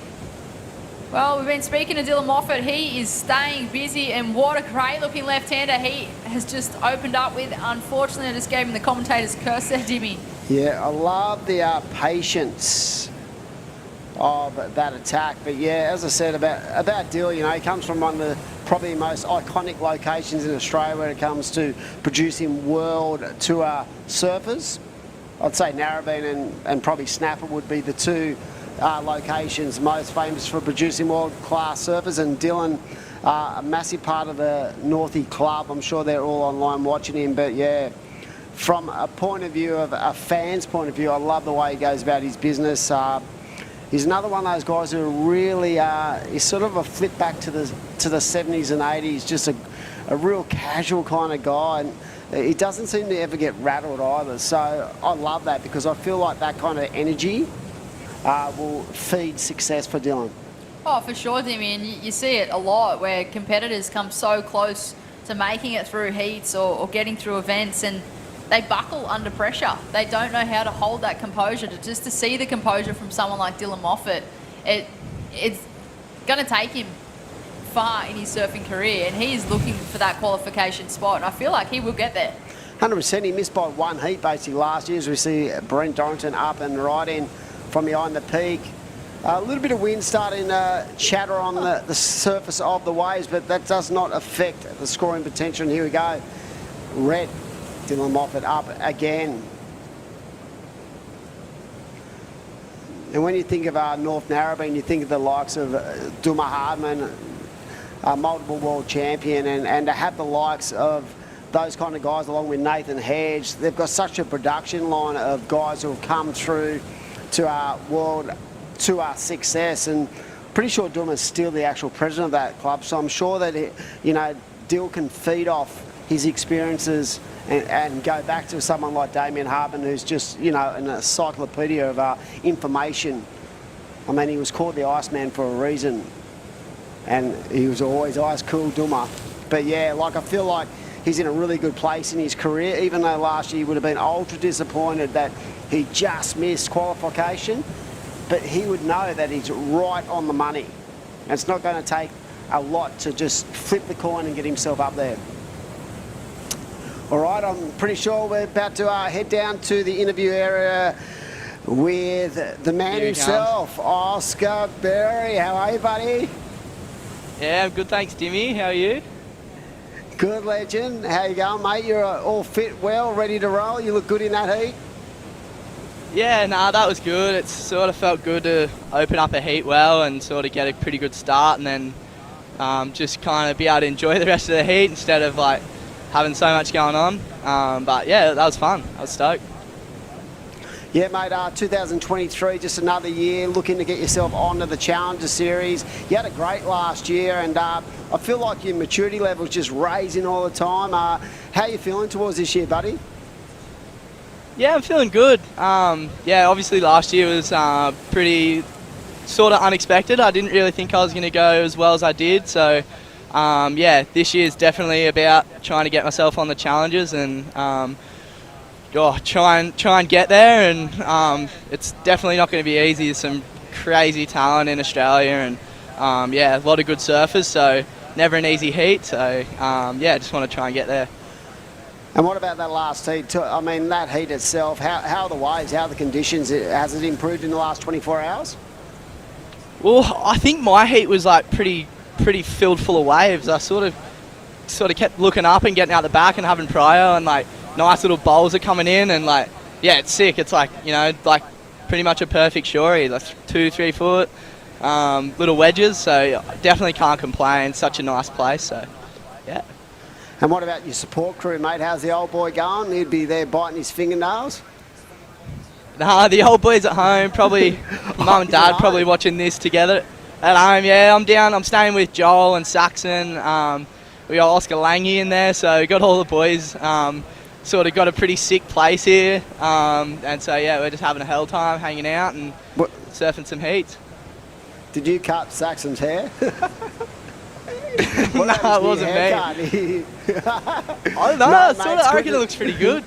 Well, we've been speaking to Dylan Moffat. He is staying busy, and what a great looking left-hander he has just opened up with. Unfortunately, I just gave him the commentator's curse there, Dimmy. Yeah, I love the patience of that attack. But yeah, as I said about Dill, you know, he comes from one of the probably most iconic locations in Australia when it comes to producing world tour surfers. I'd say Narrabeen and probably Snapper would be the 2 locations most famous for producing world-class surfers, and Dylan, a massive part of the Northie club. I'm sure they're all online watching him, but yeah, from a point of view of a fan's point of view, I love the way he goes about his business. He's another one of those guys who really is sort of a flip back to the 70s and 80s, just a real casual kind of guy, and he doesn't seem to ever get rattled either. So I love that, because I feel like that kind of energy will feed success for Dylan. Oh, for sure, Dimmy, and you see it a lot where competitors come so close to making it through heats or getting through events, and they buckle under pressure. They don't know how to hold that composure. Just to see the composure from someone like Dylan Moffat, it's going to take him far in his surfing career, and he is looking for that qualification spot, and I feel like he will get there. 100%. He missed by one heat basically last year, as we see Brent Dorrington up and right in from behind the peak. A little bit of wind starting to chatter on the surface of the waves, but that does not affect the scoring potential. And here we go. Red, Dylan Moffat up again. And when you think of North Narrabeen, you think of the likes of Duma Hardman, multiple world champion, and to have the likes of those kind of guys along with Nathan Hedge, they've got such a production line of guys who have come through to our world, to our success, and pretty sure Duma's still the actual president of that club, so I'm sure that, Dill can feed off his experiences and go back to someone like Damien Hardman, who's just, an encyclopedia of information. I mean, he was called the Iceman for a reason, and he was always ice cool Duma. But yeah, I feel like he's in a really good place in his career, even though last year he would have been ultra disappointed that he just missed qualification, but he would know that he's right on the money. And it's not going to take a lot to just flip the coin and get himself up there. All right, I'm pretty sure we're about to head down to the interview area with the man himself, Oscar Berry. How are you, buddy? Yeah, I'm good, thanks, Dimmy. How are you? Good, legend. How you going, mate? You're all fit, well, ready to roll? You look good in that heat? Yeah, that was good. It sort of felt good to open up a heat well and sort of get a pretty good start, and then just kind of be able to enjoy the rest of the heat instead of having so much going on. But yeah, that was fun. I was stoked. Yeah, mate, 2023, just another year looking to get yourself onto the Challenger Series. You had a great last year, and I feel like your maturity level's just raising all the time. How are you feeling towards this year, buddy? Yeah, I'm feeling good. Yeah, obviously last year was pretty sort of unexpected. I didn't really think I was going to go as well as I did, so yeah, this year's definitely about trying to get myself on the Challengers and try and get there, and it's definitely not going to be easy. There's some crazy talent in Australia, and yeah, a lot of good surfers, so never an easy heat, so yeah, just want to try and get there. And what about that last heat? I mean, that heat itself, how are the waves, how are the conditions? Has it improved in the last 24 hours? Well, I think my heat was pretty filled full of waves. I sort of kept looking up and getting out the back and having pryo, and nice little bowls are coming in, and yeah, it's sick. It's pretty much a perfect shorey, 2-3 foot little wedges, so definitely can't complain. Such a nice place, so yeah. And what about your support crew, mate? How's the old boy going? He'd be there biting his fingernails? Nah, the old boy's at home, probably mum and dad probably watching this together at home. Yeah, I'm down, I'm staying with Joel and Saxon. We got Oscar Lange in there, so we got all the boys. Sort of got a pretty sick place here, and so yeah, we're just having a hell time hanging out and surfing some heats. Did you cut Saxon's hair? No, it wasn't me. I don't know, I reckon it looks pretty good.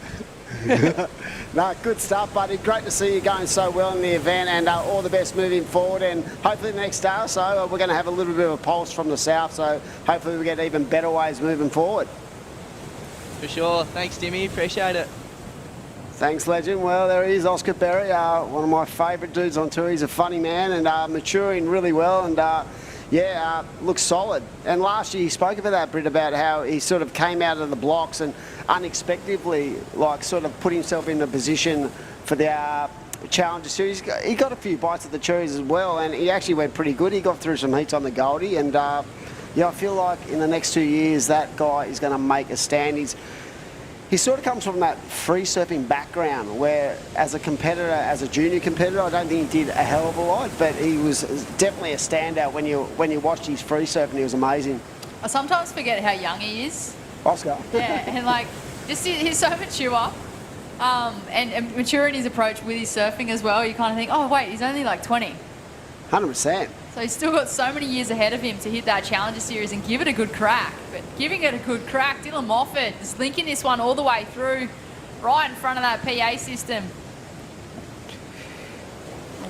No, good stuff, buddy. Great to see you going so well in the event, and all the best moving forward. And hopefully the next day or so, we're going to have a little bit of a pulse from the south, so hopefully we get even better ways moving forward. For sure. Thanks, Dimmy. Appreciate it. Thanks, legend. Well, there he is, Oscar Berry, one of my favourite dudes on tour. He's a funny man and maturing really well, and yeah, looks solid. And last year he spoke about that, Britt, about how he sort of came out of the blocks and unexpectedly, sort of put himself in a position for the Challenger Series. He got a few bites of the cherries as well, and he actually went pretty good. He got through some heats on the Goldie, and yeah, I feel like in the next 2 years that guy is going to make a stand. He sort of comes from that free surfing background where as a competitor, as a junior competitor, I don't think he did a hell of a lot, but he was definitely a standout when you watched his free surfing. He was amazing. I sometimes forget how young he is. Oscar. Yeah, and just he's so mature, and mature in his approach with his surfing as well. You kind of think, oh wait, he's only 20. 100%. So he's still got so many years ahead of him to hit that Challenger Series and give it a good crack. But giving it a good crack, Dylan Moffat is linking this one all the way through, right in front of that PA system.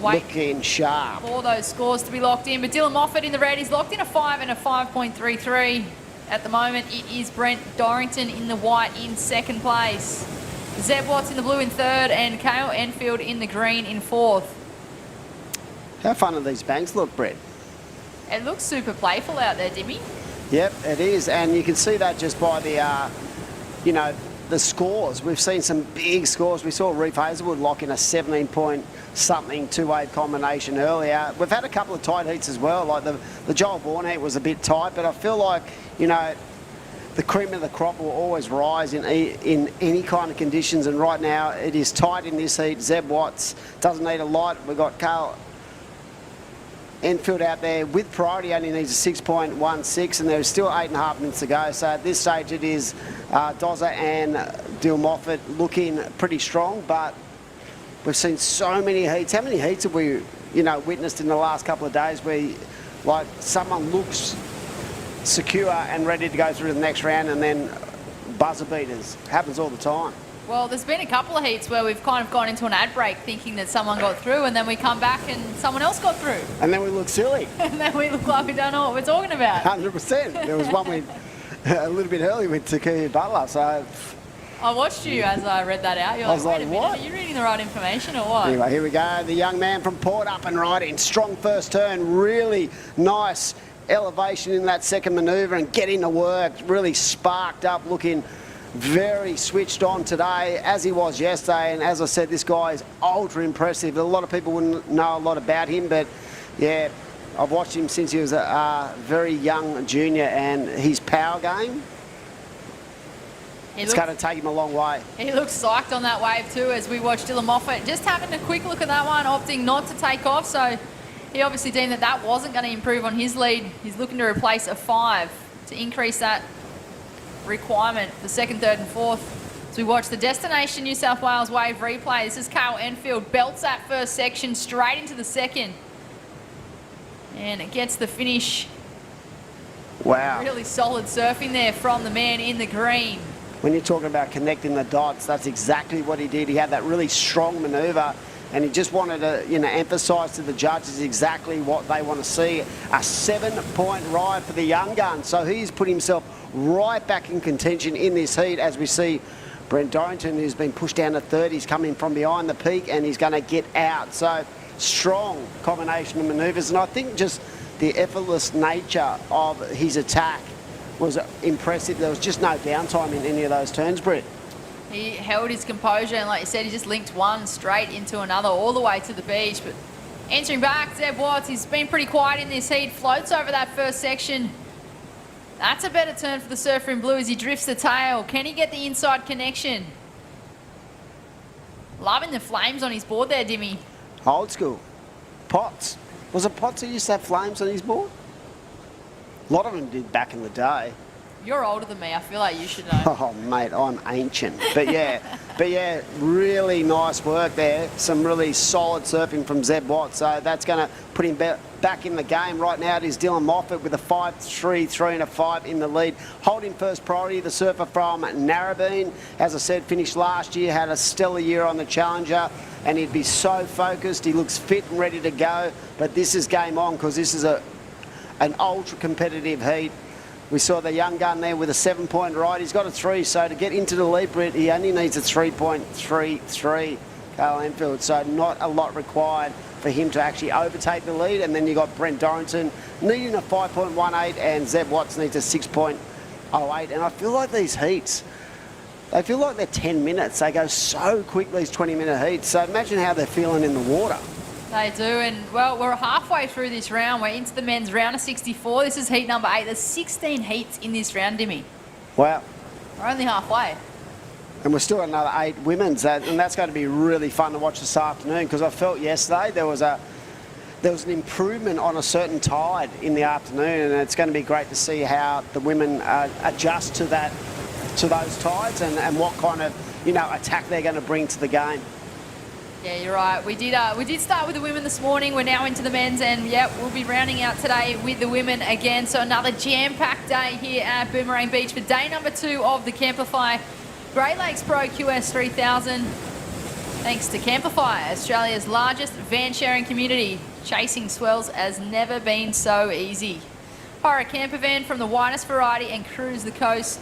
Looking sharp. For those scores to be locked in. But Dylan Moffat in the red, he's locked in a 5 and a 5.33. At the moment, it is Brent Dorrington in the white in second place. Zeb Watts in the blue in third, and Kale Enfield in the green in fourth. How fun do these banks look, Brett? It looks super playful out there, Dimmy. Yep, it is, and you can see that just by the, you know, the scores. We've seen some big scores. We saw Reef Hazelwood lock in a 17-point-something two-way combination earlier. We've had a couple of tight heats as well, like the Joel Bourne heat was a bit tight, but I feel like, you know, the cream of the crop will always rise in any kind of conditions, and right now it is tight in this heat. Zeb Watts doesn't need a lot. We've got Carl Enfield out there with priority, only needs a 6.16, and there's still 8.5 minutes to go. So at this stage it is Dozza and Dill Moffat looking pretty strong, but we've seen so many heats. How many heats have we, you know, witnessed in the last couple of days where, like, someone looks secure and ready to go through the next round and then buzzer beaters? Happens all the time. Well, there's been a couple of heats where we've kind of gone into an ad break thinking that someone got through, and then we come back and someone else got through. And then we look silly. And then we look like we don't know what we're talking about. 100%. There was one a little bit early with Takia Butler, so... I watched you as I read that out. You're I was like, like, wait a minute, what? are you reading the right information or what? Anyway, here we go. The young man from Port up and right in. Strong first turn. Really nice elevation in that second manoeuvre and getting to work. Really sparked up, looking very switched on today, as he was yesterday. And as I said, this guy is ultra impressive. A lot of people wouldn't know a lot about him, but yeah, I've watched him since he was a very young junior, and his power game, it's going to take him a long way. He looks psyched on that wave too as we watch Dylan Moffat just having a quick look at that one, opting not to take off. So he obviously deemed that that wasn't going to improve on his lead. He's looking to replace a 5 to increase that requirement for second, third and fourth. So we watch the Destination New South Wales wave replay. This is Kale Enfield, belts that first section straight into the second. And it gets the finish. Wow. Really solid surfing there from the man in the green. When you're talking about connecting the dots, that's exactly what he did. He had that really strong manoeuvre, and he just wanted to, you know, emphasise to the judges exactly what they want to see. A 7-point ride for the young gun. So he's put himself right back in contention in this heat, as we see Brent Dorrington, who's been pushed down to third. He's coming from behind the peak and he's going to get out. So strong combination of manoeuvres, and I think just the effortless nature of his attack was impressive. There was just no downtime in any of those turns, Brett. He held his composure, and like you said, he just linked one straight into another all the way to the beach. But entering back, Zeb Watts, he's been pretty quiet in this heat, floats over that first section. That's a better turn for the surfer in blue as he drifts the tail. Can he get the inside connection? Loving the flames on his board there, Dimmy. Old school. Potts. Was it Potts who used to have flames on his board? A lot of them did back in the day. You're older than me. I feel like you should know. Oh, mate, I'm ancient. But yeah, really nice work there. Some really solid surfing from Zeb Watts. So that's going to put him back in the game. Right now it is Dylan Moffat with a 5.3, 3 and a 5 in the lead. Holding first priority, the surfer from Narrabeen. As I said, finished last year, had a stellar year on the Challenger, and he'd be so focused. He looks fit and ready to go. But this is game on, because this is an ultra competitive heat. We saw the young gun there with a 7-point ride. He's got a 3, so to get into the lead, Brett, he only needs a 3.33, Kale Enfield. So not a lot required for him to actually overtake the lead. And then you got Brent Dorrington needing a 5.18, and Zeb Watts needs a 6.08. And I feel like these heats, they feel like they're 10 minutes. They go so quick, these 20-minute heats. So imagine how they're feeling in the water. They do, and well, we're halfway through this round. We're into the men's round of 64. This is heat number 8. There's 16 heats in this round, Dimmy. Wow. We're only halfway. And we're still got another 8 women's, and that's going to be really fun to watch this afternoon, because I felt yesterday there was an improvement on a certain tide in the afternoon, and it's going to be great to see how the women adjust to those tides and what kind of, you know, attack they're going to bring to the game. Yeah, you're right. We did start with the women this morning. We're now into the men's, and yeah, we'll be rounding out today with the women again. So another jam-packed day here at Boomerang Beach for day number 2 of the Camplify Great Lakes Pro QS 3000. Thanks to Camplify, Australia's largest van sharing community. Chasing swells has never been so easy. hire a camper van from the widest variety and cruise the coast,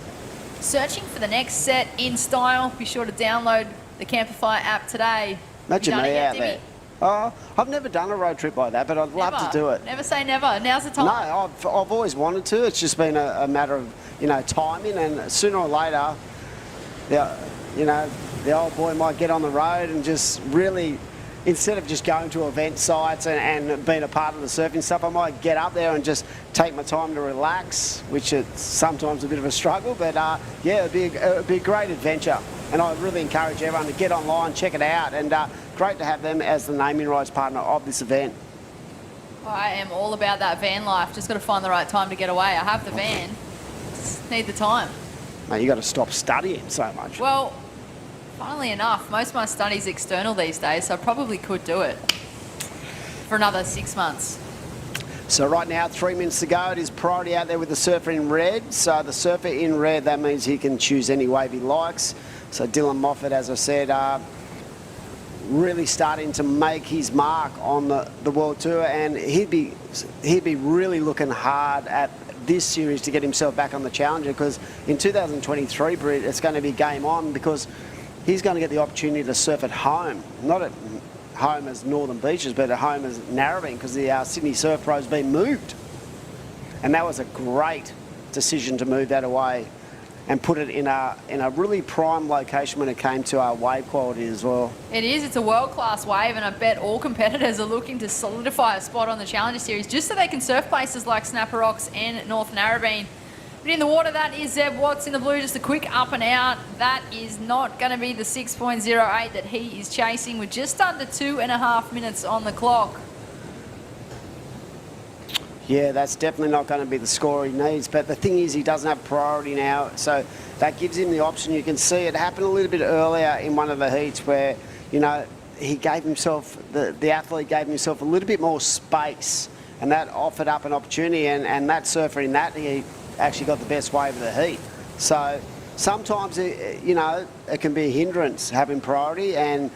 searching for the next set in style. Be sure to download the Camplify app today. Imagine me out there. Oh, I've never done a road trip like that, but I'd love to do it. Never say never. Now's the time. No, I've always wanted to. It's just been a matter of, timing, and sooner or later, the old boy might get on the road and just really, instead of just going to event sites and being a part of the surfing stuff, I might get up there and just take my time to relax, which is sometimes a bit of a struggle, but yeah, it'd be a great adventure. And I really encourage everyone to get online, check it out, and great to have them as the naming rights partner of this event. I am all about that van life. Just got to find the right time to get away. I have the van, just need the time. Mate, you got to stop studying so much. Well, funnily enough, most of my study's external these days, so I probably could do it for another 6 months. So right now, 3 minutes to go. It is priority out there with the surfer in red. So the surfer in red, that means he can choose any wave he likes. So Dylan Moffat, as I said, really starting to make his mark on the World Tour, and he'd be really looking hard at this series to get himself back on the Challenger, because in 2023, Britt, it's going to be game on, because he's going to get the opportunity to surf at home, not at home as Northern Beaches, but at home as Narrabeen, because the Sydney Surf Pro's been moved, and that was a great decision to move that away and put it in a really prime location when it came to our wave quality as well. It is. It's a world-class wave, and I bet all competitors are looking to solidify a spot on the Challenger Series just so they can surf places like Snapper Rocks and North Narrabeen. But in the water, that is Zeb Watts in the blue, just a quick up and out. That is not going to be the 6.08 that he is chasing with just under 2.5 minutes on the clock. Yeah, that's definitely not going to be the score he needs. But the thing is, he doesn't have priority now, so that gives him the option. You can see it happened a little bit earlier in one of the heats where, he gave himself, the athlete gave himself a little bit more space, and that offered up an opportunity, and that surfer in that heat actually got the best wave of the heat. So sometimes, it can be a hindrance having priority, and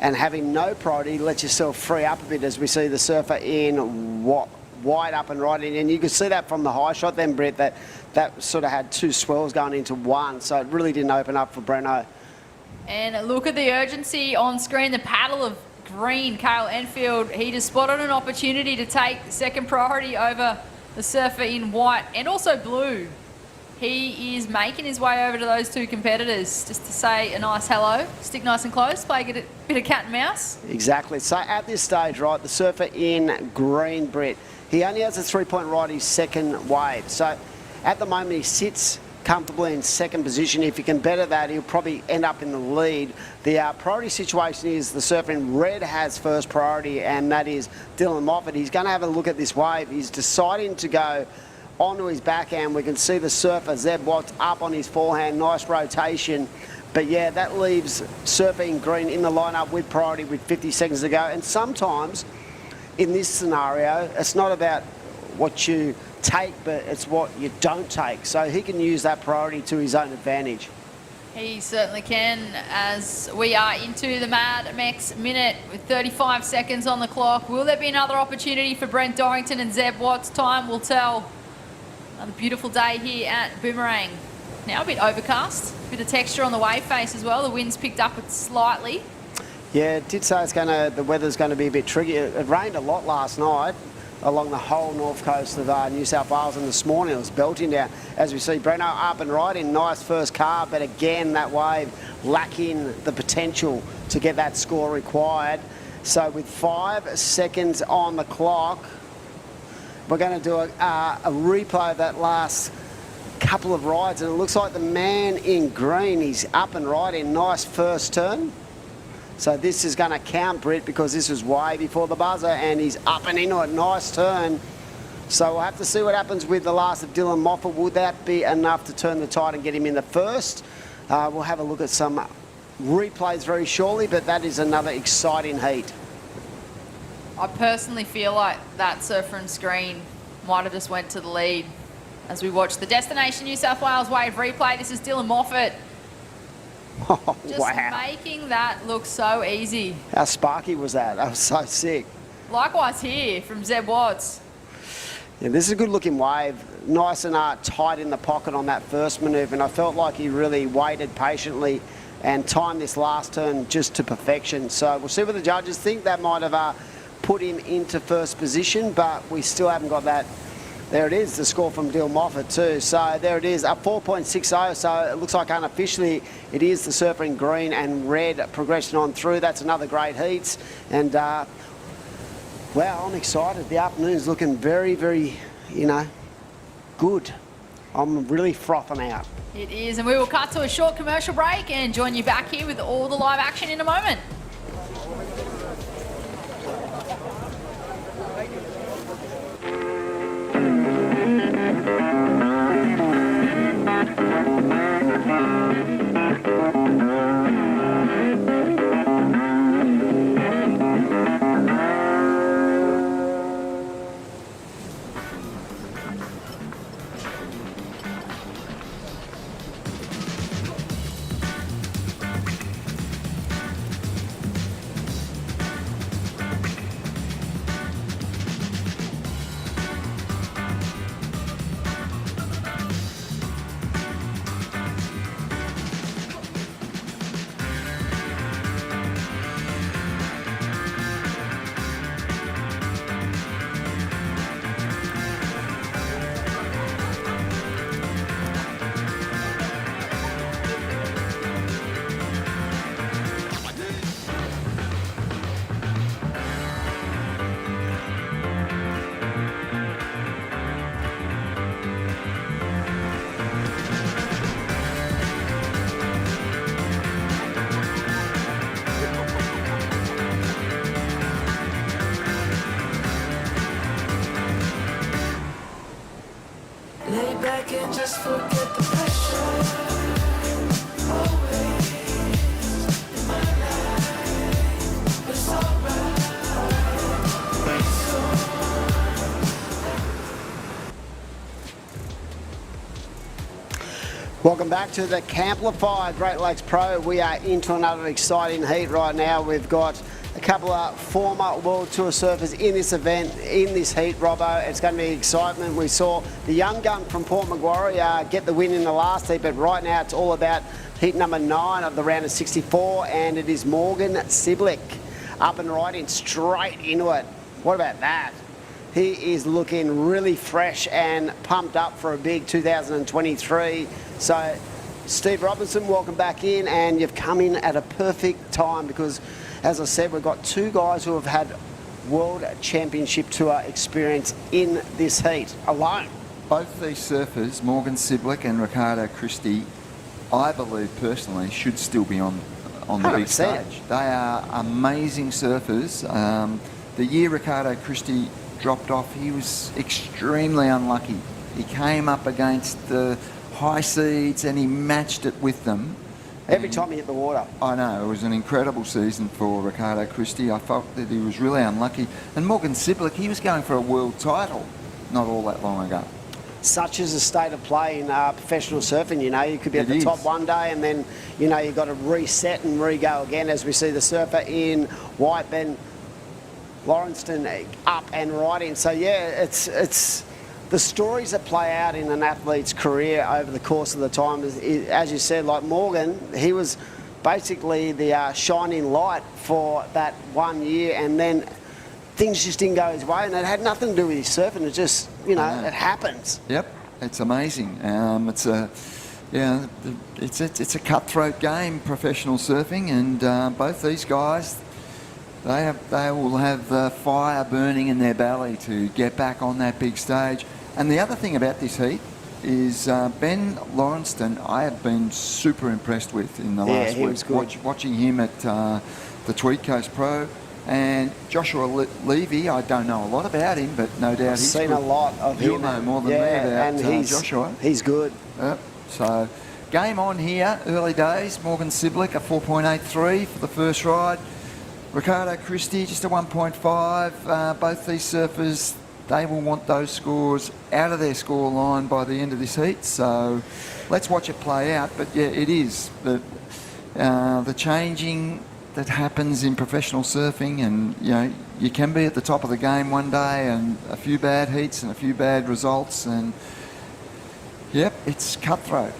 having no priority lets yourself free up a bit, as we see the surfer in wide up and right in. And you can see that from the high shot then, Brett, that sort of had two swells going into one, so it really didn't open up for Breno. And look at the urgency on screen, the paddle of green, Cale Enfield. He just spotted an opportunity to take second priority over the surfer in white and also blue. He is making his way over to those two competitors just to say a nice hello, stick nice and close, play a bit of cat and mouse. Exactly. So at this stage, right, the surfer in green, Brett, he only has a 3-point right his second wave. So at the moment, he sits comfortably in second position. If he can better that, he'll probably end up in the lead. The priority situation is the surfer in red has first priority, and that is Dylan Moffat. He's going to have a look at this wave. He's deciding to go onto his backhand. We can see the surfer, Zeb Watts, up on his forehand. Nice rotation. But yeah, that leaves surfer in green in the lineup with priority with 50 seconds to go. And sometimes in this scenario, it's not about what you take, but it's what you don't take. So he can use that priority to his own advantage. He certainly can, as we are into the Mad Mex minute with 35 seconds on the clock. Will there be another opportunity for Brent Dorrington and Zeb Watts? Time will tell. Another beautiful day here at Boomerang. Now a bit overcast, a bit of texture on the wave face as well. The wind's picked up it slightly. Yeah, it did say the weather's going to be a bit tricky. It rained a lot last night along the whole north coast of New South Wales, and this morning it was belting down. As we see, Breno up and right in nice first car, but again that wave lacking the potential to get that score required. So with 5 seconds on the clock, we're going to do a replay of that last couple of rides, and it looks like the man in green, he's up and right in nice first turn. So this is going to count, Britt, because this was way before the buzzer, and he's up and into a nice turn. So we'll have to see what happens with the last of Dylan Moffat. Would that be enough to turn the tide and get him in the first? We'll have a look at some replays very shortly, but that is another exciting heat. I personally feel like that surfer and screen might have just went to the lead as we watch the Destination New South Wales wave replay. This is Dylan Moffat. Oh, Just wow. making that look so easy. How sparky was that? That was so sick. Likewise here from Zeb Watts. Yeah, this is a good looking wave. Nice and tight in the pocket on that first manoeuvre, and I felt like he really waited patiently and timed this last turn just to perfection. So we'll see what the judges think. That might have put him into first position, but we still haven't got that. There it is, the score from Dill Moffat too. So there it is, a 4.60. So it looks like unofficially it is the surfer in green and red progressing on through. That's another great heats. And well, I'm excited. The afternoon's looking very, very, good. I'm really frothing out. It is, and we will cut to a short commercial break and join you back here with all the live action in a moment. Lay back and just forget the pressure. Always in my life, it's alright. Welcome back to the Camplify Great Lakes Pro. We are into another exciting heat right now. We've got a couple of former World Tour surfers in this event, in this heat, Robbo. It's going to be excitement. We saw the young gun from Port Macquarie get the win in the last heat, but right now it's all about heat number 9 of the round of 64, and it is Morgan Siblick up and riding straight into it. What about that? He is looking really fresh and pumped up for a big 2023. So, Steve Robinson, welcome back in, and you've come in at a perfect time because, as I said, we've got 2 guys who have had World Championship Tour experience in this heat alone. Both these surfers, Morgan Siblick and Ricardo Christie, I believe personally should still be on the big 100%. stage. They are amazing surfers. The year Ricardo Christie dropped off, he was extremely unlucky. He came up against the high seeds and he matched it with them. Every time he hit the water. I know, it was an incredible season for Ricardo Christie. I felt that he was really unlucky. And Morgan Siblick, he was going for a world title not all that long ago. Such is the state of play in professional surfing, you could be at the top one day and then, you've got to reset and re-go again, as we see the surfer in white, Ben Lawrenston up and riding. So yeah, it's the stories that play out in an athlete's career over the course of the time, as you said, like Morgan, he was basically the shining light for that 1 year, and then things just didn't go his way, and it had nothing to do with his surfing. It just, it happens. Yep, it's amazing. It's a cutthroat game, professional surfing, and both these guys, they will have fire burning in their belly to get back on that big stage. And the other thing about this heat is Ben Lawrenston, I have been super impressed with in the last week. Was good. Watching him at the Tweed Coast Pro. And Joshua Levy, I don't know a lot about him, but no doubt he's seen good. a lot of him. You'll know more than me about Joshua. He's good. Yep. So, game on here, early days. Morgan Siblick, a 4.83 for the first ride. Ricardo Christie, just a 1.5. Both these surfers, they will want those scores out of their score line by the end of this heat. So, let's watch it play out. But yeah, it is the changing that happens in professional surfing, and you know you can be at the top of the game one day and a few bad heats and a few bad results, and yep, it's cutthroat.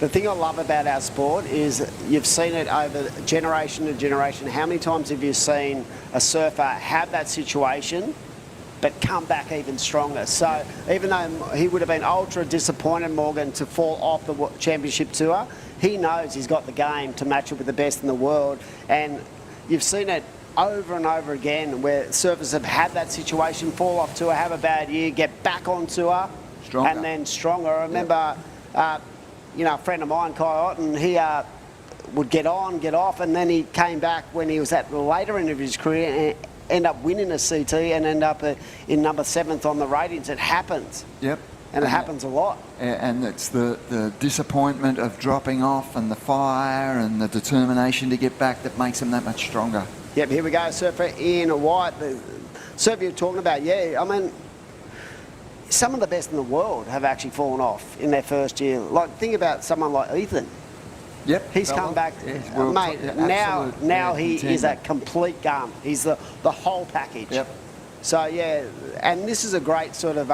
The thing I love about our sport is you've seen it over generation to generation. How many times have you seen a surfer have that situation but come back even stronger? So even though he would have been ultra disappointed, Morgan, to fall off the championship tour, he knows he's got the game to match it with the best in the world. And you've seen it over and over again where surfers have had that situation, fall off tour, have a bad year, get back on tour, stronger. And then stronger. I remember, you know, a friend of mine, Kai Otten, he would get on, get off, and then he came back when he was at the later end of his career and end up winning a CT and end up in number 7th on the ratings. It happens. Yep. And it happens a lot. And it's the disappointment of dropping off and the fire and the determination to get back that makes them that much stronger. Yep, here we go, surfer in white. The surfer you're talking about, yeah, I mean, some of the best in the world have actually fallen off in their first year. Like, think about someone like Ethan. Yep. He's come back, mate, now he is a complete gun. He's the whole package. Yep. So, yeah, and this is a great sort of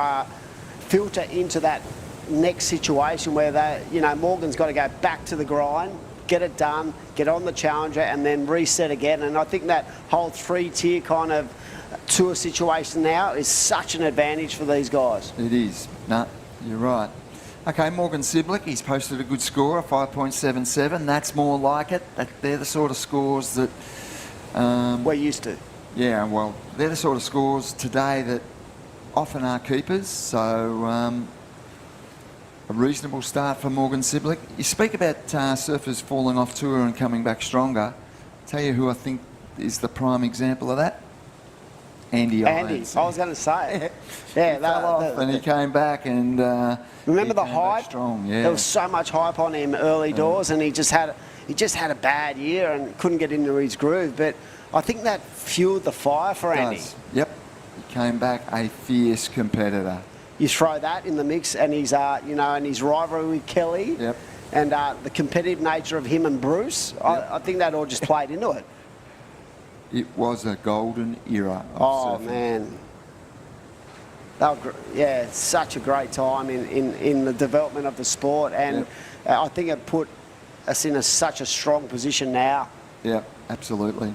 filter into that next situation where they, you know, Morgan's got to go back to the grind, get it done, get on the Challenger, and then reset again. And I think that whole 3-tier kind of tour situation now is such an advantage for these guys. It is. No, you're right. Okay, Morgan Siblick, he's posted a good score, a 5.77. That's more like it. They're the sort of scores that... we're used to. Yeah, well, they're the sort of scores today that often are keepers, so a reasonable start for Morgan Siblick. You speak about surfers falling off tour and coming back stronger. Tell you who I think is the prime example of that? Andy, I was going to say. Yeah, he fell off and he came back and... remember the hype? Strong, yeah. There was so much hype on him early doors, and he just had a bad year and couldn't get into his groove. But I think that fueled the fire for Andy. Yep. He came back a fierce competitor. You throw that in the mix, and his and his rivalry with Kelly, yep, and the competitive nature of him and Bruce. Yep. I think that all just played into it. It was a golden era of surfing. Man. Yeah, such a great time in the development of the sport, and I think it put us in such a strong position now. Yeah, absolutely.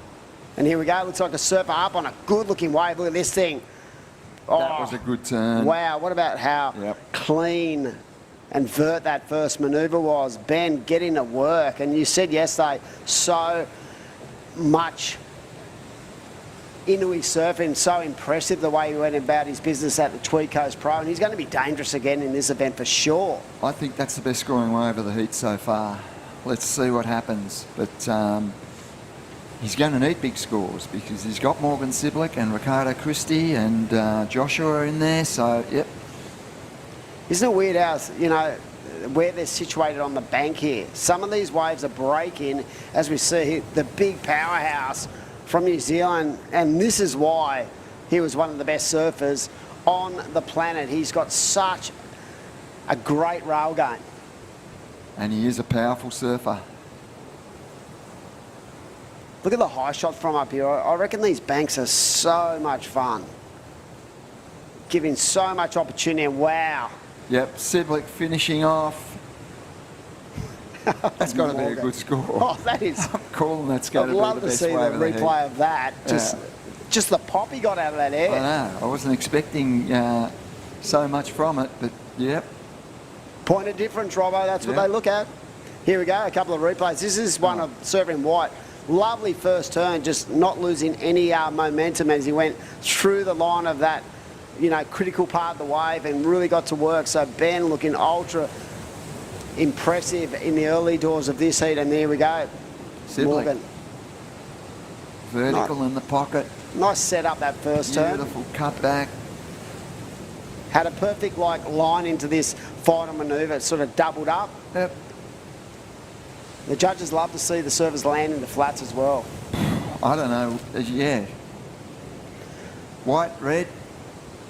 And here we go, looks like a surfer up on a good-looking wave. Look at this thing. That was a good turn. Wow, what about how clean and vert that first manoeuvre was. Ben getting to work, and you said yesterday, so much into his surfing, so impressive the way he went about his business at the Tweed Coast Pro, and he's going to be dangerous again in this event for sure. I think that's the best scoring wave of the heat so far. Let's see what happens, but he's going to need big scores because he's got Morgan Siblick and Ricardo Christie and Joshua in there, so yep. Isn't it weird how, you know, where they're situated on the bank here? Some of these waves are breaking, as we see here, the big powerhouse from New Zealand, and this is why he was one of the best surfers on the planet. He's got such a great rail game. And he is a powerful surfer. Look at the high shot from up here. I reckon these banks are so much fun. Giving so much opportunity, and wow. Yep, Siblick finishing off. That's got to be a good score. Oh, that is. I'm calling that's going to be the best wave of the heat. I'd love to see the replay of that. Just the pop he got out of that air. I know. I wasn't expecting so much from it, but yep. Point of difference, Robbo. That's what they look at. Here we go. A couple of replays. This is one of surfing white. Lovely first turn, just not losing any momentum as he went through the line of that, you know, critical part of the wave and really got to work. So Ben looking ultra impressive in the early doors of this heat, and there we go. Siblick. Morgan. Vertical in the pocket. Nice setup that first turn. Beautiful cut back. Had a perfect line into this final manoeuvre. It sort of doubled up. Yep. The judges love to see the surfers land into flats as well. I don't know. Yeah. White, red,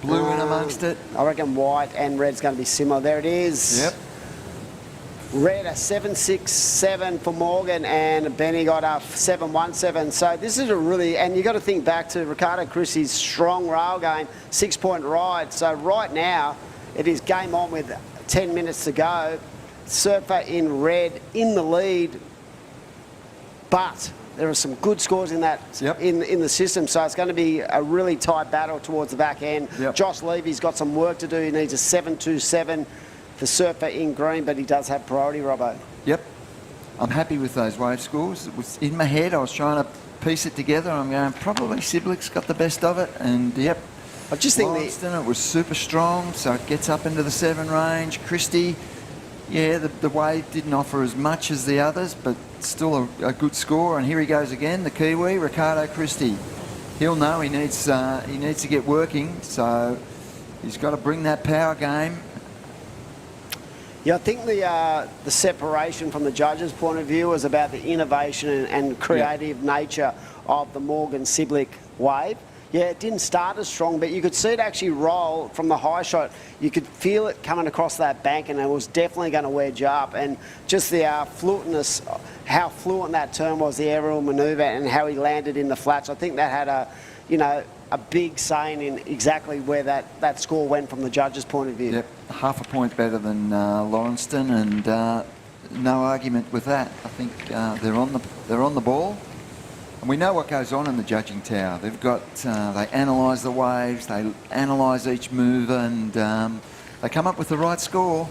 blue in amongst it. I reckon white and red's going to be similar. There it is. Yep. Red a 7.67 for Morgan, and Benny got a 7.17. So this is a really, and you got to think back to Ricardo Christie's strong rail game, 6-point ride. So right now, it is game on with 10 minutes to go. Surfer in red in the lead, but there are some good scores in that in the system, so it's going to be a really tight battle towards the back end. Josh Levy's got some work to do. He needs a 7.27 for Surfer in green, but he does have priority, Robbo. Yep. I'm happy with those wave scores. It was in my head. I was trying to piece it together. I'm going, probably Siblick's got the best of it. And, yep. I just think it was super strong, so it gets up into the 7 range. Christie, yeah, the wave didn't offer as much as the others, but still a good score. And here he goes again, the Kiwi, Ricardo Christie. He'll know he needs to get working, so he's got to bring that power game. Yeah, I think the separation from the judges' point of view was about the innovation and creative nature of the Morgan Siblick wave. Yeah, it didn't start as strong, but you could see it actually roll from the high shot. You could feel it coming across that bank, and it was definitely going to wedge up. And just the fluentness, how fluent that turn was, the aerial manoeuvre, and how he landed in the flats. I think that had a big saying in exactly where that score went from the judges' point of view. Yep, half a point better than Lawrenston, and no argument with that. I think they're on the ball. And we know what goes on in the judging tower. They've got, they analyse the waves, they analyse each mover, and they come up with the right score.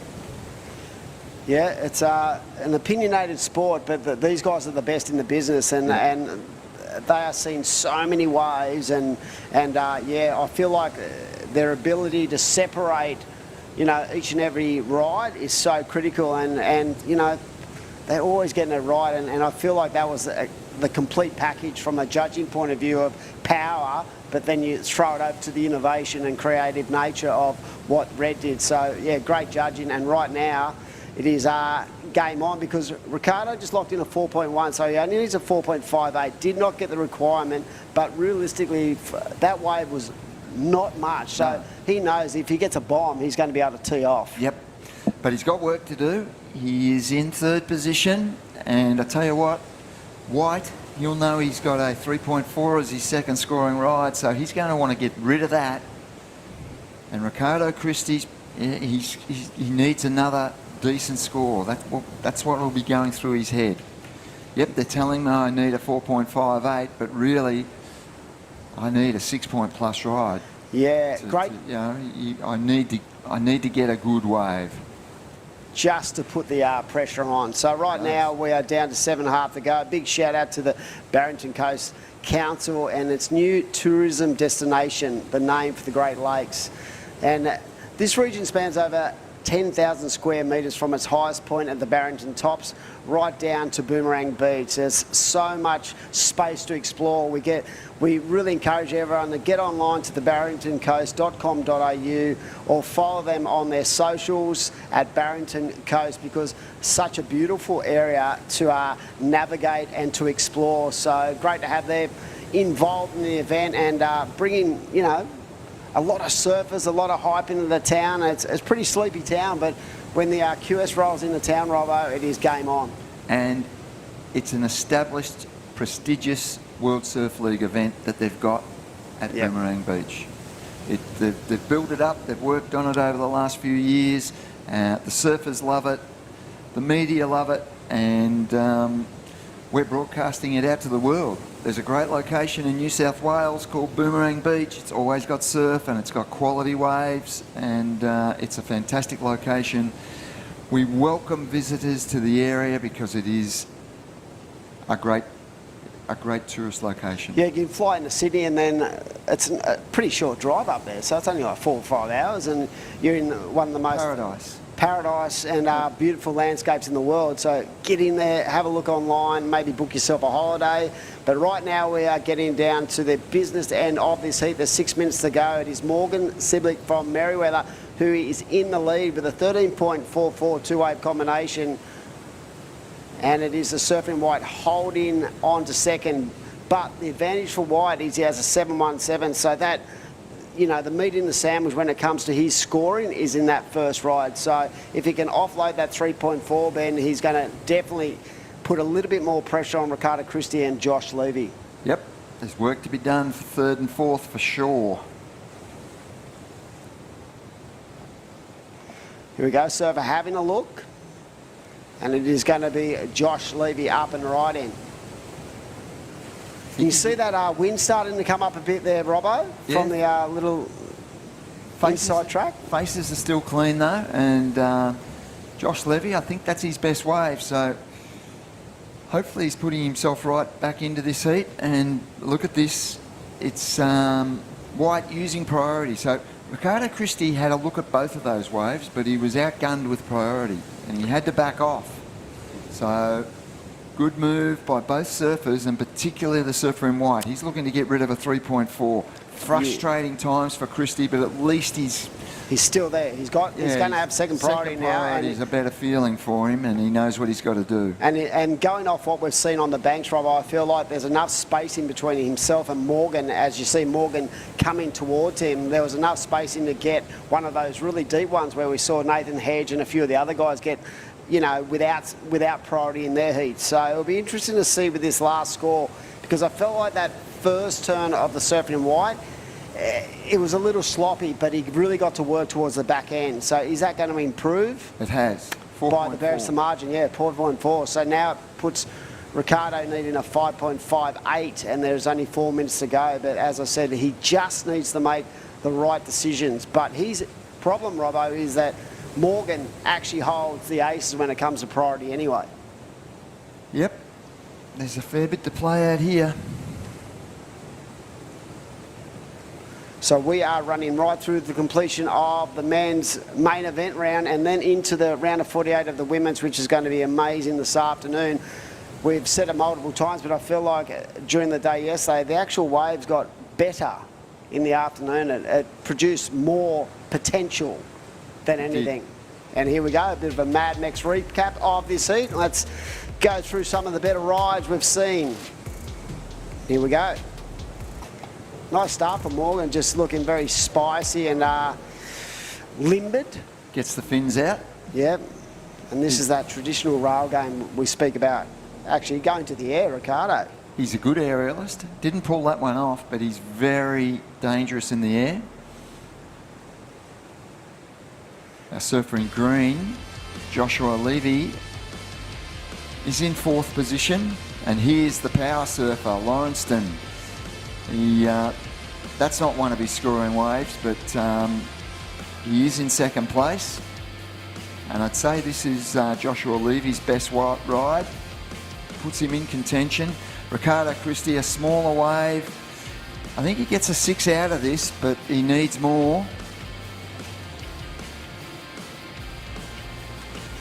Yeah, it's an opinionated sport, but these guys are the best in the business, and they are seeing so many waves, and I feel like their ability to separate, each and every ride is so critical, and they're always getting it right, and I feel like that was the complete package from a judging point of view of power, but then you throw it over to the innovation and creative nature of what Red did. So yeah, great judging, and right now it is game on, because Ricardo just locked in a 4.1, so he only needs a 4.58. Did not get the requirement, but realistically that wave was not much, so he knows if he gets a bomb he's going to be able to tee off. Yep, but he's got work to do. He is in 3rd position, and I tell you what, White, you'll know he's got a 3.4 as his 2nd scoring ride, so he's going to want to get rid of that. And Ricardo Christie's, he needs another decent score. That's what will be going through his head. Yep, they're telling me I need a 4.58, but really I need a 6-point plus ride. Yeah, great. I need to get a good wave. Just to put the pressure on. So right now we are down to 7.5 to go. Big shout out to the Barrington Coast Council and its new tourism destination, the name for the Great Lakes. And this region spans over 10,000 square metres from its highest point at the Barrington Tops right down to Boomerang Beach. There's so much space to explore. We really encourage everyone to get online to thebarringtoncoast.com.au or follow them on their socials at Barrington Coast, because such a beautiful area to navigate and to explore. So great to have them involved in the event and bringing, a lot of surfers, a lot of hype into the town. It's a pretty sleepy town, but when the QS rolls into town, Robbo, it is game on. And it's an established, prestigious World Surf League event that they've got at Boomerang Beach. They've built it up, they've worked on it over the last few years. The surfers love it, the media love it, and we're broadcasting it out to the world. There's a great location in New South Wales called Boomerang Beach. It's always got surf and it's got quality waves, and it's a fantastic location. We welcome visitors to the area because it is a great tourist location. Yeah, you can fly into Sydney and then it's a pretty short drive up there, so it's only like 4 or 5 hours, and you're in one of the most paradise and beautiful landscapes in the world. So get in there, have a look online, maybe book yourself a holiday. But right now we are getting down to the business end of this heat. There's 6 minutes to go. It is Morgan Siblick from Merewether who is in the lead with a 13.44 two-wave combination. And it is the Surfing White holding on to second. But the advantage for White is he has a 7.17, so that you know, the meat in the sandwich when it comes to his scoring is in that first ride. So if he can offload that 3.4, Ben, he's going to definitely put a little bit more pressure on Ricardo Christie and Josh Levy. Yep, there's work to be done for third and fourth for sure. Here we go, surfer having a look. And it is going to be Josh Levy up and right in. Can you see that wind starting to come up a bit there, Robbo, from the little inside track? Faces are still clean though, and Josh Levy, I think that's his best wave, so hopefully he's putting himself right back into this heat. And look at this, it's White using priority. So Ricardo Christie had a look at both of those waves, but he was outgunned with priority and he had to back off. So good move by both surfers, and particularly the surfer in white. He's looking to get rid of a 3.4. Frustrating times for Christie, but at least he's still there. He's going to have second priority now. And he's a better feeling for him, and he knows what he's got to do. And going off what we've seen on the banks, Rob, I feel like there's enough spacing between himself and Morgan. As you see Morgan coming towards him, there was enough spacing to get one of those really deep ones where we saw Nathan Hedge and a few of the other guys get, you know, without priority in their heat. So it'll be interesting to see with this last score, because I felt like that first turn of the surfing in white, it was a little sloppy, but he really got to work towards the back end. So is that going to improve? It has. By the barest margin, yeah, 4.4. So now it puts Ricardo needing a 5.58, and there's only 4 minutes to go. But as I said, he just needs to make the right decisions. But his problem, Robbo, is that Morgan actually holds the aces when it comes to priority anyway. Yep. There's a fair bit to play out here. So we are running right through the completion of the men's main event round and then into the round of 48 of the women's, which is going to be amazing this afternoon. We've said it multiple times, but I feel like during the day yesterday, the actual waves got better in the afternoon. It produced more potential than anything. And here we go, a bit of a Mad Max recap of this heat. Let's go through some of the better rides we've seen. Here we go. Nice start for Morgan, just looking very spicy and limbered. Gets the fins out. Yep. And this is that traditional rail game we speak about. Actually going to the air, Ricardo. He's a good aerialist. Didn't pull that one off, but he's very dangerous in the air. Our surfer in green, Joshua Levy, is in fourth position. And here's the power surfer, Lawrenston. That's not one of his scoring waves, but he is in second place. And I'd say this is Joshua Levy's best ride. Puts him in contention. Ricardo Christie, a smaller wave. I think he gets a 6 out of this, but he needs more.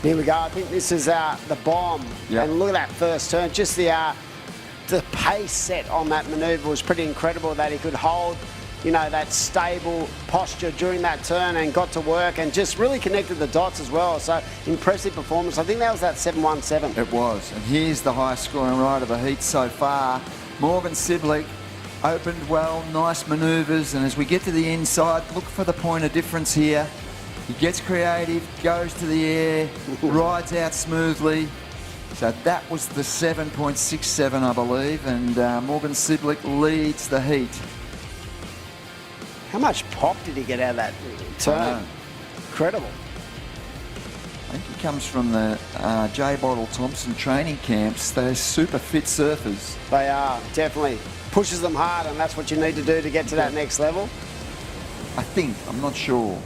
Here we go. I think this is the bomb. Yep. And look at that first turn. Just the pace set on that manoeuvre was pretty incredible, that he could hold, you know, that stable posture during that turn and got to work and just really connected the dots as well. So impressive performance. I think that was that 717. It was. And here's the highest scoring ride of the heat so far. Morgan Siblick opened well, nice manoeuvres, and as we get to the inside, look for the point of difference here. He gets creative, goes to the air, rides out smoothly. So that was the 7.67, I believe, and Morgan Siblick leads the heat. How much pop did he get out of that turn? Incredible. I think he comes from the J. Bottle Thompson training camps. They're super fit surfers. They are, definitely. Pushes them hard, and that's what you need to do to get to that next level. I think, I'm not sure.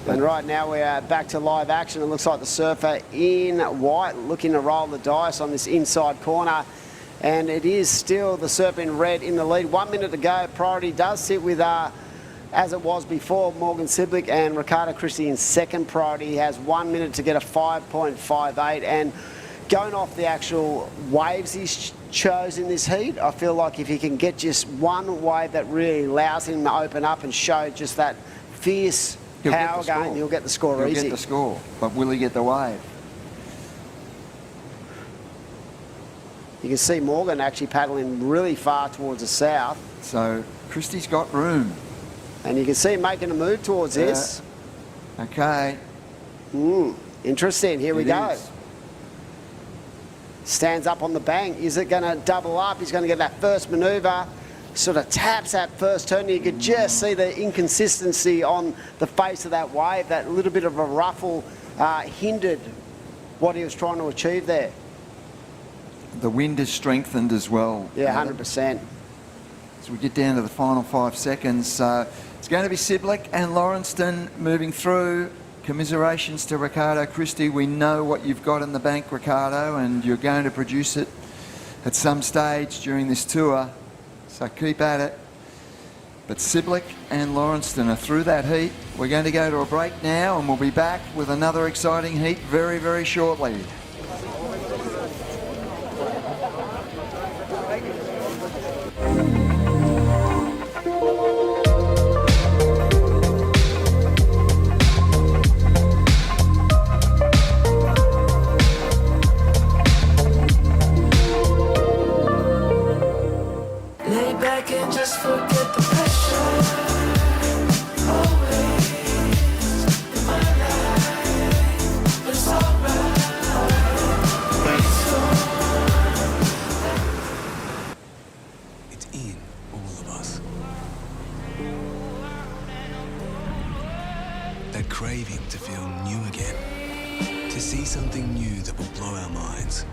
And right now we're back to live action. It looks like the surfer in white looking to roll the dice on this inside corner. And it is still the surfer in red in the lead. 1 minute to go. Priority does sit with, as it was before, Morgan Siblick and Ricardo Christie in second priority. He has 1 minute to get a 5.58. And going off the actual waves he's chose in this heat, I feel like if he can get just one wave that really allows him to open up and show just that fierce power game, he'll get the score easy. He'll get the score, but will he get the wave? You can see Morgan actually paddling really far towards the south. So Christie's got room. And you can see him making a move towards this. Okay. Interesting. Here we It go. is. Stands up on the bank. Is it going to double up? He's going to get that first manoeuvre. Sort of taps that first turn. You could just see the inconsistency on the face of that wave. That little bit of a ruffle hindered what he was trying to achieve there. The wind has strengthened as well. Yeah, 100%. As we get down to the final 5 seconds, so it's going to be Siblick and Lawrenceston moving through. Commiserations to Ricardo Christie. We know what you've got in the bank, Ricardo, and you're going to produce it at some stage during this tour. So keep at it. But Siblick and Lawrenceston are through that heat. We're going to go to a break now, and we'll be back with another exciting heat very, very shortly. Lay back and just forget the pressure. Always in my life, it's alright. It's in all of us. That craving to feel new again. To see something new that will blow our minds.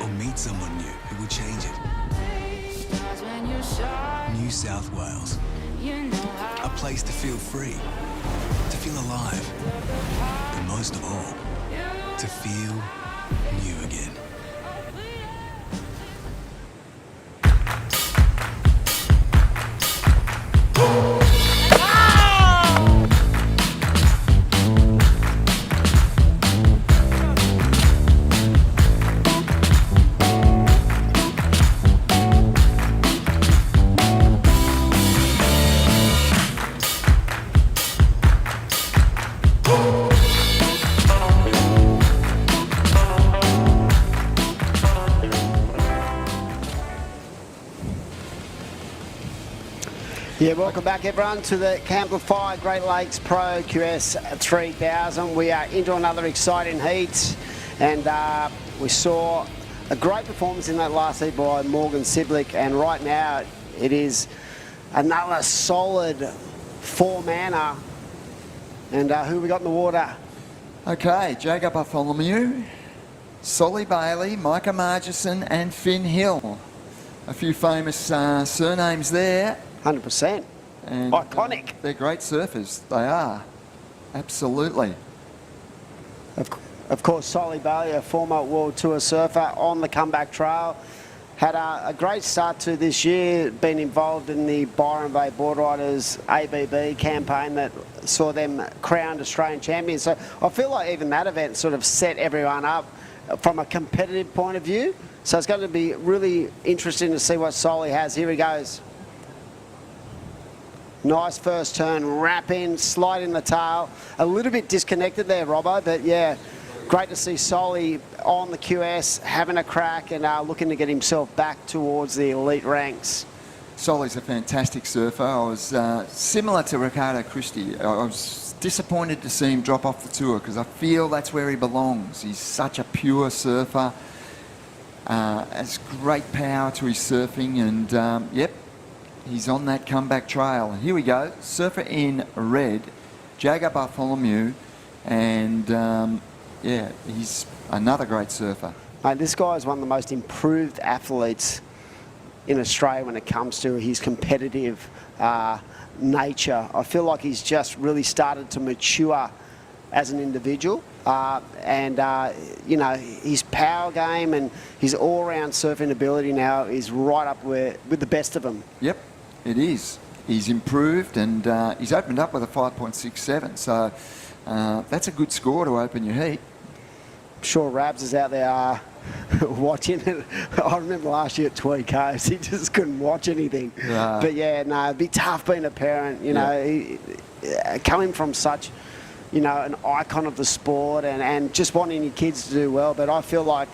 Or meet someone new who will change it. New South Wales. A place to feel free. To feel alive. And most of all, to feel new again. Yeah, welcome back everyone to the Camplify Great Lakes Pro QS 3000. We are into another exciting heat, and we saw a great performance in that last heat by Morgan Siblick, and right now it is another solid four-manner. And who we got in the water? Okay, Jacob Bartholomew, Solly Bailey, Micah Margison and Finn Hill. A few famous surnames there. 100%. And iconic. They're great surfers. They are. Absolutely. Of course, Solly Bailey, a former World Tour surfer on the comeback trail. Had a great start to this year, been involved in the Byron Bay Board Riders ABB campaign that saw them crowned Australian champions. So I feel like even that event sort of set everyone up from a competitive point of view. So it's going to be really interesting to see what Solly has. Here he goes. Nice first turn, wrap in, slide in the tail. A little bit disconnected there, Robbo, but yeah, great to see Solly on the QS, having a crack and looking to get himself back towards the elite ranks. Solly's a fantastic surfer. I was similar to Ricardo Christie. I was disappointed to see him drop off the tour because I feel that's where he belongs. He's such a pure surfer, has great power to his surfing, and yep, he's on that comeback trail. And here we go, surfer in red, Jacob Bartholomew, and yeah, he's another great surfer. Mate, this guy is one of the most improved athletes in Australia when it comes to his competitive nature. I feel like he's just really started to mature as an individual, and you know, his power game and his all-round surfing ability now is right up with the best of them. Yep, it is. He's improved, and he's opened up with a 5.67, so that's a good score to open your heat. I'm sure Rabs is out there watching it. I remember last year at Tweed Coast, he just couldn't watch anything. But yeah, no, it'd be tough being a parent, you know, coming from such, you know, an icon of the sport and just wanting your kids to do well. But I feel like,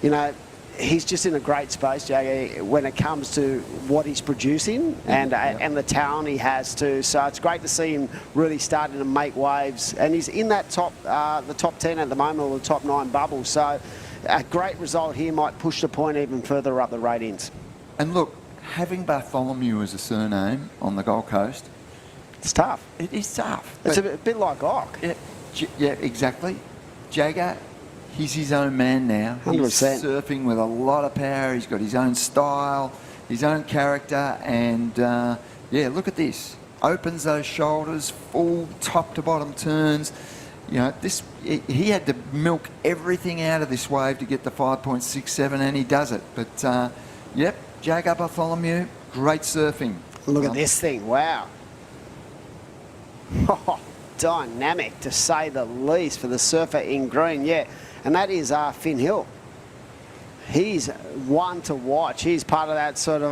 you know, he's just in a great space, Jagger, when it comes to what he's producing and the talent he has too. So it's great to see him really starting to make waves. And he's in that the top 10 at the moment, or the top 9 bubble. So a great result here might push the point even further up the ratings. And look, having Bartholomew as a surname on the Gold Coast, it's tough. It is tough. It's a bit like Ock. Yeah, exactly. Jagger, he's his own man now. 100%. He's surfing with a lot of power. He's got his own style, his own character, and yeah, look at this. Opens those shoulders, full top to bottom turns. You know, he had to milk everything out of this wave to get the 5.67, and he does it. But yep, Jagger Bartholomew, great surfing. Look at this thing, wow. Dynamic, to say the least, for the surfer in green, yeah. And that is Finn Hill. He's one to watch. He's part of that sort of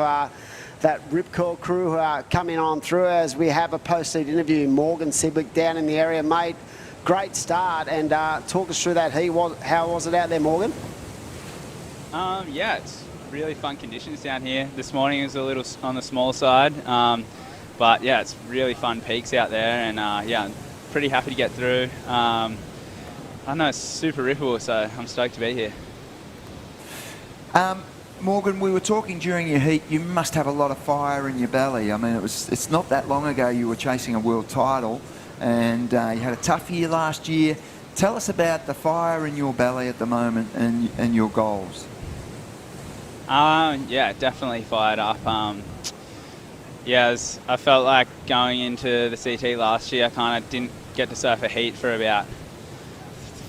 that ripcord crew coming on through, as we have a post-heat interview. Morgan Sidwick down in the area, mate. Great start, and talk us through that heat. How was it out there, Morgan? Yeah, it's really fun conditions down here. This morning is a little on the small side, but yeah, it's really fun peaks out there, and yeah, I'm pretty happy to get through. I know it's super rippable, so I'm stoked to be here. Morgan, we were talking during your heat, you must have a lot of fire in your belly. I mean, it's not that long ago you were chasing a world title, and you had a tough year last year. Tell us about the fire in your belly at the moment and your goals. Yeah, definitely fired up. Yeah, I felt like going into the CT last year, I kind of didn't get to surf a heat for about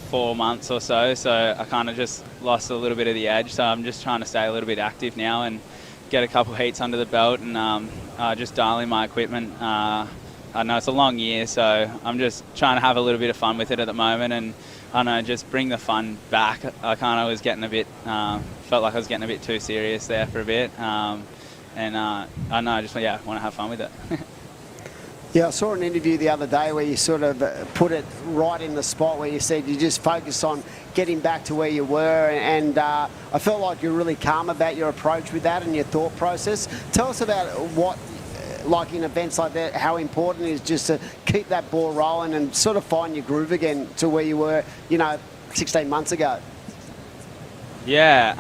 4 months or so I kind of just lost a little bit of the edge. So I'm just trying to stay a little bit active now and get a couple heats under the belt, and just dial in my equipment. I know it's a long year, so I'm just trying to have a little bit of fun with it at the moment, and I don't know, just bring the fun back. I kind of was getting a bit, felt like I was getting a bit too serious there for a bit, and I don't know, I just want to have fun with it. Yeah, I saw an interview the other day where you sort of put it right in the spot where you said you just focus on getting back to where you were, and I felt like you're really calm about your approach with that and your thought process. Tell us about what, like in events like that, how important it is just to keep that ball rolling and sort of find your groove again to where you were, 16 months ago. Yeah,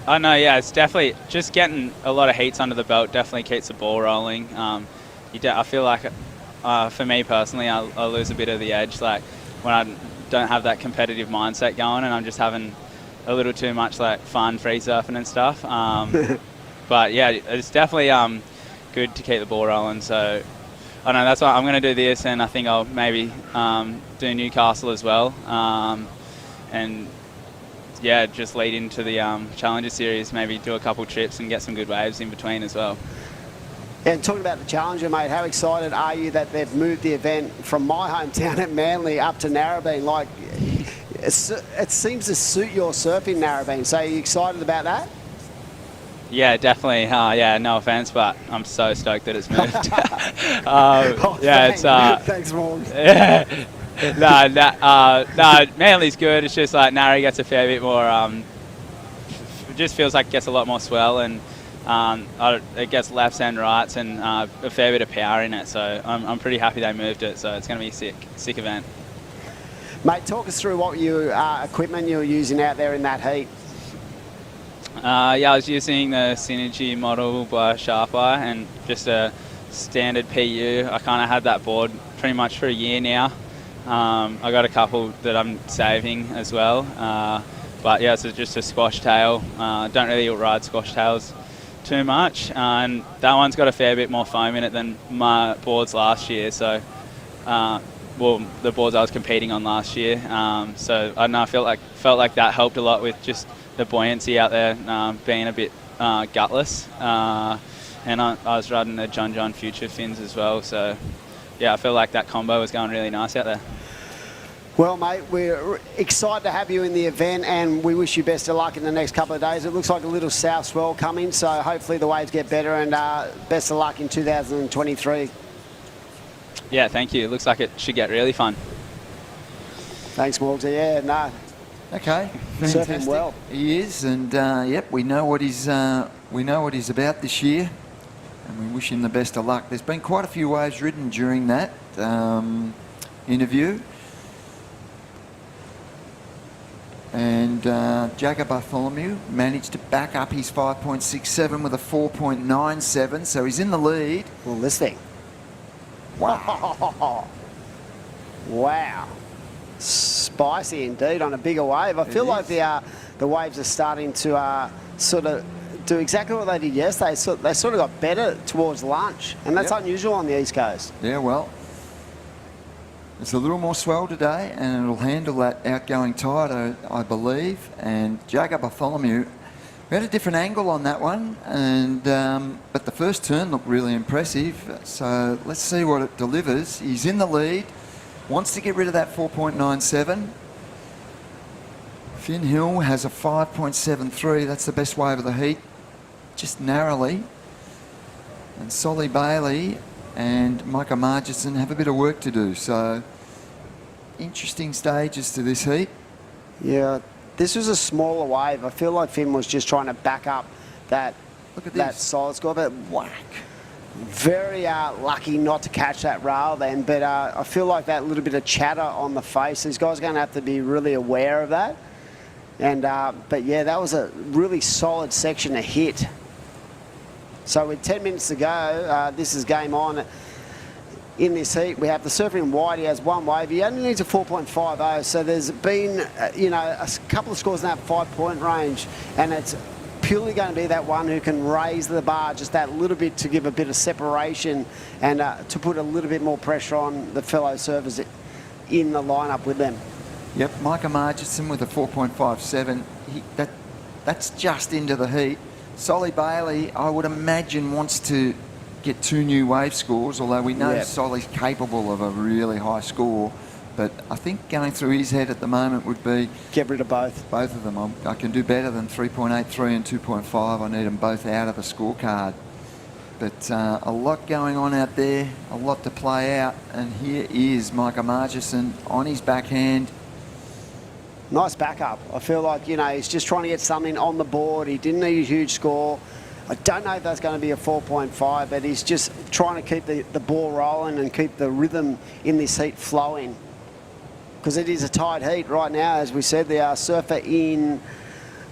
I know, yeah, it's definitely just getting a lot of heats under the belt definitely keeps the ball rolling. I feel like, for me personally, I lose a bit of the edge, like when I don't have that competitive mindset going and I'm just having a little too much like fun free surfing and stuff. But yeah, it's definitely good to keep the ball rolling. So I don't know, that's why I'm going to do this, and I think I'll maybe do Newcastle as well. And yeah, just lead into the Challenger Series, maybe do a couple trips and get some good waves in between as well. And talking about the Challenger, mate, how excited are you that they've moved the event from my hometown at Manly up to Narrabeen? Like, it seems to suit your surfing, Narrabeen. So are you excited about that? Yeah, definitely. Yeah, no offense, but I'm so stoked that it's moved. Thanks, Morgan. No, Manly's good. It's just like Narra gets a fair bit more. It just feels like it gets a lot more swell, and it gets lefts and rights, and a fair bit of power in it. So I'm pretty happy they moved it. So it's going to be a sick event. Mate, talk us through what equipment you were using out there in that heat. Yeah, I was using the Synergy model by Sharpeye and just a standard PU. I kind of had that board pretty much for a year now. I got a couple that I'm saving as well. But yeah, so just a squash tail. Don't really ride squash tails too much, and that one's got a fair bit more foam in it than my boards last year. So, well, the boards I was competing on last year. So I don't know, I felt like that helped a lot with just the buoyancy out there, being a bit gutless. And I was riding the John Future fins as well. So yeah, I feel like that combo was going really nice out there. Well, mate, we're excited to have you in the event, and we wish you best of luck in the next couple of days. It looks like a little south swell coming, so hopefully the waves get better, and best of luck in 2023. Yeah, thank you. It looks like it should get really fun. Thanks, Morgs. Yeah, no, Okay, Surfing fantastic. well. He is, and yep, we know what he's about this year, and we wish him the best of luck. There's been quite a few waves ridden during that interview, and Jagger Bartholomew managed to back up his 5.67 with a 4.97, so he's in the lead. Well, this thing. Wow. Wow. Spicy indeed on a bigger wave. I feel like the waves are starting to sort of do exactly what they did yesterday. They sort of got better towards lunch, and that's unusual on the East Coast. Yeah, well, it's a little more swell today, and it'll handle that outgoing tide, I believe. And Jagger Bartholomew, we had a different angle on that one, and but the first turn looked really impressive. So let's see what it delivers. He's in the lead. Wants to get rid of that 4.97. Finn Hill has a 5.73. That's the best wave of the heat, just narrowly. And Solly Bailey and Micah Margison have a bit of work to do. So interesting stages to this heat. Yeah, this was a smaller wave. I feel like Finn was just trying to back up that solid score, but whack. Very lucky not to catch that rail then, but I feel like that little bit of chatter on the face, these guys are going to have to be really aware of that. And but yeah, that was a really solid section to hit. So with 10 minutes to go, this is game on. In this heat, we have the surfer in white. He has one wave. He only needs a 4.50. So there's been, a couple of scores in that 5-point range, and it's purely going to be that one who can raise the bar just that little bit to give a bit of separation and to put a little bit more pressure on the fellow surfers in the lineup with them. Yep, Micah Margison with a 4.57. That's just into the heat. Solly Bailey, I would imagine, wants to get 2 new wave scores, although we know Solly's capable of a really high score. But I think going through his head at the moment would be... get rid of both. Both of them. I can do better than 3.83 and 2.5. I need them both out of the scorecard. But a lot going on out there, a lot to play out. And here is Micah Margison on his backhand. Nice backup. I feel like, he's just trying to get something on the board. He didn't need a huge score. I don't know if that's going to be a 4.5, but he's just trying to keep the ball rolling and keep the rhythm in this heat flowing. Because it is a tight heat right now. As we said, the surfer in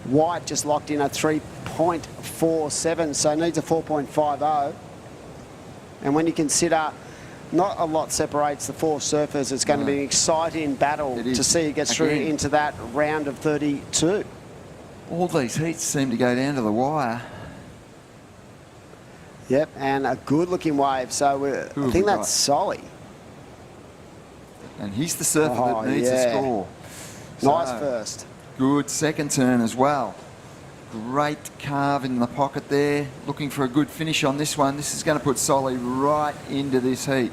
white just locked in a 3.47, so needs a 4.50. And when you consider not a lot separates the 4 surfers, it's going to be an exciting battle to see who gets through into that round of 32. All these heats seem to go down to the wire. Yep, and a good-looking wave. So I think that's Solly. And he's the surfer that needs a score. Nice first. Good second turn as well. Great carve in the pocket there. Looking for a good finish on this one. This is going to put Solly right into this heat.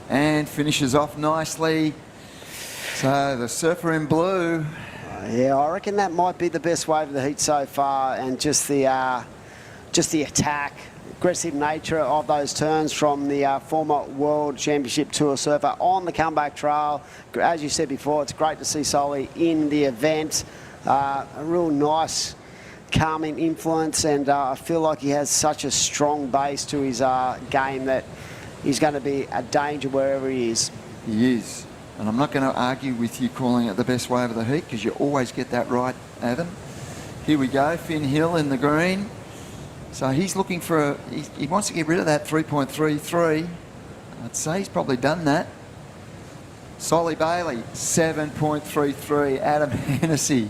And finishes off nicely. So the surfer in blue. Yeah, I reckon that might be the best wave of the heat so far. And just the attack, aggressive nature of those turns from the former World Championship Tour surfer on the comeback trail. As you said before, it's great to see Solly in the event. A real nice, calming influence, and I feel like he has such a strong base to his game that he's going to be a danger wherever he is. He is. And I'm not going to argue with you calling it the best wave of the heat, because you always get that right, Adam. Here we go, Finn Hill in the green. So he's looking for he wants to get rid of that 3.33. I'd say he's probably done that. Solly Bailey, 7.33. Adam Hennessy,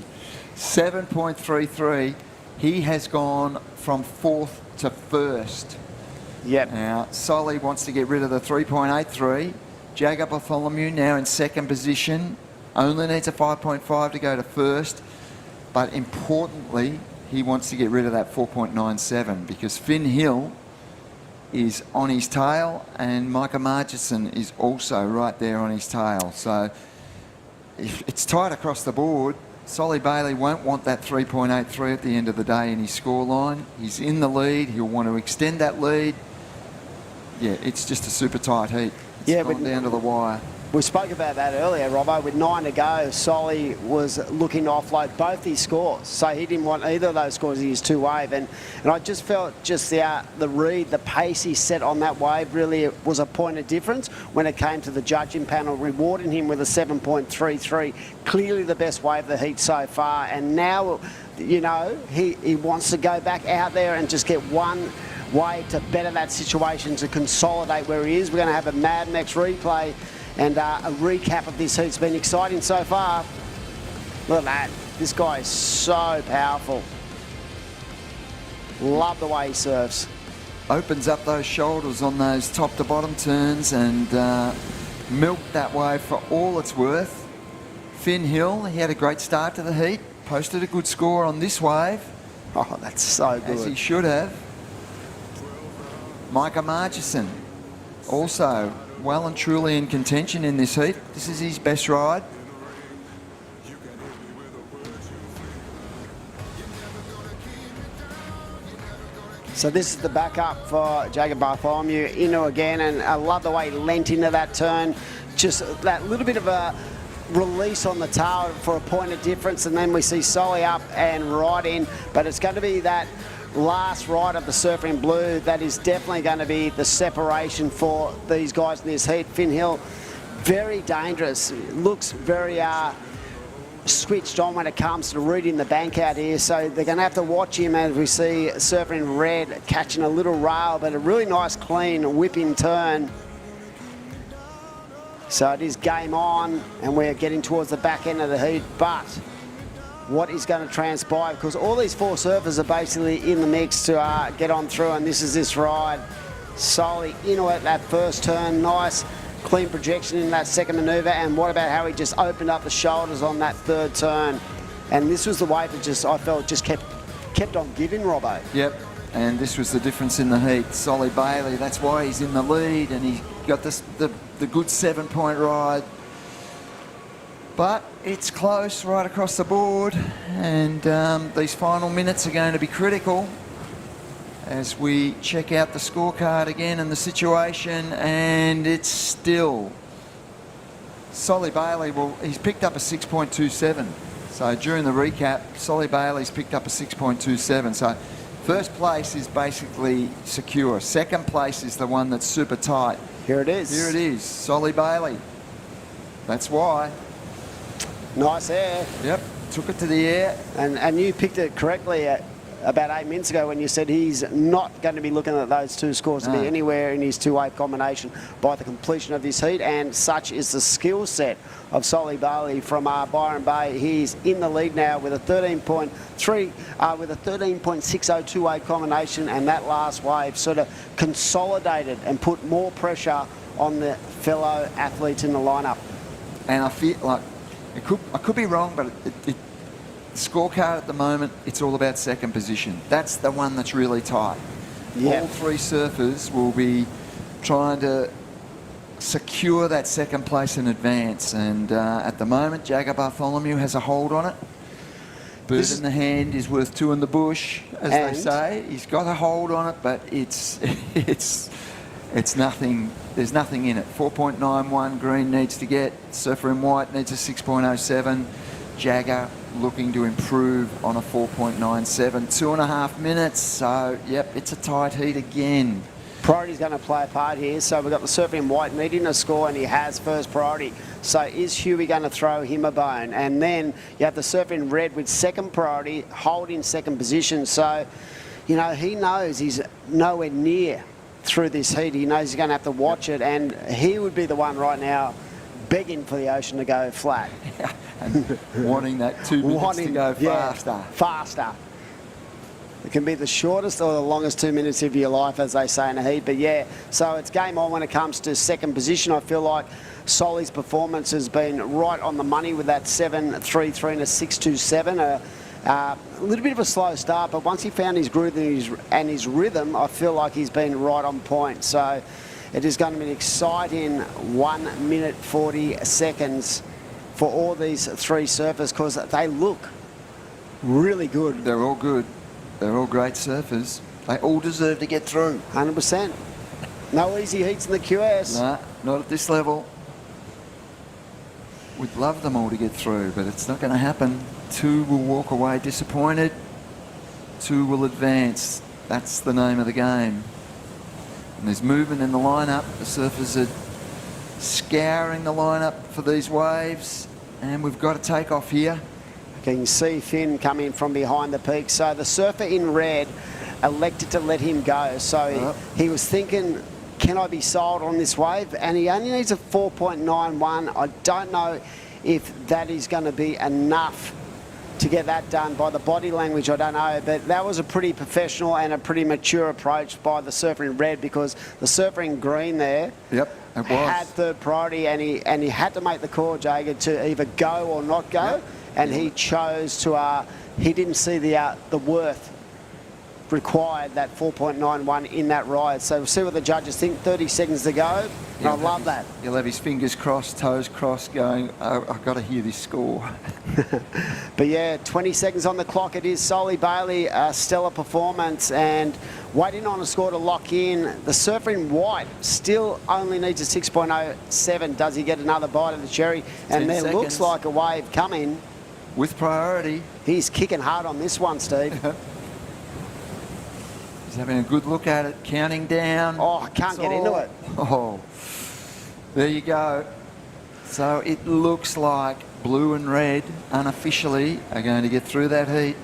7.33. He has gone from 4th to 1st. Yep. Now, Solly wants to get rid of the 3.83. Jagger Bartholomew now in 2nd position. Only needs a 5.5 to go to 1st. But importantly, he wants to get rid of that 4.97 because Finn Hill is on his tail and Micah Margison is also right there on his tail. So if it's tight across the board. Solly Bailey won't want that 3.83 at the end of the day in his scoreline. He's in the lead. He'll want to extend that lead. Yeah, it's just a super tight heat. It's gone down to the wire. we spoke about that earlier, Robbo. With 9 to go, Solly was looking to offload both his scores. So he didn't want either of those scores in his 2-wave. And I just felt just the read, the pace he set on that wave really was a point of difference when it came to the judging panel, rewarding him with a 7.33. Clearly the best wave of the heat so far. And now, you know, he wants to go back out there and just get one way to better that situation, to consolidate where he is. We're going to have a Mad Max replay and a recap of this heat. It's been exciting so far. Look at that. This guy is so powerful. Love the way he surfs. Opens up those shoulders on those top to bottom turns and milked that wave for all it's worth. Finn Hill, he had a great start to the heat. Posted a good score on this wave. Oh, that's so good. As he should have. Micah Marchison, also well and truly in contention in this heat. This is his best ride. So this is the backup for Jacob Bartholomew. Inu again, and I love the way he leant into that turn. Just that little bit of a release on the tail for a point of difference, and then we see Solly up and right in. But it's going to be that last ride of the Surfer in Blue that is definitely going to be the separation for these guys in this heat. Finn Hill, very dangerous. Looks very switched on when it comes to reading the bank out here. So they're going to have to watch him as we see Surfer in Red catching a little rail, but a really nice, clean, whipping turn. So it is game on, and we're getting towards the back end of the heat, but what is going to transpire, because all these 4 surfers are basically in the mix to get on through, and this is this ride. Solly into it, that first turn, nice clean projection in that second manoeuvre, and what about how he just opened up the shoulders on that third turn. And this was the wave that just, I felt, just kept on giving, Robbo. Yep, and this was the difference in the heat. Solly Bailey, that's why he's in the lead, and he got this, the good 7-point ride. But it's close right across the board, and these final minutes are going to be critical as we check out the scorecard again and the situation, and it's still Solly Bailey. Well, he's picked up a 6.27. So during the recap, Solly Bailey's picked up a 6.27. So first place is basically secure. Second place is the one that's super tight. Here it is. Here it is, Solly Bailey. That's why. Nice air. Yep, took it to the air. And you picked it correctly about 8 minutes ago when you said he's not going to be looking at those 2 scores to be anywhere in his 2-wave combination by the completion of this heat, and such is the skill set of Solly Bailey from Byron Bay. He's in the lead now with a 13.3, with a 13.60 2-wave combination, and that last wave sort of consolidated and put more pressure on the fellow athletes in the lineup. And I feel like I could be wrong, but the scorecard at the moment, it's all about second position. That's the one that's really tight. Yep. All 3 surfers will be trying to secure that second place in advance, and at the moment Jagger Bartholomew has a hold on it. Bird in the hand is worth 2 in the bush, as they say. He's got a hold on it, but it's nothing. There's nothing in it. 4.91 Green needs to get. Surfer in White needs a 6.07. Jagger looking to improve on a 4.97. 2.5 minutes. So, yep, it's a tight heat again. Priority's going to play a part here. So we've got the Surfer in White needing a score, and he has first priority. So is Huey going to throw him a bone? And then you have the Surfer in Red with second priority, holding second position. So, you know, he knows he's nowhere near through this heat. He knows he's going to have to watch it, and he would be the one right now begging for the ocean to go flat. And wanting that 2 minutes to go faster. Yeah, faster. It can be the shortest or the longest 2 minutes of your life, as they say in a heat. But yeah, so it's game on when it comes to second position. I feel like Solly's performance has been right on the money with that 7.33 and a 6.27. A little bit of a slow start, but once he found his groove and his rhythm, I feel like he's been right on point. So it is going to be an exciting 1 minute 40 seconds for all these 3 surfers, because they look really good. They're all good. They're all great surfers. They all deserve to get through. 100%. No easy heats in the QS. Nah, not at this level. We'd love them all to get through, but it's not going to happen. 2 will walk away disappointed. 2 will advance. That's the name of the game. And there's movement in the lineup. The surfers are scouring the lineup for these waves, and we've got to take off here. You can see Finn come in from behind the peak. So the surfer in red elected to let him go. So he was thinking, can I be sold on this wave? And he only needs a 4.91. I don't know if that is going to be enough to get that done. By the body language, I don't know, but that was a pretty professional and a pretty mature approach by the surfer in red, because the surfer in green there had third priority, and he had to make the call, Jager, to either go or not go, and he chose to. He didn't see the worth required, that 4.91 in that ride. So we'll see what the judges think. 30 seconds to go. And I love that. He'll have his fingers crossed, toes crossed, going, oh, I've got to hear this score. But yeah, 20 seconds on the clock. It is Solly Bailey, a stellar performance, and waiting on a score to lock in. The surfer in white still only needs a 6.07. Does he get another bite of the cherry? And there looks like a wave coming. With priority. He's kicking hard on this one, Steve. He's having a good look at it, counting down. Oh, I can't get into it. Oh, there you go. So it looks like blue and red unofficially are going to get through that heat.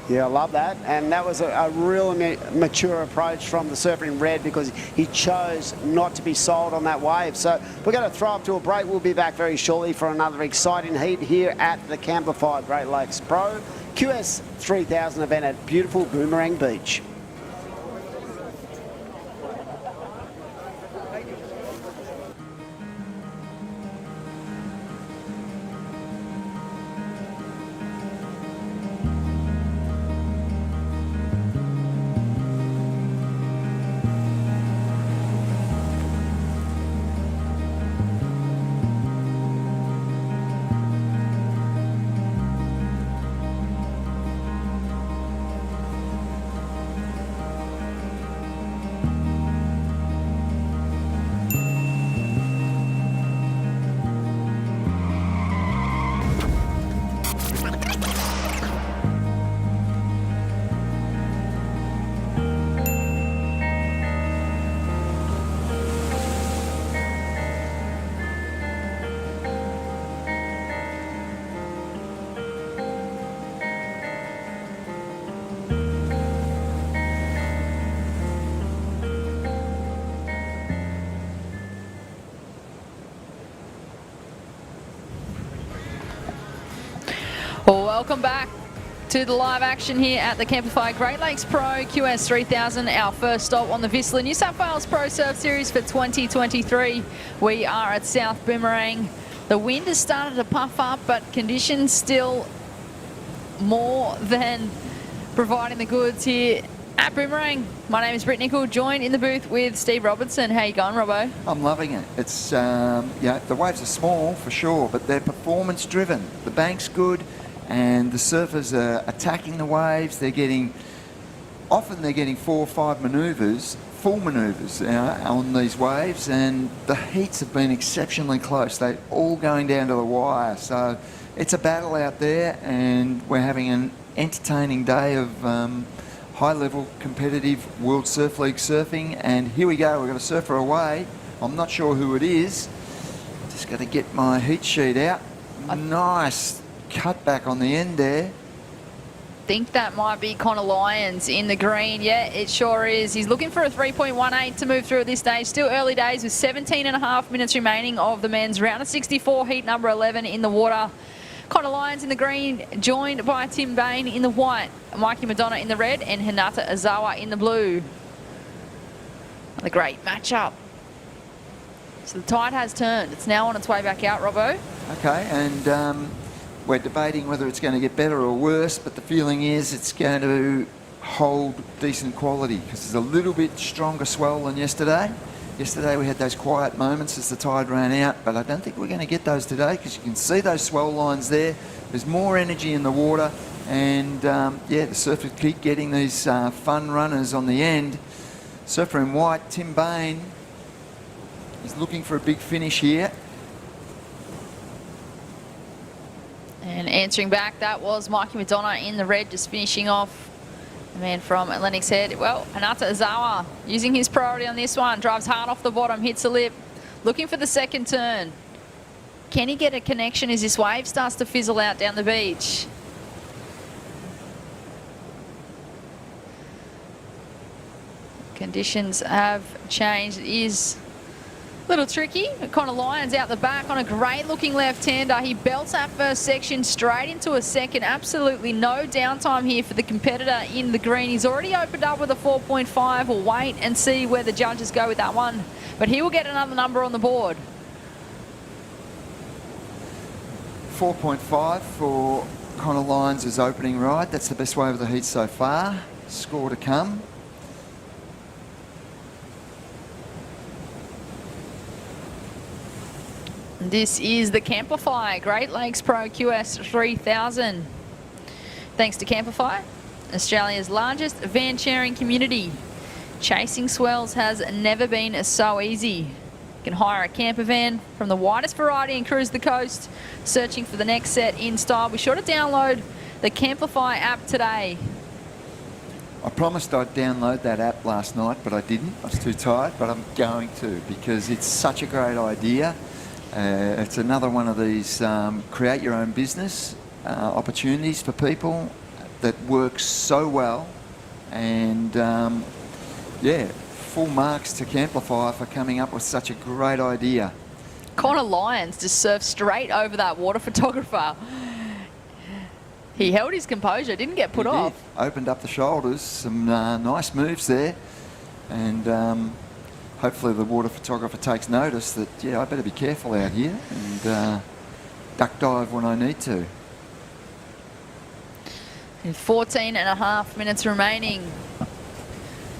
Yeah, I love that. And that was a real mature approach from the surfer in red, because he chose not to be sold on that wave. So we're going to throw up to a break. We'll be back very shortly for another exciting heat here at the Camplify Great Lakes Pro QS 3000 event at beautiful Boomerang Beach. Well, welcome back to the live action here at the Camplify Great Lakes Pro QS 3000, our first stop on the VISSLA New South Wales Pro Surf Series for 2023. We are at South Boomerang. The wind has started to puff up, but conditions still more than providing the goods here at Boomerang. My name is Britt Nicol, joined in the booth with Steve Robertson. How you going, Robbo? I'm loving it. It's, the waves are small for sure, but they're performance driven. The bank's good, and the surfers are attacking the waves. Often they're getting 4 or 5 manoeuvres, full manoeuvres on these waves, and the heats have been exceptionally close. They're all going down to the wire. So it's a battle out there, and we're having an entertaining day of high-level competitive World Surf League surfing. And here we go. We've got a surfer away. I'm not sure who it is. Just got to get my heat sheet out. Nice cut back on the end there. Think that might be Connor Lyons in the green. Yeah, it sure is. He's looking for a 3.18 to move through at this stage. Still early days with 17.5 minutes remaining of the men's round of 64, heat number 11 in the water. Connor Lyons in the green, joined by Tim Bain in the white, Mikey Madonna in the red, and Hinata Azawa in the blue. The great matchup. So the tide has turned. It's now on its way back out, Robbo. Okay, and we're debating whether it's going to get better or worse, but the feeling is it's going to hold decent quality, because there's a little bit stronger swell than yesterday. Yesterday we had those quiet moments as the tide ran out, but I don't think we're going to get those today, because you can see those swell lines there. There's more energy in the water, and the surfers keep getting these fun runners on the end. Surfer in white, Tim Bain, is looking for a big finish here. And answering back, that was Mikey Madonna in the red, just finishing off the man from Atlantic's Head. Well, Hanata Izawa using his priority on this one. Drives hard off the bottom, hits the lip. Looking for the second turn. Can he get a connection as this wave starts to fizzle out down the beach? Conditions have changed. It is a little tricky. Connor Lyons out the back on a great looking left-hander. He belts that first section straight into a second. Absolutely no downtime here for the competitor in the green. He's already opened up with a 4.5. We'll wait and see where the judges go with that one. But he will get another number on the board. 4.5 for Connor Lyons' opening ride. That's the best way of the heat so far. Score to come. This is the Camplify Great Lakes Pro QS 3000. Thanks to Camplify, Australia's largest van sharing community. Chasing swells has never been so easy. You can hire a camper van from the widest variety and cruise the coast, searching for the next set in style. Be sure to download the Camplify app today. I promised I'd download that app last night, but I didn't. I was too tired, but I'm going to because it's such a great idea. It's another one of these create your own business opportunities for people that works so well. And yeah, full marks to Camplify for coming up with such a great idea. Connor Lyons just surfed straight over that water photographer. He held his composure, didn't get put off. Opened up the shoulders, some nice moves there. And hopefully the water photographer takes notice that, yeah, I better be careful out here and duck dive when I need to. In 14.5 minutes remaining.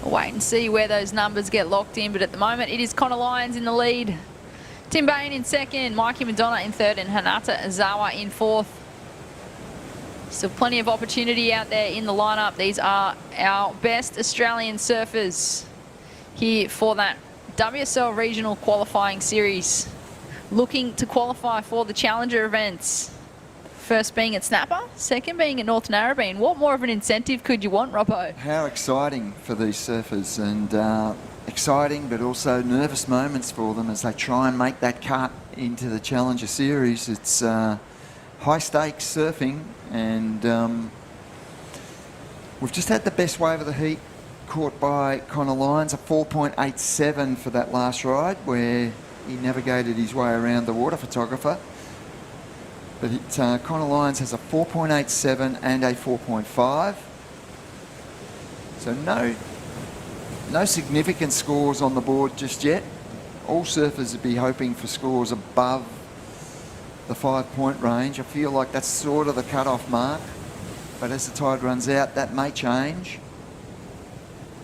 We'll wait and see where those numbers get locked in, but at the moment it is Connor Lyons in the lead. Tim Bain in second, Mikey Madonna in third, and Hanata Izawa in fourth. Still plenty of opportunity out there in the lineup. These are our best Australian surfers here for that WSL Regional Qualifying Series, looking to qualify for the Challenger events. First being at Snapper, second being at North Narrabeen. What more of an incentive could you want, Robbo? How exciting for these surfers, and exciting but also nervous moments for them as they try and make that cut into the Challenger Series. It's high stakes surfing, and we've just had the best wave of the heat caught by Connor Lyons, a 4.87 for that last ride where he navigated his way around the water photographer. But Connor Lyons has a 4.87 and a 4.5. So no significant scores on the board just yet. All surfers would be hoping for scores above the 5-point range. I feel like that's sort of the cut-off mark. But as the tide runs out, that may change.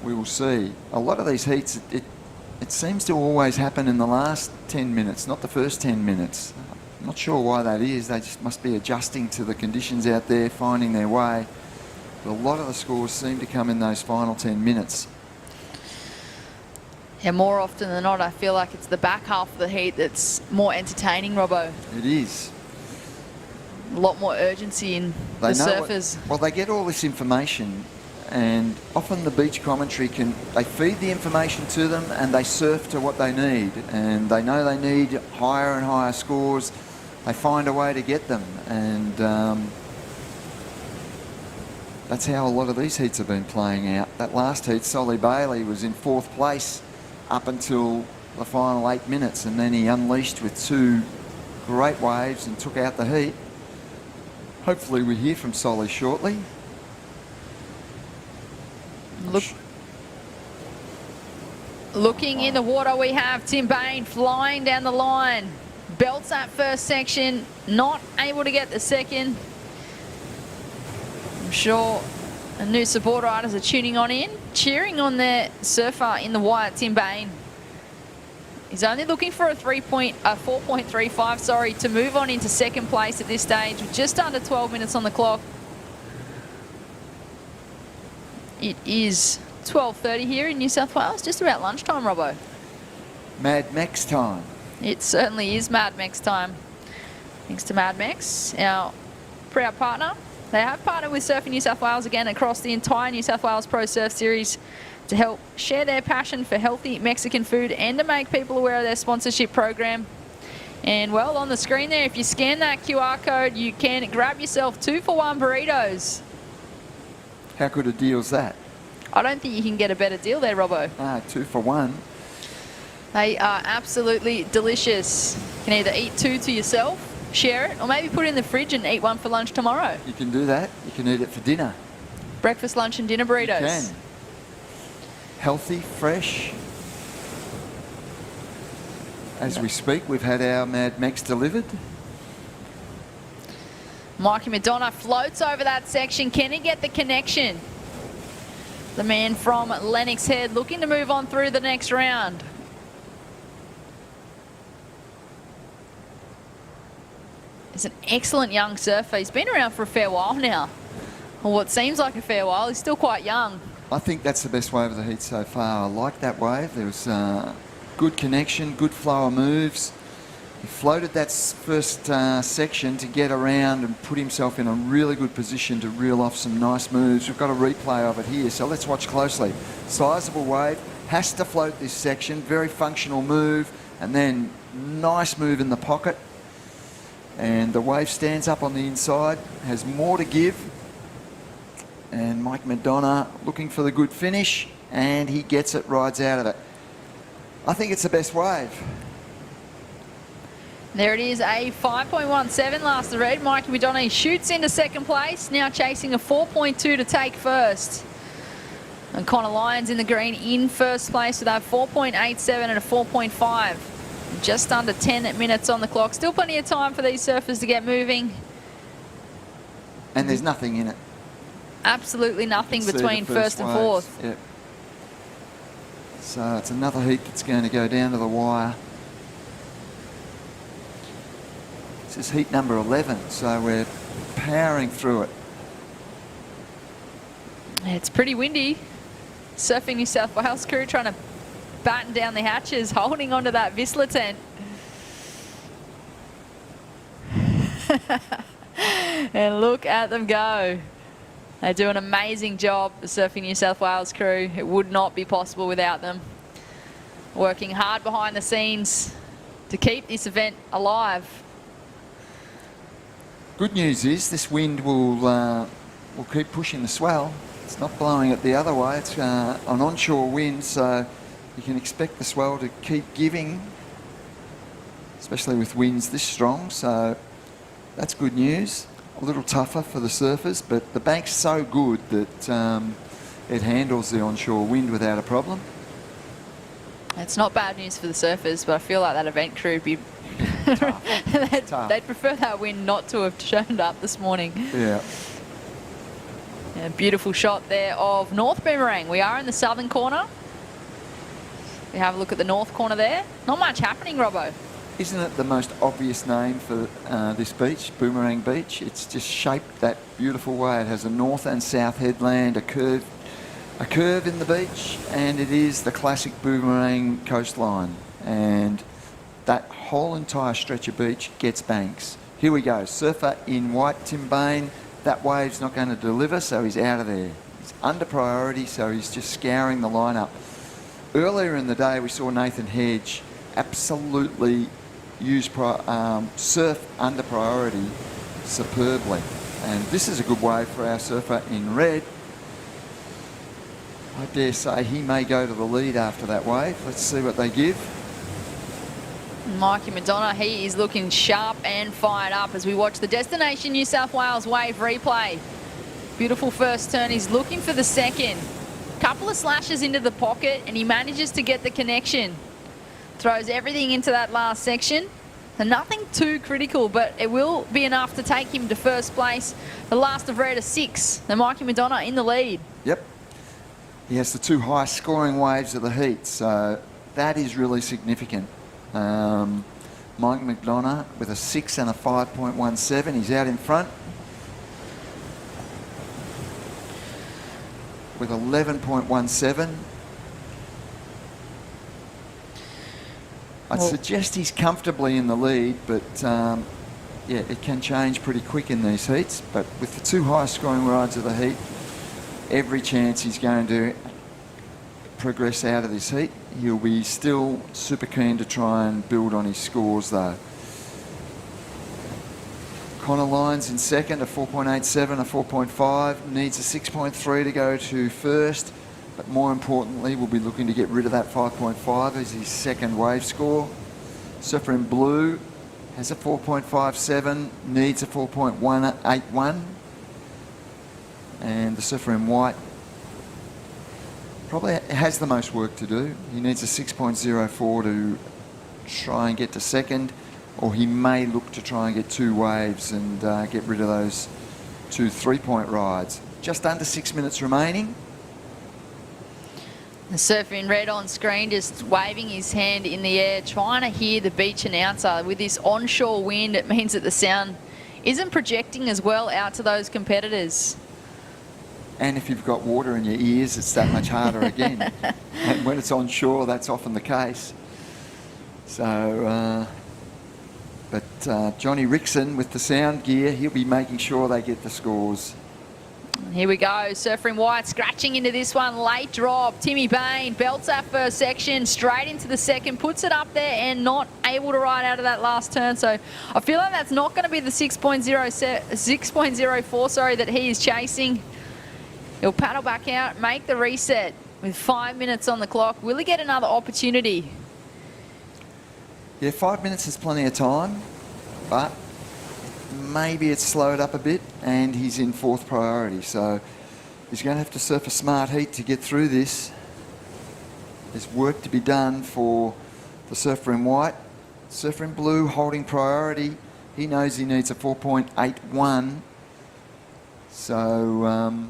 We will see. A lot of these heats, it seems to always happen in the last 10 minutes, not the first 10 minutes. I'm not sure why that is. They just must be adjusting to the conditions out there, finding their way. But a lot of the scores seem to come in those final 10 minutes. Yeah, more often than not, I feel like it's the back half of the heat that's more entertaining, Robbo. It is. A lot more urgency in the surfers. Well, they get all this information, and often the beach commentary they feed the information to them and they surf to what they need, and they know they need higher and higher scores. They find a way to get them, and that's how a lot of these heats have been playing out. That last heat, Solly Bailey was in 4th place up until the final 8 minutes, and then he unleashed with 2 great waves and took out the heat. Hopefully we hear from Solly shortly. Looking in the water, we have Tim Bain flying down the line. Belts that first section, not able to get the second. I'm sure the new support riders are tuning on in, cheering on their surfer in the white, Tim Bain. He's only looking for a 4.35, sorry, to move on into second place at this stage with just under 12 minutes on the clock. It is 12:30 here in New South Wales, just about lunchtime, Robbo. Mad Max time. It certainly is Mad Max time. Thanks to Mad Max, our proud partner. They have partnered with Surfing New South Wales again across the entire New South Wales Pro Surf Series to help share their passion for healthy Mexican food and to make people aware of their sponsorship program. And well, on the screen there, if you scan that QR code, you can grab yourself 2-for-1 burritos. How good a deal's that? I don't think you can get a better deal there, Robbo. 2 for 1. They are absolutely delicious. You can either eat 2 to yourself, share it, or maybe put it in the fridge and eat 1 for lunch tomorrow. You can do that. You can eat it for dinner. Breakfast, lunch and dinner burritos. You can. Healthy, fresh. As we speak, we've had our Mad Max delivered. Mikey Madonna floats over that section. Can he get the connection? The man from Lennox Head looking to move on through the next round. He's an excellent young surfer. He's been around for a fair while now. Or what seems like a fair while. He's still quite young. I think that's the best wave of the heat so far. I like that wave. There was good connection, good flow of moves. He floated that first section to get around and put himself in a really good position to reel off some nice moves. We've got a replay of it here, so let's watch closely. Sizable wave, has to float this section, very functional move, and then nice move in the pocket. And the wave stands up on the inside, has more to give. And Mike Madonna looking for the good finish, and he gets it, rides out of it. I think it's the best wave. There it is, a 5.17 last the read. Mikey Madonna shoots into second place, now chasing a 4.2 to take first. And Connor Lyons in the green in first place with that 4.87 and a 4.5. Just under 10 minutes on the clock. Still plenty of time for these surfers to get moving. And there's nothing in it. Absolutely nothing between first and fourth. Yep. So it's another heat that's going to go down to the wire. This is heat number 11, so we're powering through it. It's pretty windy. Surfing New South Wales crew trying to batten down the hatches, holding onto that VISSLA tent. And look at them go. They do an amazing job, the Surfing New South Wales crew. It would not be possible without them. Working hard behind the scenes to keep this event alive. Good news is this wind will keep pushing the swell. It's not blowing it the other way. It's an onshore wind, so you can expect the swell to keep giving, especially with winds this strong. So that's good news. A little tougher for the surfers, but the bank's so good that it handles the onshore wind without a problem. It's not bad news for the surfers, but I feel like that event crew would be they'd prefer that wind not to have turned up this morning. Yeah. A beautiful shot there of North Boomerang. We are in the southern corner. We have a look at the north corner there. Not much happening, Robbo. Isn't it the most obvious name for this beach, Boomerang Beach? It's just shaped that beautiful way. It has a north and south headland, a curve in the beach, and it is the classic Boomerang coastline. And that whole entire stretch of beach gets banks. Here we go, surfer in white Tim Bain. That wave's not going to deliver, so he's out of there. He's under priority, so he's just scouring the lineup. Earlier in the day, we saw Nathan Hedge absolutely use surf under priority superbly. And this is a good wave for our surfer in red. I dare say he may go to the lead after that wave. Let's see what they give. Mikey Madonna, he is looking sharp and fired up as we watch the Destination New South Wales wave replay. Beautiful first turn. He's looking for the second. Couple of slashes into the pocket and he manages to get the connection. Throws everything into that last section. And nothing too critical, but it will be enough to take him to first place. The last of red, a 6. The Mikey Madonna in the lead. Yep. He has the two highest scoring waves of the heat, so that is really significant. Mike McDonough with a 6 and a 5.17. He's out in front with 11.17. I'd suggest he's comfortably in the lead, but yeah, it can change pretty quick in these heats, but with the 2 highest scoring rides of the heat, every chance he's going to progress out of this heat. He'll be still super keen to try and build on his scores though. Connor Lyons in second, a 4.87, a 4.5, needs a 6.3 to go to first, but more importantly, we'll be looking to get rid of that 5.5 as his second wave score. Surfer in blue has a 4.57, needs a 4.181. And the surfer in white probably has the most work to do. He needs a 6.04 to try and get to second, or he may look to try and get 2 waves and get rid of those 2 3-point rides. Just under 6 minutes remaining. The surfer in red on screen just waving his hand in the air, trying to hear the beach announcer. With this onshore wind, it means that the sound isn't projecting as well out to those competitors. And if you've got water in your ears, it's that much harder again. And when it's onshore, that's often the case. So, but Johnny Rickson with the sound gear, he'll be making sure they get the scores. Here we go, surfer in white, scratching into this one, late drop. Timmy Bain belts that first section, straight into the second, puts it up there and not able to ride out of that last turn. So I feel like that's not going to be the 6.04, that he is chasing. He'll paddle back out, make the reset with 5 minutes on the clock. Will he get another opportunity? Yeah, 5 minutes is plenty of time, but maybe it's slowed up a bit and he's in 4th priority. So he's going to have to surf a smart heat to get through this. There's work to be done for the surfer in white. Surfer in blue holding priority. He knows he needs a 4.81. So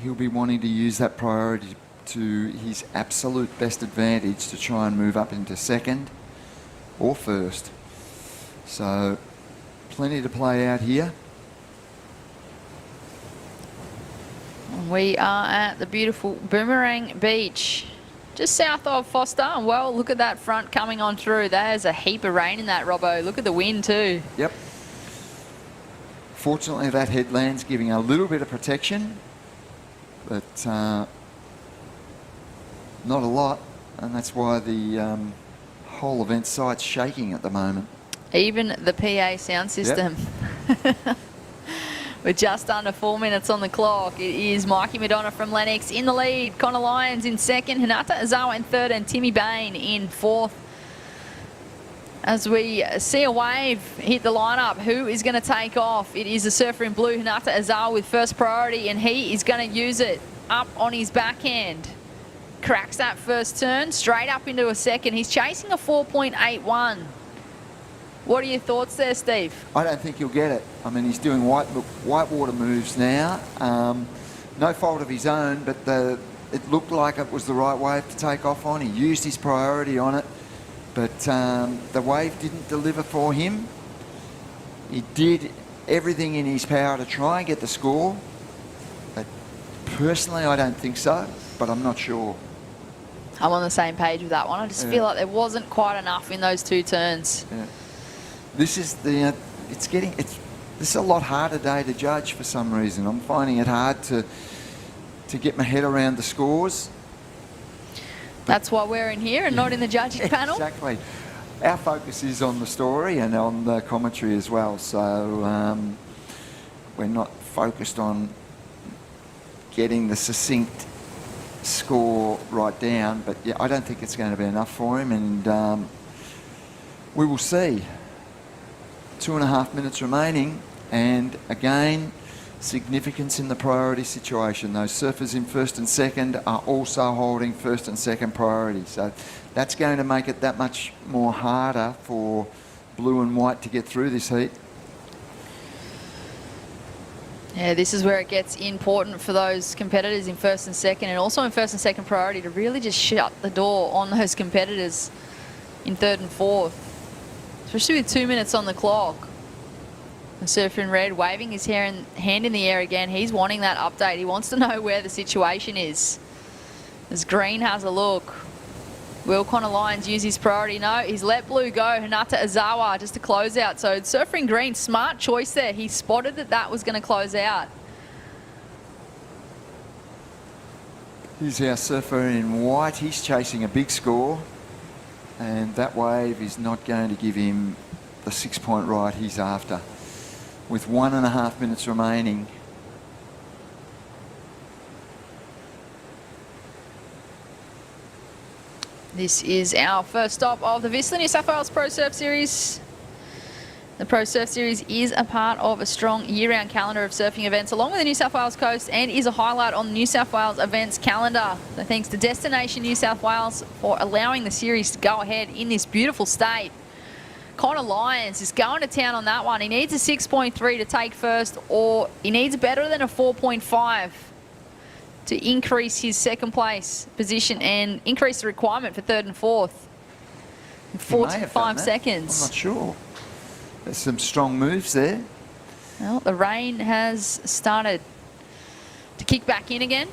he'll be wanting to use that priority to his absolute best advantage to try and move up into second or first. So plenty to play out here. We are at the beautiful Boomerang Beach, just south of Foster. And well, look at that front coming on through. There's a heap of rain in that, Robbo. Look at the wind too. Yep. Fortunately, that headland's giving a little bit of protection, but not a lot. And that's why the whole event site's shaking at the moment. Even the PA sound system. Yep. We're just under 4 minutes on the clock. It is Mikey Madonna from Lennox in the lead. Connor Lyons in second. Hinata Azawa in third. And Timmy Bain in 4th. As we see a wave hit the lineup, who is going to take off? It is the surfer in blue, Hinata Azawa, with first priority. And he is going to use it up on his backhand. Cracks that first turn. Straight up into a second. He's chasing a 4.81. What are your thoughts there, Steve? I don't think he'll get it. I mean, he's doing whitewater moves now. No fault of his own, but it looked like it was the right wave to take off on. He used his priority on it, but the wave didn't deliver for him. He did everything in his power to try and get the score, but personally, I don't think so, but I'm not sure. I'm on the same page with that one. I just feel like there wasn't quite enough in those 2 turns. Yeah. This is the, this is a lot harder day to judge for some reason. I'm finding it hard to get my head around the scores. That's why we're in here and not in the judging panel. Exactly. Our focus is on the story and on the commentary as well. So we're not focused on getting the succinct score right down. But yeah, I don't think it's going to be enough for him, and we will see. 2.5 minutes remaining, and again, significance in the priority situation. Those surfers in first and second are also holding first and second priority. So that's going to make it that much more harder for blue and white to get through this heat. Yeah, this is where it gets important for those competitors in first and second, and also in first and second priority, to really just shut the door on those competitors in third and fourth. Especially with 2 minutes on the clock. The surfer in red waving his hand in the air again. He's wanting that update. He wants to know where the situation is. As green has a look. Will Connor Lyons use his priority? No, he's let blue go. Hinata Azawa just to close out. So surfer in green, smart choice there. He spotted that was going to close out. Here's our surfer in white. He's chasing a big score. And that wave is not going to give him the 6-point ride he's after. With 1.5 minutes remaining. This is our first stop of the VISSLA New South Wales Pro Surf Series. The Pro Surf Series is a part of a strong year-round calendar of surfing events along with the New South Wales coast and is a highlight on the New South Wales events calendar. So thanks to Destination New South Wales for allowing the series to go ahead in this beautiful state. Connor Lyons is going to town on that one. He needs a 6.3 to take first, or he needs better than a 4.5 to increase his second place position and increase the requirement for third and fourth. 45 seconds. I'm not sure. There's some strong moves there. Well, the rain has started to kick back in again.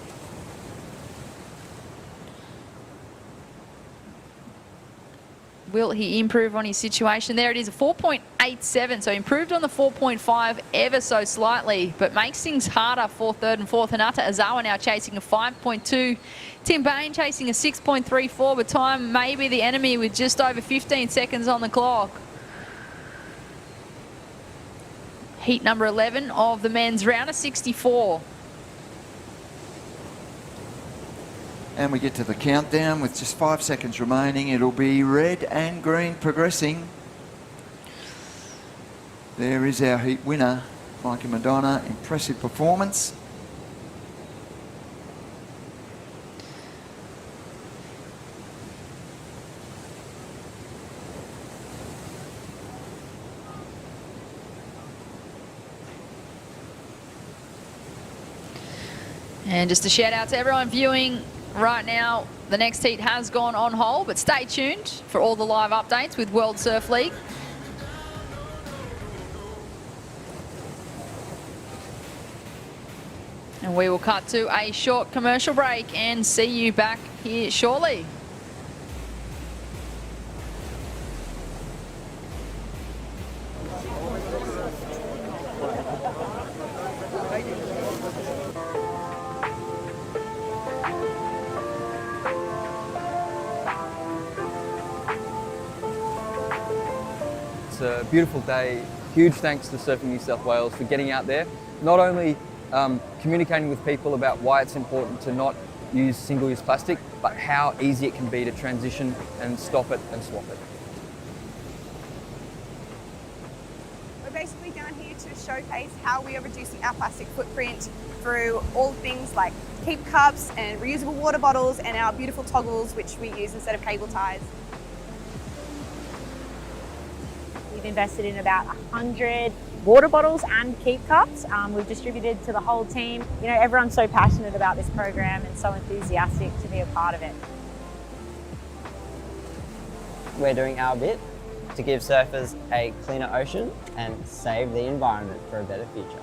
Will he improve on his situation? There it is, a 4.87, so improved on the 4.5 ever so slightly, but makes things harder for third and fourth. Hinata Azawa now chasing a 5.2. Tim Bain chasing a 6.34, but time may be the enemy with just over 15 seconds on the clock. Heat number 11 of the men's round of 64. And we get to the countdown with just 5 seconds remaining. It'll be red and green progressing. There is our heat winner, Mikey Madonna. Impressive performance. And just a shout out to everyone viewing right now. The next heat has gone on hold, but stay tuned for all the live updates with World Surf League. And we will cut to a short commercial break and see you back here shortly. It's a beautiful day. Huge thanks to Surfing New South Wales for getting out there, not only communicating with people about why it's important to not use single-use plastic, but how easy it can be to transition and stop it and swap it. We're basically down here to showcase how we are reducing our plastic footprint through all things like keep cups and reusable water bottles and our beautiful toggles which we use instead of cable ties. We've invested in about 100 water bottles and keep cups. We've distributed to the whole team. You know, everyone's so passionate about this program and so enthusiastic to be a part of it. We're doing our bit to give surfers a cleaner ocean and save the environment for a better future.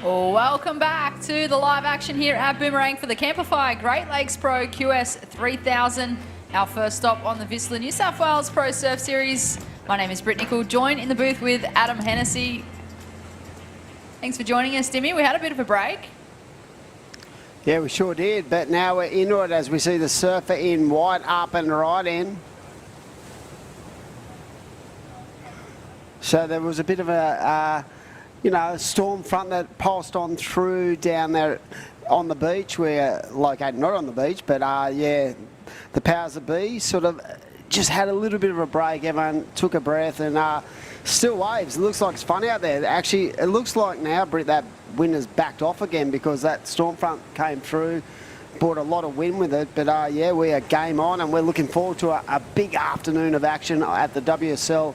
Welcome back to the live action here at Boomerang for the Camplify Great Lakes Pro QS 3000. Our first stop on the VISSLA New South Wales Pro Surf Series. My name is Britt Nicol, joined in the booth with Adam Hennessy. Thanks for joining us, Dimmy. We had a bit of a break. Yeah, we sure did, but now we're into it as we see the surfer in white up and right in. So there was a bit of a, storm front that pulsed on through down there on the beach. We're located not on the beach, but yeah, the powers that be sort of just had a little bit of a break. Everyone took a breath and still waves. It looks like it's fun out there. Actually, it looks like now, Britt, that wind has backed off again because that storm front came through, brought a lot of wind with it. But yeah, we are game on and we're looking forward to a big afternoon of action at the WSL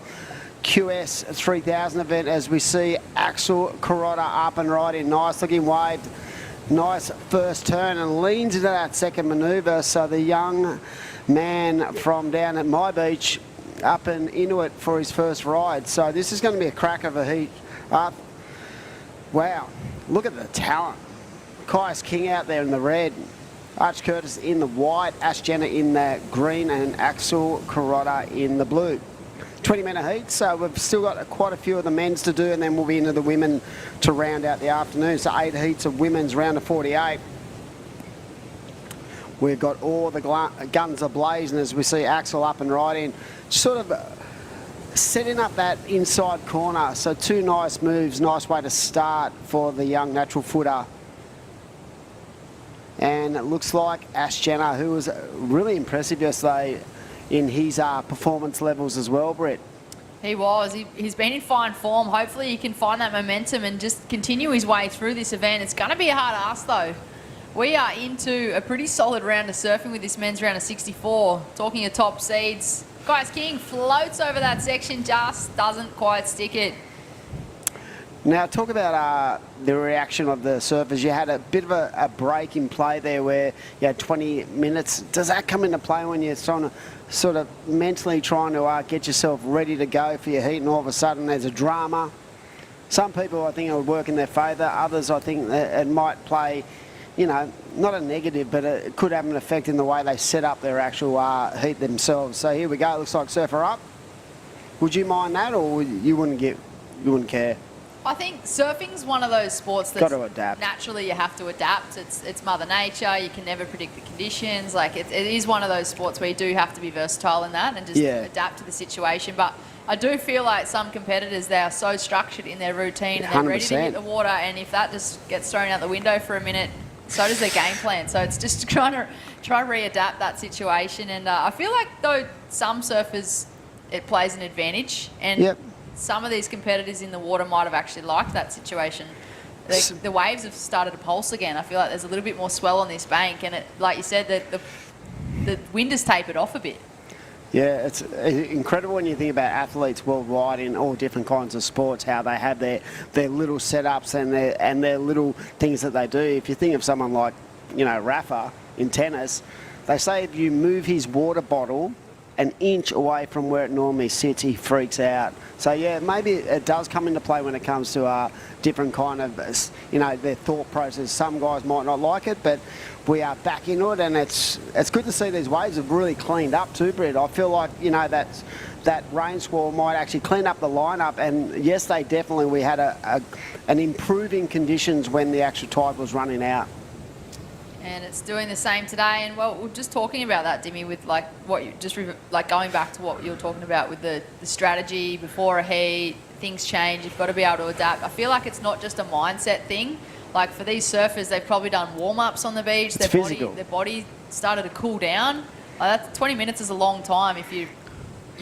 QS 3000 event as we see Axel Carrotta up and right in. Nice looking wave, nice first turn and leans into that second manoeuvre. So the young man from down at my beach up and into it for his first ride. So this is going to be a crack of a heat up. Wow, look at the talent. Caius King out there in the red. Arch Curtis in the white, Ash Jenner in the green and Axel Carrotta in the blue. 20-minute heat, so we've still got quite a few of the men's to do and then we'll be into the women to round out the afternoon. So 8 heats of women's round of 48. We've got all the guns ablazing as we see Axel up and right in. Sort of setting up that inside corner. So 2 nice moves, nice way to start for the young natural footer. And it looks like Ash Jenner, who was really impressive yesterday in his performance levels as well, Brett. He was. He's been in fine form. Hopefully he can find that momentum and just continue his way through this event. It's going to be a hard ask though. We are into a pretty solid round of surfing with this men's round of 64. Talking of top seeds, Caius King floats over that section, just doesn't quite stick it. Now, talk about the reaction of the surfers. You had a bit of a break in play there where you had 20 minutes. Does that come into play when you're trying to sort of mentally trying to get yourself ready to go for your heat and all of a sudden there's a drama? Some people, I think, it would work in their favour. Others, I think, it might play, not a negative, but it could have an effect in the way they set up their actual heat themselves. So here we go. It looks like surfer up. Would you mind that, or you wouldn't care? I think surfing's one of those sports that's got to adapt. Naturally you have to adapt. It's Mother Nature. You can never predict the conditions. Like it is one of those sports where you do have to be versatile in that and just adapt to the situation. But I do feel like some competitors, they are so structured in their routine and they're ready to hit the water. And if that just gets thrown out the window for a minute, so does their game plan. So it's just trying to readapt that situation. And I feel like though some surfers, it plays an advantage. And some of these competitors in the water might have actually liked that situation. The waves have started to pulse again. I feel like there's a little bit more swell on this bank, and like you said, the wind has tapered off a bit. Yeah, it's incredible when you think about athletes worldwide in all different kinds of sports, how they have their little setups and their little things that they do. If you think of someone like, Rafa in tennis, they say if you move his water bottle an inch away from where it normally sits, he freaks out. So yeah, maybe it does come into play when it comes to different kind of, their thought process. Some guys might not like it, but we are back into it, and it's good to see these waves have really cleaned up too, Brett. I feel like, that rain squall might actually clean up the lineup, and yes, we had an improving conditions when the actual tide was running out. And it's doing the same today. And well, we're just talking about that, Dimmy, with like what you just going back to what you were talking about with the strategy before a heat. Things change. You've got to be able to adapt. I feel like it's not just a mindset thing. Like for these surfers, they've probably done warm-ups on the beach. Their body started to cool down. Like that's 20 minutes is a long time if you're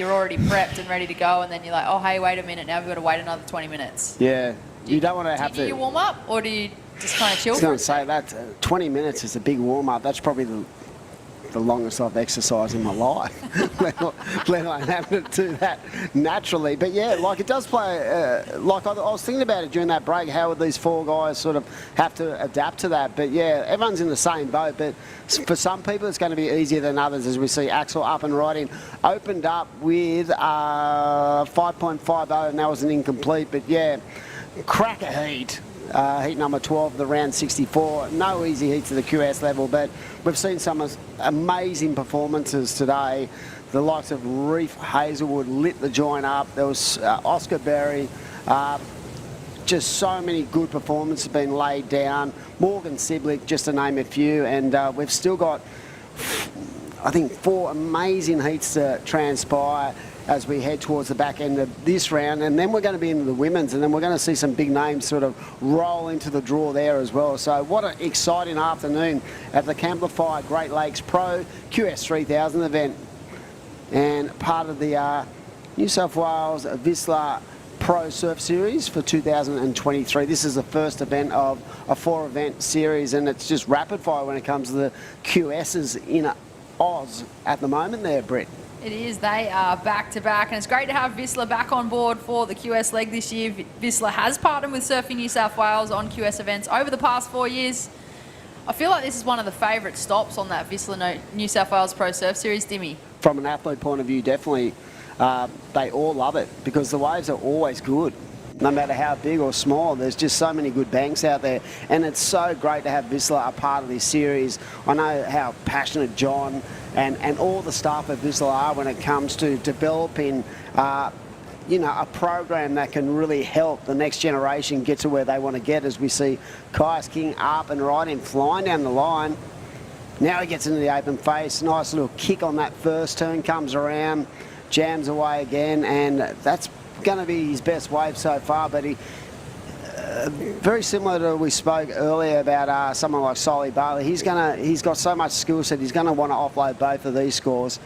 already prepped and ready to go, and then you're like, oh hey, wait a minute, now we've got to wait another 20 minutes. Yeah, you don't want to have to. Do you warm up, or do you just kind of chill? I was going to say that 20 minutes is a big warm-up. That's probably the longest I've exercised in my life, let alone having to do that naturally. But yeah, like it does play, like I was thinking about it during that break, how would these 4 guys sort of have to adapt to that? But yeah, everyone's in the same boat, but for some people it's going to be easier than others, as we see Axel up and riding. Opened up with 5.50, and that was an incomplete, but yeah, cracker heat. heat number 12, the round 64. No easy heats at the QS level, but we've seen some amazing performances today. The likes of Reef Hazelwood lit the joint up. There was Oscar Berry. Just so many good performances been laid down. Morgan Siblick, just to name a few, and we've still got, I think, 4 amazing heats to transpire as we head towards the back end of this round, and then we're going to be into the women's, and then we're going to see some big names sort of roll into the draw there as well. So what an exciting afternoon at the Camplify Great Lakes Pro QS 3000 event, and part of the New South Wales VISSLA Pro Surf Series for 2023. This is the first event of a 4-event series, and it's just rapid fire when it comes to the QSs in Oz at the moment there, Brett. It is. They are back-to-back, and it's great to have VISSLA back on board for the QS leg this year. VISSLA has partnered with Surfing New South Wales on QS events over the past 4 years. I feel like this is one of the favourite stops on that VISSLA New South Wales Pro Surf Series, Dimmy. From an athlete point of view, definitely they all love it because the waves are always good. No matter how big or small, there's just so many good banks out there, and it's so great to have VISSLA a part of this series. I know how passionate John and all the staff at VISSLA are when it comes to developing you know, a program that can really help the next generation get to where they want to get, as we see Caius King up and riding, flying down the line. Now he gets into the open face, nice little kick on that first turn, comes around, jams away again, and that's going to be his best wave so far. But he very similar to we spoke earlier about someone like Solly Barley. He's got so much skill set. He's going to want to offload both of these scores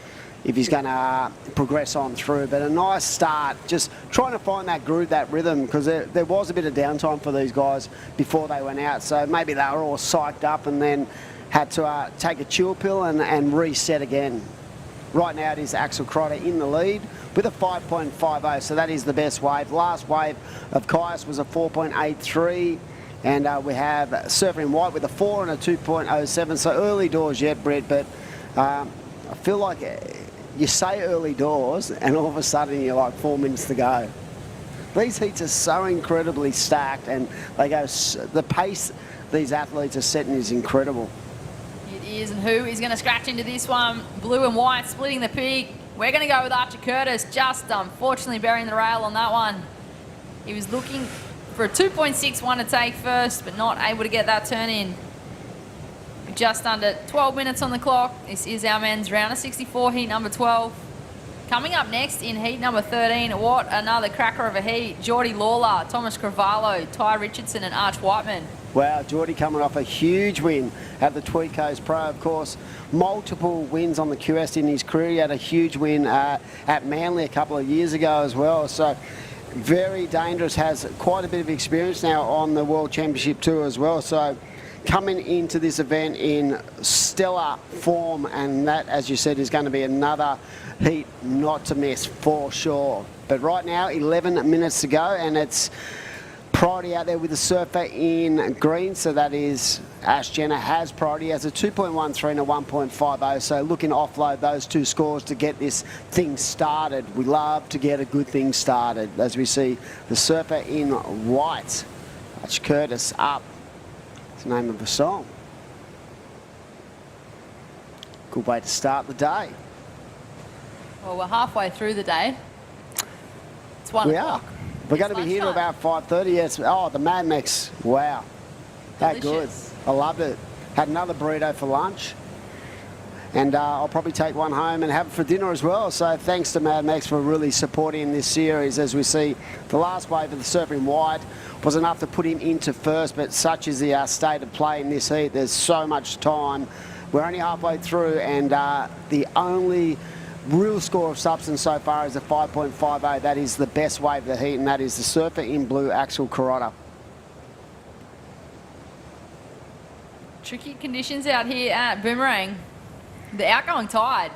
if he's going to progress on through. But a nice start, just trying to find that groove, that rhythm, because there was a bit of downtime for these guys before they went out. So maybe they were all psyched up and then had to take a chill pill and reset again. Right now it is Axel Crotter in the lead with a 5.50, so that is the best wave. Last wave of Caius was a 4.83, and we have Surfer in White with a 4 and a 2.07, so early doors yet, Brett, but I feel like you say early doors and all of a sudden you're like 4 minutes to go. These heats are so incredibly stacked, and they go, the pace these athletes are setting is incredible. It is, and who is going to scratch into this one? Blue and white splitting the peak. We're going to go with Archer Curtis, just unfortunately burying the rail on that one. He was looking for a 2.61 to take first, but not able to get that turn in. Just under 12 minutes on the clock. This is our men's round of 64, heat number 12. Coming up next in heat number 13, what another cracker of a heat. Geordie Lawler, Thomas Cravallo, Ty Richardson and Arch Whiteman. Wow, Geordie coming off a huge win at the Tweed Coast Pro. Of course, multiple wins on the QS in his career. He had a huge win at Manly a couple of years ago as well. So very dangerous, has quite a bit of experience now on the World Championship Tour as well. So coming into this event in stellar form, and that, as you said, is going to be another heat not to miss for sure. But right now, 11 minutes to go, and it's priority out there with the surfer in green, so that is Ash Jenner has priority as a 2.13 and a 1.50, so looking to offload those two scores to get this thing started. We love to get a good thing started, as we see the surfer in white. Arch Curtis up. That's the name of the song. Good way to start the day. Well, we're halfway through the day. It's 1 o'clock. We're going to be here till about 5:30. Yes. Oh, the Mad Max. Wow. That good. I loved it. Had another burrito for lunch. And I'll probably take one home and have it for dinner as well. So thanks to Mad Max for really supporting this series. As we see, the last wave of the Surfer in White was enough to put him into first, but such is the state of play in this heat. There's so much time. We're only halfway through, and the only real score of substance so far is a 5.50. That is the best wave of the heat, and that is the surfer in blue, Axel Carrotta. Tricky conditions out here at Boomerang. The outgoing tide.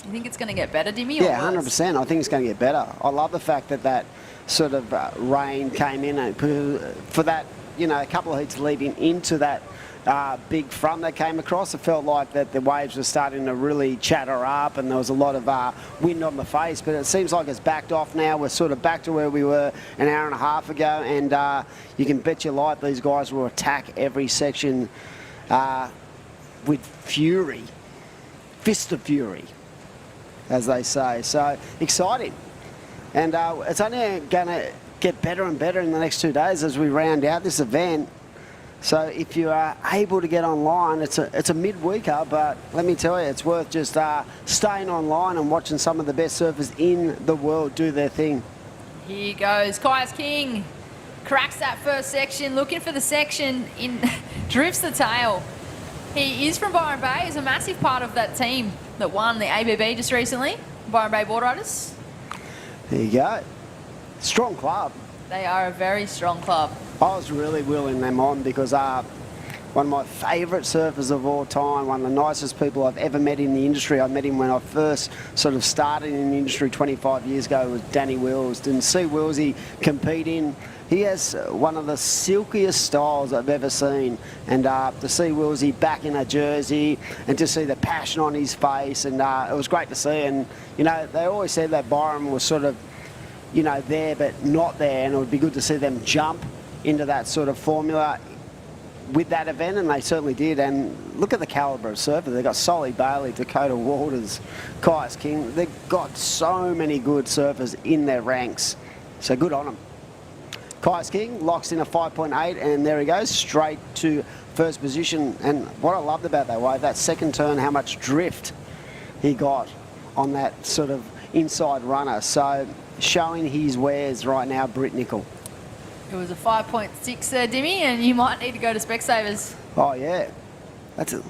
You think it's going to get better, Dimmy? Yeah, 100%. I think it's going to get better. I love the fact that that sort of rain came in, and for that, you know, a couple of heats leading into that big front that came across. It felt like that the waves were starting to really chatter up and there was a lot of wind on the face, but it seems like it's backed off now. We're sort of back to where we were an hour and a half ago, and you can bet your life these guys will attack every section with fury, fist of fury, as they say. So exciting, and it's only going to get better and better in the next 2 days as we round out this event. So if you are able to get online, it's a midweeker, but let me tell you, it's worth just staying online and watching some of the best surfers in the world do their thing. Here goes Kai's King. Cracks that first section, looking for the section, drifts the tail. He is from Byron Bay. He's a massive part of that team that won the ABB just recently, Byron Bay Board Riders. There you go. Strong club. They are a very strong club. I was really willing them on because one of my favourite surfers of all time, one of the nicest people I've ever met in the industry. I met him when I first sort of started in the industry 25 years ago, was Danny Wills. Didn't see Willsy competing. He has one of the silkiest styles I've ever seen, and to see Willsy back in a jersey and to see the passion on his face, and it was great to see. And you know, they always said that Byron was sort of, you know, there but not there, and it would be good to see them jump into that sort of formula with that event, and they certainly did. And look at the calibre of surfers. They've got Solly Bailey, Dakota Waters, Kai's King. They've got so many good surfers in their ranks, so good on them. Kai's King locks in a 5.8, and there he goes, straight to first position. And what I loved about that wave, that second turn, how much drift he got on that sort of inside runner. So showing his wares right now, Britt Nickel. It was a 5.6 there, Dimmy, and you might need to go to Specsavers. Oh, yeah. That's it.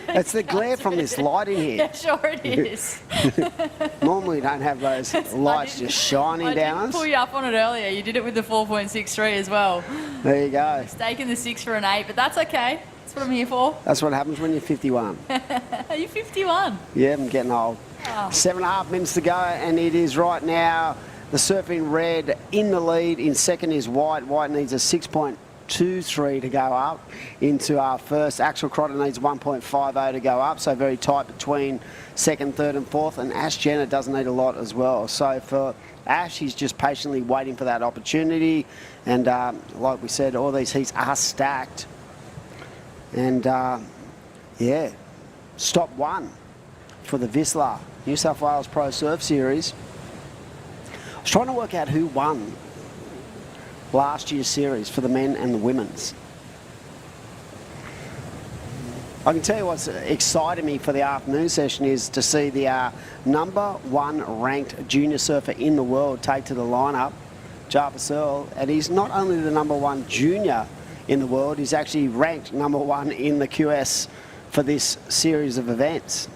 It's the glare from this light in here. Yeah, sure it is. Normally we don't have those lights just shining down I did us. pull you up on it earlier. You did it with the 4.63 as well. There you go. Mistaking the 6 for an 8, but that's okay. That's what I'm here for. That's what happens when you're 51. Are you 51? Yeah, I'm getting old. Oh. 7.5 minutes to go, and it is right now the Surfing Red in the lead. In second is White. White needs a 6.23 to go up into our first. Axel Crotter needs 1.50 to go up, so very tight between second, third and fourth. And Ash Jenner doesn't need a lot as well. So for Ash, he's just patiently waiting for that opportunity. And like we said, all these heats are stacked. And yeah, stop one for the VISSLA New South Wales Pro Surf Series. I was trying to work out who won last year's series for the men and the women's. I can tell you what's excited me for the afternoon session is to see the #1 ranked junior surfer in the world take to the lineup, Jarvis Earl, and he's not only the #1 junior in the world, he's actually ranked #1 in the QS for this series of events.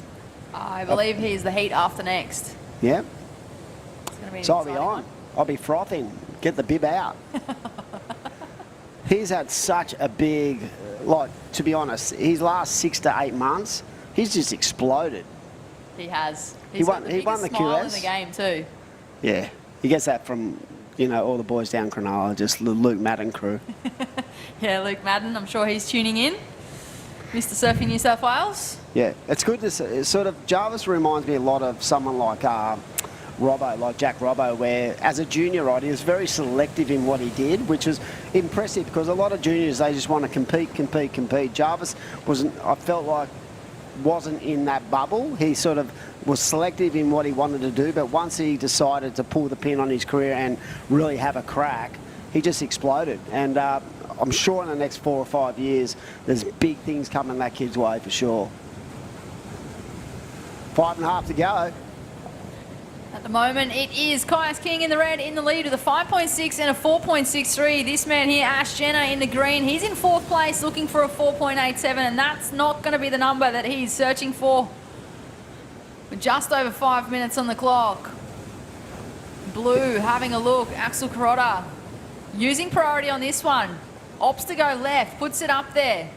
I believe he's the heat after next. Yep. So I'll be exciting on. I'll be frothing. Get the bib out. He's had such a big, like, to be honest, his last 6 to 8 months, he's just exploded. He has. He won the smile in QS. the game too. Yeah, he gets that from, you know, all the boys down Cronulla, just the Luke Madden crew. Yeah, Luke Madden, I'm sure he's tuning in. Mr. Surfing New South Wales. Yeah, it's good to see. It's sort of, Jarvis reminds me a lot of someone like Robbo, like Jack Robbo, where as a junior rider, he was very selective in what he did, which was impressive because a lot of juniors, they just want to compete. Jarvis wasn't, I felt like, wasn't in that bubble. He sort of was selective in what he wanted to do, but once he decided to pull the pin on his career and really have a crack, he just exploded. And I'm sure in the next 4 or 5 years, there's big things coming that kid's way for sure. 5.5 to go. At the moment, it is Kai's King in the red in the lead with a 5.6 and a 4.63. This man here, Ash Jenner, in the green. He's in 4th place looking for a 4.87, and that's not going to be the number that he's searching for. With just over 5 minutes on the clock. Blue having a look. Axel Crotter using priority on this one. Opts to go left, puts it up there.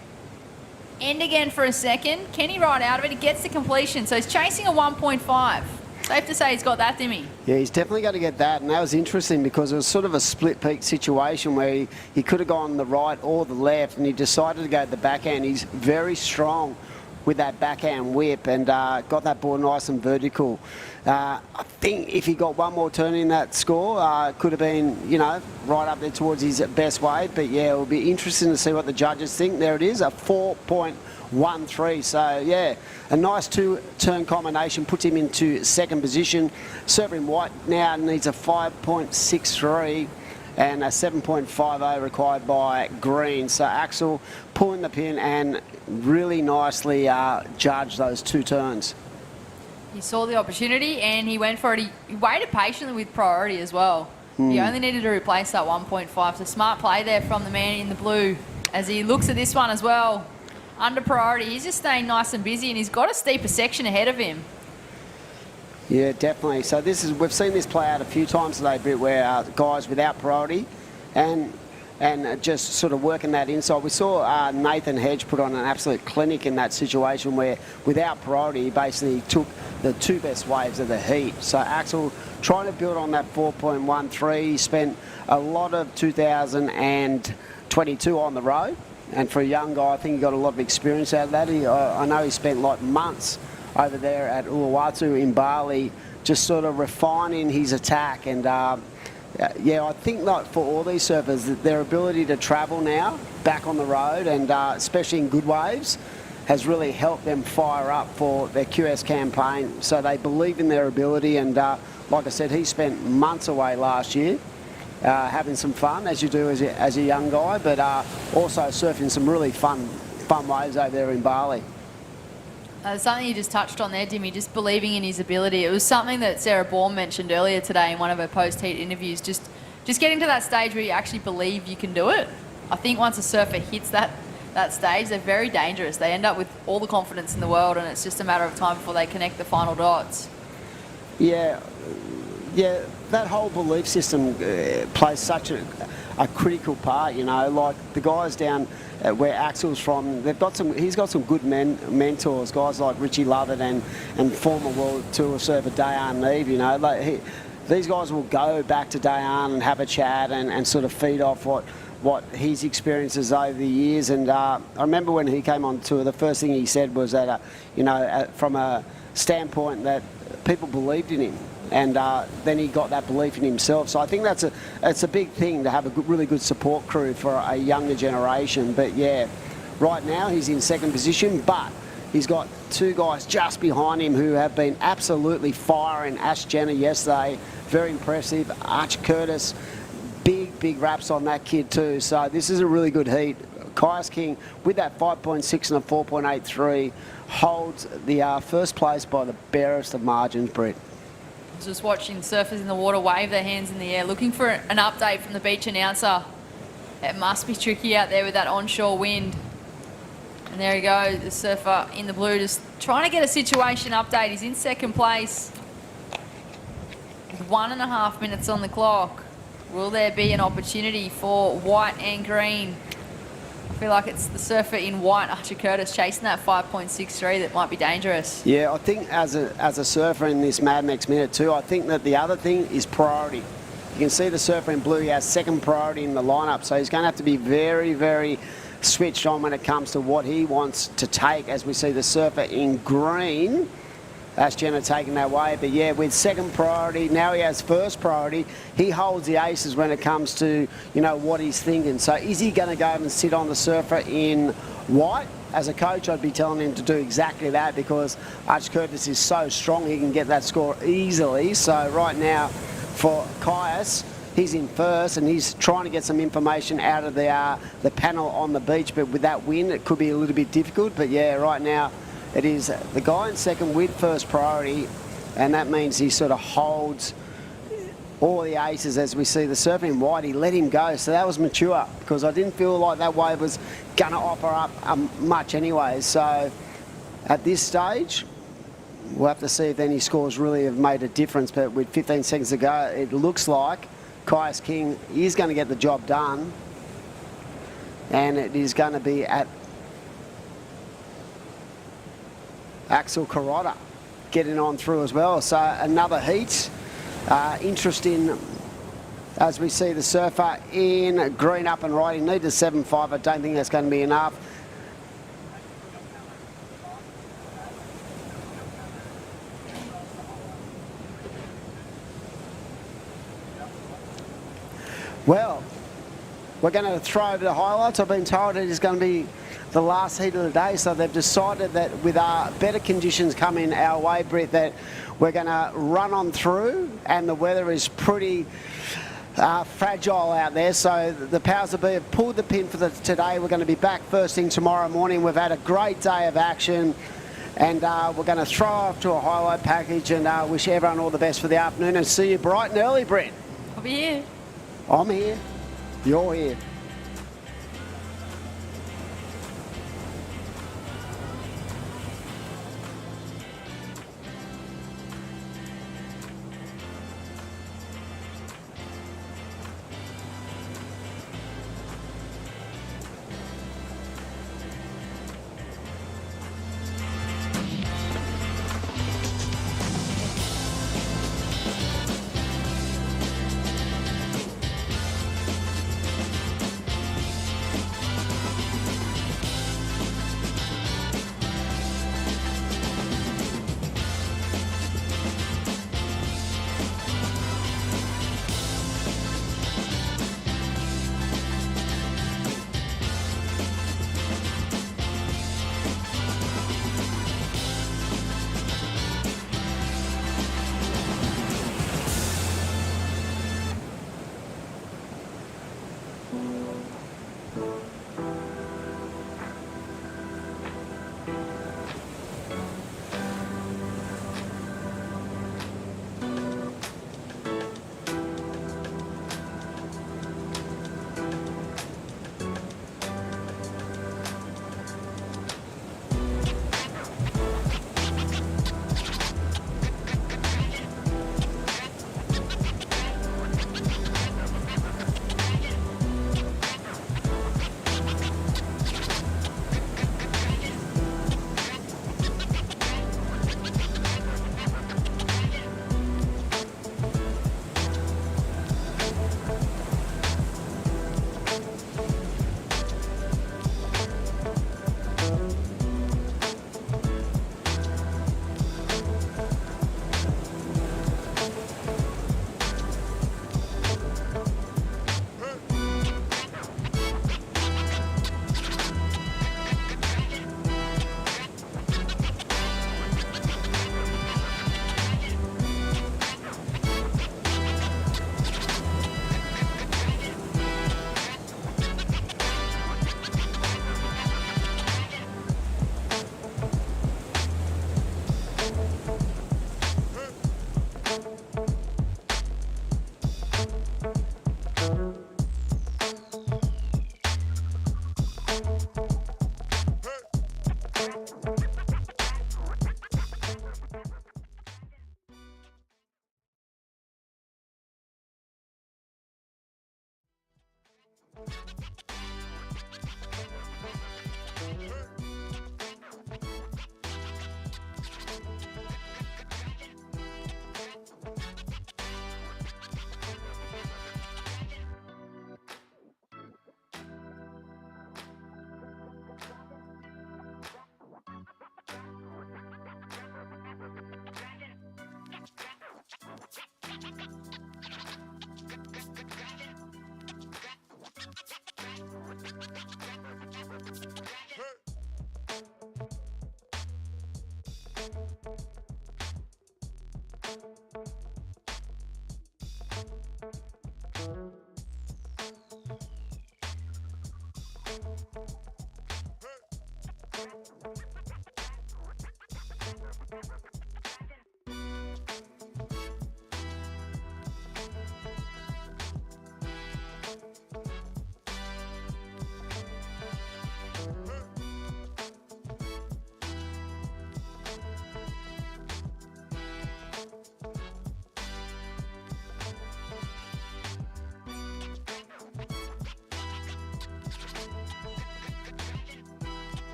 End again for a second. Can he ride out of it? He gets to completion, so he's chasing a 1.5. Safe to say he's got that, Dimmy. Yeah, he's definitely going to get that, and that was interesting because it was sort of a split peak situation where he could have gone the right or the left, and he decided to go to the backhand. He's very strong with that backhand whip and got that ball nice and vertical. I think if he got one more turn in that score, could have been, you know, right up there towards his best wave. But yeah, it will be interesting to see what the judges think. There it is, a 4.13. So yeah, a nice two-turn combination puts him into second position. Serving White now needs a 5.63 and a 7.50 required by Green. So Axel pulling the pin and really nicely judged those two turns. He saw the opportunity and he went for it. He waited patiently with priority as well. He only needed to replace that 1.5. So smart play there from the man in the blue as he looks at this one as well. Under priority, he's just staying nice and busy and he's got a steeper section ahead of him. Yeah, definitely. So we've seen this play out a few times today, Britt, where guys without priority and just sort of working that inside. We saw Nathan Hedge put on an absolute clinic in that situation where without priority he basically took the two best waves of the heat. So Axel trying to build on that 4.13. He spent a lot of 2022 on the road, and for a young guy I think he got a lot of experience out of that. I know he spent like months over there at Uluwatu in Bali just sort of refining his attack. And yeah, I think that for all these surfers, that their ability to travel now back on the road and especially in good waves has really helped them fire up for their QS campaign. So they believe in their ability, and like I said, he spent months away last year having some fun, as you do as a young guy, but also surfing some really fun waves over there in Bali. Something you just touched on there, Dimmy, just believing in his ability. It was something that Sarah Baum mentioned earlier today in one of her post-heat interviews, just getting to that stage where you actually believe you can do it. I think once a surfer hits that stage, they're very dangerous. They end up with all the confidence in the world, and it's just a matter of time before they connect the final dots. Yeah, that whole belief system plays such a critical part, you know, like the guys down where Axel's from, he's got some good mentors, guys like Richie Lovett and former World Tour surfer Dayan Neve, you know, like these guys will go back to Dayan and have a chat and sort of feed off what his experiences over the years. And I remember when he came on tour, the first thing he said was that, you know, from a standpoint that people believed in him. And then he got that belief in himself. So I think it's a big thing to have a really good support crew for a younger generation. But yeah, right now he's in second position, but he's got two guys just behind him who have been absolutely firing. Ash Jenner yesterday, very impressive. Arch Curtis, big raps on that kid too. So this is a really good heat. Caius King with that 5.6 and a 4.83 holds the first place by the barest of margins, Brett. Just watching surfers in the water wave their hands in the air, looking for an update from the beach announcer. It must be tricky out there with that onshore wind. And there you go, the surfer in the blue just trying to get a situation update. He's in second place with 1.5 minutes on the clock. Will there be an opportunity for White and Green? I feel like it's the surfer in white, Archer Curtis, chasing that 5.63 that might be dangerous. Yeah, I think as a surfer in this Mad Max minute too, I think that the other thing is priority. You can see the surfer in blue, he has second priority in the lineup, so he's going to have to be very, very switched on when it comes to what he wants to take, as we see the surfer in green. Ash Jenner taking that way, but yeah, with second priority, now he has first priority. He holds the aces when it comes to, you know, what he's thinking. So is he going to go and sit on the surfer in white? As a coach, I'd be telling him to do exactly that, because Arch Curtis is so strong, he can get that score easily. So right now, for Caius, he's in first and he's trying to get some information out of the panel on the beach, but with that wind, it could be a little bit difficult. But yeah, right now, it is the guy in second with first priority, and that means he sort of holds all the aces. As we see the surfer in white, he let him go, so that was mature, because I didn't feel like that wave was going to offer up much anyway. So at this stage, we'll have to see if any scores really have made a difference, but with 15 seconds to go, it looks like Caius King is going to get the job done, and it is going to be at Axel Carrotta getting on through as well. So another heat. Interesting as we see the surfer in green up and riding. Need a 7.5. I don't think that's going to be enough. Well, we're going to throw over the highlights. I've been told it is going to be the last heat of the day, so they've decided that with better conditions coming our way, Brett, that we're going to run on through, and the weather is pretty fragile out there, so the powers that be have pulled the pin for today. We're going to be back first thing tomorrow morning. We've had a great day of action, and we're going to throw off to a highlight package and wish everyone all the best for the afternoon, and see you bright and early, Brett. I'll be here. I'm here. You're here.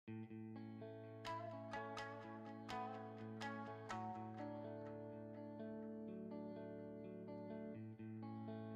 you.